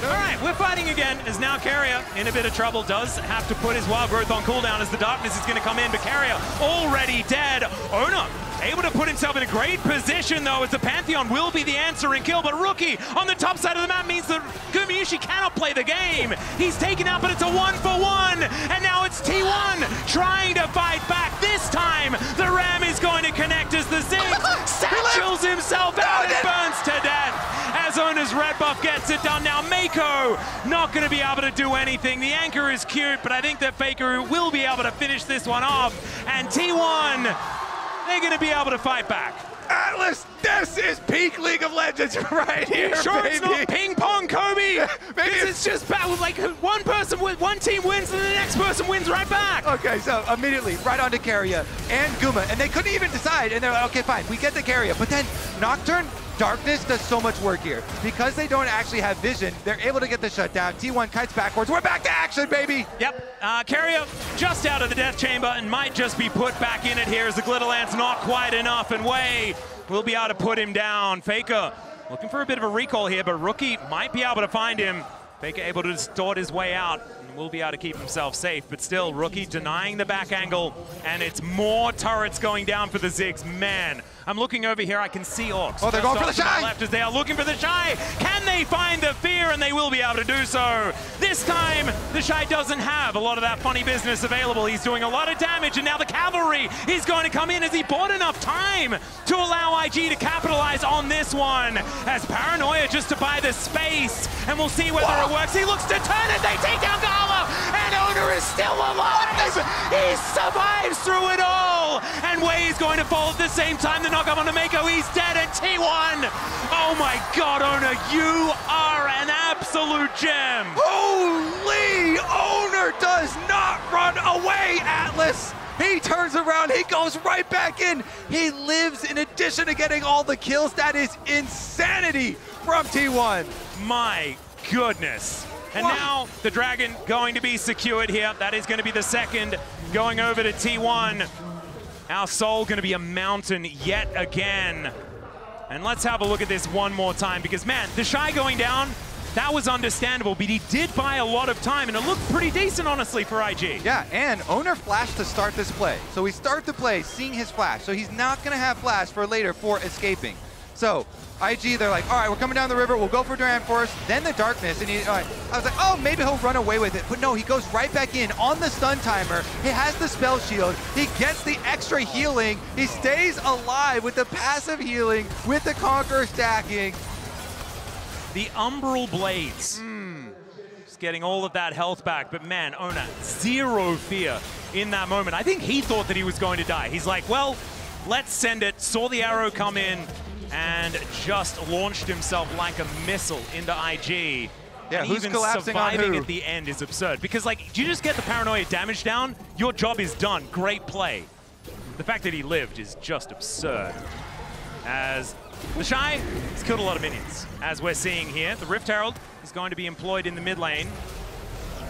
All right, we're fighting again as now Carrier in a bit of trouble. Does have to put his Wild Growth on cooldown as the Darkness is going to come in, but Carrier already dead. Owner able to put himself in a great position, though, as the Pantheon will be the answering kill, but Rookie on the top side of the map means that Gumayusi cannot play the game. He's taken out, but it's a 1-for-1, and now it's T1 trying to fight back. This time, the Ram is going to connect as the Ziggs satchels himself out and burns to death as Owner's red buff gets it done. Now Mako not going to be able to do anything. The anchor is cute, but I think that Faker will be able to finish this one off, and T1, they're going to be able to fight back. Atlas, this is peak League of Legends right here, sure, baby. It's not ping pong, Kobe. Maybe it's just battle. Like one team wins, and the next person wins right back. Okay, so immediately right onto Carrier and Guma, and they couldn't even decide. And they're like, okay, fine, we get the Carrier, but then Nocturne. Darkness does so much work here. Because they don't actually have vision, they're able to get the shutdown. T1 kites backwards. We're back to action, baby! Yep. Carrier just out of the death chamber and might just be put back in it here as the Glitterlance not quite enough, and Wei will be able to put him down. Faker looking for a bit of a recall here, but Rookie might be able to find him. Faker able to distort his way out and will be able to keep himself safe, but still Rookie denying the back angle, and it's more turrets going down for the Ziggs. Man, I'm looking over here, I can see Orcs. Oh, they're going for the Shy! Left as they are looking for the Shy. Can they find the fear? And they will be able to do so. This time, the Shy doesn't have a lot of that funny business available. He's doing a lot of damage, and now the cavalry is going to come in as he bought enough time to allow IG to capitalize on this one. As Paranoia just to buy the space, and we'll see whether it works. He looks to turn it, they take down Gala, and Owner is still alive. He survives through it all, and Wei is going to fall at the same time. The knock-up onto Mako, he's dead, and T1. Oh my God, Owner, you are an absolute gem. Holy, Owner does not run away, Atlas. He turns around, he goes right back in. He lives in addition to getting all the kills. That is insanity from T1. My goodness. And now the Dragon going to be secured here. That is going to be the second going over to T1. Our soul going to be a mountain yet again. And let's have a look at this one more time because, man, the Shy going down, that was understandable, but he did buy a lot of time, and it looked pretty decent, honestly, for IG. Yeah, and Owner flashed to start this play. So we start the play seeing his flash. So he's not going to have flash for later for escaping. So IG, they're like, all right, we're coming down the river. We'll go for Durant first, then the darkness. And I was like, oh, maybe he'll run away with it. But no, he goes right back in on the stun timer. He has the spell shield. He gets the extra healing. He stays alive with the passive healing, with the Conqueror stacking. The Umbral Blades. Just getting all of that health back. But man, Owner, zero fear in that moment. I think he thought that he was going to die. He's like, well, let's send it. Saw the arrow come in and just launched himself like a missile into IG. Yeah, and who's even collapsing on surviving who? at the end is absurd. Because, like, you just get the paranoia damage down, your job is done. Great play. The fact that he lived is just absurd. As the Shy has killed a lot of minions, as we're seeing here. The Rift Herald is going to be employed in the mid lane.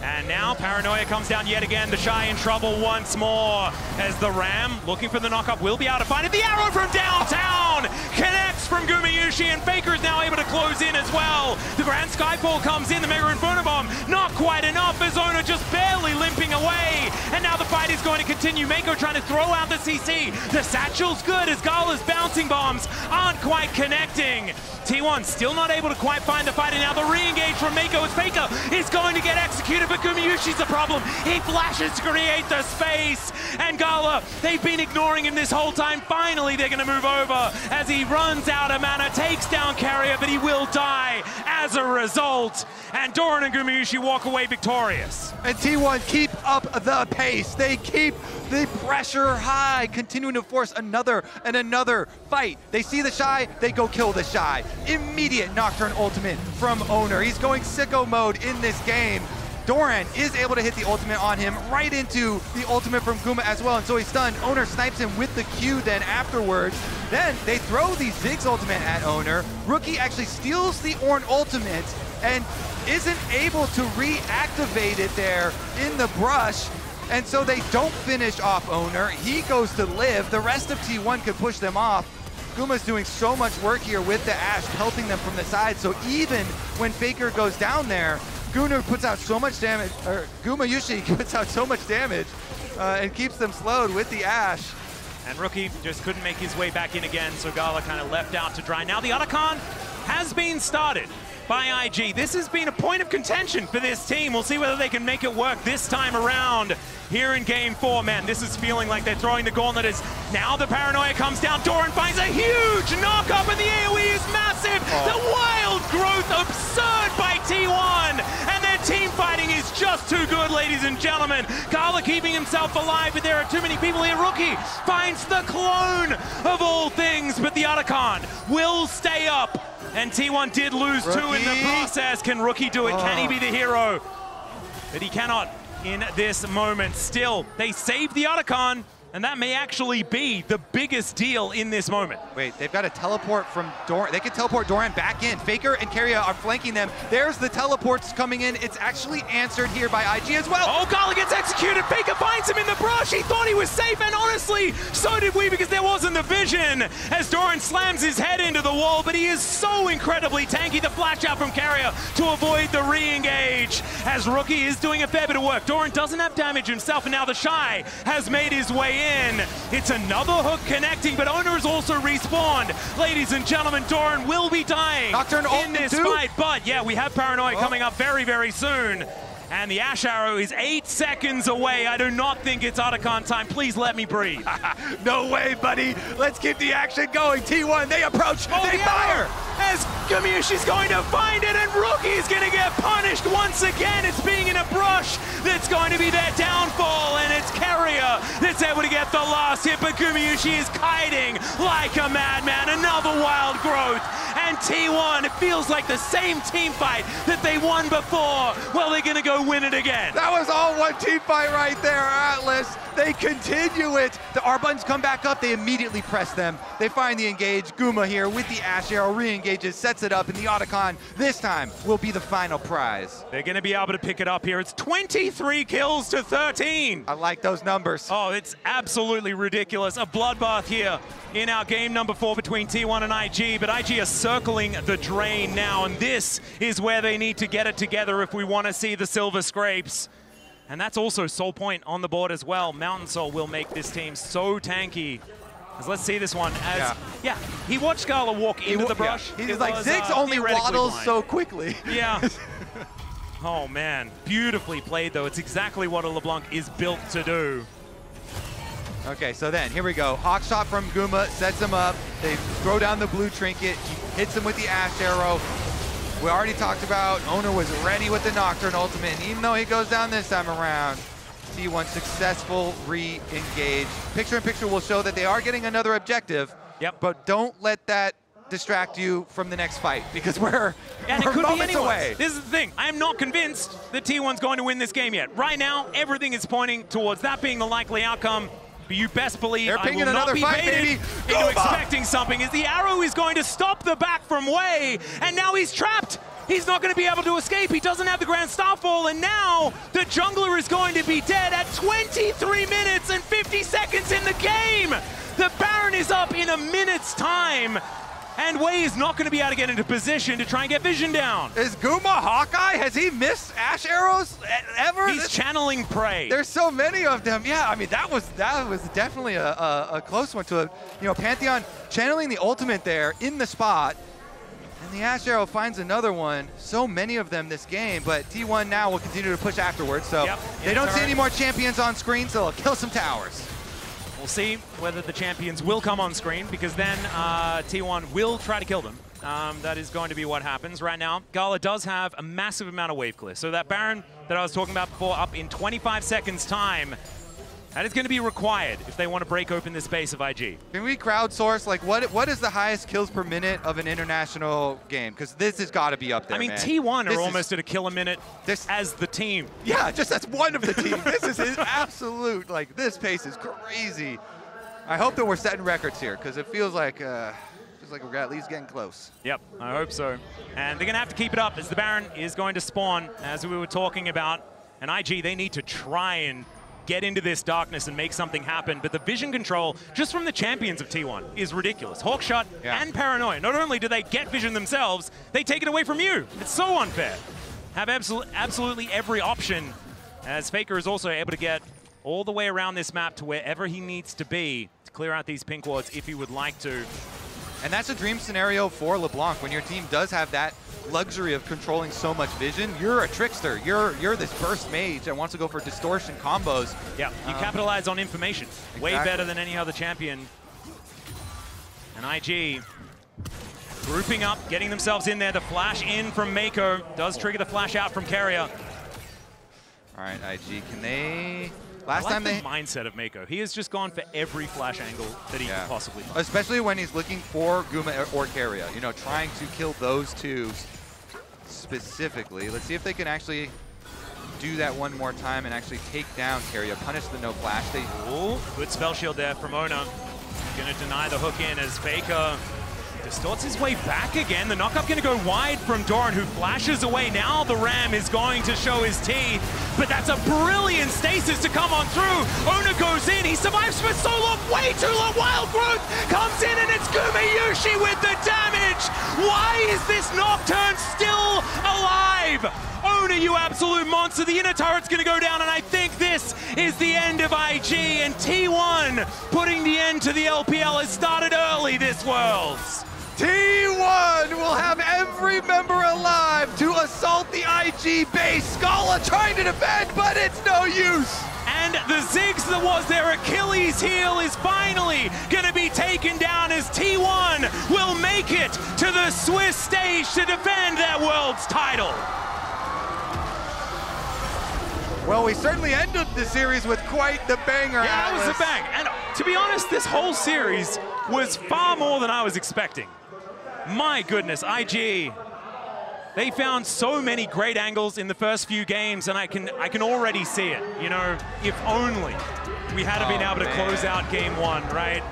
And now Paranoia comes down yet again. The Shy in trouble once more as the Ram, looking for the knock-up, will be able to find it. The arrow from downtown connects from Gumayusi, and Faker is now able to close in as well. The Grand Skyfall comes in, the Mega Inferno Bomb, not quite enough as Owner just barely limping away. And now the fight is going to continue. Mako trying to throw out the CC. The Satchel's good as Gala's bouncing bombs aren't quite connecting. T1 still not able to quite find the fight, and now the re-engage from Mako as Faker is going to get executed, but Gumayushi's the problem. He flashes to create the space, and Gala, they've been ignoring him this whole time. Finally, they're going to move over as he runs out of mana, takes down Carrier, but he will die as a result, and Doran and Gumayusi walk away victorious. And T1 keep up the pace. They keep the pressure high, continuing to force another and another fight. They see the Shy, they go kill the Shy. Immediate Nocturne ultimate from Owner. He's going sicko mode in this game. Doran is able to hit the ultimate on him, right into the ultimate from Guma as well, and so he's stunned. Owner snipes him with the Q then afterwards. Then they throw the Ziggs ultimate at Owner. Rookie actually steals the Ornn ultimate and isn't able to reactivate it there in the brush, and so they don't finish off Owner. He goes to live. The rest of T1 could push them off. Guma's doing so much work here with the Ashe, pelting them from the side, so even when Faker goes down there, Guna puts out so much damage, or Gumayusi puts out so much damage and keeps them slowed with the Ashe. And Rookie just couldn't make his way back in again, so Gala kind of left out to dry. Now the Otacon has been started by IG. This has been a point of contention for this team. We'll see whether they can make it work this time around here in Game 4. Man, this is feeling like they're throwing the gauntlet as now the Paranoia comes down. Doran finds a huge knock-up, and the AoE is massive. The wild growth absurd by T1, and their team fighting is just too good, ladies and gentlemen. Gala keeping himself alive, but there are too many people here. Rookie finds the clone of all things, but the Otacon will stay up. And T1 did lose two in the process. Can Rookie do it? Can he be the hero? But he cannot in this moment. Still, they saved the Otacon, and that may actually be the biggest deal in this moment. Wait, they've got a teleport from Doran. They can teleport Doran back in. Faker and Carrier are flanking them. There's the teleports coming in. It's actually answered here by IG as well. Oh, Gala gets executed. Faker finds him in the brush. He thought he was safe, and honestly, so did we, because there wasn't the vision as Doran slams his head into the wall, but he is so incredibly tanky. The flash out from Carrier to avoid the re-engage as Rookie is doing a fair bit of work. Doran doesn't have damage himself, and now the Shy has made his way in. It's another hook connecting, but Owner is also respawned. Ladies and gentlemen, Doran will be dying in this fight, but yeah, we have Paranoia coming up very, very soon. And the Ashe Arrow is 8 seconds away. I do not think it's Otacon time. Please let me breathe. No way, buddy. Let's keep the action going. T1, they approach, they fire. As Gumayushi's going to find it, and Rookie's going to get punished once again. It's being in a brush that's going to be their downfall, and it's Carrier that's able to get the last hit, but Gumayusi is kiting like a madman. Another wild growth. And T1, it feels like the same team fight that they won before. Well, they're going to go win it again. That was all one team fight right there, Atlas. They continue it. The R buttons come back up. They immediately press them. They find the engage. Guma here with the Ashe Arrow re-engages, sets it up, and the Otacon this time will be the final prize. They're going to be able to pick it up here. It's 23 kills to 13. I like those numbers. numbers. Oh, it's absolutely ridiculous. A bloodbath here in our game number 4 between T1 and IG, but IG are circling the drain now, and this is where they need to get it together if we want to see the silver scrapes. And that's also Soul Point on the board as well. Mountain Soul will make this team so tanky. As let's see this one as, yeah, he watched Scala walk into the brush. Yeah. He's like, Ziggs only waddles so quickly. Yeah. Oh man, beautifully played though. It's exactly what a LeBlanc is built to do. Okay, so then, here we go. Hawk shot from Guma, sets him up. They throw down the blue trinket. He hits him with the Ash Arrow. We already talked about Owner was ready with the Nocturne ultimate, and even though he goes down this time around, T1 successful re-engage. Picture-in-picture will show that they are getting another objective, but don't let that distract you from the next fight, because we're moments away. This is the thing. I am not convinced that T1's going to win this game yet. Right now, everything is pointing towards that being the likely outcome. But you best believe I will not be baited into expecting something, as the arrow is going to stop the back from Wei, and now he's trapped. He's not going to be able to escape. He doesn't have the Grand Starfall, and now the jungler is going to be dead at 23 minutes and 50 seconds in the game. The Baron is up in a minute's time, and Wei is not going to be able to get into position to try and get vision down. Is Guma Hawkeye? Has he missed Ash Arrows ever? He's channeling Prey. There's so many of them. Yeah, I mean, that was definitely a close one to Pantheon channeling the ultimate there in the spot. And the Ash Arrow finds another one. So many of them this game, but T1 now will continue to push afterwards. So they don't see any more champions on screen, so they'll kill some towers. We'll see whether the champions will come on screen, because then T1 will try to kill them. That is going to be what happens. Right now, Gala does have a massive amount of wave clear. So that Baron that I was talking about before, up in 25 seconds time, that is going to be required if they want to break open this base of IG. Can we crowdsource, like, what is the highest kills per minute of an international game? Because this has got to be up there, I mean, man. T1 are almost at a kill a minute as the team. Yeah, just as one of the team. This is absolute, like, this pace is crazy. I hope that we're setting records here, because it feels like we're at least getting close. Yep, I hope so. And they're going to have to keep it up, as the Baron is going to spawn, as we were talking about. And IG, they need to try and get into this darkness and make something happen, but the vision control just from the champions of T1 is ridiculous. Hawkshot and Paranoia, not only do they get vision themselves, they take it away from you. It's so unfair. Have absolutely every option, as Faker is also able to get all the way around this map to wherever he needs to be to clear out these pink wards if he would like to. And that's a dream scenario for LeBlanc. When your team does have that luxury of controlling so much vision, you're a trickster. You're this burst mage that wants to go for distortion combos. Yeah, you capitalize on information. Way better than any other champion. And IG grouping up, getting themselves in there. The flash in from Mako does trigger the flash out from Carrier. All right, IG, can they... Last time the mindset of Mako. He has just gone for every flash angle that he can possibly find. Especially when he's looking for Guma or Carrier, you know, trying to kill those two specifically. Let's see if they can actually do that one more time and actually take down Carrier, punish the no flash. Good spell shield there from Ona. Gonna deny the hook in as Faker distorts his way back again. The knockup gonna go wide from Doran, who flashes away. Now the Ram is going to show his teeth, but that's a brilliant stasis to come on through. Ona goes in, he survives for so long, way too long. Wild Growth comes in, and it's Gumayushi with the damage. Why is this Nocturne still alive? Ona, you absolute monster. The inner turret's gonna go down, and I think this is the end of IG, and T1 putting the end to the LPL has started early this Worlds. T1 will have every member alive to assault the IG base. Scala trying to defend, but it's no use. And the Ziggs that was their Achilles heel is finally going to be taken down, as T1 will make it to the Swiss stage to defend their Worlds title. Well, we certainly ended the series with quite the banger. Yeah, it was a bang. And to be honest, this whole series was far more than I was expecting. My goodness, IG, they found so many great angles in the first few games, and I can already see it. You know, if only we had been able to close out game one, right?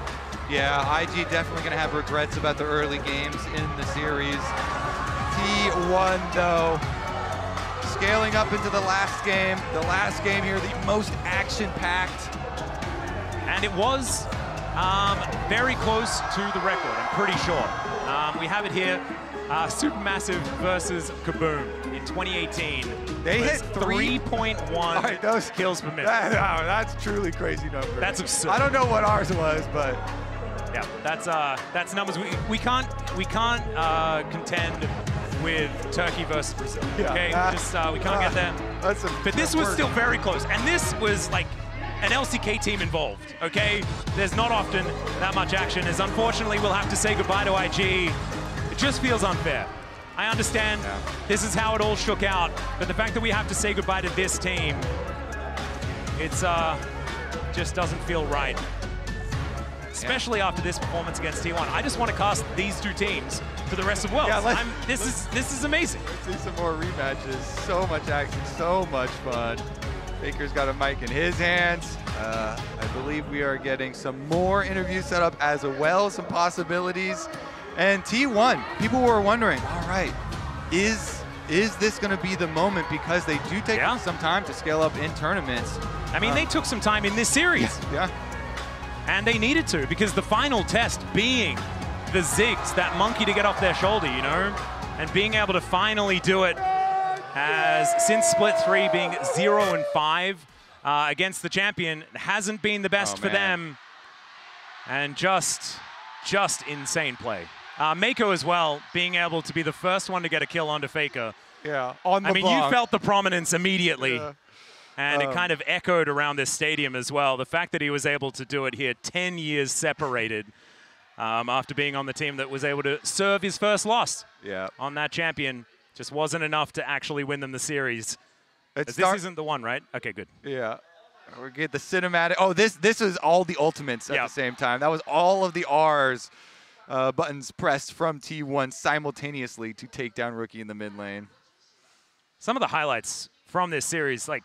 Yeah, IG definitely going to have regrets about the early games in the series. T1, though, scaling up into the last game. The last game here, the most action-packed. And it was very close to the record, I'm pretty sure. We have it here, Supermassive versus Kaboom in 2018. They hit 3.1 kills per minute. That's truly crazy number. That's absurd. I don't know what ours was, but yeah, that's numbers we can't contend with Turkey versus Brazil. Yeah, okay, we can't get there. But this was still very close, and this was like an LCK team involved. Okay, there's not often that much action. As unfortunately, we'll have to say goodbye to IG. It just feels unfair. I understand this is how it all shook out, but the fact that we have to say goodbye to this team, it's just doesn't feel right. Especially after this performance against T1. I just want to cast these two teams for the rest of Worlds. Yeah, this is amazing. Let's see some more rematches. So much action, so much fun. Baker's got a mic in his hands. I believe we are getting some more interviews set up as well, some possibilities. And T1, people were wondering, all right, is this going to be the moment? Because they do take some time to scale up in tournaments. I mean, they took some time in this series. Yeah. And they needed to, because the final test being the Ziggs, that monkey to get off their shoulder, you know? And being able to finally do it, as since Split 3 being 0-5 against the champion, hasn't been the best for them. And just insane play. Mako as well, being able to be the first one to get a kill onto Faker. Yeah, on the I mean, you felt the prominence immediately. Yeah. And it kind of echoed around this stadium as well. The fact that he was able to do it here, 10 years separated, after being on the team that was able to serve his first loss on that champion, just wasn't enough to actually win them the series. This isn't the one, right? Okay, good. Yeah. We get the cinematic. Oh, this is all the ultimates at the same time. That was all of the R's buttons pressed from T1 simultaneously to take down Rookie in the mid lane. Some of the highlights from this series, like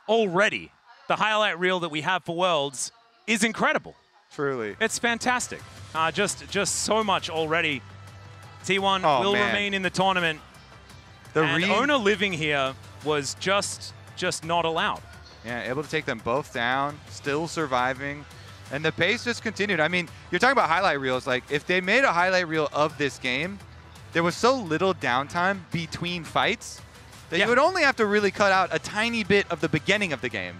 already, the highlight reel that we have for Worlds is incredible. Truly. It's fantastic. Just so much already. T1 will remain in the tournament. And Ona living here was just not allowed. Yeah, able to take them both down, still surviving. And the pace just continued. I mean, you're talking about highlight reels. Like, if they made a highlight reel of this game, there was so little downtime between fights that you would only have to really cut out a tiny bit of the beginning of the game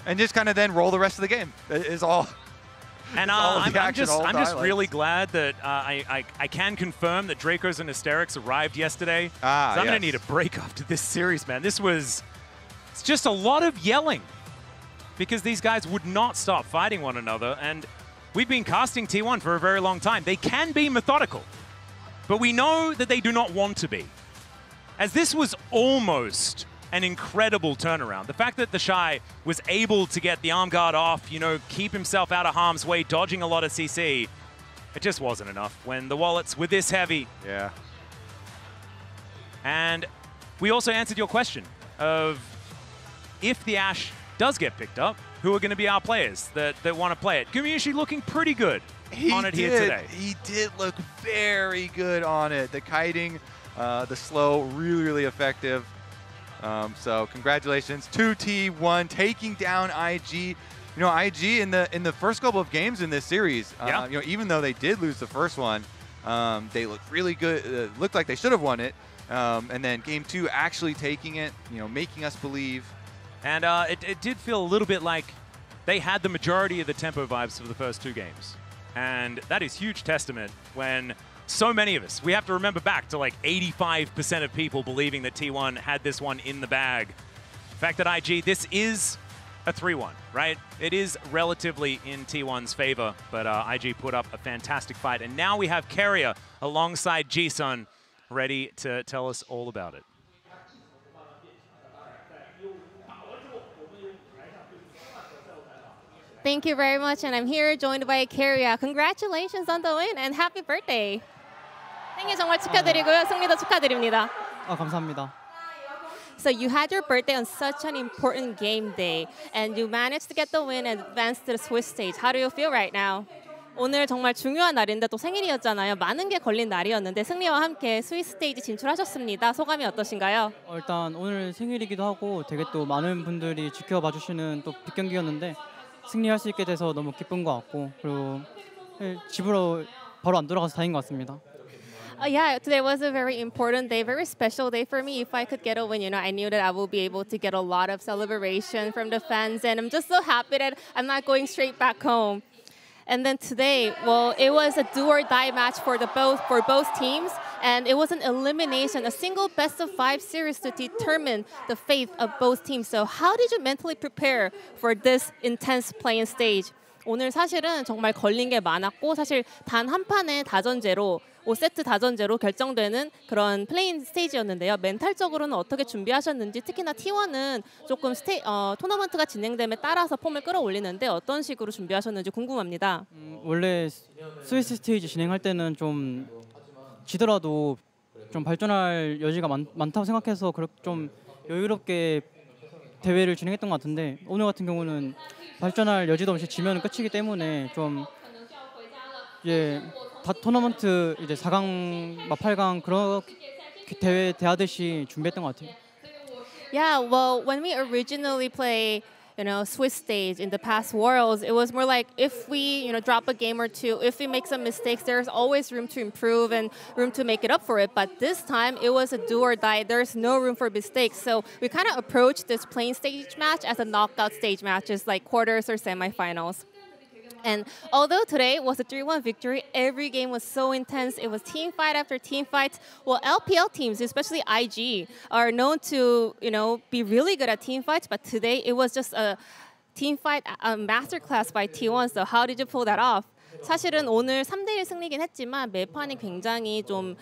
and just kind of then roll the rest of the game. That is all. And I'm just really glad that I can confirm that Dracos and Hysterics arrived yesterday. I'm going to need a break after this series, man. It's just a lot of yelling because these guys would not stop fighting one another. And we've been casting T1 for a very long time. They can be methodical, but we know that they do not want to be. As this was almost an incredible turnaround. The fact that the Shy was able to get the arm guard off, you know, keep himself out of harm's way, dodging a lot of CC, it just wasn't enough when the wallets were this heavy. Yeah. And we also answered your question of if the Ashe does get picked up, who are going to be our players that want to play it? Gumayushi looking pretty good on it here today. He did look very good on it. The kiting, the slow, really effective. So congratulations to T1 taking down IG. You know, IG in the first couple of games in this series, you know, even though they did lose the first one, they looked really good. Looked like they should have won it. And then game 2 actually taking it, you know, making us believe. And it did feel a little bit like they had the majority of the tempo vibes for the first 2 games. And that is huge testament when so many of us, we have to remember back to like 85% of people believing that T1 had this one in the bag. The fact that IG, this is a 3-1, right? It is relatively in T1's favor, but IG put up a fantastic fight. And now we have Keria alongside Jisun ready to tell us all about it. Thank you very much, and I'm here joined by Keria. Congratulations on the win and happy birthday. 생일 정말 축하드리고요. 승리도 축하드립니다. 감사합니다. So you had your birthday on such an important game day, and you managed to get the win and advance to the Swiss stage. How do you feel right now? 오늘 정말 중요한 날인데 또 생일이었잖아요. 많은 게 걸린 날이었는데 승리와 함께 스위스 스테이지 진출하셨습니다. 소감이 어떠신가요? 일단 오늘 생일이기도 하고 되게 또 많은 분들이 지켜봐 주시는 또 빅경기였는데 승리할 수 있게 돼서 너무 기쁜 것 같고 그리고 집으로 바로 안 돌아가서 다행인 것 같습니다. Yeah, today was a very important day, very special day for me. If I could get a win, I knew that I will be able to get a lot of celebration from the fans, and I'm just so happy that I'm not going straight back home. And then today, well, it was a do or die match for both teams, and it was an elimination, a single best-of-5 series to determine the fate of both teams. So how did you mentally prepare for this intense playing stage? 오늘 사실은 정말 걸린 게 많았고 사실 단 한 판의 다전제로 5세트 다전제로 결정되는 그런 플레인 스테이지였는데요. 멘탈적으로는 어떻게 준비하셨는지 특히나 T1은 조금 토너먼트가 진행됨에 따라서 폼을 끌어올리는데 어떤 식으로 준비하셨는지 궁금합니다. 원래 스위스 스테이지 진행할 때는 좀 지더라도 좀 발전할 여지가 많다고 생각해서 좀 여유롭게 대회를 진행했던 것 같은데 오늘 같은 경우는 발전할 여지도 없이 지면 끝이기 때문에 좀 다 토너먼트 4강, 8강 그런 대회 대하듯이 준비했던 것 같아요. Yeah, well, when we originally play, Swiss stage in the past Worlds, it was more like if we, drop a game or two, if we make some mistakes, there's always room to improve and room to make it up for it. But this time, it was a do or die. There's no room for mistakes. So we kind of approached this playing stage match as a knockout stage match, just like quarters or semifinals. And although today was a 3-1 victory, every game was so intense. It was team fight after team fight. Well, LPL teams, especially IG, are known to, be really good at team fights. But today it was just a team fight, a masterclass by T1. So how did you pull that off? 사실은 오늘 3대1 승리긴 했지만 매판이 굉장히 좀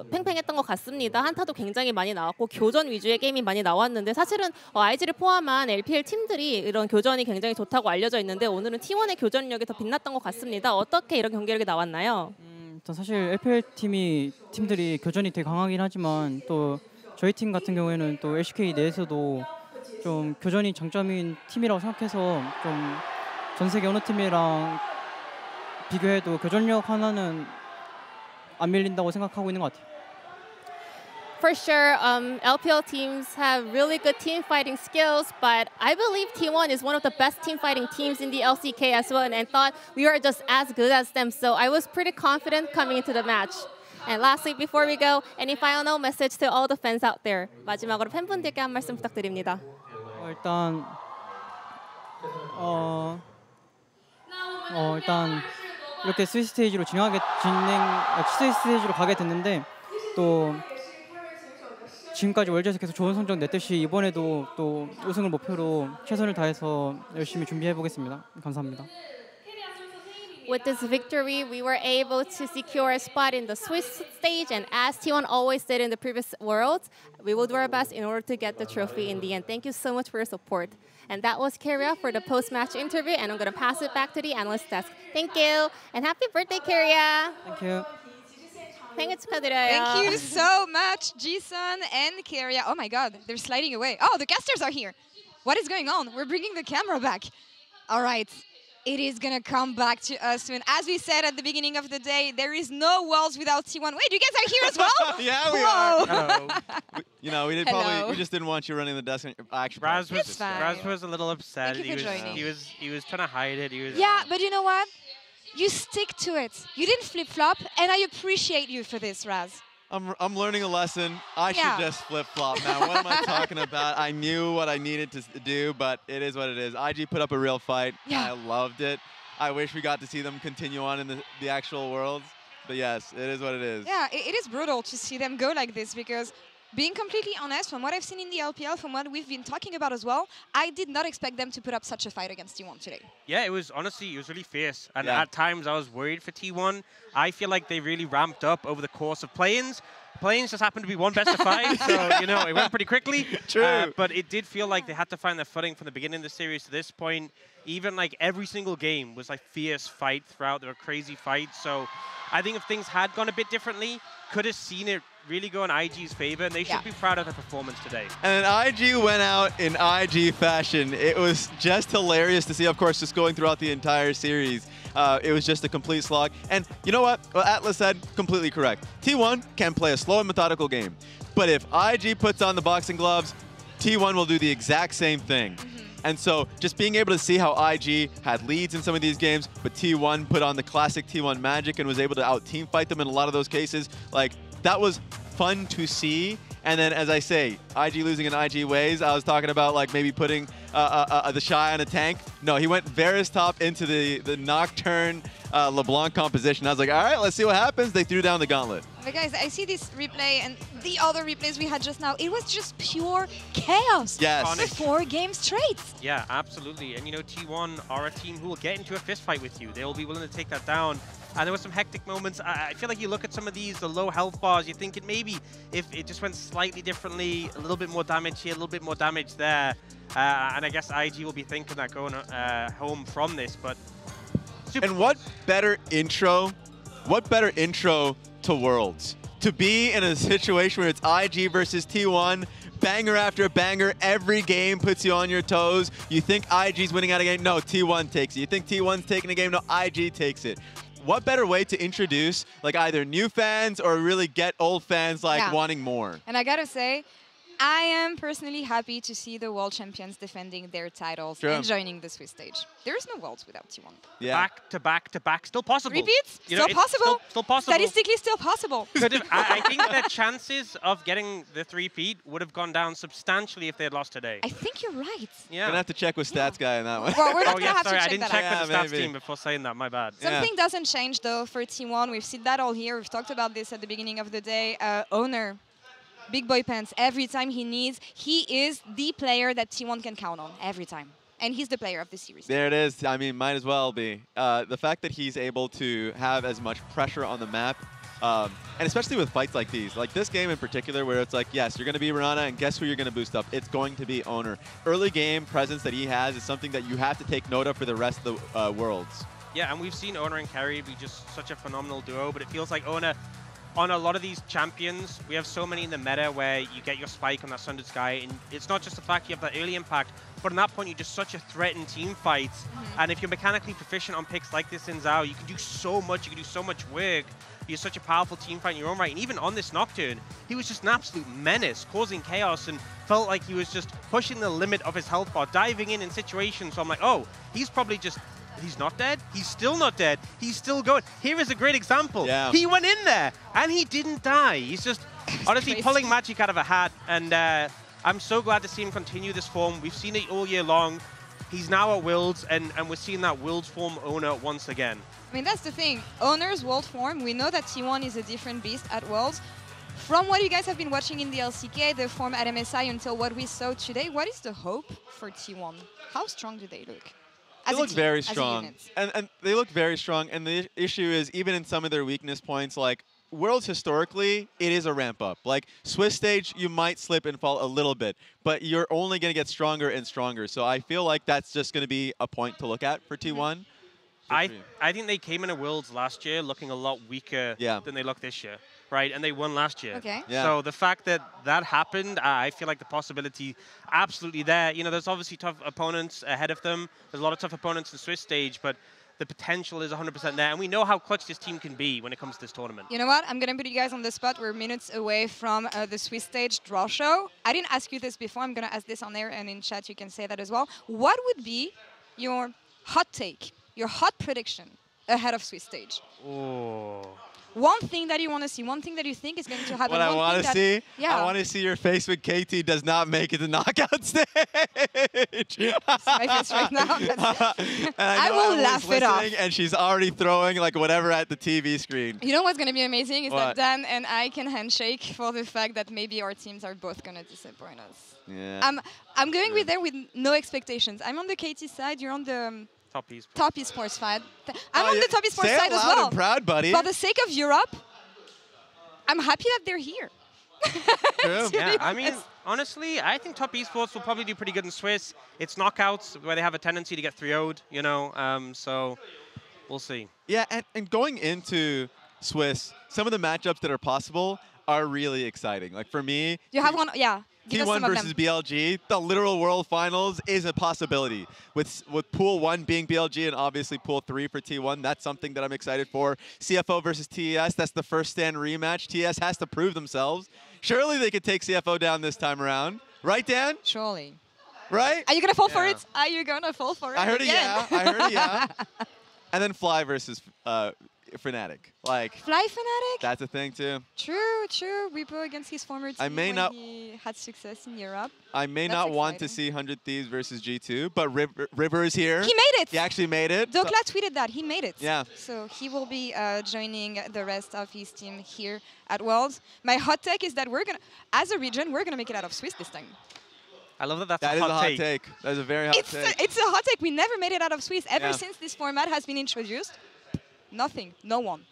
팽팽했던 것 같습니다. 한타도 굉장히 많이 나왔고 교전 위주의 게임이 많이 나왔는데 사실은 IG를 포함한 LPL 팀들이 이런 교전이 굉장히 좋다고 알려져 있는데 오늘은 T1의 교전력이 더 빛났던 것 같습니다. 어떻게 이런 경기력이 나왔나요? 사실 LPL 팀들이 교전이 되게 강하긴 하지만 또 저희 팀 같은 경우에는 또 LCK 내에서도 좀 교전이 장점인 팀이라고 생각해서 좀 전 세계 어느 팀이랑 비교해도 교전력 하나는 안 밀린다고 생각하고 있는 것 같아요. For sure, LPL teams have really good team fighting skills, but I believe T1 is one of the best team fighting teams in the LCK as well, and I thought we were just as good as them, so I was pretty confident coming into the match. And lastly, before we go, any final message to all the fans out there? 마지막으로 팬분들께 한 말씀 부탁드립니다. 일단 이렇게 스위스 스테이지로 스위스 스테이지로 가게 됐는데 또 지금까지 월드에서 계속 좋은 성적 냈듯이 이번에도 또 우승을 목표로 최선을 다해서 열심히 준비해 보겠습니다. 감사합니다. With this victory, we were able to secure a spot in the Swiss stage, and as T1 always did in the previous Worlds, we will do our best in order to get the trophy in the end. Thank you so much for your support. And that was Karia for the post-match interview, and I'm going to pass it back to the analyst desk. Thank you, and happy birthday, Karia! Thank you. 생일 축하드려요. Thank you so much, Jisun and Karia. Oh my God, they're sliding away. Oh, the casters are here. What is going on? We're bringing the camera back. All right. It is going to come back to us soon. As we said at the beginning of the day, there is no Worlds without T1. Wait, you guys are here as well? Yeah, we are. Hello. We just didn't want you running the desk. Actually, Raz was a little upset. Thank you for joining. He was trying to hide it. Yeah, but you know what? You stick to it. You didn't flip-flop, and I appreciate you for this, Raz. I'm learning a lesson. I should just flip-flop now. What am I talking about? I knew what I needed to do, but it is what it is. IG put up a real fight. Yeah. I loved it. I wish we got to see them continue on in the actual Worlds. But yes, it is what it is. Yeah, it is brutal to see them go like this because being completely honest, from what I've seen in the LPL, from what we've been talking about as well, I did not expect them to put up such a fight against T1 today. Yeah, it was really fierce. And at times I was worried for T1. I feel like they really ramped up over the course of play-ins. Play-ins just happened to be one best of 5, so, it went pretty quickly. True. But it did feel like they had to find their footing from the beginning of the series to this point. Even like every single game was like fierce fight throughout. There were crazy fights. So I think if things had gone a bit differently, could have seen it really go in IG's favor, and they should be proud of their performance today. And IG went out in IG fashion. It was just hilarious to see, of course, just going throughout the entire series. It was just a complete slog. And you know what? What Atlas said, completely correct. T1 can play a slow and methodical game. But if IG puts on the boxing gloves, T1 will do the exact same thing. And so just being able to see how IG had leads in some of these games, but T1 put on the classic T1 magic and was able to out-team fight them in a lot of those cases, like, that was fun to see. And then, as I say, IG losing in IG ways, I was talking about like maybe putting the Shy on a tank. No, he went Varus top into the Nocturne LeBlanc composition. I was like, all right, let's see what happens. They threw down the gauntlet. But guys, I see this replay and the other replays we had just now. It was just pure chaos. Yes. For 4 games straight. Yeah, absolutely. And you know, T1 are a team who will get into a fist fight with you. They will be willing to take that down. And there were some hectic moments. I feel like you look at some of these, the low health bars, you're thinking maybe if it just went slightly differently, a little bit more damage here, a little bit more damage there. And I guess IG will be thinking that going home from this. But and what better intro to Worlds? To be in a situation where it's IG versus T1, banger after banger, every game puts you on your toes. You think IG's winning out a game? No, T1 takes it. You think T1's taking a game? No, IG takes it. What better way to introduce like either new fans or really get old fans like wanting more? And I gotta say, I am personally happy to see the world champions defending their titles and joining the Swiss stage. There is no worlds without T1. Yeah. Back to back to back, still possible. Repeats? You know, still possible. Still possible. Statistically still possible. I think the chances of getting the 3-peat would have gone down substantially if they had lost today. I think you're right. Yeah. Gonna have to check with stats guy on that one. Well, we're not oh yeah, have sorry, to I check didn't that check out. with the stats team before saying that. My bad. Something doesn't change though for T1. We've seen that all here. We've talked about this at the beginning of the day. Owner. Big boy pants, every time he needs, he is the player that T1 can count on, every time. And he's the player of the series. There it is. I mean, might as well be. The fact that he's able to have as much pressure on the map, and especially with fights like these, like this game in particular, where it's like, yes, you're going to be Mirana, and guess who you're going to boost up? It's going to be Owner. Early game presence that he has is something that you have to take note of for the rest of the Worlds. Yeah, and we've seen Owner and Carry be just such a phenomenal duo, but it feels like Owner, on a lot of these champions, we have so many in the meta where you get your spike on that Sundered Sky, and it's not just the fact you have that early impact, but at that point you're just such a threat in team fights. And if you're mechanically proficient on picks like this in Zhao, you can do so much, you can do so much work. You're such a powerful team fight in your own right. And even on this Nocturne, he was just an absolute menace, causing chaos, and felt like he was just pushing the limit of his health bar, diving in situations. So I'm like, oh, he's probably just... He's not dead. He's still not dead. He's still going. Here is a great example. Yeah. He went in there and he didn't die. He's just honestly pulling magic out of a hat. And I'm so glad to see him continue this form. We've seen it all year long. He's now at Worlds, and we're seeing that Worlds form Owner once again. I mean, that's the thing. Owner's world form, we know that T1 is a different beast at Worlds. From what you guys have been watching in the LCK, the form at MSI until what we saw today, what is the hope for T1? How strong do they look? They look very strong, and they look very strong. And the issue is, even in some of their weakness points, like Worlds historically, it is a ramp up. Like Swiss stage, you might slip and fall a little bit, but you're only going to get stronger and stronger. So I feel like that's just going to be a point to look at for T1. I think they came into Worlds last year looking a lot weaker than they look this year, right? And they won last year. Okay. Yeah. So the fact that that happened, I feel like the possibility absolutely there. You know, there's obviously tough opponents ahead of them. There's a lot of tough opponents in the Swiss stage, but the potential is 100% there. And we know how clutch this team can be when it comes to this tournament. You know what? I'm going to put you guys on the spot. We're minutes away from the Swiss stage draw show. I didn't ask you this before. I'm going to ask this on air, and in chat you can say that as well. What would be your hot take, your hot prediction ahead of Swiss stage? Oh. One thing that you want to see, one thing that you think is going to happen. What I want to see, yeah. I want to see your face when KT does not make it to knockout stage. My face right now. I will laugh it off. And she's already throwing like whatever at the TV screen. You know what's going to be amazing is that Dan and I can handshake for the fact that maybe our teams are both going to disappoint us. Yeah. I'm going with there with no expectations. I'm on the KT side. You're on the Top Esports side. I'm on the Top Esports side as well. Say it loud and proud, buddy. For the sake of Europe, I'm happy that they're here. True. Yeah, I mean, honestly, I think Top Esports will probably do pretty good in Swiss. It's knockouts where they have a tendency to get 3-0'd, you know, so we'll see. Yeah, and going into Swiss, some of the matchups that are possible are really exciting. Like for me, You have one, yeah. Give us T1 some of versus them. BLG, the literal World Finals is a possibility. With Pool 1 being BLG and obviously Pool 3 for T1, that's something that I'm excited for. CFO versus TES, that's the first stand rematch. TES has to prove themselves. Surely they could take CFO down this time around. Right, Dan? Surely. Right? Are you going to fall for it? Are you going to fall for it I heard a again? yeah. I heard a yeah. And then Fly versus Fnatic. Like, Fly Fnatic? that's a thing too. True, true. Repo against his former team I may when not- he had success in Europe. I may That's not want to exciting. see 100 Thieves versus G2, but River is here. He made it! He actually made it. Dokla tweeted that. He made it. Yeah. So he will be joining the rest of his team here at Worlds. My hot take is that we're going to, as a region, we're going to make it out of Swiss this time. I love that that's That a is hot a hot take. take. That is a very hot It's take. a hot take. We never made it out of Swiss. Ever Yeah. since this format has been introduced, nothing. No one.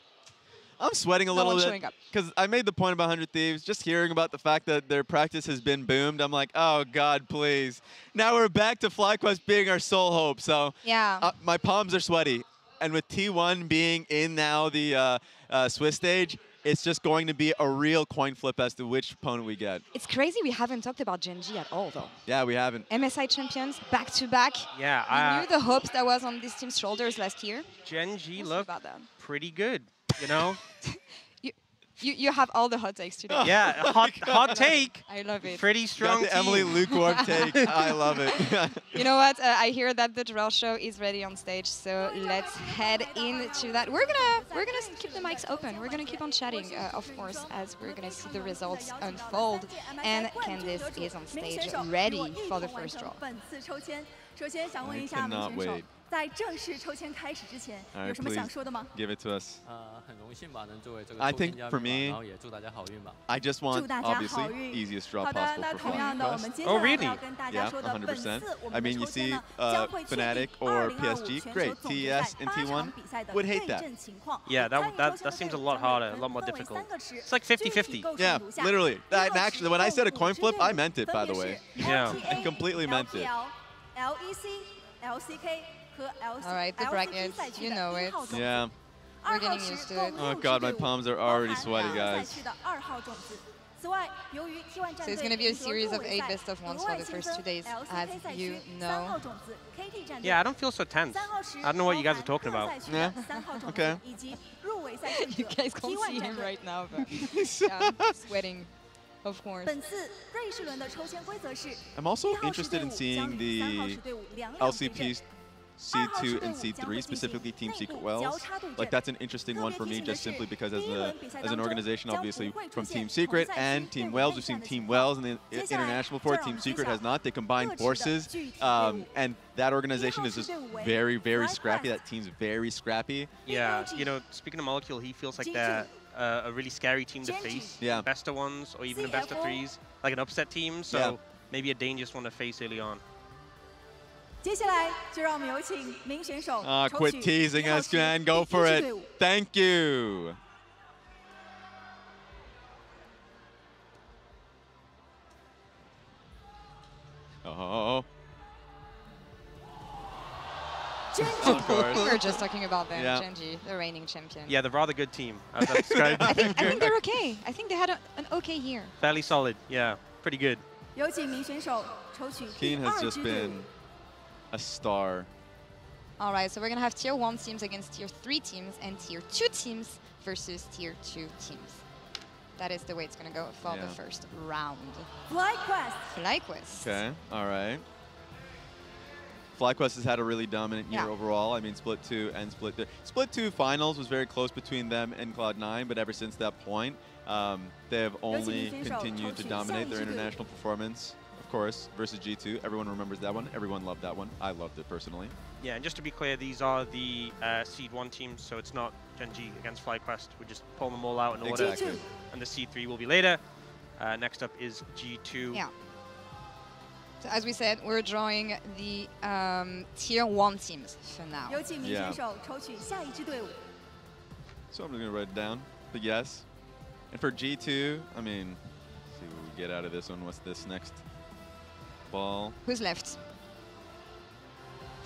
I'm sweating a No little one bit showing up. because I made the point about 100 Thieves. Just hearing about the fact that their practice has been boomed, I'm like, oh God, please. Now we're back to FlyQuest being our sole hope. So Yeah. my palms are sweaty. And with T1 being in now the Swiss stage, it's just going to be a real coin flip as to which opponent we get. It's crazy we haven't talked about Gen G at all, though. Yeah, we haven't. MSI champions, back-to-back. Yeah, We knew the hopes that was on this team's shoulders last year. Gen G We'll see looked about that. pretty good, you know? You have all the hot takes today. Yeah, hot take. I love it. Pretty strong Got the Emily team. lukewarm take. I love it. You know what? I hear that the Drell show is ready on stage, so let's head into that. We're gonna keep the mics open. We're gonna keep on chatting, of course, as we're gonna see the results unfold. And Candice is on stage, ready for the first draw. 首先想问一下 I 明 cannot 选手 wait. 在正式抽签开始之前 All right, 有什么 please 想说的吗？ give it to us. 很荣幸吧，能作为这个 I 抽签 think 嘉 for 宾吧 me, 然后也祝大家好运吧。 I just 祝 want, 大家好 obviously, 运。 easiest draw 好的， possible 那 for 同样的，我们 FlyQuest. 接下 Oh, 来 really? 要跟大家 Yeah, 说的，本 100%. 次我 I 们 mean, 的 you 抽签 see 呢将会确 Fnatic 定 or 2025 PSG, 全 great. 球总决 TES 赛 and 8 T1 场比赛的 would 对 hate that. 阵情况。 Yeah, 参与抽 that 签的 seems a 队伍 lot 将会 harder, a 分 lot more 为 difficult. 3个池 It's like 50-50. 构成 Yeah, 如下 literally. 第一 And 个 actually, 池 when I said a 共 coin 5支 flip, 队 I 伍 meant it, by the 分别 way. 是 Yeah, I completely meant it. LPL、LEC、LCK 和 All right, the LCK brackets, 赛区 you 的 know 1 it. 号种子。 Yeah. We're 2号 getting 池 used to 共 it. Oh 6 God, 支 my 队伍 palms are 包 already 含 sweaty, 2赛 guys. 区的2号种子。此外，由于 T1 战 So it's 队 going to be a 赢得 series 入 of 围 8 赛 best of 额 ones 外 for the 新 first 增 2 days, as LCK 赛 you 区 know. 3号种子 KT 战队。 Yeah, I don't feel so tense. 3号池 I don't know what you guys are 包含 talking 各 about. 赛区的 Yeah. 3号种 Okay. 子以及入围赛胜 You 者 guys can't T1 see 战 him 队。 right now, but yeah, I'm sweating, of course. 本次瑞士轮的抽签规则是 I'm also 1号池 interested 队 in 伍将 seeing 与3号池 the 队伍两两对阵 LCPs C2 and C3, specifically Team Secret Wells. Like that's an interesting one for me, just simply because as an organization, obviously from Team Secret and Team Wells, we've seen Team Wells in the international before. Team Secret has not. They combined forces, and that organization is just very, very scrappy. That team's very scrappy. Yeah, you know, speaking of Molecule, he feels like they're a really scary team to face. Yeah. Best of ones or even best of threes, like an upset team. So maybe a dangerous one to face early on. 接下来就让我们有请名选手 Quit teasing us, man. Go for it. Thank you. Oh. Of course. We were just talking about them, Yeah. Gen G, the reigning champion. Yeah, they're rather good team. As I've described. I think they're okay. I think they had an okay year. Fairly solid. Yeah, pretty good. 有请名选手抽取 Keen 第 has 2 just 支队伍 been a star. All right, so we're going to have Tier 1 teams against Tier 3 teams and Tier 2 teams versus Tier 2 teams. That is the way it's going to go for the first round. FlyQuest. FlyQuest. Okay, all right. FlyQuest has had a really dominant year overall. I mean, Split 2 and Split 2. Split 2 finals was very close between them and Cloud9, but ever since that point, they have only continued to dominate their international performance. Of course, versus G2. Everyone remembers that one. Everyone loved that one. I loved it personally. Yeah, and just to be clear, these are the Seed 1 teams, so it's not Gen G against FlyQuest. We just pull them all out in order. Exactly. And the Seed 3 will be later. Next up is G2. Yeah. So as we said, we're drawing the Tier 1 teams for now. 有请名选手抽取下一支队伍。 So I'm just going to write it down. But yes. And for G2, I mean, let's see what we get out of this one. What's this next ball? Who's left?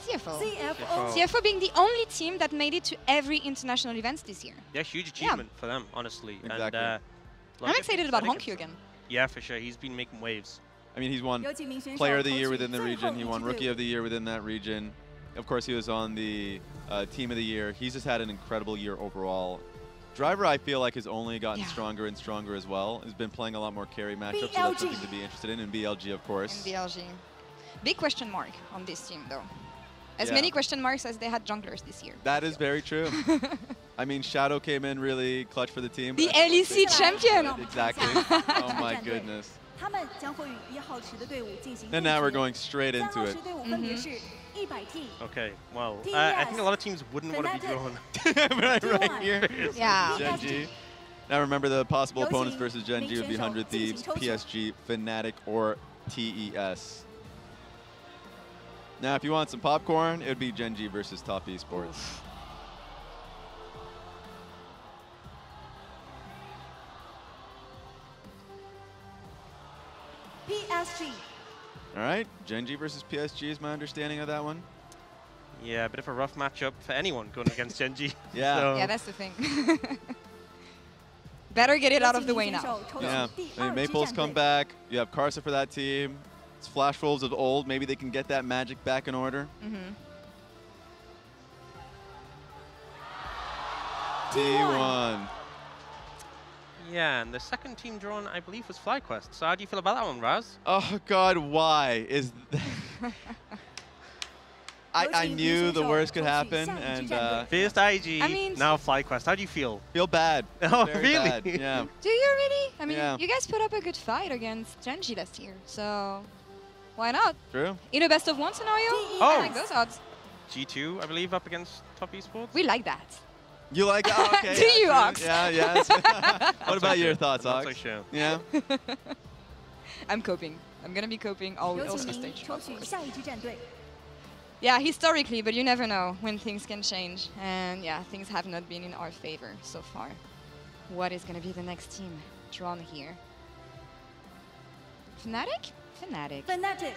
CFO. CFO. CFO being the only team that made it to every international event this year. Yeah, huge achievement for them, honestly. Exactly. And I'm excited about Honkyu again. Yeah, for sure. He's been making waves. I mean, he's won Player of the Year within the region. He won Rookie of the Year within that region. Of course, he was on the Team of the Year. He's just had an incredible year overall. Driver, I feel like, has only gotten stronger and stronger as well. He's been playing a lot more carry matchups, so that's something to be interested in. And BLG, of course. And BLG. Big question mark on this team, though. As many question marks as they had junglers this year. That is very true. I mean, Shadow came in really clutch for the team. The LEC champion! Exactly. Oh my goodness. And now we're going straight into it. Okay, well, I think a lot of teams wouldn't want to be drawn. right here. Yeah. Gen.G. Now remember, the possible opponents versus Gen.G would be 100 Thieves, PSG, Fnatic, or TES. Now, if you want some popcorn, it would be Gen.G versus Top Esports. PSG. All right, Gen.G versus PSG is my understanding of that one. Yeah, a bit of a rough matchup for anyone going against Gen.G. Yeah. So. Yeah, that's the thing. Better get it out of the way now. Yeah, I mean, Maple's come back. You have Karsa for that team. It's Flash Wolves of old. Maybe they can get that magic back in order. T1. Yeah, and the second team drawn, I believe, was FlyQuest. So how do you feel about that one, Raz? Oh, God, why is I knew the worst could happen, and first IG, now FlyQuest. How do you feel? Feel bad. Oh, Very really? Bad. Yeah. Do you really? I mean, you guys put up a good fight against Gen.G last year, so why not? True. In a best of one scenario, I like those odds. G2, I believe, up against Top Esports. We like that. You like it? Oh, okay. Do you, Ox? Yeah, yes. What about your thoughts, Ox? Not so sure. Yeah? I'm coping. I'm going to be coping all the stage. Yeah, historically, but you never know when things can change. And yeah, things have not been in our favor so far. What is going to be the next team drawn here? Fnatic? Fnatic.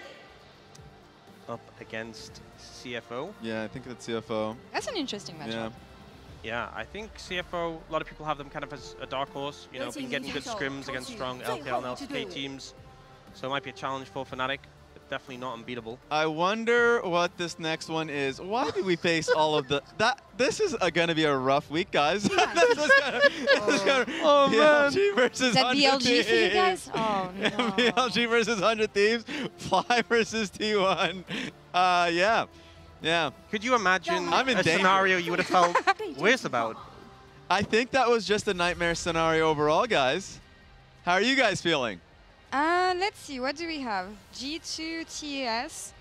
Up against CFO. Yeah, I think that's CFO. That's an interesting matchup. Yeah, I think CFO, a lot of people have them kind of as a dark horse. You know, been getting good scrims against strong LPL and LCK teams. So it might be a challenge for Fnatic, but definitely not unbeatable. I wonder what this next one is. Why do we face all of the... This is going to be a rough week, guys. Oh, man. BLG versus 100 BLG Thieves. for you guys? Oh, no. BLG versus 100 Thieves. Fly versus T1. Yeah. Yeah. Could you imagine a scenario you would have felt worse about? I think that was just a nightmare scenario overall, guys. How are you guys feeling? Let's see. What do we have? G2, TES.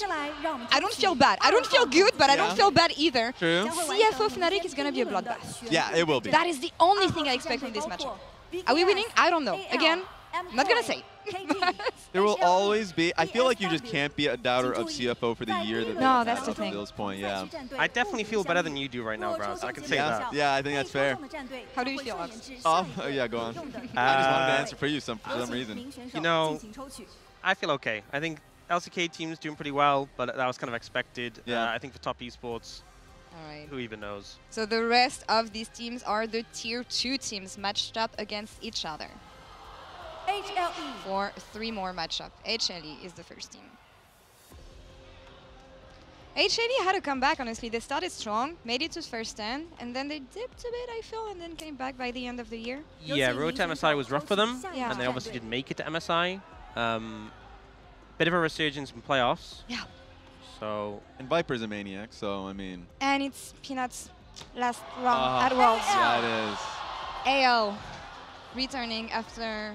I don't feel bad. I don't feel good, but I don't feel bad either. True. CFO Fnatic is going to be a bloodbath. Yeah, it will be. That is the only thing I expect from this matchup. Are we winning? I don't know. Again, I'm not going to say. There will always be. I feel like you just can't be a doubter of CFO for the year that no, that's the thing. Bill's point, yeah. I definitely feel better than you do right now, Braz. I can say that. Yeah, I think that's fair. How do you feel, Ox? Oh, yeah, go on. I just wanted to answer for you for some reason. You know, I feel okay. I think LCK team's doing pretty well, but that was kind of expected. Yeah. I think for Top Esports, Alright. who even knows? So the rest of these teams are the Tier 2 teams matched up against each other. HLE. For 3 more matchup. HLE is the first team. HLE had to come back, honestly. They started strong, made it to first 10, and then they dipped a bit, I feel, and then came back by the end of the year. Yeah, road to MSI was rough for them, Yeah. and they obviously didn't make it to MSI. Bit of a resurgence in playoffs. Yeah. So. And Viper's a maniac, so I mean. And it's Peanuts' last run at Worlds. Yeah, it is. AL returning after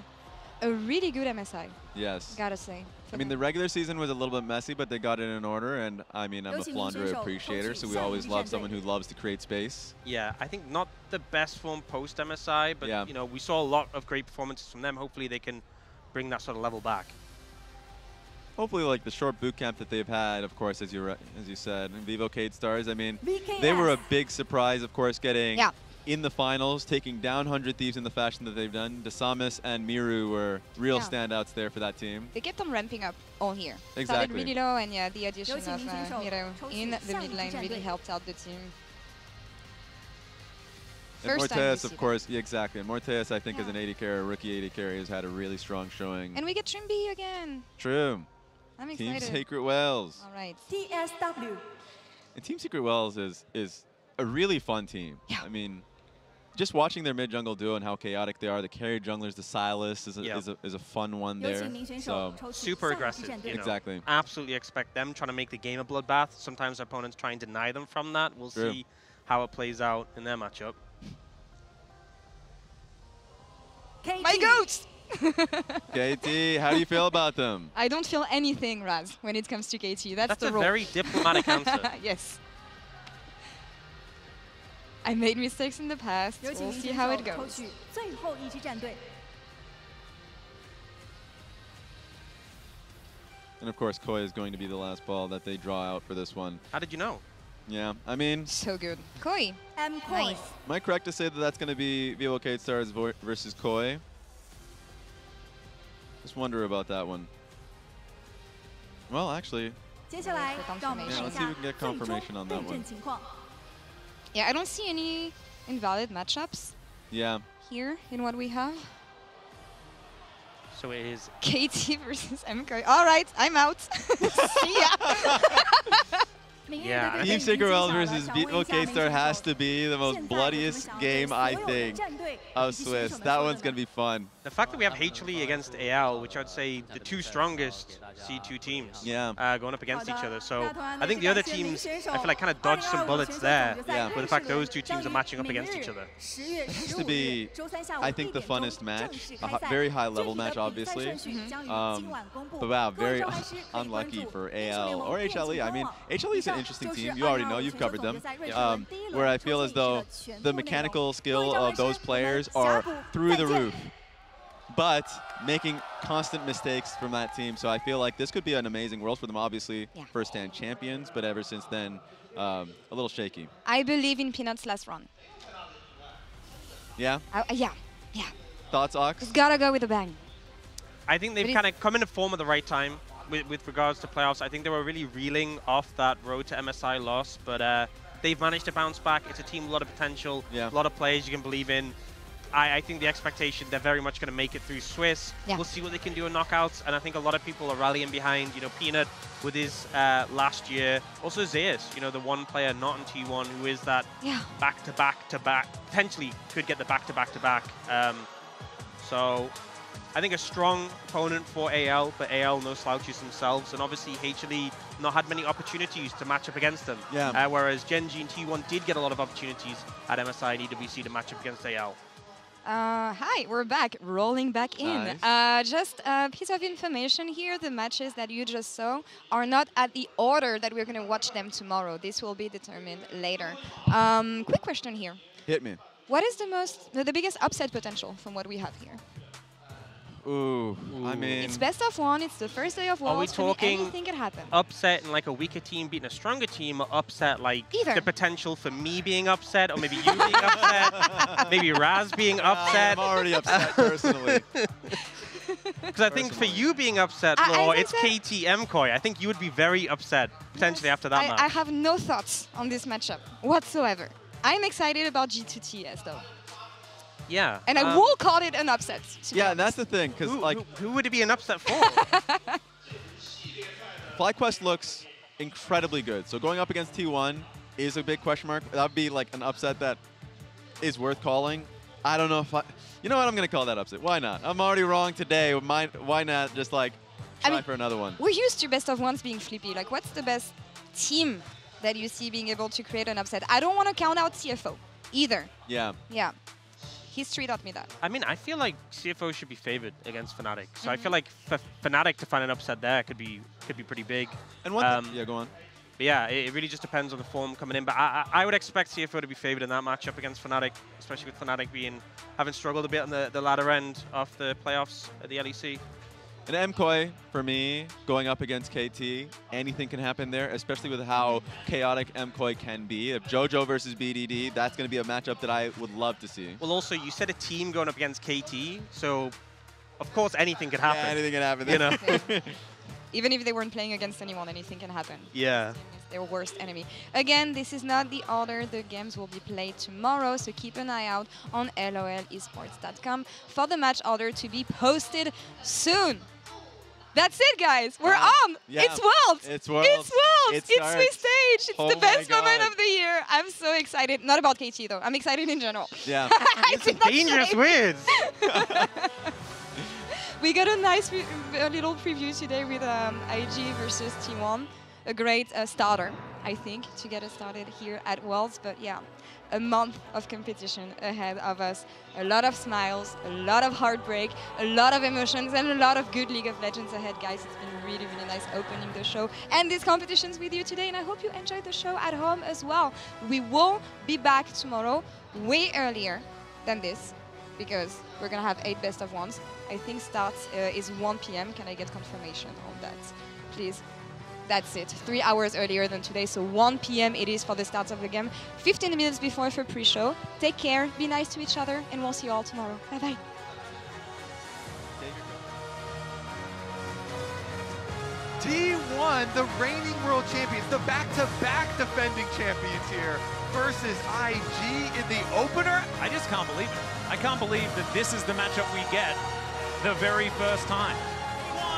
a really good MSI. Yes. Gotta say. I mean, the regular season was a little bit messy, but they got it in order, and I mean, I'm a Flandre appreciator, so we always love someone who loves to create space. Yeah, I think not the best form post MSI, but you know, we saw a lot of great performances from them. Hopefully, they can bring that sort of level back. Hopefully, like the short boot camp that they've had, of course, as you said, and Vivo Cade Stars. I mean, they were a big surprise, of course, getting in the finals, taking down 100 Thieves in the fashion that they've done. Desamis and Miru were real standouts there for that team. They kept on ramping up all year. Exactly. Started really low, and yeah, the addition of Miru in the mid lane really helped out the team. And First time we Morteus, see of course, yeah, exactly. And Morteus, I think, as an 80 carry, a rookie 80 carry, has had a really strong showing. And we get Trimby again. True. I'm Team excited. Secret Wells. All right. TSW. And Team Secret Wells is a really fun team. Yeah. I mean, just watching their mid jungle duo and how chaotic they are, the carry junglers, the Silas is a fun one there. So super aggressive. You know. Exactly. Absolutely expect them trying to make the game a bloodbath. Sometimes opponents try and deny them from that. We'll True. see how it plays out in their matchup. My goats! KT, how do you feel about them? I don't feel anything, Raz, when it comes to KT. That's the a rule. very diplomatic answer. Yes. I made mistakes in the past. We'll see how it goes. And of course, Koi is going to be the last ball that they draw out for this one. How did you know? Yeah, I mean... So good. Koi. Nice. Am I correct to say that that's going to be Vivo K-Stars versus Koi? Just wonder about that one. Well, actually... let's see if we can get confirmation on that one. Yeah, I don't see any invalid matchups Yeah. here in what we have. So it is KT versus MK. All right, I'm out. See ya. Yeah. Team Secret Wells versus Vivo K-Star has to be the most bloodiest game, I think, of Swiss. That one's going to be fun. The fact that we have HLE against AL, which I'd say the two strongest C2 teams, going up against each other. So I think the other teams, I feel like kind of dodged some bullets there. Yeah. With the fact those two teams are matching up against each other. It has to be, I think, the funnest match. A very high-level match, obviously. But wow, very unlucky for AL or HLE. I mean, HLE is an interesting team. You already know. You've covered them. Where I feel as though the mechanical skill of those players are through the roof, but making constant mistakes from that team. So I feel like this could be an amazing Worlds for them. Obviously, first-hand champions, but ever since then, a little shaky. I believe in Peanut's last run. Yeah? Yeah. Thoughts, Ox? It's gotta go with a bang. I think they've kind of come into form at the right time with regards to playoffs. I think they were really reeling off that road to MSI loss, but they've managed to bounce back. It's a team with a lot of potential, a lot of players you can believe in. I think the expectation, they're very much going to make it through Swiss. We'll see what they can do in knockouts, and I think a lot of people are rallying behind, Peanut with his last year. Also Zeus, the one player not in T1 who is that back-to-back-to-back, potentially could get the back-to-back-to-back. So I think a strong opponent for AL, but AL no slouches themselves, and obviously HLE not had many opportunities to match up against them. Whereas Gen G and T1 did get a lot of opportunities at MSI and EWC to match up against AL. Hi, we're back, rolling back in. Nice. Just a piece of information here, the matches that you just saw are not at the order that we're going to watch them tomorrow. This will be determined later. Quick question here. Hit me. What is the biggest upset potential from what we have here? Ooh, I mean... It's best of one, it's the first day of Worlds. Are we talking anything can happen. Upset and like a weaker team beating a stronger team, or upset like the potential for me being upset, or maybe you being upset, maybe Raz being upset? I'm already upset personally. Because I think for you being upset, Law, it's KT MKOI. I think you would be very upset potentially after that match. I have no thoughts on this matchup whatsoever. I'm excited about G2TS though. Yeah. And I will call it an upset. Yeah, that's the thing, because who would it be an upset for? FlyQuest looks incredibly good. So going up against T1 is a big question mark. That would be like an upset that is worth calling. I don't know if you know what, I'm going to call that upset. Why not? I'm already wrong today. Why not just like try for another one? We're used to best of ones being flippy. Like, what's the best team that you see being able to create an upset? I don't want to count out CFO either. Yeah. Yeah. History taught me that. I mean, I feel like CFO should be favored against Fnatic. So I feel like for Fnatic to find an upset there could be pretty big. And one yeah, go on. But yeah, it really just depends on the form coming in. But I would expect CFO to be favored in that matchup against Fnatic, especially with Fnatic having struggled a bit on the latter end of the playoffs at the LEC. And MKOI, for me, going up against KT, anything can happen there, especially with how chaotic MKOI can be. If JoJo versus BDD, that's going to be a matchup that I would love to see. Well, also, you said a team going up against KT, so of course anything could happen. Yeah, anything can happen there. Even if they weren't playing against anyone, anything can happen. Yeah. It's their worst enemy. Again, this is not the order. The games will be played tomorrow, so keep an eye out on lolesports.com for the match order to be posted soon. That's it, guys. We're on. Yeah. It's Worlds. It's Worlds. It's Worlds. It's Swiss stage. It's Oh the best my moment God. of the year. I'm so excited. Not about KT though. I'm excited in general. Yeah. It's dangerous words. We got a nice a little preview today with IG versus T1. A great starter, I think, to get us started here at Worlds. But yeah, a month of competition ahead of us. A lot of smiles, a lot of heartbreak, a lot of emotions, and a lot of good League of Legends ahead, guys. It's been really, really nice opening the show and these competitions with you today. And I hope you enjoyed the show at home as well. We will be back tomorrow way earlier than this, because we're gonna have 8 best of ones. I think starts is 1 p.m. Can I get confirmation on that, please? That's it, 3 hours earlier than today, so 1 p.m. it is for the start of the game. 15 minutes before for pre-show. Take care, be nice to each other, and we'll see you all tomorrow. Bye-bye. T1, the reigning world champions, the back-to-back defending champions here, versus IG in the opener. I just can't believe it. I can't believe that this is the matchup we get the very first time.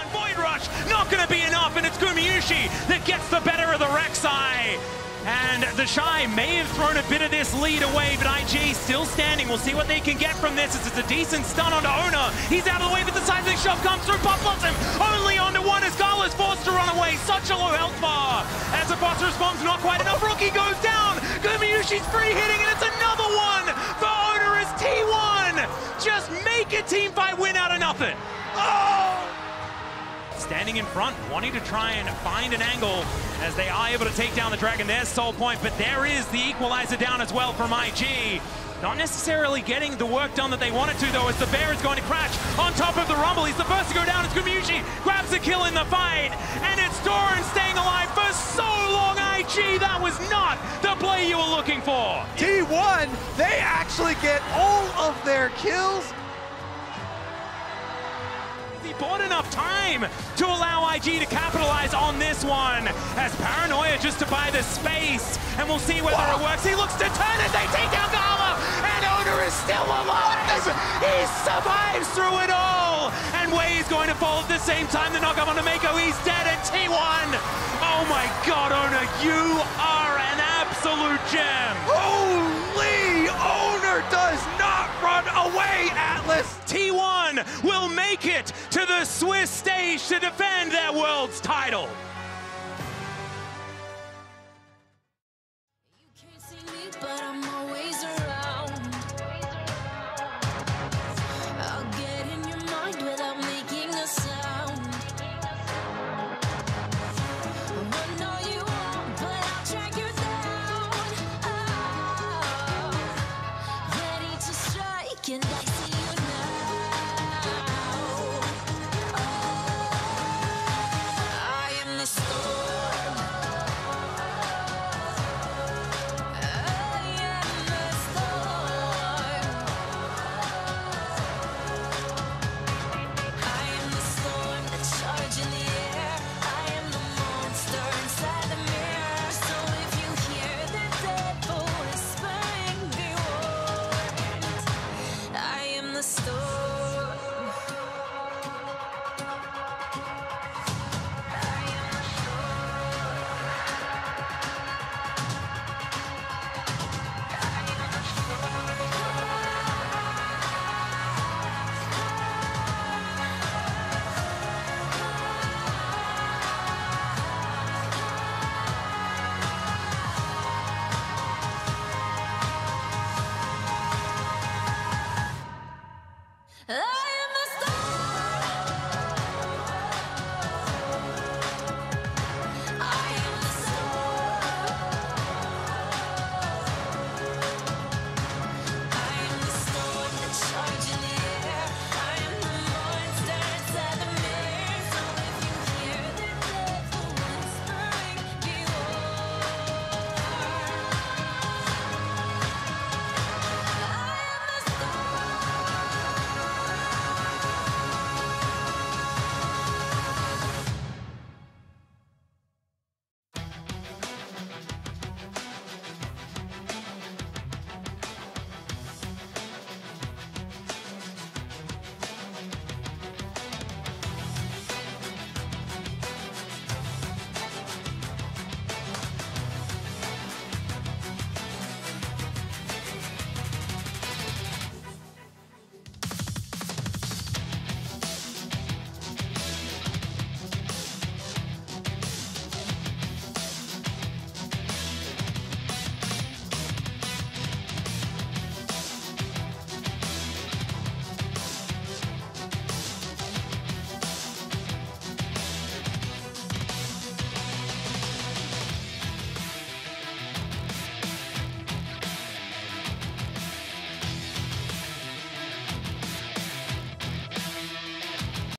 Void Rush, not going to be enough, and it's Gumayushi that gets the better of the Rek'Sai. And the Shy may have thrown a bit of this lead away, but IG still standing. We'll see what they can get from this. It's a decent stun onto Owner. He's out of the way, but the seismic shot comes through. Pop Blossom only onto one as Gala's forced to run away. Such a low health bar. As the boss responds, not quite enough. Rookie goes down. Gumayushi's free hitting, and it's another one for Owner as T1 just make a team fight win out of nothing. Oh! Standing in front, wanting to try and find an angle as they are able to take down the Dragon. There's Soul Point, but there is the equalizer down as well from IG. Not necessarily getting the work done that they wanted to, though, as the Bear is going to crash on top of the Rumble. He's the first to go down as Gumayushi grabs a kill in the fight, and it's Doran staying alive for so long. IG, that was not the play you were looking for. T1, they actually get all of their kills. He bought enough time to allow IG to capitalize on this one, as Paranoia just to buy the space, and we'll see whether it works. He looks to turn it, they take down Gala, and Owner is still alive. He survives through it all, and Wei is going to fall at the same time. The knockup onto Mako, he's dead, and T1. Oh my God, Owner, you are an absolute gem. Holy, Owner does not run away, Atlas. T1 will make it to the Swiss stage to defend their world's title.